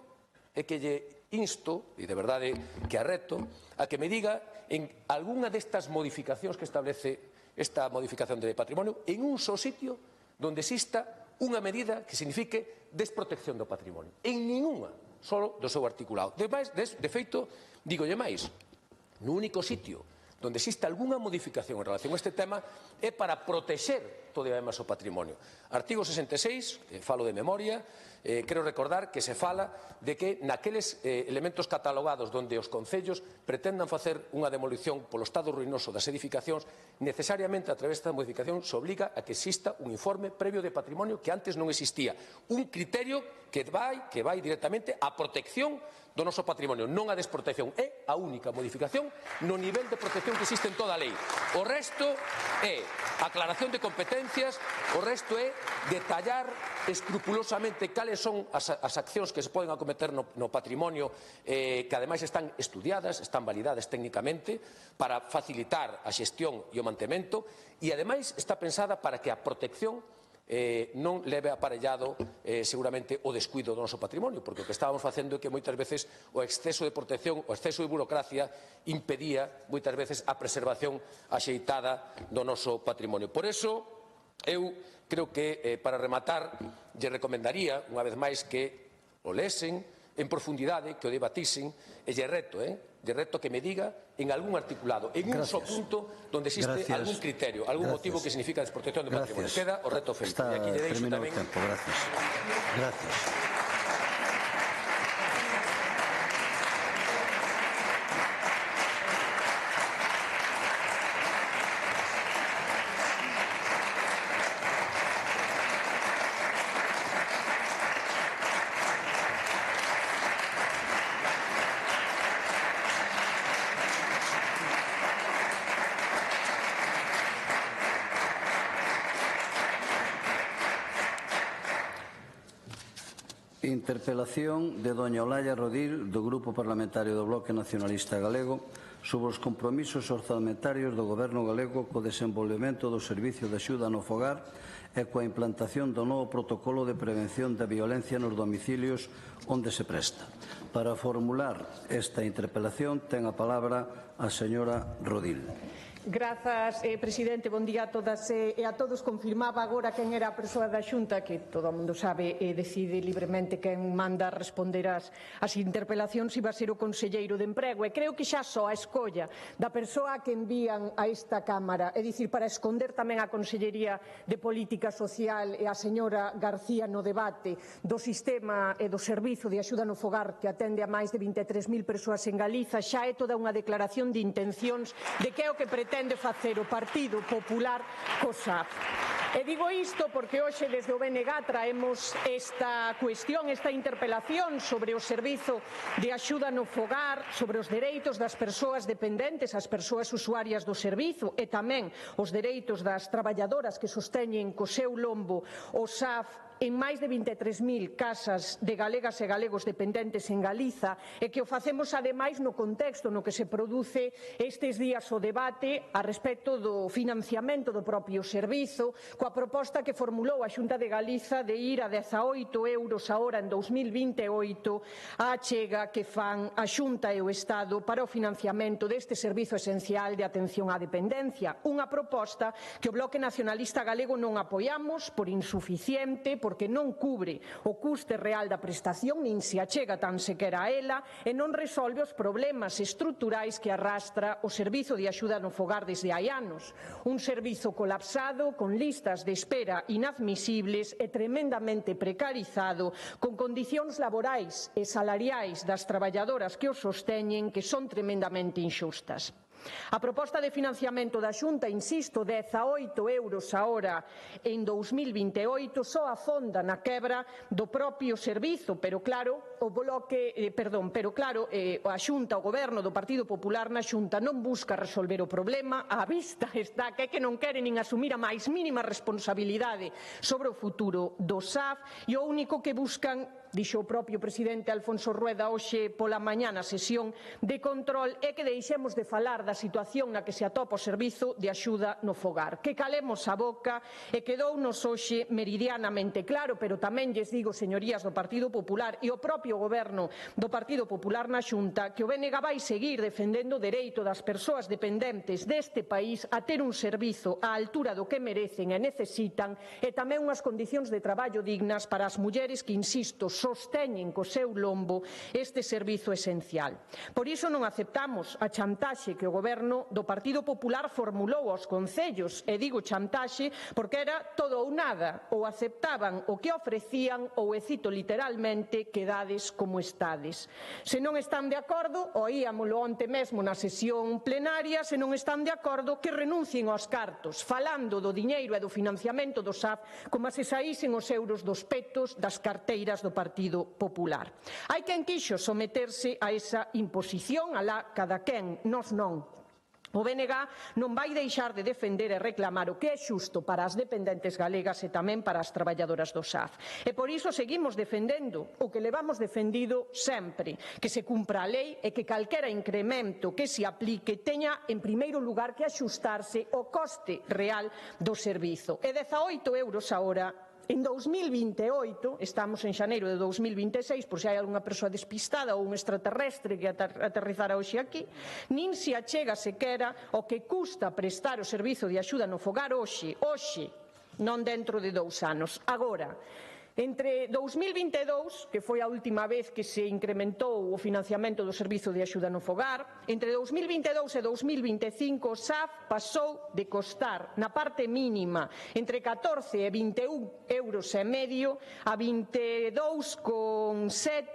é que lle insto, e de verdade que arreto, a que me diga en algunha destas modificacións que establece esta modificación de patrimonio en un só sitio donde exista unha medida que signifique desprotección do patrimonio. En ningunha, só do seu articulado. De feito, dígolle máis, no único sitio donde existe algunha modificación en relación a este tema é para protexer todo e además o patrimonio. Artigo 66, falo de memoria, quero recordar que se fala de que naqueles elementos catalogados donde os concellos pretendan facer unha demolición polo estado ruinoso das edificacións, necesariamente a través desta modificación se obliga a que exista un informe previo de patrimonio que antes non existía. Un criterio que vai directamente á protección do noso patrimonio, non a desprotección. É a única modificación no nivel de protección que existe en toda a lei. O resto é aclaración de competencias, o resto é detallar escrupulosamente cales son as accións que se poden acometer no patrimonio, que ademais están estudiadas, están validadas técnicamente para facilitar a xestión e o mantemento, e ademais está pensada para que a protección non leve aparellado seguramente o descuido do noso patrimonio, porque o que estábamos facendo é que moitas veces o exceso de protección, o exceso de burocracia impedía moitas veces a preservación axeitada do noso patrimonio. Por eso, eu creo que para rematar lle recomendaría unha vez máis que o lesen en profundidade, que o debatisen, e lle reto que me diga en algún articulado, en un só punto donde existe algún criterio, algún motivo que significa desprotección do patrimonio. Queda o reto feito. E aquí lle deixo tamén... Gracias. Interpelación de doña Olalla Rodil, do Grupo Parlamentario do Bloque Nacionalista Galego, sobre os compromisos orzamentarios do Goberno galego co desenvolvemento do Servicio de Axuda no Fogar e coa implantación do novo protocolo de prevención da violencia nos domicilios onde se presta. Para formular esta interpelación ten a palabra a señora Rodil. Grazas, presidente. Bon día a todas e a todos. Confirmaba agora quen era a persoa da Xunta, que todo o mundo sabe e decide libremente quen manda responder as interpelacións, iba a ser o conselleiro de Emprego. E creo que xa só a escolla da persoa que envían a esta Cámara, é dicir, para esconder tamén a Consellería de Política Social e a señora García no debate do sistema e do servizo de axuda no fogar que atende a máis de 23.000 persoas en Galiza, xa é toda unha declaración de intencións de que é o que pretende facer o Partido Popular co SAF. E digo isto porque hoxe desde o BNG traemos esta cuestión, esta interpelación sobre o servizo de axuda no fogar, sobre os dereitos das persoas dependentes, as persoas usuarias do servizo e tamén os dereitos das traballadoras que sosteñen co seu lombo o SAF en máis de 23.000 casas de galegas e galegos dependentes en Galiza e que o facemos ademais no contexto no que se produce estes días o debate a respecto do financiamento do propio servizo, coa proposta que formulou a Xunta de Galiza de ir a 18 euros a hora en 2028 a achega que fan a Xunta e o Estado para o financiamento deste servizo esencial de atención á dependencia. Unha proposta que o Bloque Nacionalista Galego non apoiamos por insuficiente, porque non cubre o custe real da prestación, nin se achega tan sequera a ela, e non resolve os problemas estruturais que arrastra o servizo de axuda no fogar desde hai anos. Un servizo colapsado, con listas de espera inadmisibles e tremendamente precarizado, con condicións laborais e salariais das traballadoras que o sosteñen que son tremendamente inxustas. A proposta de financiamento da Xunta, insisto, 18 euros a hora en 2028 só afonda na quebra do propio servizo, pero claro, a Xunta, o Goberno do Partido Popular na Xunta non busca resolver o problema, á vista está que non quere nin asumir a máis mínima responsabilidade sobre o futuro do SAF e o único que buscan, dixo o propio presidente Alfonso Rueda hoxe pola mañá na sesión de control, é que deixemos de falar da situación na que se atopa o servizo de axuda no fogar. Que calemos a boca e quedounos hoxe meridianamente claro, pero tamén lles digo, señorías do Partido Popular e o propio Goberno do Partido Popular na Xunta, que o BNG vai seguir defendendo o dereito das persoas dependentes deste país a ter un servizo á altura do que merecen e necesitan e tamén unhas condicións de traballo dignas para as mulleres que, insisto, sosteñen co seu lombo este servizo esencial. Por iso non aceptamos a chantaxe que o Goberno do Partido Popular formulou aos concellos, e digo chantaxe porque era todo ou nada, ou aceptaban o que ofrecían ou, e cito literalmente, quedades como estades. Se non están de acordo, oíamolo onte mesmo na sesión plenaria, se non están de acordo que renuncien aos cartos, falando do diñeiro e do financiamento do SAF como se saísen os euros dos petos das carteiras do Partido Popular. Hai quen quixo someterse a esa imposición, alá cada quen, nós non. O BNG non vai deixar de defender e reclamar o que é xusto para as dependentes galegas e tamén para as traballadoras do SAF. E por iso seguimos defendendo o que levamos defendido sempre, que se cumpra a lei e que calquera incremento que se aplique teña en primeiro lugar que axustarse ao coste real do servizo. E 18 euros a hora en 2028, estamos en xaneiro de 2026, por se hai algunha persoa despistada ou un extraterrestre que aterrizara hoxe aquí, nin se achega sequera o que custa prestar o servizo de axuda no fogar hoxe, non dentro de 2 anos. Agora, entre 2022, que foi a última vez que se incrementou o financiamento do servizo de axuda no fogar, entre 2022 e 2025 o SAF pasou de costar na parte mínima entre 14 e 21 euros e medio a 22,7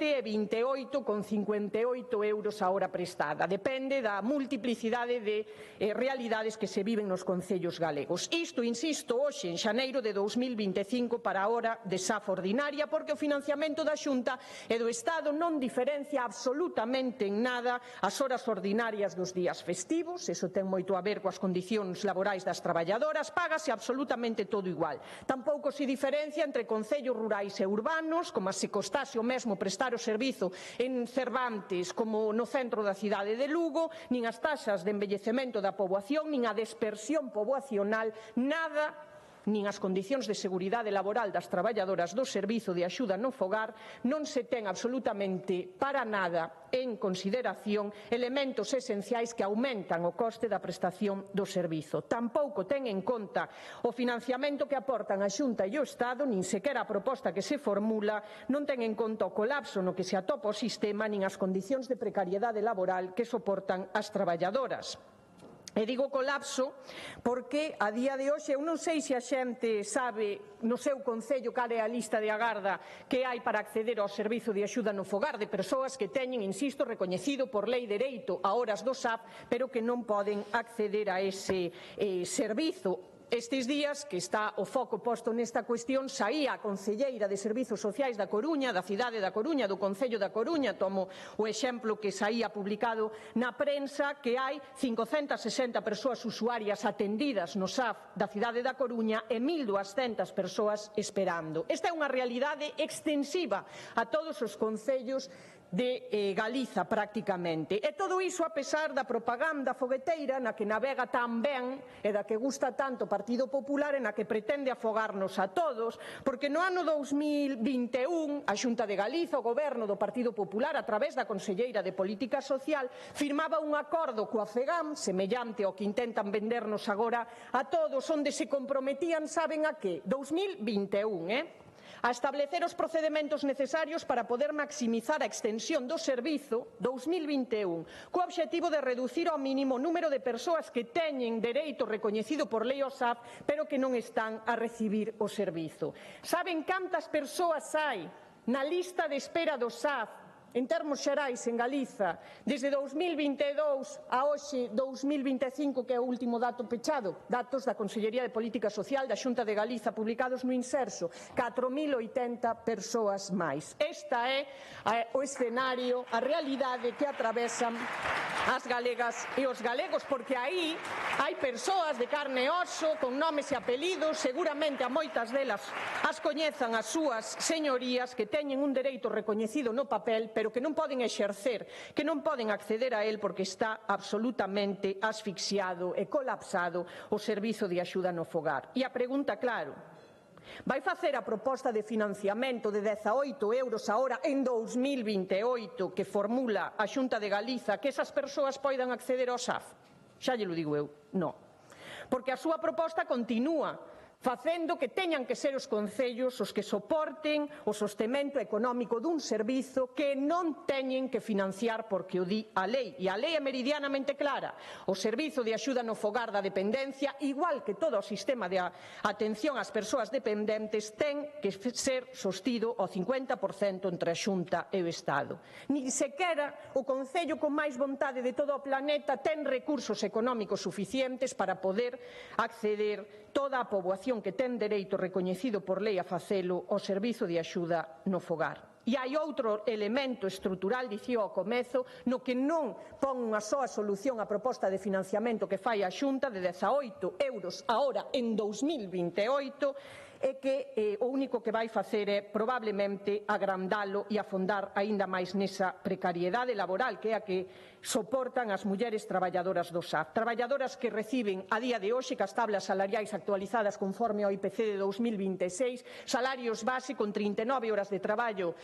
e 28,58 euros a hora prestada. Depende da multiplicidade de realidades que se viven nos concellos galegos. Isto, insisto, hoxe en xaneiro de 2025 para a hora de SAF ordinaria, porque o financiamento da Xunta e do Estado non diferencia absolutamente en nada as horas ordinarias dos días festivos, eso ten moito a ver coas condicións laborais das traballadoras, págase absolutamente todo igual. Tampouco se diferencia entre concellos rurais e urbanos, como se costase o mesmo prestar o servizo en Cervantes como no centro da cidade de Lugo, nin as taxas de envellecemento da poboación, nin a dispersión poboacional, nada, nin as condicións de seguridade laboral das traballadoras do Servizo de Axuda no Fogar, non se ten absolutamente para nada en consideración elementos esenciais que aumentan o coste da prestación do servizo. Tampouco ten en conta o financiamento que aportan a Xunta e o Estado, nin sequera a proposta que se formula, non ten en conta o colapso no que se atopa o sistema, nin as condicións de precariedade laboral que soportan as traballadoras. E digo colapso porque a día de hoxe eu non sei se a xente sabe no seu concello cal é a lista de agarda que hai para acceder ao servizo de axuda no fogar de persoas que teñen, insisto, recoñecido por lei dereito a horas do SAF, pero que non poden acceder a ese servizo. Estes días, que está o foco posto nesta cuestión, saía a concelleira de Servizos Sociais da Coruña, da cidade da Coruña, do Concello da Coruña, tomo o exemplo que saía publicado na prensa, que hai 560 persoas usuarias atendidas no SAF da cidade da Coruña e 1.200 persoas esperando. Esta é unha realidade extensiva a todos os concellos de Galiza prácticamente. E todo iso a pesar da propaganda fogueteira na que navega tan ben e da que gusta tanto o Partido Popular e na que pretende afogarnos a todos, porque no ano 2021 a Xunta de Galiza, o Goberno do Partido Popular, a través da Conselleira de Política Social, firmaba un acordo coa FEGAM, semellante ao que intentan vendernos agora a todos, onde se comprometían, saben a que? 2021, a establecer os procedementos necesarios para poder maximizar a extensión do servizo 2021, co obxectivo de reducir ao mínimo o número de persoas que teñen dereito recoñecido por lei ao SAF, pero que non están a recibir o servizo. Saben cantas persoas hai na lista de espera do SAF en termos xerais en Galiza, desde 2022 a hoxe 2025, que é o último dato pechado, datos da Consellería de Política Social da Xunta de Galiza publicados no Inserso, 4.080 persoas máis. Esta é o escenario, a realidade que atravesan as galegas e os galegos, porque aí hai persoas de carne e oso, con nomes e apelidos, seguramente a moitas delas as coñezan as súas señorías, que teñen un dereito recoñecido no papel, pero que non poden exercer, que non poden acceder a él porque está absolutamente asfixiado e colapsado o servizo de axuda no fogar. E a pregunta, claro, vai facer a proposta de financiamento de 18 euros a hora en 2028 que formula a Xunta de Galiza que esas persoas poidan acceder ao SAF? Xa lle lo digo eu, non. Porque a súa proposta continúa facendo que teñan que ser os concellos os que soporten o sostemento económico dun servizo que non teñen que financiar porque o di a lei. E a lei é meridianamente clara. O servizo de axuda no fogar da dependencia, igual que todo o sistema de atención ás persoas dependentes, ten que ser sostido ao 50% entre a Xunta e o Estado. Nin sequera o concello con máis vontade de todo o planeta ten recursos económicos suficientes para poder acceder toda a poboación que ten dereito recoñecido por lei a facelo ao servizo de axuda no fogar. E hai outro elemento estrutural, dicía ao comezo, no que non pon unha soa solución a proposta de financiamento que fai a Xunta de 18 euros a hora en 2028, e que o único que vai facer é probablemente agrandalo e afondar aínda máis nesa precariedade laboral que é a que soportan as mulleres traballadoras do SAF. Traballadoras que reciben a día de hoxe, cas tablas salariais actualizadas conforme ao IPC de 2026, salarios base con 39 horas de traballo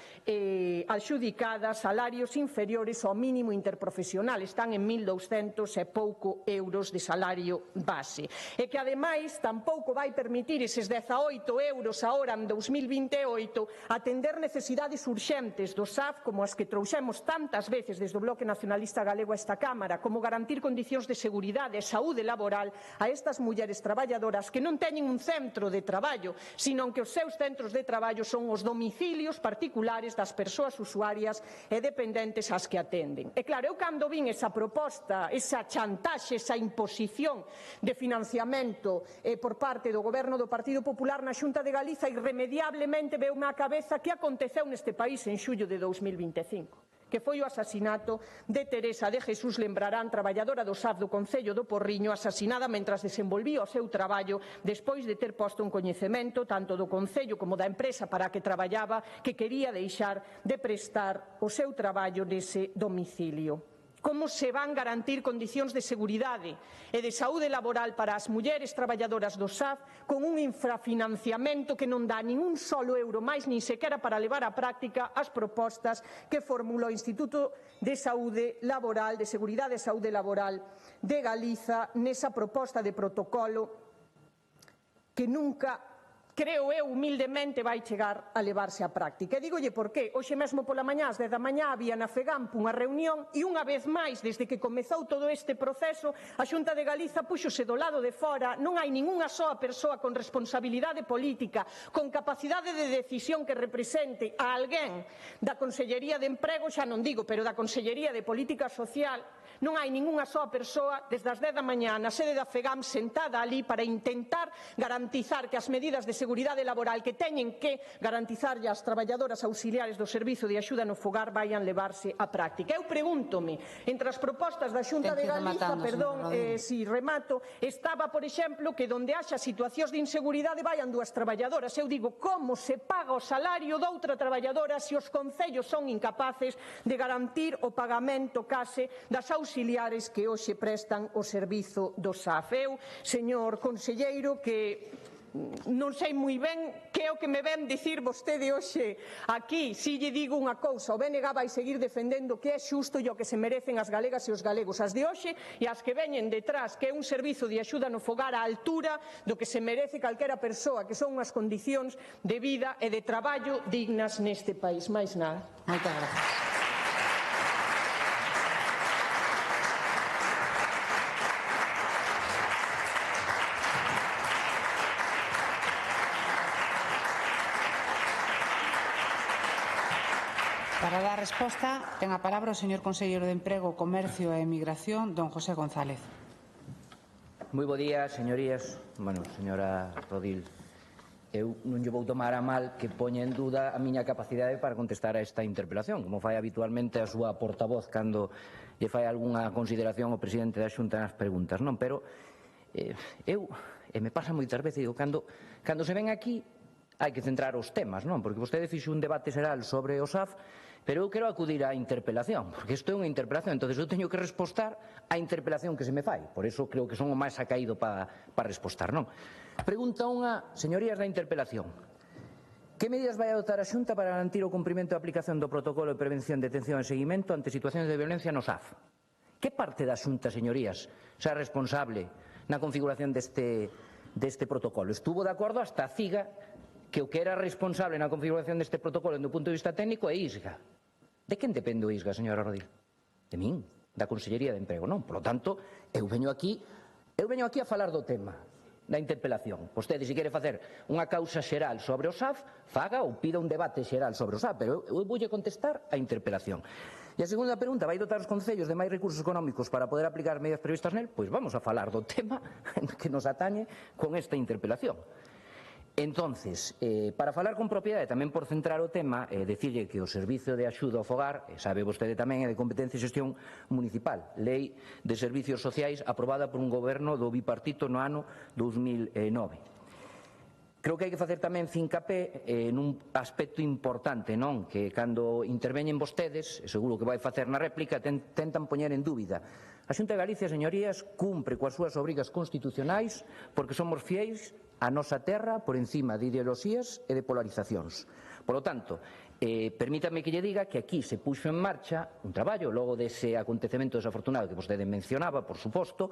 adxudicadas, salarios inferiores ao mínimo interprofesional, están en 1.200 e pouco euros de salario base. E que, ademais, tampouco vai permitir eses 18 euros a hora en 2028 atender necesidades urxentes do SAF como as que trouxemos tantas veces desde o Bloque Nacionalista galego a esta Cámara, como garantir condicións de seguridade e saúde laboral a estas mulleres traballadoras que non teñen un centro de traballo, sino que os seus centros de traballo son os domicilios particulares das persoas usuarias e dependentes ás que atenden. E claro, eu cando vin esa proposta, esa chantaxe, esa imposición de financiamento por parte do Goberno do Partido Popular na Xunta de Galiza, irremediablemente veume á cabeza que aconteceu neste país en xullo de 2025, que foi o asasinato de Teresa de Jesús Lembrarán, traballadora do SAF do Concello do Porriño, asasinada mentras desenvolvía o seu traballo despois de ter posto un coñecemento tanto do Concello como da empresa para a que traballaba que quería deixar de prestar o seu traballo nese domicilio. Como se van garantir condicións de seguridade e de saúde laboral para as mulleres traballadoras do SAF con un infrafinanciamento que non dá nin un solo euro máis nin sequera para levar á práctica as propostas que formula o Instituto de Saúde Laboral, de Seguridade e Saúde Laboral de Galiza nesa proposta de protocolo que nunca, creo eu, humildemente vai chegar a levarse á práctica. E dígolle por qué. Hoxe mesmo pola mañá, ás 10 da mañá, había na FEGAMP unha reunión e unha vez máis, desde que comezou todo este proceso, a Xunta de Galiza púxose do lado de fora, non hai ningunha soa persoa con responsabilidade política, con capacidade de decisión que represente a alguén da Consellería de Emprego, xa non digo, pero da Consellería de Política Social, non hai ningunha soa persoa desde as 10 da mañá na sede da FEGAMP sentada ali para intentar garantizar que as medidas de seguridade laboral que teñen que garantizarlle ás traballadoras auxiliares do Servizo de Axuda no Fogar vayan levarse á práctica. Eu pregúntome, entre as propostas da Xunta de Galiza, si remato, estaba, por exemplo, que donde haxa situacións de inseguridade vayan dúas traballadoras. Eu digo, como se paga o salario doutra traballadora se os concellos son incapaces de garantir o pagamento case das auxiliares que hoxe prestan o servizo do SAF? Eu, señor conselleiro, que non sei moi ben que é o que me ven dicir vostede hoxe aquí. Si lle digo unha cousa, o BNG vai seguir defendendo que é xusto e o que se merecen as galegas e os galegos, as de hoxe e as que veñen detrás, que é un servizo de axuda no fogar á altura do que se merece calquera persoa, que son unhas condicións de vida e de traballo dignas neste país. Máis nada. Moitas gracias. Para dar resposta, ten a palabra o señor conselleiro de Emprego, Comercio e Emigración, don José González. Moi bo día, señorías. Bueno, señora Rodil, eu non lle vou tomar a mal que poña en duda a miña capacidade para contestar a esta interpelación, como fai habitualmente a súa portavoz cando lle fai algunha consideración ao presidente da Xunta nas preguntas, non? Pero me pasa moitas veces, digo, cando se ven aquí hai que centrar os temas, non? Porque vostede fixo un debate xeral sobre o SAF, pero eu quero acudir á interpelación, porque isto é unha interpelación, entón eu teño que respostar á interpelación que se me fai, por iso creo que son o máis acaído para respostar, non? Pregunta unha, señorías da interpelación: que medidas vai adoptar a Xunta para garantir o cumprimento e aplicación do protocolo de prevención, detención e seguimento ante situacións de violencia no SAF? Que parte da Xunta, señorías, xa responsable na configuración deste protocolo? Estuvo de acordo hasta a CIGA que o que era responsable na configuración deste protocolo do punto de vista técnico é ISGA. De quen depende o ISGA, señora Rodil? De min, da Consellería de Emprego, non? Por lo tanto, eu veño aquí a falar do tema da interpelación. Vostede, se quere facer unha causa xeral sobre o SAF, faga ou pida un debate xeral sobre o SAF, pero eu voulle contestar a interpelación. E a segunda pregunta, vai dotar os concellos de máis recursos económicos para poder aplicar medidas previstas nel? Pois vamos a falar do tema que nos atañe con esta interpelación. Entonces, para falar con propiedade, tamén por centrar o tema, decirlle que o Servizo de Axuda ao Fogar, sabe vostede tamén, é de competencia e xestión municipal, Lei de Servicios Sociais aprobada por un goberno do bipartito no ano 2009. Creo que hai que facer tamén fincapé nun aspecto importante, non? Que cando interveñen vostedes, seguro que vai facer na réplica, tentan poñer en dúbida. A Xunta de Galicia, señorías, cumpre coas súas obrigas constitucionais porque somos fiéis a nosa terra por encima de ideoloxías e de polarizacións. Por lo tanto, permítame que lle diga que aquí se puxo en marcha un traballo, logo dese acontecemento desafortunado que vostede mencionaba, por suposto,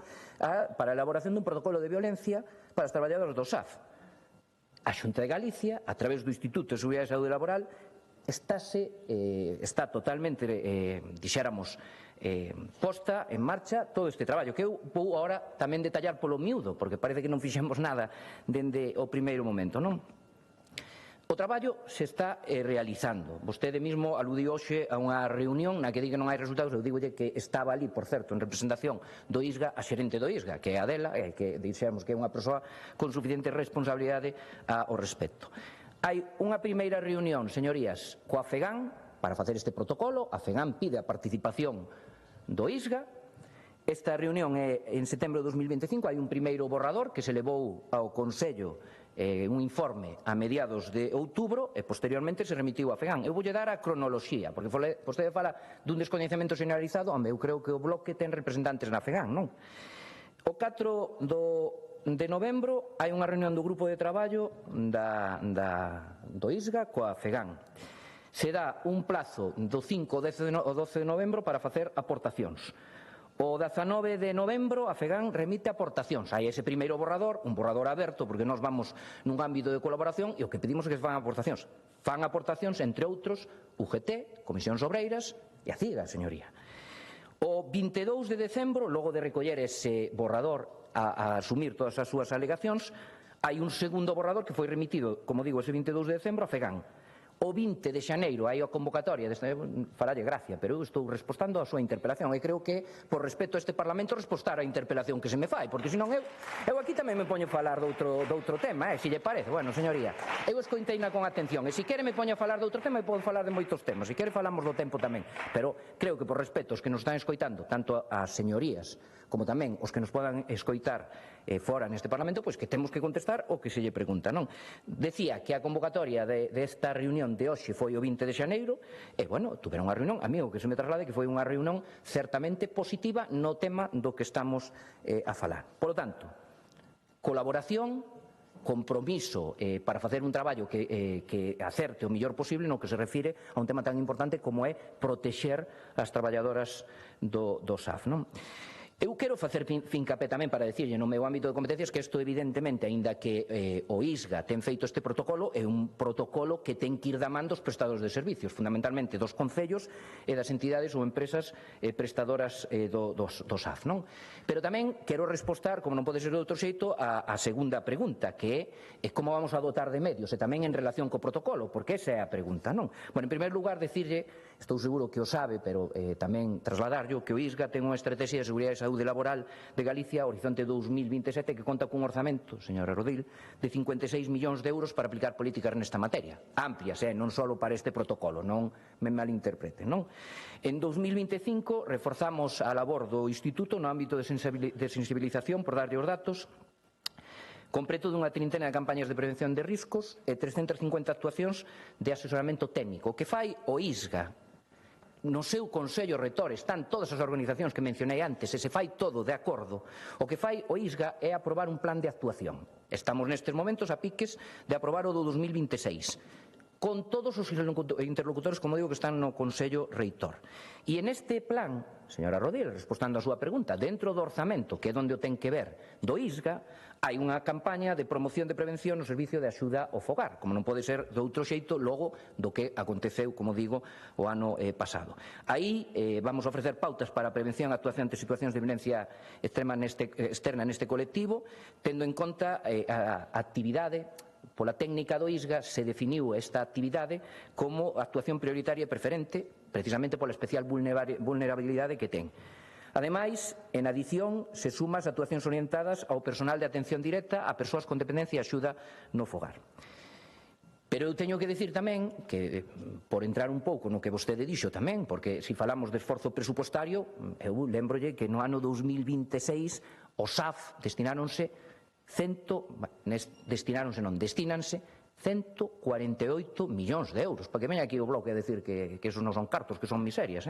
para a elaboración dun protocolo de violencia para os traballadores do SAF. A Xunta de Galicia, a través do Instituto de Seguridade e Saúde Laboral, está totalmente, dixéramos, posta en marcha todo este traballo, que eu vou agora tamén detallar polo miúdo, porque parece que non fixemos nada dende o primeiro momento, non? O traballo se está realizando. Vostede mesmo aludiu hoxe a unha reunión na que di que non hai resultados. Eu digo que estaba ali, por certo, en representación do ISGA, a xerente do ISGA, que é a Adela, e que dixemos que é unha persoa con suficiente responsabilidade ao respecto. Hai unha primeira reunión, señorías, coa FEGAN para facer este protocolo. A FEGAN pide a participación do ISGA. Esta reunión é en setembro de 2025. Hai un primeiro borrador que se levou ao Consello, un informe a mediados de outubro, e posteriormente se remitiu a FEGAN. Eu voulle dar a cronoloxía, porque vostede fala dun descoñecemento generalizado. Home, eu creo que o bloque ten representantes na FEGAN, non? O 4 de novembro hai unha reunión do grupo de traballo do ISGA coa FEGAN. Se dá un plazo do 5 ao 12 de novembro para facer aportacións. O 19 de novembro a FEGAN remite aportacións. Hai ese primeiro borrador, un borrador aberto, porque nós vamos nun ámbito de colaboración e o que pedimos é que se fan aportacións. Fan aportacións, entre outros, UGT, Comisións Obreiras e a CIGA, señoría. O 22 de decembro, logo de recoller ese borrador a asumir todas as súas alegacións, hai un segundo borrador que foi remitido, como digo, ese 22 de decembro a FEGAN. O 20 de xaneiro hai a convocatoria, falalle gracia, pero eu estou respostando a súa interpelación e creo que, por respeto a este Parlamento, respostar a interpelación que se me fai, porque senón eu aquí tamén me poño a falar doutro tema, se lle parece. Bueno, señoría, eu escoiteina con atención, e se quere me poño a falar doutro tema, e podo falar de moitos temas, se quere falamos do tempo tamén, pero creo que por respeto aos que nos están escoitando, tanto as señorías como tamén os que nos podan escoitar fora neste Parlamento, pois que temos que contestar o que se lle pregunta, non? Decía que a convocatoria desta reunión de hoxe foi o 20 de xaneiro, e, bueno, tuveron unha reunión, amigo, que se me traslade que foi unha reunión certamente positiva no tema do que estamos a falar. Por lo tanto, colaboración, compromiso para facer un traballo que acerte o mellor posible no que se refire a un tema tan importante como é protexer as traballadoras do SAF, non? Eu quero facer fincapé tamén para dicirlle no meu ámbito de competencias que isto evidentemente, aínda que o ISGA ten feito este protocolo, é un protocolo que ten que ir da man dos prestadores de servicios, fundamentalmente dos concellos e das entidades ou empresas prestadoras do SAF, non? Pero tamén quero respostar, como non pode ser de outro xeito, a segunda pregunta, que é como vamos a dotar de medios, e tamén en relación co protocolo, porque esa é a pregunta, non? Bueno, en primeiro lugar, dicirlle, estou seguro que o sabe, pero tamén trasladarlle que o ISGA ten unha estrategia de seguridade e saúde laboral de Galicia Horizonte 2027 que conta cun orzamento, señora Rodil, de 56 millóns de euros para aplicar políticas nesta materia. Amplias, non só para este protocolo, non me malinterpreten, non? En 2025 reforzamos a labor do Instituto no ámbito de sensibilización, por darlle os datos, completo dunha trintena de campañas de prevención de riscos e 350 actuacións de asesoramento técnico. O que fai o ISGA no seu Consello Rector están todas as organizacións que mencionei antes e se fai todo de acordo. O que fai o ISGA é aprobar un plan de actuación. Estamos nestes momentos a piques de aprobar o do 2026 con todos os interlocutores, como digo, que están no Consello Reitor. E en este plan, señora Rodil, respondendo a súa pregunta, dentro do orzamento, que é onde o ten que ver, do ISGA, hai unha campaña de promoción de prevención no servicio de axuda ao fogar, como non pode ser de outro xeito logo do que aconteceu, como digo, o ano pasado. Aí vamos a ofrecer pautas para a prevención e actuación ante situacións de violencia externa neste colectivo, tendo en conta a actividade. Pola técnica do ISGA se definiu esta actividade como actuación prioritaria e preferente, precisamente pola especial vulnerabilidade que ten. Ademais, en adición, se suma as actuacións orientadas ao personal de atención directa a persoas con dependencia e axuda no fogar. Pero eu teño que dicir tamén que, por entrar un pouco no que vostede dixo tamén, porque se falamos de esforzo presupuestario, eu lembrolle que no ano 2026 o SAF destinánse 148 millóns de euros, para que veña aquí o bloque a decir que esos non son cartos, que son miserias,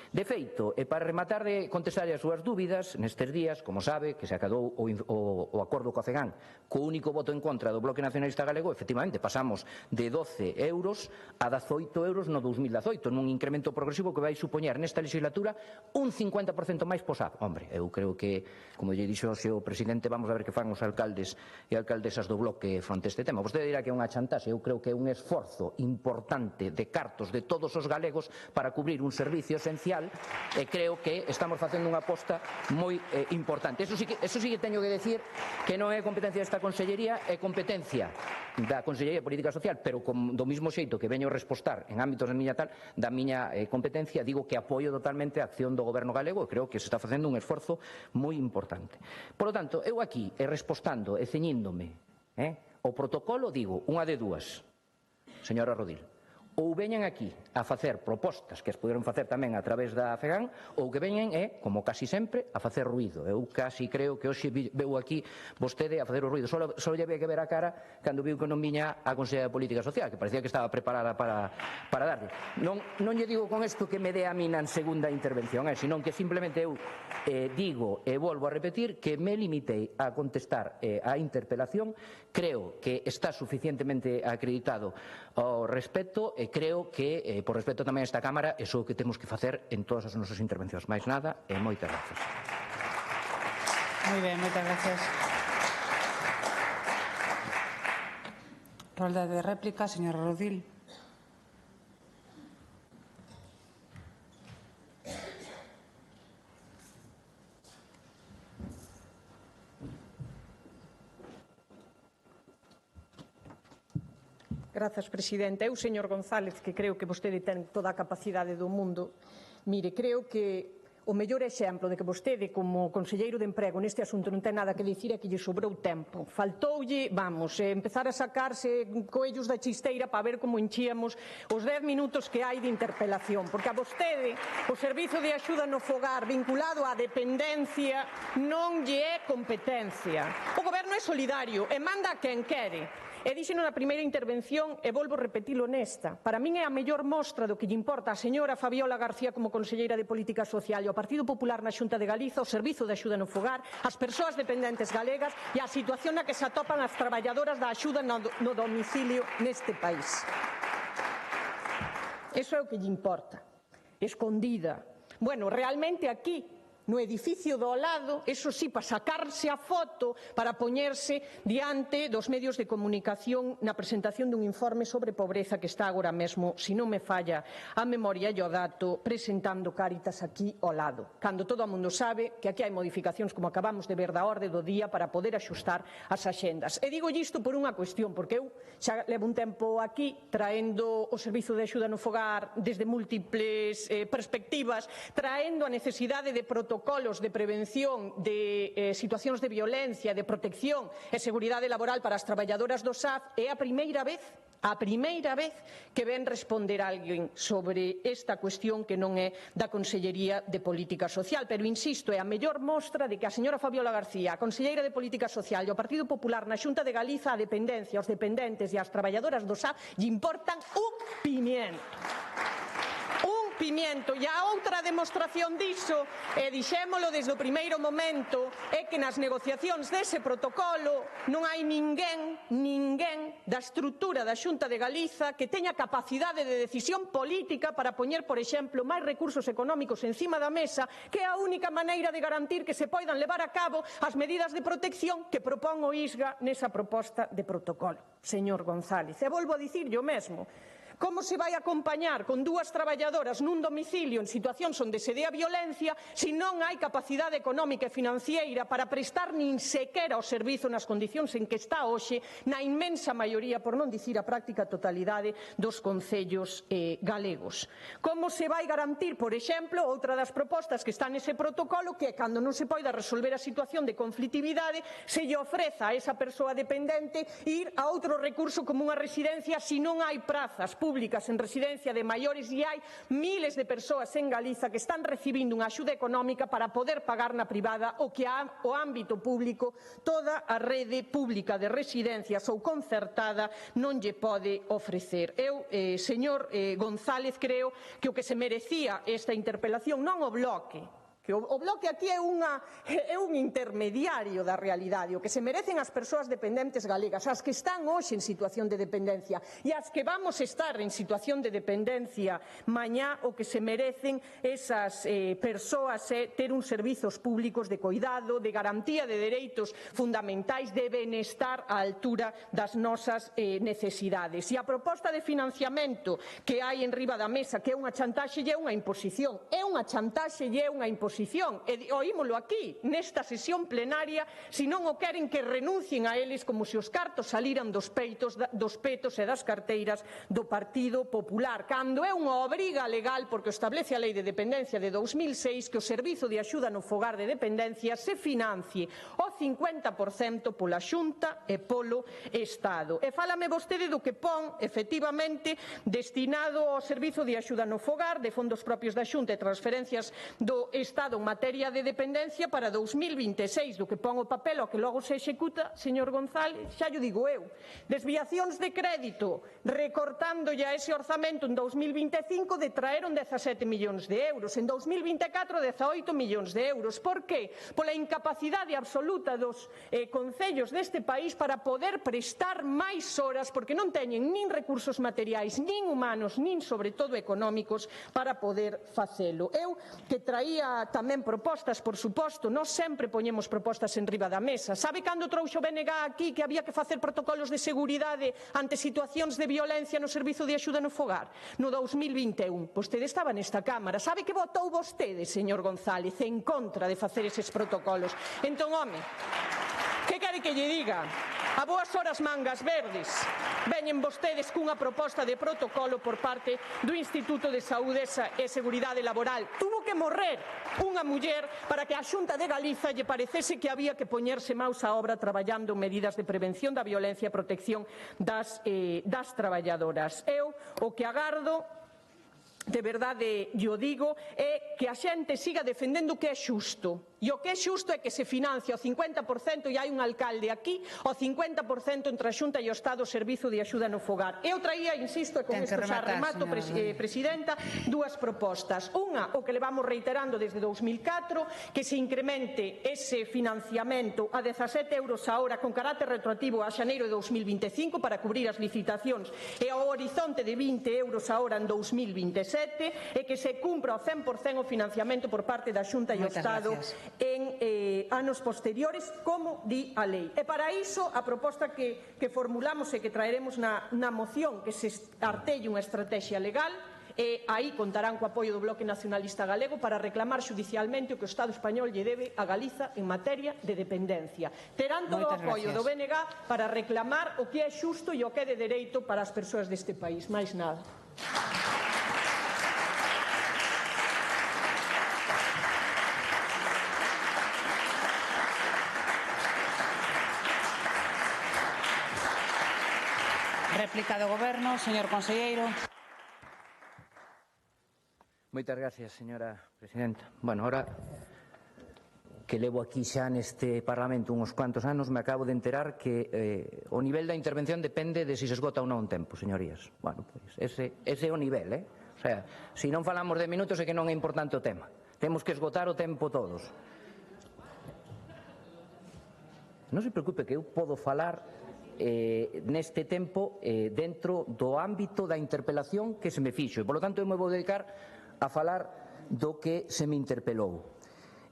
De feito, e para rematar de contestar as súas dúbidas, nestes días, como sabe, que se acadou o acordo coa FEGAN co único voto en contra do Bloque Nacionalista Galego, efectivamente, pasamos de 12 euros a 18 euros no 2018, nun incremento progresivo que vai supoñer nesta legislatura un 50% máis posado. Hombre, eu creo que, como lle dixo o presidente, vamos a ver que fan os alcaldes e alcaldesas do Bloque fronte a este tema. Vostede dirá que é unha chantaxe, eu creo que é un esforzo importante de cartos de todos os galegos para cubrir un servicio esencial social, e creo que estamos facendo unha aposta moi importante. Eso sí que teño que decir que non é competencia desta Consellería, é competencia da Consellería de Política Social, pero do mismo xeito que veño respostar en ámbitos da miña competencia, digo que apoio totalmente a acción do Goberno galego e creo que se está facendo un esforzo moi importante. Por lo tanto, eu aquí, respostando e ceñíndome o protocolo, digo unha de dúas, señora Rodil: ou veñen aquí a facer propostas que as poderon facer tamén a través da FEGAN, ou que veñen, como casi sempre, a facer ruído. Eu casi creo que hoxe veu aquí vostede a facer o ruído. Só lle había que ver a cara cando viu que non viña a Consellería de Política Social, que parecía que estaba preparada para darle. Non lle digo con isto que me dé a min na segunda intervención, senón que simplemente eu digo e volvo a repetir que me limitei a contestar a interpelación. Creo que está suficientemente acreditado ao respecto e creo que, por respeto tamén a esta Cámara, iso é o que temos que facer en todas as nosas intervencións. Máis nada, e moitas grazas. Moi ben, moitas grazas. Rolda de réplica, señora Rodil. Grazas, presidenta. Eu, señor González, que creo que vostede ten toda a capacidade do mundo, mire, creo que o mellor exemplo de que vostede, como conselleiro de emprego neste asunto, non ten nada que dicir é que lle sobrou tempo. Faltoulle, empezar a sacarse coellos da chisteira para ver como enchíamos os 10 minutos que hai de interpelación, porque a vostede o servizo de axuda no fogar vinculado á dependencia non lle é competencia. O goberno é solidario e manda a quen quere. E dixeno na primeira intervención e volvo a repetilo nesta. Para min é a mellor mostra do que lle importa a señora Fabiola García como conselleira de Política Social e ao Partido Popular na Xunta de Galiza, o servizo de axuda no fogar, as persoas dependentes galegas e a situación na que se atopan as traballadoras da axuda no domicilio neste país. Eso é o que lle importa. Escondida. Bueno, realmente aquí, no edificio do lado, eso sí, para sacarse a foto, para poñerse diante dos medios de comunicación na presentación dun informe sobre pobreza que está agora mesmo, se non me falla a memoria e o dato, presentando Cáritas aquí ao lado. Cando todo o mundo sabe que aquí hai modificacións, como acabamos de ver, da orde do día para poder axustar as axendas. E digo isto por unha cuestión, porque eu xa levo un tempo aquí traendo o servizo de axuda no fogar desde múltiples perspectivas, traendo a necesidade de protocolos de prevención de situacións de violencia, de protección e seguridade laboral para as traballadoras do SAF. É a primeira vez que ven responder alguén sobre esta cuestión que non é da Consellería de Política Social. Pero, insisto, é a mellor mostra de que a señora Fabiola García, a conselleira de Política Social e o Partido Popular na Xunta de Galiza, a dependencia, os dependentes e as traballadoras do SAF lle importan un pimiento. E a outra demostración diso, e dixémolo desde o primeiro momento, é que nas negociacións dese protocolo non hai ninguén da estrutura da Xunta de Galiza que teña capacidade de decisión política para poñer, por exemplo, máis recursos económicos encima da mesa, que é a única maneira de garantir que se poidan levar a cabo as medidas de protección que propón o ISGA nesa proposta de protocolo. Señor González, e volvo a dicirlle o mesmo. Como se vai acompañar con dúas traballadoras nun domicilio en situacións onde se dé a violencia se non hai capacidade económica e financiera para prestar nin sequera o servizo nas condicións en que está hoxe na inmensa maioría, por non dicir a práctica totalidade, dos concellos galegos? Como se vai garantir, por exemplo, outra das propostas que está nese protocolo, que cando non se poida resolver a situación de conflitividade se lle ofreza a esa persoa dependente ir a outro recurso como unha residencia se non hai prazas públicas en residencia de maiores e hai miles de persoas en Galiza que están recibindo unha axuda económica para poder pagar na privada o que o ámbito público, toda a rede pública de residencias ou concertada non lle pode ofrecer. Eu, señor González, creo que o que se merecía esta interpelación non o bloque que o Bloque aquí é un intermediario da realidade, o que se merecen as persoas dependentes galegas, as que están hoxe en situación de dependencia e as que vamos estar en situación de dependencia mañá, o que se merecen esas persoas é ter uns servizos públicos de coidado, de garantía de dereitos fundamentais, de benestar á altura das nosas necesidades. E a proposta de financiamento que hai en riba da mesa, que é unha chantaxe e é unha imposición, é unha chantaxe e é unha imposición, e oímolo aquí, nesta sesión plenaria, se non o queren que renuncien a eles como se os cartos saliran dos petos e das carteiras do Partido Popular, cando é unha obriga legal, porque establece a Lei de Dependencia de 2006, que o Servizo de Axuda no Fogar de Dependencia se financie o 50% pola Xunta e polo Estado. E fálame vostede do que pon, efectivamente, destinado ao Servizo de Axuda no Fogar, de fondos propios da Xunta e transferencias do Estado en materia de dependencia para 2026, do que pon o papel ao que logo se executa, señor González, xa llo digo eu. Desviacións de crédito, recortando ya ese orzamento en 2025, detraeron 17 millóns de euros, en 2024 18 millóns de euros. Por que? Pola incapacidade absoluta dos concellos deste país para poder prestar máis horas, porque non teñen nin recursos materiais, nin humanos, nin sobre todo económicos para poder facelo. Eu que traía tamén propostas, por suposto, nós sempre poñemos propostas en riba da mesa. Sabe cando trouxo o BNG aquí que había que facer protocolos de seguridade ante situacións de violencia no Servizo de Axuda no Fogar? No 2021. Vostede estaba nesta Cámara. Sabe que votou vostede, señor González, en contra de facer eses protocolos? Entón, home, que quere que lle diga? A boas horas mangas verdes. Veñen vostedes cunha proposta de protocolo por parte do Instituto de Saúde e Seguridade Laboral. Tuvo que morrer unha muller para que a Xunta de Galiza lle parecese que había que poñerse maus á obra traballando en medidas de prevención da violencia e protección das traballadoras. Eu o que agardo, de verdade, yo digo, é que a xente siga defendendo o que é xusto. E o que é xusto é que se financia o 50%, e hai un alcalde aquí, o 50% entre a Xunta e o Estado o Servizo de Axuda no Fogar. Eu traía, insisto, e con isto xa remato, Presidenta, dúas propostas. Unha, o que levamos reiterando desde 2004, que se incremente ese financiamento a 17 euros a hora con carácter retroactivo a xaneiro de 2025 para cubrir as licitacións e ao horizonte de 20 euros a hora en 2027, e que se cumpra ao 100% o financiamento por parte da Xunta e o Estado en anos posteriores, como di a lei. E para iso, a proposta que formulamos e que traeremos na moción, que se artelle unha estrategia legal, e aí contarán co apoio do Bloque Nacionalista Galego para reclamar xudicialmente o que o Estado español lle debe a Galiza en materia de dependencia. Terán todo o apoio do BNG para reclamar o que é xusto e o que é de dereito para as persoas deste país. máis nada. Réplica do Goberno, señor conselleiro. Moitas gracias, señora presidenta. Bueno, ahora que levo aquí xa neste Parlamento uns cuantos anos, me acabo de enterar que o nivel da intervención depende de se esgota ou non o tempo, señorías. Bueno, pois ese é o nivel, O sea, se non falamos de minutos é que non é importante o tema. Temos que esgotar o tempo todos. Non se preocupe que eu podo falar neste tempo dentro do ámbito da interpelación que se me fixo, e polo tanto eu me vou dedicar a falar do que se me interpelou.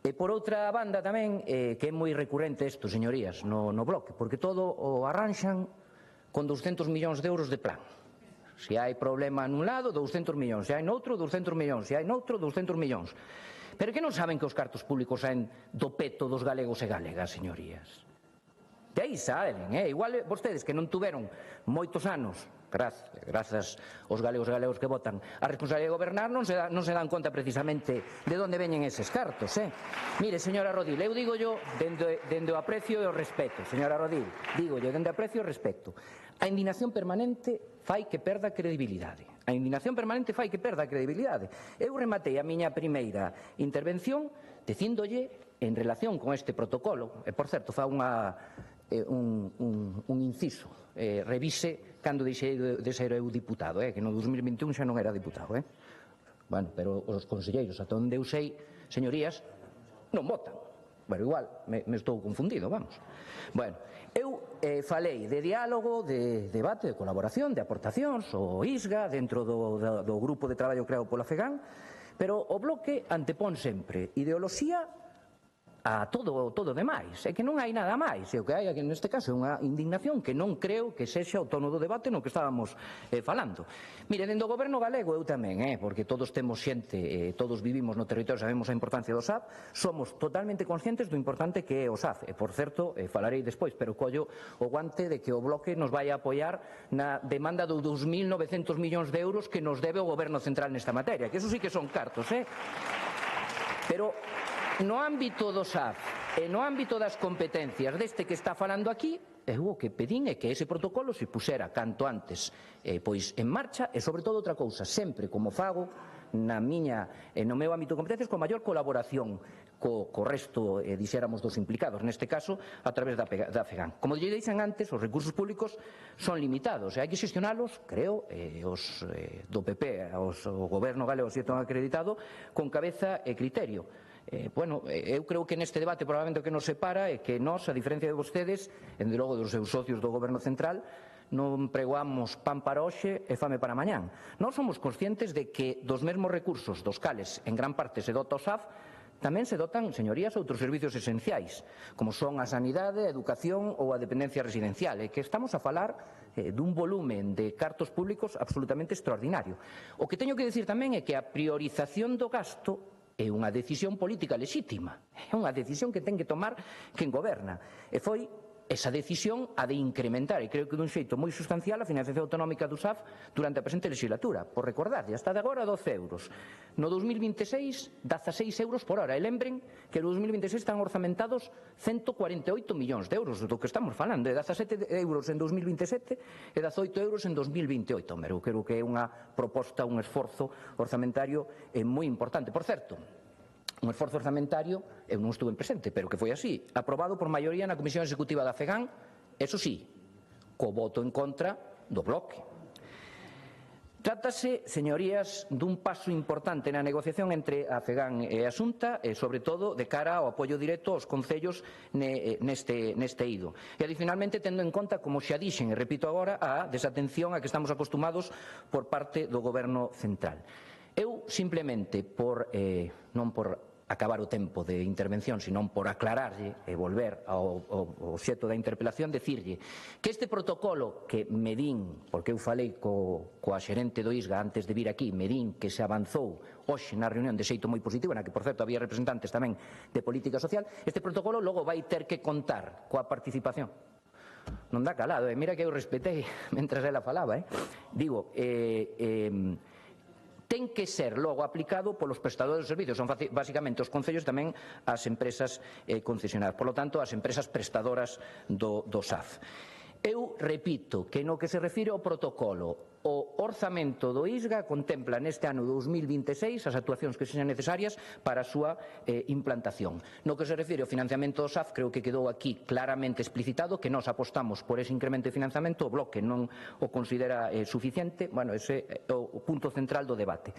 E por outra banda tamén, que é moi recurrente isto, señorías, no Bloque, porque todo o arranxan con 200 millóns de euros de plan. Se hai problema nun lado, 200 millóns, se hai noutro, 200 millóns, se hai noutro, 200 millóns. Pero que non saben que os cartos públicos saen do peto dos galegos e galegas, señorías? De aí saben, igual vostedes que non tuveron moitos anos, grazas aos galegos e galegos que votan, a responsabilidade de gobernar, non se dan conta precisamente de onde veñen eses cartos, Mire, señora Rodil, eu digo yo dende o aprecio e o respeto, señora Rodil, digo yo dende o aprecio e o respeto. A indignación permanente fai que perda credibilidade. A indignación permanente fai que perda credibilidade. Eu rematei a miña primeira intervención dicíndolle en relación con este protocolo, e por certo, fa un inciso, revise cando deixei de ser eu diputado, que no 2021 xa non era diputado. Bueno, pero os conselleiros, ata onde eu sei, señorías, non votan. Bueno, igual, me estou confundido, vamos. Bueno, eu falei de diálogo, de debate, de colaboración, de aportacións, o ISGA, dentro do grupo de traballo creado pola FEGAN, pero o Bloque antepón sempre ideoloxía a todo demais, é que non hai nada máis, e o que hai aquí neste caso é unha indignación que non creo que sexa o tono do debate no que estábamos falando. Mire, dentro do goberno galego eu tamén, porque todos temos xente, todos vivimos no territorio, sabemos a importancia do SAF, somos totalmente conscientes do importante que é o SAF, e por certo, falarei despois, pero collo o guante de que o Bloque nos vai a apoiar na demanda de 2.900 millóns de euros que nos debe o goberno central nesta materia, que eso sí que son cartos, pero no ámbito do SAF e no ámbito das competencias deste que está falando aquí, eu o que pedín é que ese protocolo se pusera canto antes pois en marcha e, sobre todo, outra cousa, sempre como fago no meu ámbito de competencias, con maior colaboración co resto, dixéramos, dos implicados, neste caso, a través da FEGAN. Como lle dixen antes, os recursos públicos son limitados e hai que xestionalos, creo, os do PP, o goberno galego se están acreditado, con cabeza e criterio. Bueno, eu creo que neste debate probablemente o que nos separa é que nós, a diferencia de vostedes, en de logo dos seus socios do goberno central, non pregoamos pan para hoxe e fame para mañán. Nós somos conscientes de que dos mesmos recursos dos cales en gran parte se dota o SAF, tamén se dotan, señorías, outros servicios esenciais, como son a sanidade, a educación ou a dependencia residencial, e que estamos a falar dun volumen de cartos públicos absolutamente extraordinario. O que teño que dicir tamén é que a priorización do gasto é unha decisión política lexítima, é unha decisión que ten que tomar quen goberna. E foi esa decisión a de incrementar, e creo que dun xeito moi sustancial, a financiación autonómica do SAF durante a presente legislatura. Por recordar, hasta de agora 12 euros. No 2026, 16 euros por hora. E lembren que no 2026 están orzamentados 148 millóns de euros, do que estamos falando, de 17 euros en 2027 e 18 euros en 2028. Eu creo que é unha proposta, un esforzo orzamentario moi importante. Por certo, un esforzo orzamentario, eu non estuve presente, pero que foi así, aprobado por maioría na Comisión Executiva da FEGAN, eso sí, co voto en contra do Bloque. Trátase, señorías, dun paso importante na negociación entre a FEGAN e a Xunta, e, sobre todo, de cara ao apoio directo aos concellos neste eido. E, adicionalmente, tendo en conta, como xa dixen, e repito agora, a desatención a que estamos acostumados por parte do Goberno Central. Eu, simplemente, non por acabar o tempo de intervención, senón por aclararlle e volver ao obxecto da interpelación, decirlle que este protocolo que me din, porque eu falei coa xerente do ISGA antes de vir aquí, me din que se avanzou hoxe na reunión de xeito moi positivo, na que, por certo, había representantes tamén de política social, este protocolo logo vai ter que contar coa participación. Non dá calado, mira que eu respetei mentras ela falaba, digo, ten que ser logo aplicado polos prestadores de servicios, son basicamente os concellos tamén as empresas concesionadas, por lo tanto as empresas prestadoras do SAF. Eu repito que no que se refire ao protocolo, o orzamento do ISGA contempla neste ano 2026 as actuacións que sexan necesarias para a súa implantación. No que se refire ao financiamento do SAF, creo que quedou aquí claramente explicitado que nós apostamos por ese incremento de financiamento, o Bloque non o considera suficiente, bueno, ese é o punto central do debate.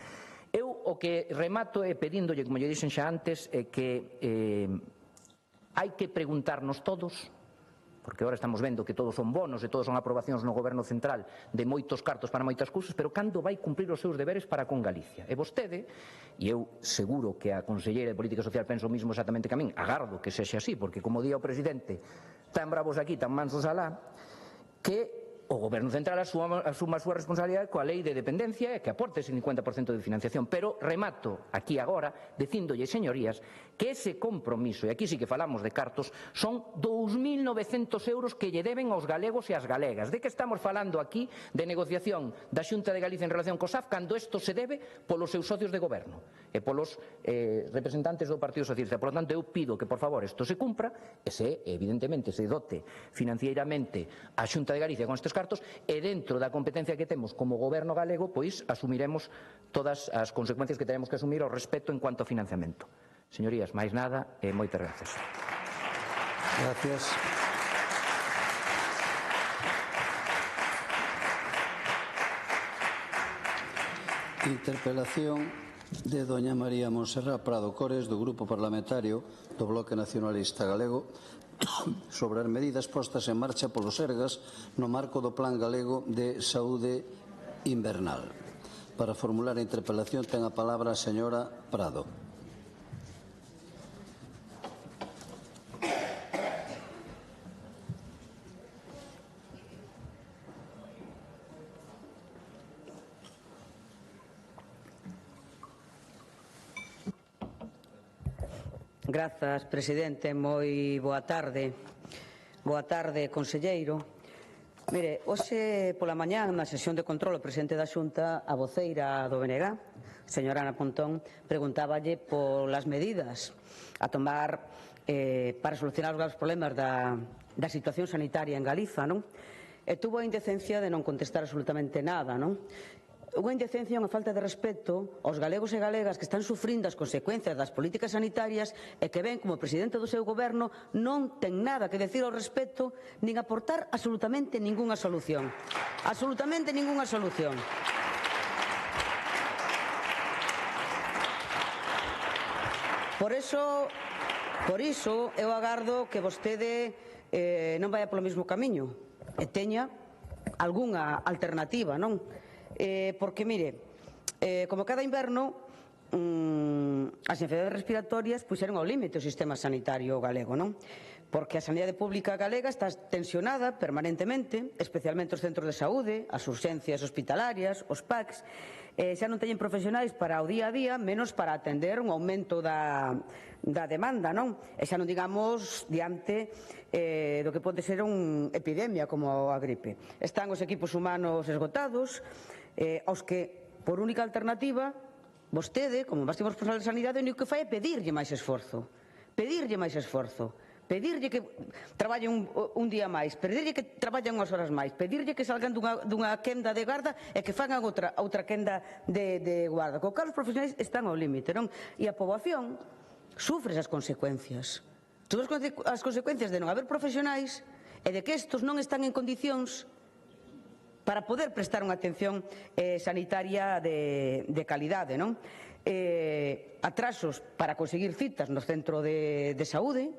Eu o que remato é pedíndolle, como lle dixen xa antes, que hai que preguntarnos todos, porque agora estamos vendo que todos son bonos e todos son aprobacións no goberno central de moitos cartos para moitas cousas, pero cando vai cumprir os seus deberes para con Galicia? E vostede, e eu seguro que a conselleira de Política Social pensa o mismo exactamente que a min, agardo que sexa así, porque como di o presidente, tan bravos aquí, tan mansos alá, que o goberno central asuma a súa responsabilidade coa lei de dependencia e que aporte ese 50% de financiación. Pero remato aquí agora dicíndolle, señorías, que ese compromiso, e aquí sí que falamos de cartos, son 2.900 euros que lle deben aos galegos e ás galegas. De que estamos falando aquí de negociación da Xunta de Galicia en relación co SAF cando isto se debe polos seus socios de goberno e polos representantes do Partido Socialista. Por lo tanto, eu pido que, por favor, isto se cumpra e se, evidentemente, se dote financieiramente a Xunta de Galicia con estes cartos e dentro da competencia que temos como goberno galego, pois asumiremos todas as consecuencias que teremos que asumir ao respecto en cuanto ao financiamento. Señorías, máis nada e moitas gracias. Gracias. Interpelación de doña María Monserrat Prado Cores, do Grupo Parlamentario do Bloque Nacionalista Galego, sobre as medidas postas en marcha polo Sergas no marco do Plan Galego de Saúde Invernal. Para formular a interpelación ten a palabra a señora Prado. Grazas, presidente. Moi boa tarde. Boa tarde, conselleiro. Mire, hoxe pola mañá, na sesión de control, o presidente da Xunta, a voceira do BNG, señora Ana Pontón, preguntáballe polas medidas a tomar para solucionar os graves problemas da situación sanitaria en Galiza, non? E tuvo a indecencia de non contestar absolutamente nada, non? Unha indecencia, unha falta de respeto aos galegos e galegas que están sufrindo as consecuencias das políticas sanitarias e que ven como o presidente do seu goberno non ten nada que decir ao respecto nin aportar absolutamente ningunha solución. Absolutamente ningunha solución. Por iso eu agardo que vostede non vaya polo mesmo camiño e teña algunha alternativa, non? Porque, mire, como cada inverno as enfermedades respiratorias puxeron ao límite o sistema sanitario galego, non? Porque a sanidade pública galega está tensionada permanentemente, especialmente os centros de saúde, as urxencias hospitalarias, os PACs, xa non teñen profesionais para o día a día, menos para atender un aumento da demanda, non? E xa non digamos diante do que pode ser unha epidemia como a gripe. Están os equipos humanos esgotados, aos que, por única alternativa, vostede, como máximo responsable de sanidade, o único que fai é pedirlle máis esforzo. Pedirlle máis esforzo. Pedirlle que traballen un día máis, pedirlle que traballen unhas horas máis, pedirlle que salgan dunha quenda de garda e que fagan outra quenda de guarda. Co cal os profesionais están ao límite, non? E a poboación sufre esas consecuencias. Sufre as consecuencias de non haber profesionais e de que estes non están en condicións para poder prestar unha atención sanitaria de calidade, non? Atrasos para conseguir citas no centro de saúde,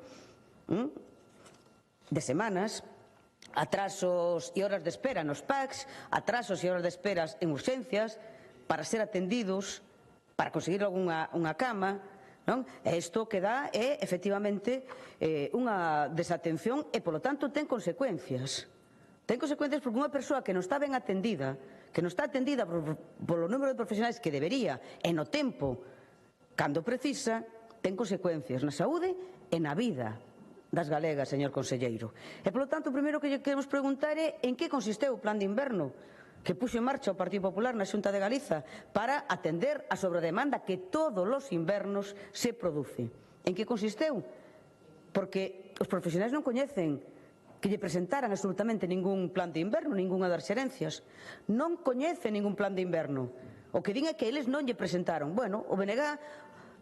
de semanas, atrasos e horas de espera nos PACs, atrasos e horas de esperas en urxencias para ser atendidos, para conseguir unha cama, non? E isto que dá é, efectivamente, unha desatención e, polo tanto, ten consecuencias. Ten consecuencias porque unha persoa que non está ben atendida, que non está atendida polo número de profesionais que debería e no tempo, cando precisa, ten consecuencias na saúde e na vida das galegas, señor conselleiro. E, polo tanto, o primeiro que lle queremos preguntar é en que consisteu o plan de inverno que puxo en marcha o Partido Popular na Xunta de Galiza para atender a sobredemanda que todos os invernos se produce. En que consisteu? Porque os profesionais non coñecen que lle presentaran absolutamente ningún plan de inverno, ningunha das xerencias. Non coñece ningún plan de inverno. O que din é que eles non lle presentaron. Bueno, o BNG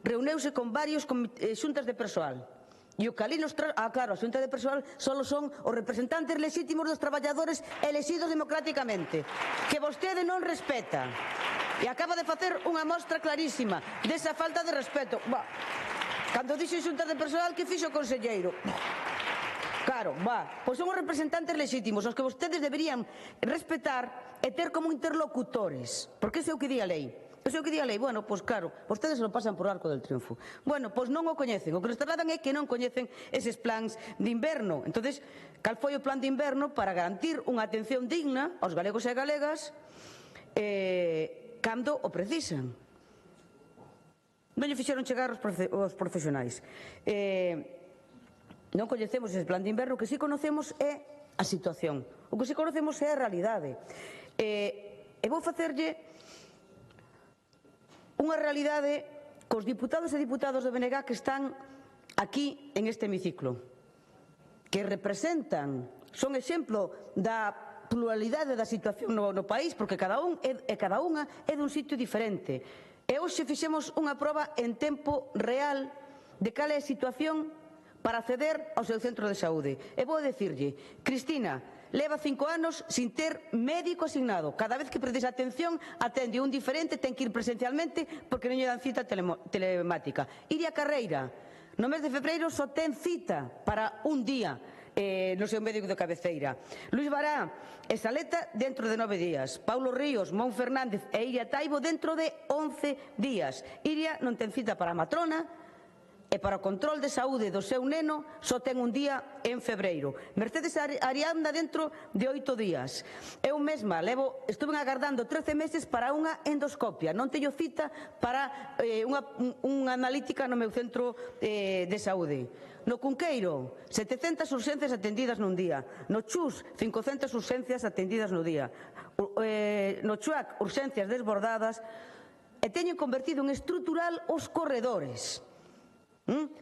reuneuse con varios xuntas de persoal. E o que ali nos claro, a xunta de persoal só son os representantes lexítimos dos traballadores elexidos democráticamente, que vostede non respeta. E acaba de facer unha mostra clarísima desa falta de respeto. Cando dixo xunta de persoal, que fixo o conselleiro? Claro, pois son os representantes lexítimos, os que vostedes deberían respetar e ter como interlocutores, porque ese é o que di a lei. Ese é o que di a lei. Bueno, pois claro, vostedes lo pasan por arco del triunfo. Bueno, pois non o coñecen. O que nos trasladan é que non coñecen eses plans de inverno. Entonces, cal foi o plan de inverno para garantir unha atención digna aos galegos e galegas cando o precisan? Non lle fixeron chegar os profesionais. Non coñecemos ese plan de inverno, o que sí conocemos é a situación. O que sí conocemos é a realidade. E vou facerlle unha realidade cos diputados e diputadas do BNG que están aquí en este hemiciclo, que representan, son exemplo da pluralidade da situación no país, porque cada un e cada unha é dun sitio diferente. E hoxe fixemos unha proba en tempo real de cal é a situación para acceder ao seu centro de saúde. E vou dicirlle, Cristina, leva 5 anos sin ter médico asignado. Cada vez que precisa atención, atende un diferente, ten que ir presencialmente porque non lle dan cita telemática. Iria Carreira, no mes de febreiro só ten cita para un día no seu médico de cabeceira. Luis Bará e Saleta dentro de 9 días. Paulo Ríos, Mon Fernández e Iria Taibo dentro de 11 días. Iria non ten cita para a matrona e para o control de saúde do seu neno só ten un día en febreiro. Mercedes Arianda dentro de 8 días. Eu mesma estuve agardando 13 meses para unha endoscopia. Non teño cita para unha analítica no meu centro de saúde. No Cunqueiro, 700 urxencias atendidas nun día. No Chus, 500 urxencias atendidas no día. No Chuac, urxencias desbordadas. E teñen convertido en estrutural os corredores.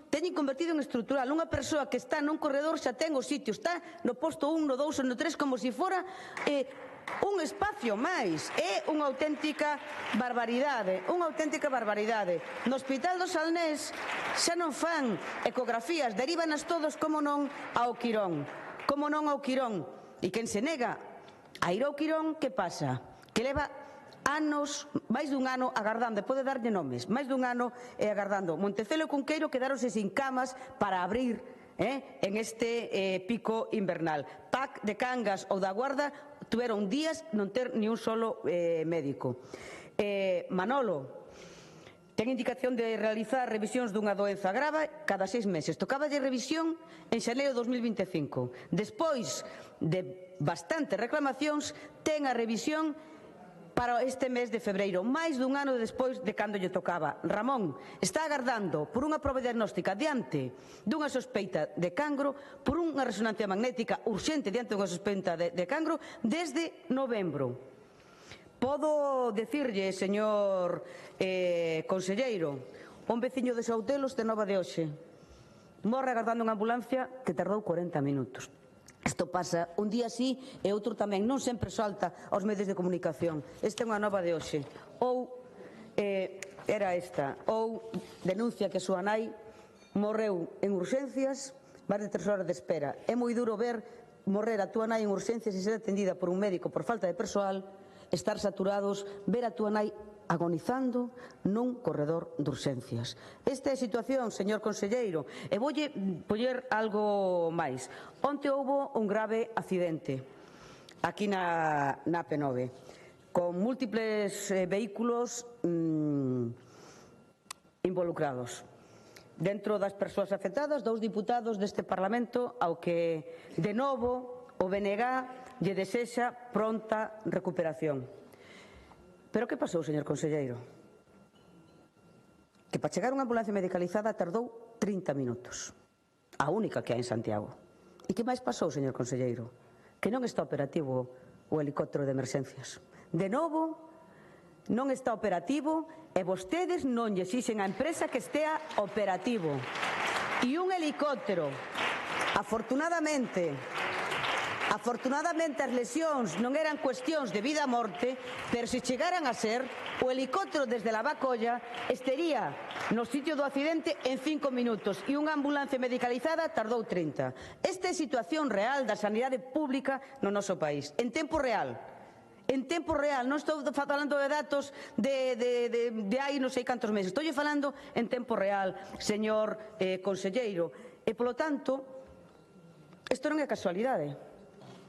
Teñen convertido en estrutural. Unha persoa que está nun corredor xa ten o sitio, está no posto 1, no 2 ou no 3 como se fora un espacio máis. É unha auténtica barbaridade, unha auténtica barbaridade. No Hospital do Salnés xa non fan ecografías, deríbanas todos como non ao Quirón. Como non ao Quirón. E quen se nega a ir ao Quirón, que pasa? Que leva anos, máis dun ano agardando, pode darlle nomes, máis dun ano agardando. Montecelo e Cunqueiro quedaronse sin camas para abrir en este pico invernal. PAC de Cangas ou da Guarda tuveron días non ter ni un solo médico. Manolo ten indicación de realizar revisións dunha doenza grave cada 6 meses. Tocáballe revisión en xaneiro de 2025. Despois de bastantes reclamacións, ten a revisión para este mes de febreiro, máis dun ano despois de cando lle tocaba. Ramón está agardando por unha proba diagnóstica diante dunha sospeita de cancro, por unha resonancia magnética urxente diante dunha sospeita de cancro, desde novembro. Podo decirlle, señor conselleiro, un veciño de Sautelos de Nova de hoxe morre agardando unha ambulancia que tardou 40 minutos. Isto pasa un día así e outro tamén, non sempre salta aos medios de comunicación. Esta é unha nova de hoxe. Ou era esta, ou denuncia que a súa nai morreu en urxencias, máis de 3 horas de espera. É moi duro ver morrer a túa nai en urxencias e ser atendida por un médico por falta de persoal, estar saturados, ver a túa nai agonizando nun corredor de urxencias. Esta é a situación, señor conselleiro, e voulle poñer algo máis. Onte houbo un grave accidente aquí na P9, con múltiples vehículos involucrados. Dentro das persoas afectadas, 2 diputados deste Parlamento ao que, de novo, o BNG lle desexa pronta recuperación. Pero que pasou, señor conselleiro? Que para chegar unha ambulancia medicalizada tardou 30 minutos. A única que hai en Santiago. E que máis pasou, señor conselleiro? Que non está operativo o helicóptero de emerxencias. De novo, non está operativo e vostedes non lle exixen á empresa que estea operativo. E un helicóptero, afortunadamente as lesións non eran cuestións de vida a morte, pero se chegaran a ser, o helicóptero desde la Bacolla estaría no sitio do accidente en 5 minutos e unha ambulancia medicalizada tardou 30. Esta é a situación real da sanidade pública no noso país, en tempo real. En tempo real, non estou falando de datos de hai non sei cantos meses, estou falando en tempo real, señor conselleiro. E, polo tanto, isto non é casualidade.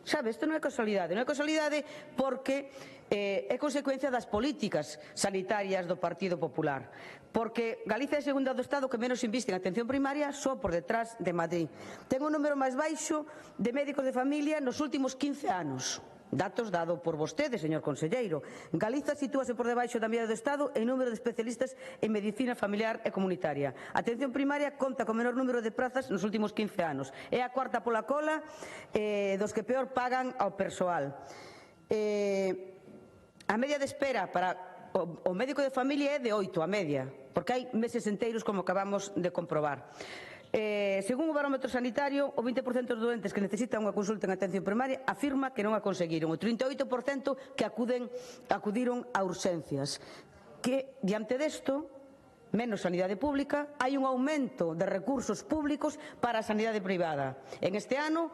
Sabe, isto non é casualidade. Non é casualidade porque é consecuencia das políticas sanitarias do Partido Popular. Porque Galicia é a segunda do Estado que menos inviste en atención primaria só por detrás de Madrid. Ten un número máis baixo de médicos de familia nos últimos 15 anos. Datos dado por vostede, señor conselleiro. Galiza sitúase por debaixo da media do Estado en número de especialistas en medicina familiar e comunitaria. A atención primaria conta con menor número de prazas nos últimos 15 anos. É a cuarta pola cola dos que peor pagan ao persoal. A media de espera para o médico de familia é de 8, a media, porque hai meses enteiros como acabamos de comprobar. Según o barómetro sanitario, o 20% dos doentes que necesitan unha consulta en atención primaria afirma que non a conseguiron. O 38% que acudiron a urxencias. Que, diante desto, menos sanidade pública, hai un aumento de recursos públicos para a sanidade privada. En este ano,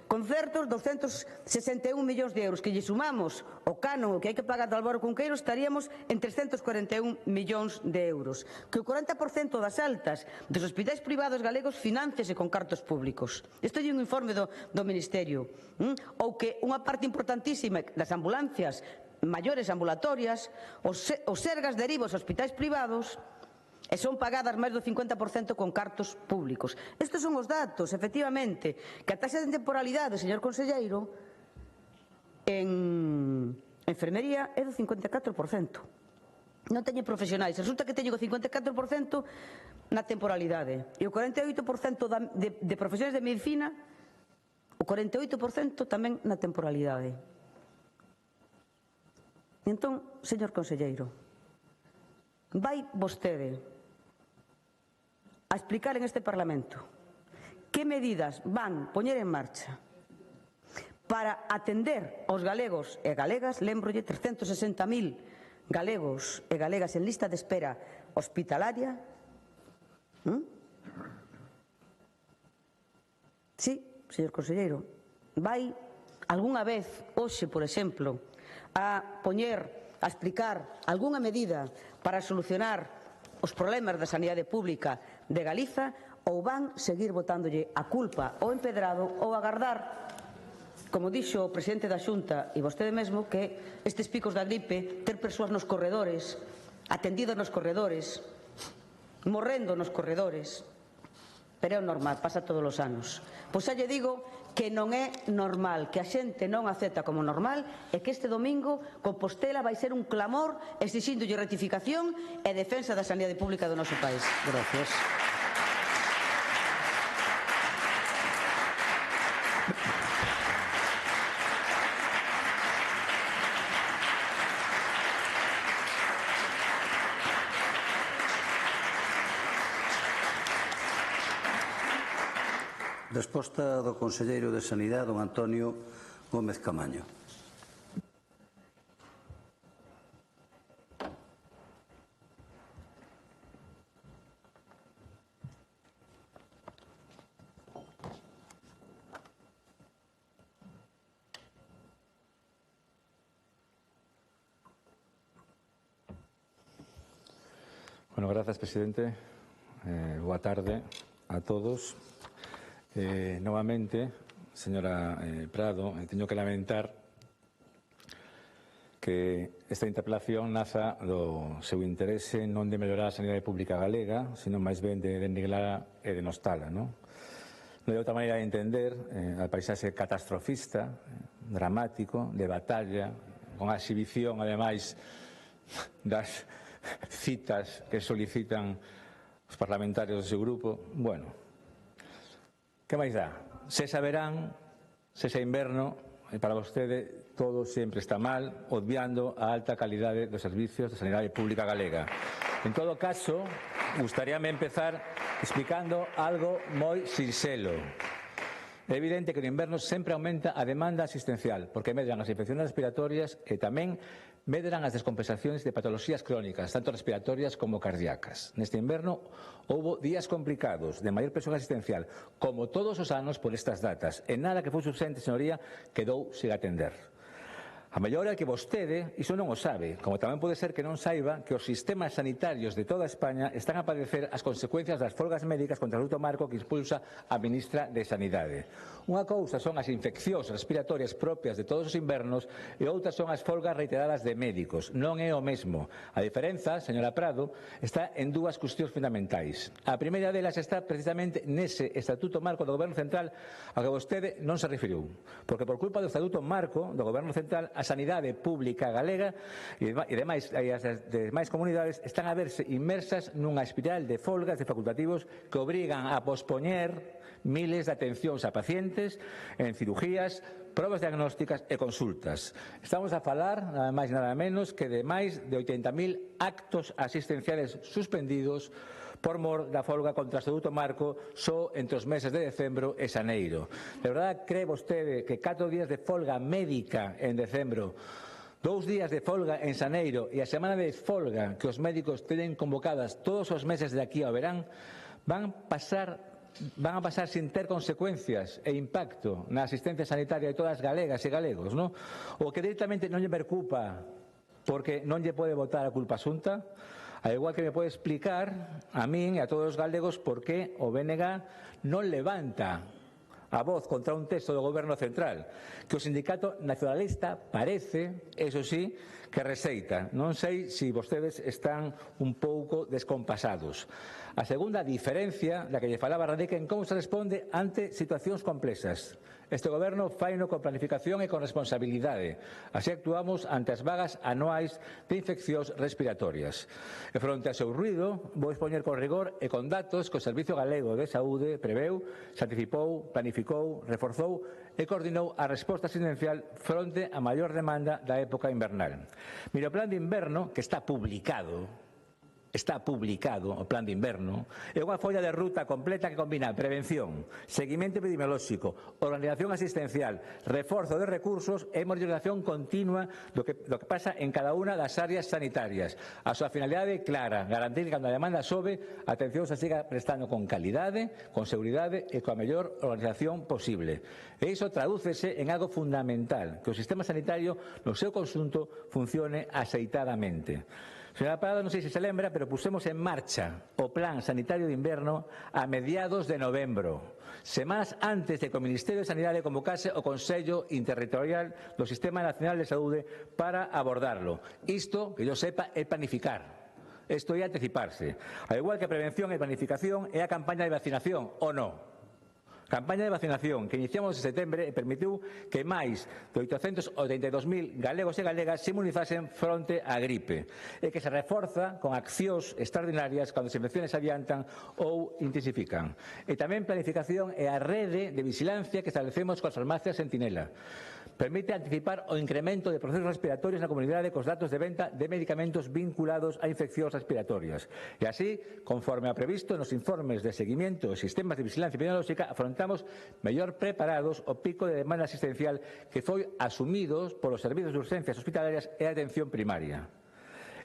Concertos, 261 millóns de euros, que lle sumamos o canon que hai que pagar de Álvaro Cunqueiro, estaríamos en 341 millóns de euros. Que o 40% das altas dos hospitais privados galegos financese con cartos públicos. Isto é un informe do Ministerio. Ou que unha parte importantísima das ambulancias maiores ambulatorias, os sergas derivan aos hospitais privados e son pagadas máis do 50% con cartos públicos. Estes son os datos, efectivamente, que a taxa de temporalidade, señor conselleiro, en enfermería é do 54%. Non teñen profesionais, resulta que teñen o 54% na temporalidade e o 48% de profesionais de medicina, o 48% tamén na temporalidade. Entón, señor conselleiro, vai vostede a explicar en este Parlamento que medidas van poñer en marcha para atender aos galegos e galegas, lembrolle, 360.000 galegos e galegas en lista de espera hospitalaria. Sí, señor conselleiro, vai algunha vez, hoxe, por exemplo, a poñer, a explicar algunha medida para solucionar os problemas da sanidade pública de Galiza, ou van seguir botándolle a culpa ao empedrado ou agardar, como dixo o presidente da Xunta e vostede mesmo, que estes picos da gripe, ter persoas nos corredores, atendidos nos corredores, morrendo nos corredores, pero é normal, pasa todos os anos. Pois xa lle digo que non é normal, que a xente non acepta como normal e que este domingo Compostela vai ser un clamor exixíndolle rectificación e defensa da sanidade pública do noso país. Gracias. Resposta do conselleiro de Sanidade, don Antonio Gómez Camaño. Bueno, grazas, presidente. Boa tarde a todos. Novamente, señora Prado, teño que lamentar que esta interpelación naza do seu interese non de mellorar a sanidade pública galega, sino máis ben de denigrala e denostala, non? Non hai outra maneira de entender a paisaxe catastrofista, dramático, de batalla, con a exhibición, ademais, das citas que solicitan os parlamentarios do seu grupo. Bueno, que máis dá? Sexa verán, sexa inverno, e para vostede todo sempre está mal, obviando a alta calidade dos servicios de sanidade pública galega. En todo caso, gustaríame empezar explicando algo moi sinxelo. É evidente que no inverno sempre aumenta a demanda asistencial, porque medran as infeccións respiratorias e tamén medran as descompensacións de patoloxías crónicas, tanto respiratorias como cardíacas. Neste inverno houbo días complicados de maior presión asistencial, como todos os anos por estas datas, e nada que foi suficiente, señoría, quedou sen atender. A mellor é que vostede iso non o sabe, como tamén pode ser que non saiba que os sistemas sanitarios de toda España están a padecer as consecuencias das folgas médicas contra o luto marco que impulsa a ministra de Sanidade. Unha cousa son as infeccións respiratorias propias de todos os invernos e outra son as folgas reiteradas de médicos. Non é o mesmo. A diferenza, señora Prado, está en dúas cuestións fundamentais. A primeira delas está precisamente nese Estatuto Marco do Goberno Central ao que vostede non se referiu, porque por culpa do Estatuto Marco do Goberno Central a sanidade pública galega e as demais comunidades están a verse inmersas nunha espiral de folgas de facultativos que obrigan a pospoñer miles de atencións a pacientes en cirugías, probas diagnósticas e consultas. Estamos a falar, nada máis nada menos, que de máis de 80.000 actos asistenciales suspendidos por mor da folga contra o Estatuto Marco só entre os meses de decembro e xaneiro. De verdade, cree vostede que 4 días de folga médica en decembro, 2 días de folga en xaneiro e a semana de folga que os médicos teñen convocadas todos os meses de aquí ao verán van pasar van a pasar sin ter consecuencias e impacto na asistencia sanitaria de todas as galegas e galegos, non? O que directamente non lle preocupa porque non lle pode botar a culpa xunta, ao igual que me pode explicar a min e a todos os galegos por que o BNG non levanta a voz contra un texto do Goberno Central que o Sindicato Nacionalista parece, eso sí, que receita. Non sei se vostedes están un pouco descompasados. A segunda diferencia da que lle falaba radica en como se responde ante situacións complexas. Este Goberno faino con planificación e con responsabilidade. Así actuamos ante as vagas anuais de infeccións respiratorias. E fronte ao seu ruído, vou expoñer con rigor e con datos que o Servicio Galego de Saúde preveu, se anticipou, planificou, reforzou e coordinou a resposta asistencial fronte á maior demanda da época invernal. Mire, o plan de inverno, que está publicado o plan de inverno, é unha folla de ruta completa que combina prevención, seguimento epidemiolóxico, organización asistencial, reforzo de recursos e monitorización continua do que pasa en cada unha das áreas sanitarias. A súa finalidade é clara, garantir que cando a demanda sobe, a atención se siga prestando con calidade, con seguridade e coa mellor organización posible. E iso tradúcese en algo fundamental, que o sistema sanitario no seu conxunto funcione axeitadamente. Señora Parado, non sei se se lembra, pero pusemos en marcha o Plan Sanitario de Inverno a mediados de novembro, semanas antes de que o Ministerio de Sanidade convocase o Consello Interterritorial do Sistema Nacional de Saúde para abordarlo. Isto, que yo sepa, é planificar. Isto é anticiparse. Ao igual que a prevención e planificación é a campaña de vacinación, ou non? Campaña de vacinación que iniciamos en setembro e permitiu que máis de 882.000 galegos e galegas se inmunizasen fronte á gripe e que se reforza con accións extraordinarias cando as infecciones se adiantan ou intensifican. E tamén planificación e a rede de vigilancia que establecemos coas farmacias Sentinela. Permite anticipar o incremento de procesos respiratorios na comunidade cos datos de venta de medicamentos vinculados a infeccións respiratorias. E así, conforme a previsto nos informes de seguimiento e sistemas de vigilancia epidemiolóxica, afrontamos mellor preparados o pico de demanda asistencial que foi asumido polos servizos de urgencias hospitalarias e atención primaria.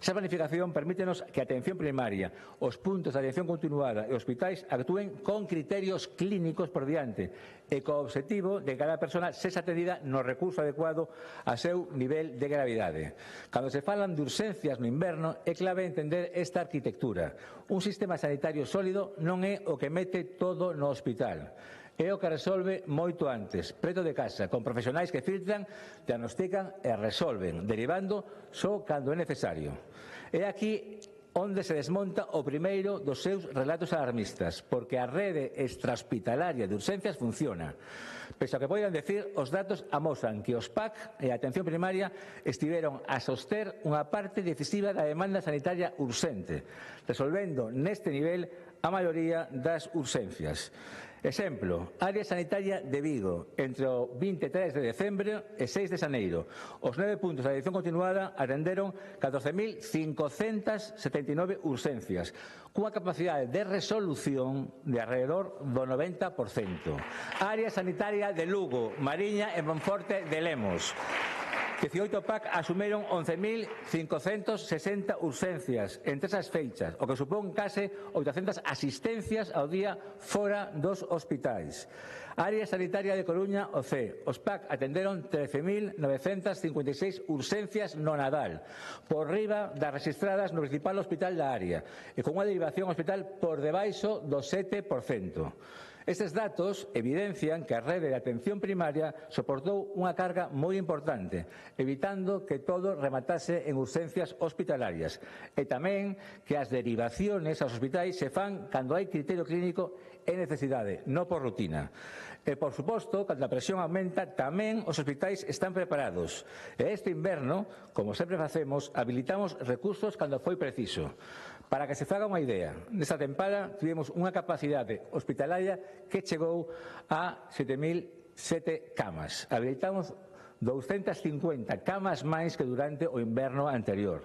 Esa planificación permítenos que a atención primaria, os puntos de atención continuada e hospitais actúen con criterios clínicos por diante e co obxectivo de que cada persona sexa atendida no recurso adecuado a seu nivel de gravidade. Cando se falan de urxencias no inverno, é clave entender esta arquitectura. Un sistema sanitario sólido non é o que mete todo no hospital. É o que resolve moito antes, preto de casa, con profesionais que filtran, diagnostican e resolven, derivando só cando é necesario. É aquí onde se desmonta o primeiro dos seus relatos alarmistas, porque a rede extrahospitalaria de urxencias funciona. Pese a que poidan decir, os datos amosan que os PAC e a atención primaria estiveron a soster unha parte decisiva da demanda sanitaria urxente, resolvendo neste nivel a maioría das urxencias. Exemplo, área sanitaria de Vigo, entre o 23 de decembro e 6 de xaneiro. Os 9 puntos de atención continuada atenderon 14.579 urxencias, cunha capacidade de resolución de alrededor do 90%. Área sanitaria de Lugo, Mariña e Monforte de Lemos. 18 PAC asumiron 11.560 urxencias entre esas feitas, o que supón case 800 asistencias ao día fora dos hospitais. Área sanitaria de Coruña, OC. Os PAC atenderon 13.956 urxencias no Nadal, por riba das registradas no principal hospital da área, e con unha derivación ao hospital por debaixo do 7%. Estes datos evidencian que a rede de atención primaria soportou unha carga moi importante, evitando que todo rematase en urxencias hospitalarias, e tamén que as derivaciones aos hospitais se fan cando hai criterio clínico e necesidade, non por rutina. E, por suposto, cando a presión aumenta, tamén os hospitais están preparados. E este inverno, como sempre facemos, habilitamos recursos cando foi preciso. Para que se faga unha idea, nesta tempada tivemos unha capacidade hospitalaria que chegou a 7.007 camas. Habilitamos 250 camas máis que durante o inverno anterior.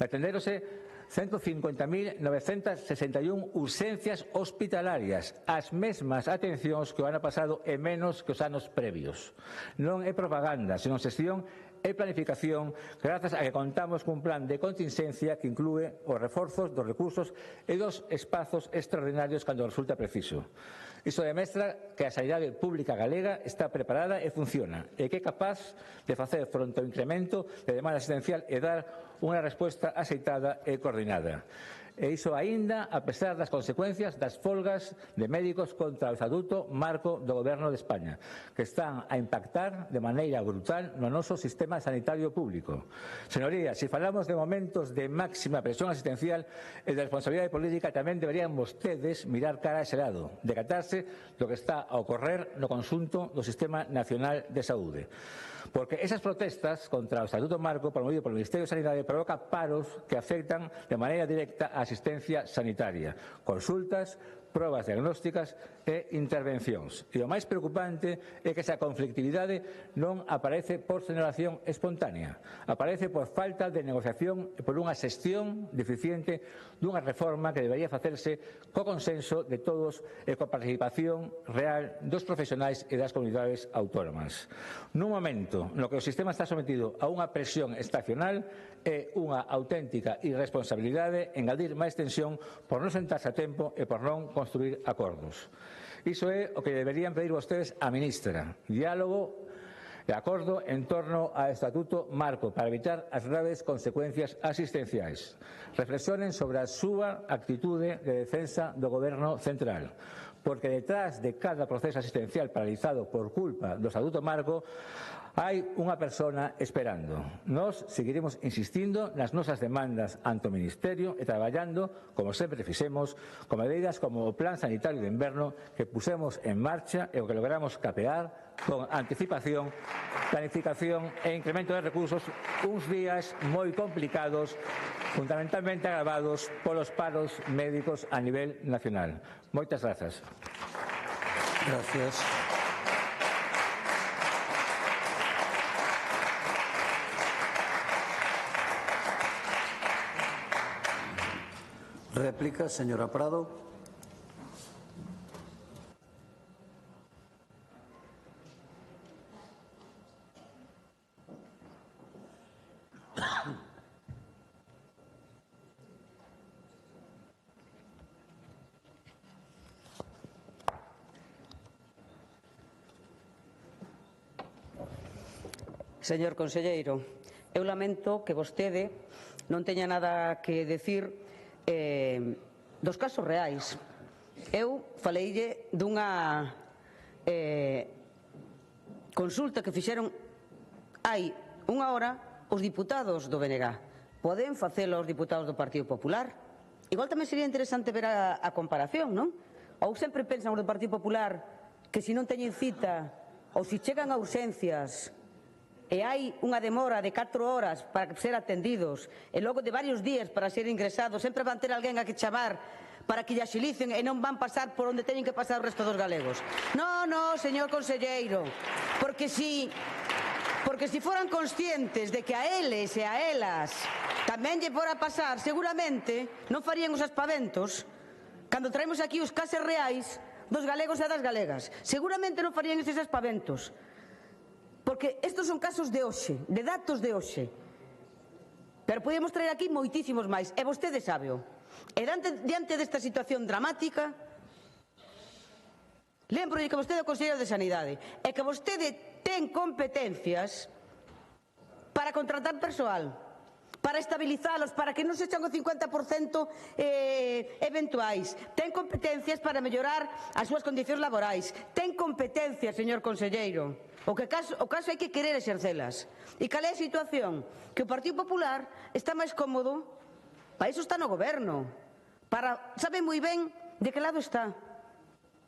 Atendérose 150.961 urxencias hospitalarias, as mesmas atencións que o ano pasado e menos que os anos previos. Non é propaganda, senón xestión e planificación, grazas a que contamos cun plan de contingencia que inclúe os reforzos dos recursos e dos espazos extraordinarios cando resulta preciso. Iso demestra que a sanidade pública galega está preparada e funciona e que é capaz de facer fronte ao incremento de demanda asistencial e dar unha resposta axeitada e coordinada. E iso aínda a pesar das consecuencias das folgas de médicos contra o Estatuto Marco do Goberno de España, que están a impactar de maneira brutal no noso sistema sanitario público. Señorías, se falamos de momentos de máxima presión asistencial e de responsabilidade política, tamén deberían vostedes mirar cara a ese lado, decatarse do que está a ocorrer no conxunto do Sistema Nacional de Saúde. Porque esas protestas contra o Estatuto Marco promovido polo Ministerio de Sanidade provoca paros que afectan de maneira directa a asistencia sanitaria, consultas, probas diagnósticas e intervencións. E o máis preocupante é que esa conflictividade non aparece por xeneración espontánea, aparece por falta de negociación e por unha xestión deficiente dunha reforma que debería facerse co consenso de todos e coa participación real dos profesionais e das comunidades autónomas. Nun momento no que o sistema está sometido a unha presión estacional, é unha auténtica irresponsabilidade engadir máis tensión por non sentarse a tempo e por non construir acordos. Iso é o que deberían pedir vostedes á ministra. Diálogo e acordo en torno ao Estatuto Marco para evitar as graves consecuencias asistenciais. Reflexionen sobre a súa actitude de defensa do Goberno central, porque detrás de cada proceso asistencial paralizado por culpa do Estatuto Marco hai unha persona esperando. Nós seguiremos insistindo nas nosas demandas ante o Ministerio e traballando, como sempre fixemos, con medidas como o Plan Sanitario de Inverno que pusemos en marcha e o que logramos capear con anticipación, planificación e incremento de recursos uns días moi complicados, fundamentalmente agravados polos paros médicos a nivel nacional. Moitas grazas. Gracias. Réplica, señora Prado. Señor conselleiro, eu lamento que vostede non teña nada que decir dos casos reais. Eu faleille dunha consulta que fixeron hai unha hora os diputados do BNG. Poden facelo os diputados do Partido Popular? Igual tamén sería interesante ver a comparación, non? Ou sempre pensan os do Partido Popular que se non teñen cita ou se chegan a urxencias e hai unha demora de 4 horas para ser atendidos e logo de varios días para ser ingresados, sempre van ter alguén a que chamar para que lle axilicen e non van pasar por onde teñen que pasar o resto dos galegos. No, señor conselleiro, porque si foran conscientes de que a eles e a elas tamén lle fora pasar, seguramente non farían os aspaventos cando traemos aquí os casos reais dos galegos e das galegas. Seguramente non farían eses aspaventos. Porque estes son casos de hoxe, de datos de hoxe. Pero podemos traer aquí moitísimos máis, e vostede sábeo. E diante desta situación dramática, lembro que vostede é o conselleiro de Sanidade, e que vostede ten competencias para contratar persoal, para estabilizalos, para que non se echan o 50% eventuais. Ten competencias para mellorar as súas condicións laborais. Ten competencias, señor conselleiro. O caso hai que querer exercelas. E cal é a situación? Que o Partido Popular está máis cómodo, para iso está no goberno, sabe moi ben de que lado está.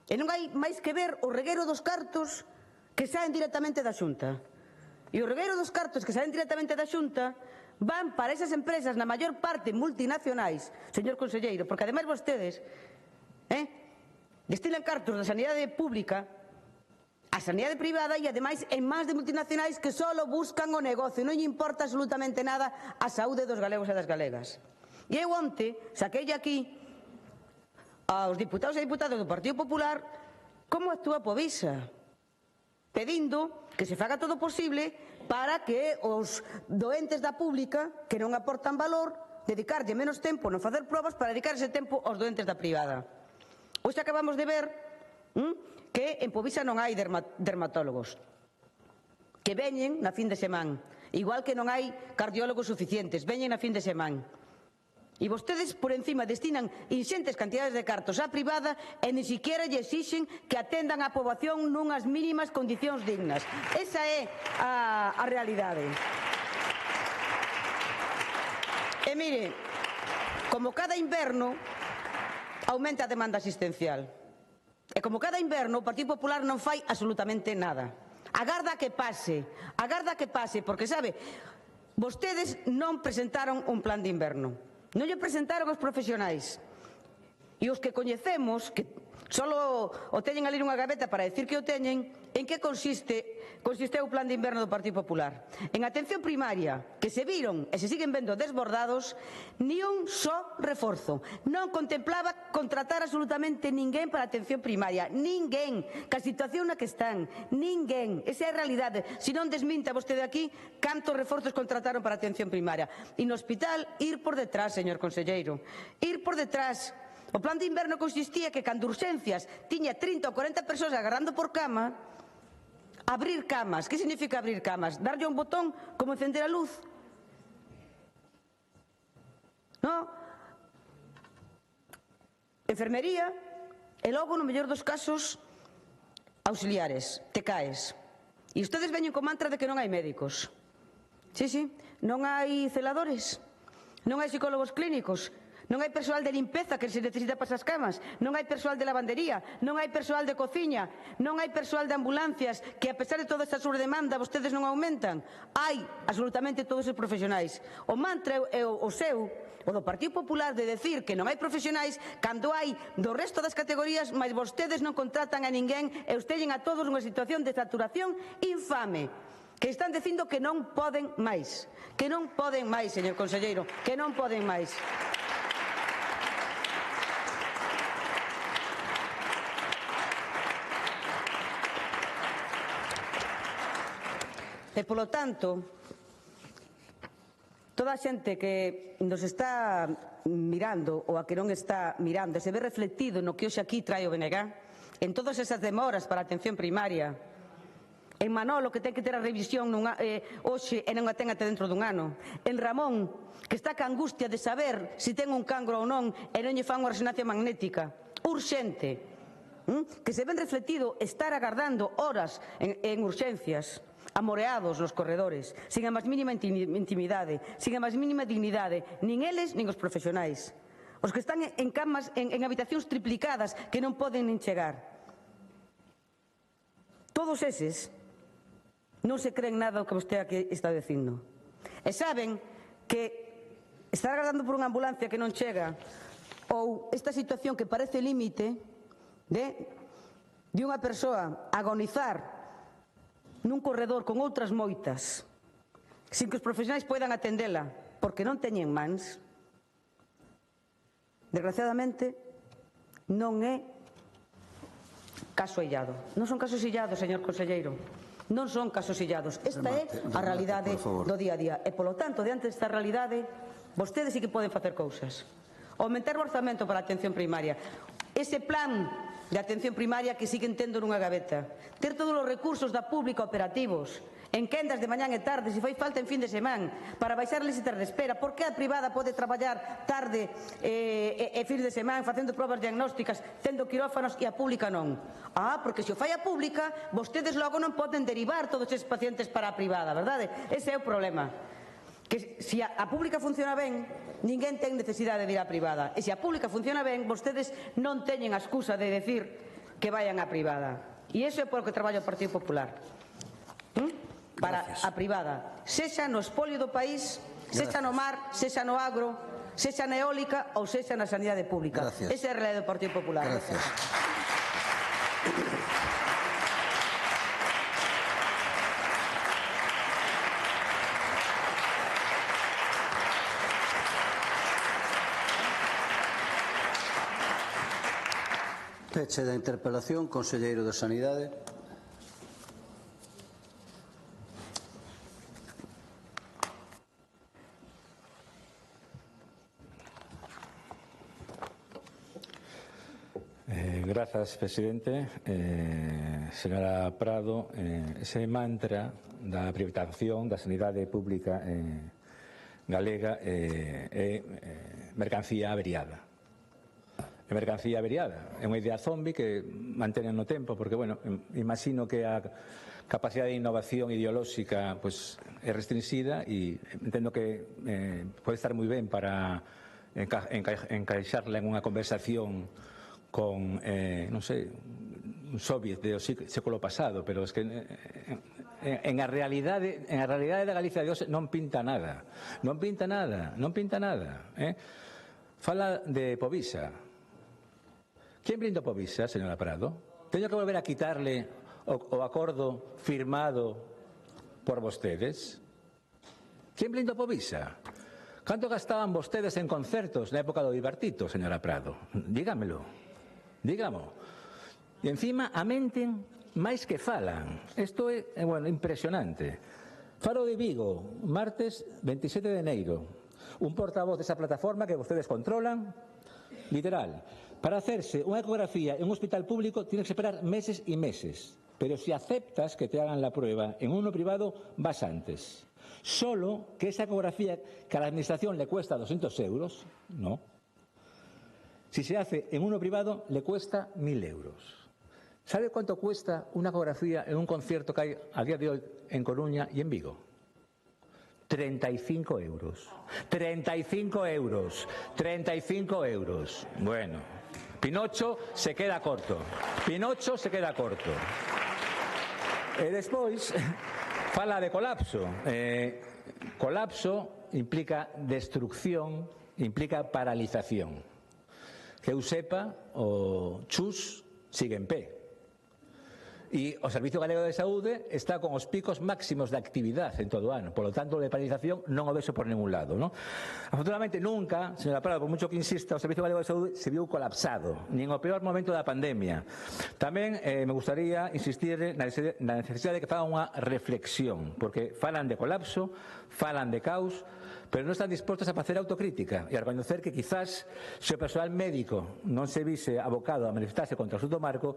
E non hai máis que ver o regueiro dos cartos que saen directamente da Xunta. E o regueiro dos cartos que saen directamente da Xunta van para esas empresas, na maior parte multinacionais, señor conselleiro, porque ademais vostedes destinan cartos da sanidade pública a sanidade privada e ademais en máis de multinacionais que só buscan o negocio, non lle importa absolutamente nada a saúde dos galegos e das galegas. E eu onte saquei aquí aos diputados e diputadas do Partido Popular como actúa Povisa, pedindo que se faga todo o posible para que os doentes da pública que non aportan valor dedicarlle menos tempo non facer probas para dedicar ese tempo aos doentes da privada. Hoxe acabamos de ver que en Povisa non hai dermatólogos, que veñen na fin de semana, igual que non hai cardiólogos suficientes, veñen na fin de semana. E vostedes, por encima, destinan inxentes cantidades de cartos á privada e ni siquiera lle exixen que atendan a poboación nunhas mínimas condicións dignas. Esa é a realidade. E mire, como cada inverno aumenta a demanda asistencial. E como cada inverno o Partido Popular non fai absolutamente nada. Agarda que pase, porque, sabe, vostedes non presentaron un plan de inverno. Non lle presentaron os profesionais. E os que coñecemos, que só o teñen ali nunha gaveta para decir que o teñen, en que consiste o plan de inverno do Partido Popular? En atención primaria, que se viron e se siguen vendo desbordados, ni un só reforzo. Non contemplaba contratar absolutamente ninguén para a atención primaria. Ninguén. Que a situación na que están. Ninguén. Esa é a realidade. Se non desminta vostede aquí cantos reforzos contrataron para a atención primaria. E no hospital, ir por detrás, señor conselleiro. Ir por detrás. O plan de inverno consistía que cando urxencias tiña 30 ou 40 persoas agarrando por cama, abrir camas. Que significa abrir camas? Darlle un botón como encender a luz. No? Enfermería e logo, no mellor dos casos, auxiliares, TCAES. E ustedes veñen co mantra de que non hai médicos. Sí, non hai celadores, non hai psicólogos clínicos, non hai persoal de limpeza que se necesita para esas camas, non hai persoal de lavandería, non hai persoal de cociña, non hai persoal de ambulancias, que a pesar de toda esta sobredemanda vostedes non aumentan. Hai absolutamente todos os profesionais. O mantra é o seu, o do Partido Popular, de decir que non hai profesionais cando hai do resto das categorías, mas vostedes non contratan a ninguén e os teñen a todos nunha situación de saturación infame, que están dicindo que non poden máis. Que non poden máis, señor conselleiro, que non poden máis. E, polo tanto, toda a xente que nos está mirando ou a que non está mirando se ve reflectido no que hoxe aquí trae o BNG, en todas esas demoras para a atención primaria, en Manolo, que ten que ter a revisión hoxe e non a ten até dentro dun ano, en Ramón, que está ca angustia de saber se ten un cancro ou non e non lle fan unha resonancia magnética urxente, que se ven reflectido estar agardando horas en urxencias, amoreados nos corredores, sin a máis mínima intimidade, sin a máis mínima dignidade, nin eles nin os profesionais. Os que están en camas, en habitacións triplicadas, que non poden nin chegar. Todos eses non se creen nada o que vostede aquí está dicindo. E saben que estar agardando por unha ambulancia que non chega, ou esta situación que parece límite de unha persoa agonizar nun corredor con outras moitas, sin que os profesionais poidan atendela, porque non teñen mans, desgraciadamente, non é caso illado. Non son casos illados, señor conselleiro. Non son casos illados. Esta é a realidade do día a día. E, polo tanto, diante desta realidade, vostedes sí que poden facer cousas. Aumentar o orzamento para a atención primaria. Ese plan de atención primaria que siguen tendo nunha gaveta. Ter todos os recursos da pública operativos, en quendas de mañán e tarde, se fai falta en fin de semana, para baixar listas de espera. Por que a privada pode traballar tarde e fin de semana facendo probas diagnósticas, tendo quirófanos, e a pública non? Porque se o fai a pública, vostedes logo non poden derivar todos eses pacientes para a privada, verdade? Ese é o problema. Que se a pública funciona ben, ninguén ten necesidade de ir á privada. E se a pública funciona ben, vostedes non teñen a excusa de decir que vayan á privada. E iso é por que traballa o Partido Popular. Para a privada. Sexa no espolio do país, sexa no mar, sexa no agro, sexa na eólica ou sexa na sanidade pública. Esa é a realidade do Partido Popular. Gracias. Peche da interpelación, conselleiro de Sanidade. Grazas, presidente. Señora Prado, ese mantra da privatización da sanidade pública galega é mercancía averiada. É mercancía averiada. É unha idea zombi que mantenen no tempo, porque, bueno, imagino que a capacidade de innovación ideolóxica pues, é restringida e entendo que pode estar moi ben para encaixarla en unha conversación con, non sei, un soviet do século pasado, pero es que en a realidade da Galicia de hoxe non pinta nada. Non pinta nada. Fala de Povisa. ¿Quién brindou Povisa, señora Prado? Teño que volver a quitarle o acordo firmado por vostedes? ¿Quién brindou Povisa? ¿Canto gastaban vostedes en concertos na época do bipartito, señora Prado? Dígamelo. Dígamo. E encima amenten máis que falan. Isto é, bueno, impresionante. Faro de Vigo, martes 27 de enero. Un portavoz desa plataforma que vostedes controlan, literal, para hacerse unha ecografía en un hospital público tienes que esperar meses e meses. Pero si aceptas que te hagan la prueba en uno privado, vas antes. Solo que esa ecografía que a la administración le cuesta 200 euros, no. Si se hace en uno privado, le cuesta 1.000 euros. ¿Sabe cuánto cuesta una ecografía en un concierto que hay a día de hoy en Coruña y en Vigo? 35 euros. 35 euros. 35 euros. Bueno, Pinocho se queda corto. Pinocho se queda corto. E despois fala de colapso. Colapso implica destrucción, implica paralización. Que eu sepa, o CHUS sigue en pé. E o Servicio Galego de Saúde está con os picos máximos de actividade en todo o ano. Por lo tanto, de paralización non o vexo por ningún lado, ¿no? Afortunadamente, nunca, señora Prado, por mucho que insista, o Servicio Galego de Saúde se viu colapsado, nin o peor momento da pandemia. Tamén me gustaría insistir na necesidade de que fagan unha reflexión, porque falan de colapso, falan de caos, pero non están dispostos a facer autocrítica e a reconocer que quizás se o persoal médico non se vise abocado a manifestarse contra o asunto marco,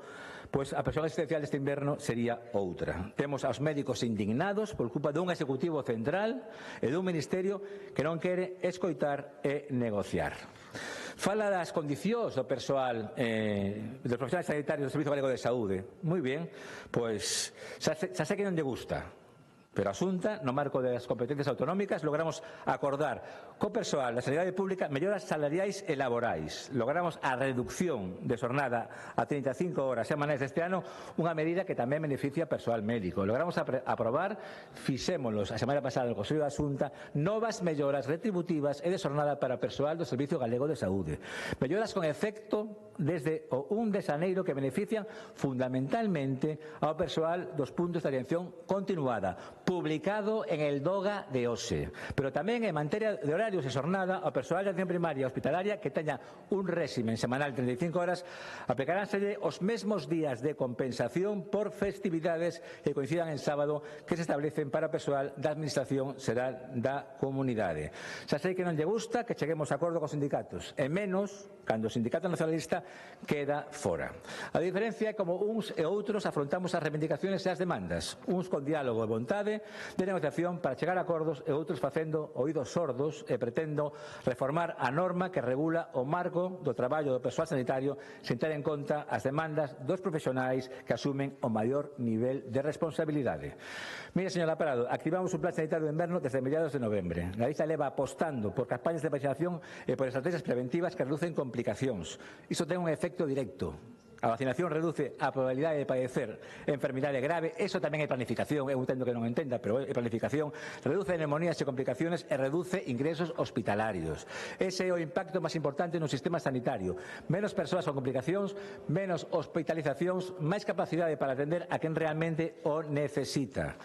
pois a persoal asistencial deste inverno sería outra. Temos aos médicos indignados por culpa dun executivo central e dun ministerio que non quere escoitar e negociar. Fala das condicións do persoal dos profesionais sanitarios do Servicio Galego de Saúde. Moi ben, pois xa sei que non lle gusta. Pero a Xunta, no marco das competencias autonómicas, logramos acordar co persoal da sanidade pública melloras salariais e laborais. Logramos a reducción de xornada a 35 horas semanais este ano, unha medida que tamén beneficia persoal médico. Logramos aprobar, fixémonos a semana pasada no Consello da Xunta, novas melloras retributivas e de xornada para persoal do Servicio Galego de Saúde. Melloras con efecto desde o 1 de xaneiro que benefician fundamentalmente ao persoal dos puntos de atención continuada, publicado en el DOGA de hoxe, pero tamén en materia de horarios e xornada ao persoal de atención primaria hospitalaria que teña un réximen semanal de 35 horas, aplicaránselle os mesmos días de compensación por festividades que coincidan en sábado que se establecen para o persoal da Administración Xeral da Comunidade. Xa sei que non lle gusta que cheguemos a acordo cos sindicatos, e menos cando o sindicato nacionalista queda fora. A diferencia é como uns e outros afrontamos as reivindicaciones e as demandas, uns con diálogo e vontade de negociación para chegar a acordos e outros facendo oídos sordos e pretendo reformar a norma que regula o marco do traballo do persoal sanitario sen ter en conta as demandas dos profesionais que asumen o maior nivel de responsabilidade. Mire, señora Prado, activamos un plan sanitario de inverno desde mediados de novembre. Galicia leva apostando por campañas de vacinación e por estrategias preventivas que reducen complicacións. Iso ten un efecto directo. A vacinación reduce a probabilidade de padecer enfermidade grave, eso tamén é planificación, eu entendo que non entenda, pero é planificación, reduce neumonías e complicaciones e reduce ingresos hospitalarios. Ese é o impacto máis importante no sistema sanitario. Menos persoas con complicacións, menos hospitalizacións, máis capacidade para atender a quen realmente o necesita.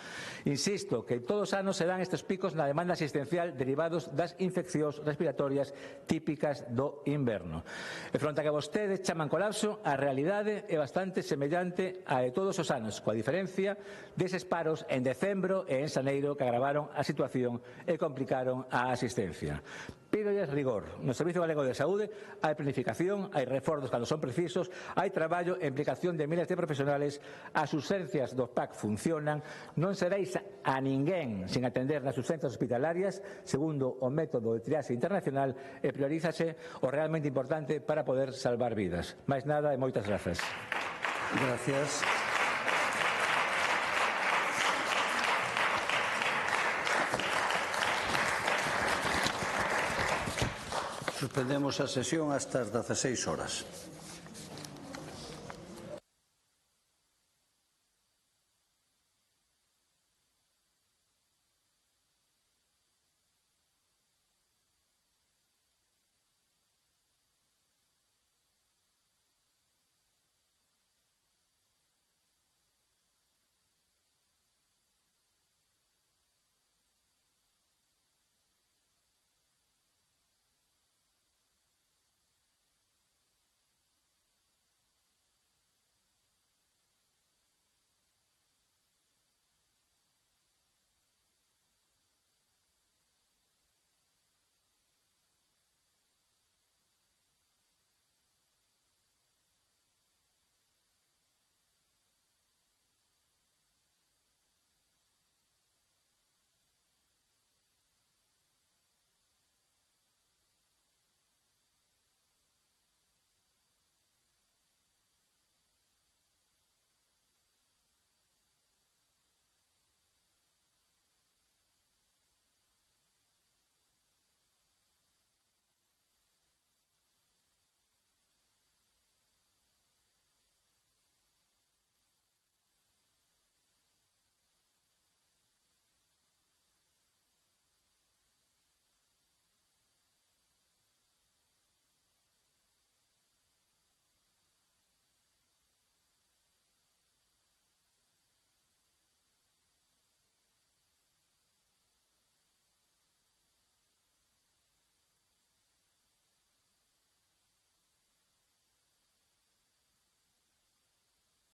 Insisto que todos os anos se dan estes picos na demanda asistencial derivados das infeccións respiratorias típicas do inverno. E fronte a que vostedes chaman colapso, a realidade é bastante semellante a de todos os anos, coa diferencia deses paros en decembro e en xaneiro que agravaron a situación e complicaron a asistencia. Pídolles rigor. No Servicio Galego de Saúde hai planificación, hai reforzos cando son precisos, hai traballo e implicación de miles de profesionales, as urxencias do PAC funcionan, non se deixa a ninguén sin atender nas urxencias hospitalarias, segundo o método de triaxe internacional, e priorízase o realmente importante para poder salvar vidas. Máis nada e moitas grazas. Gracias. Suspendemos a sesión hasta as 16 horas.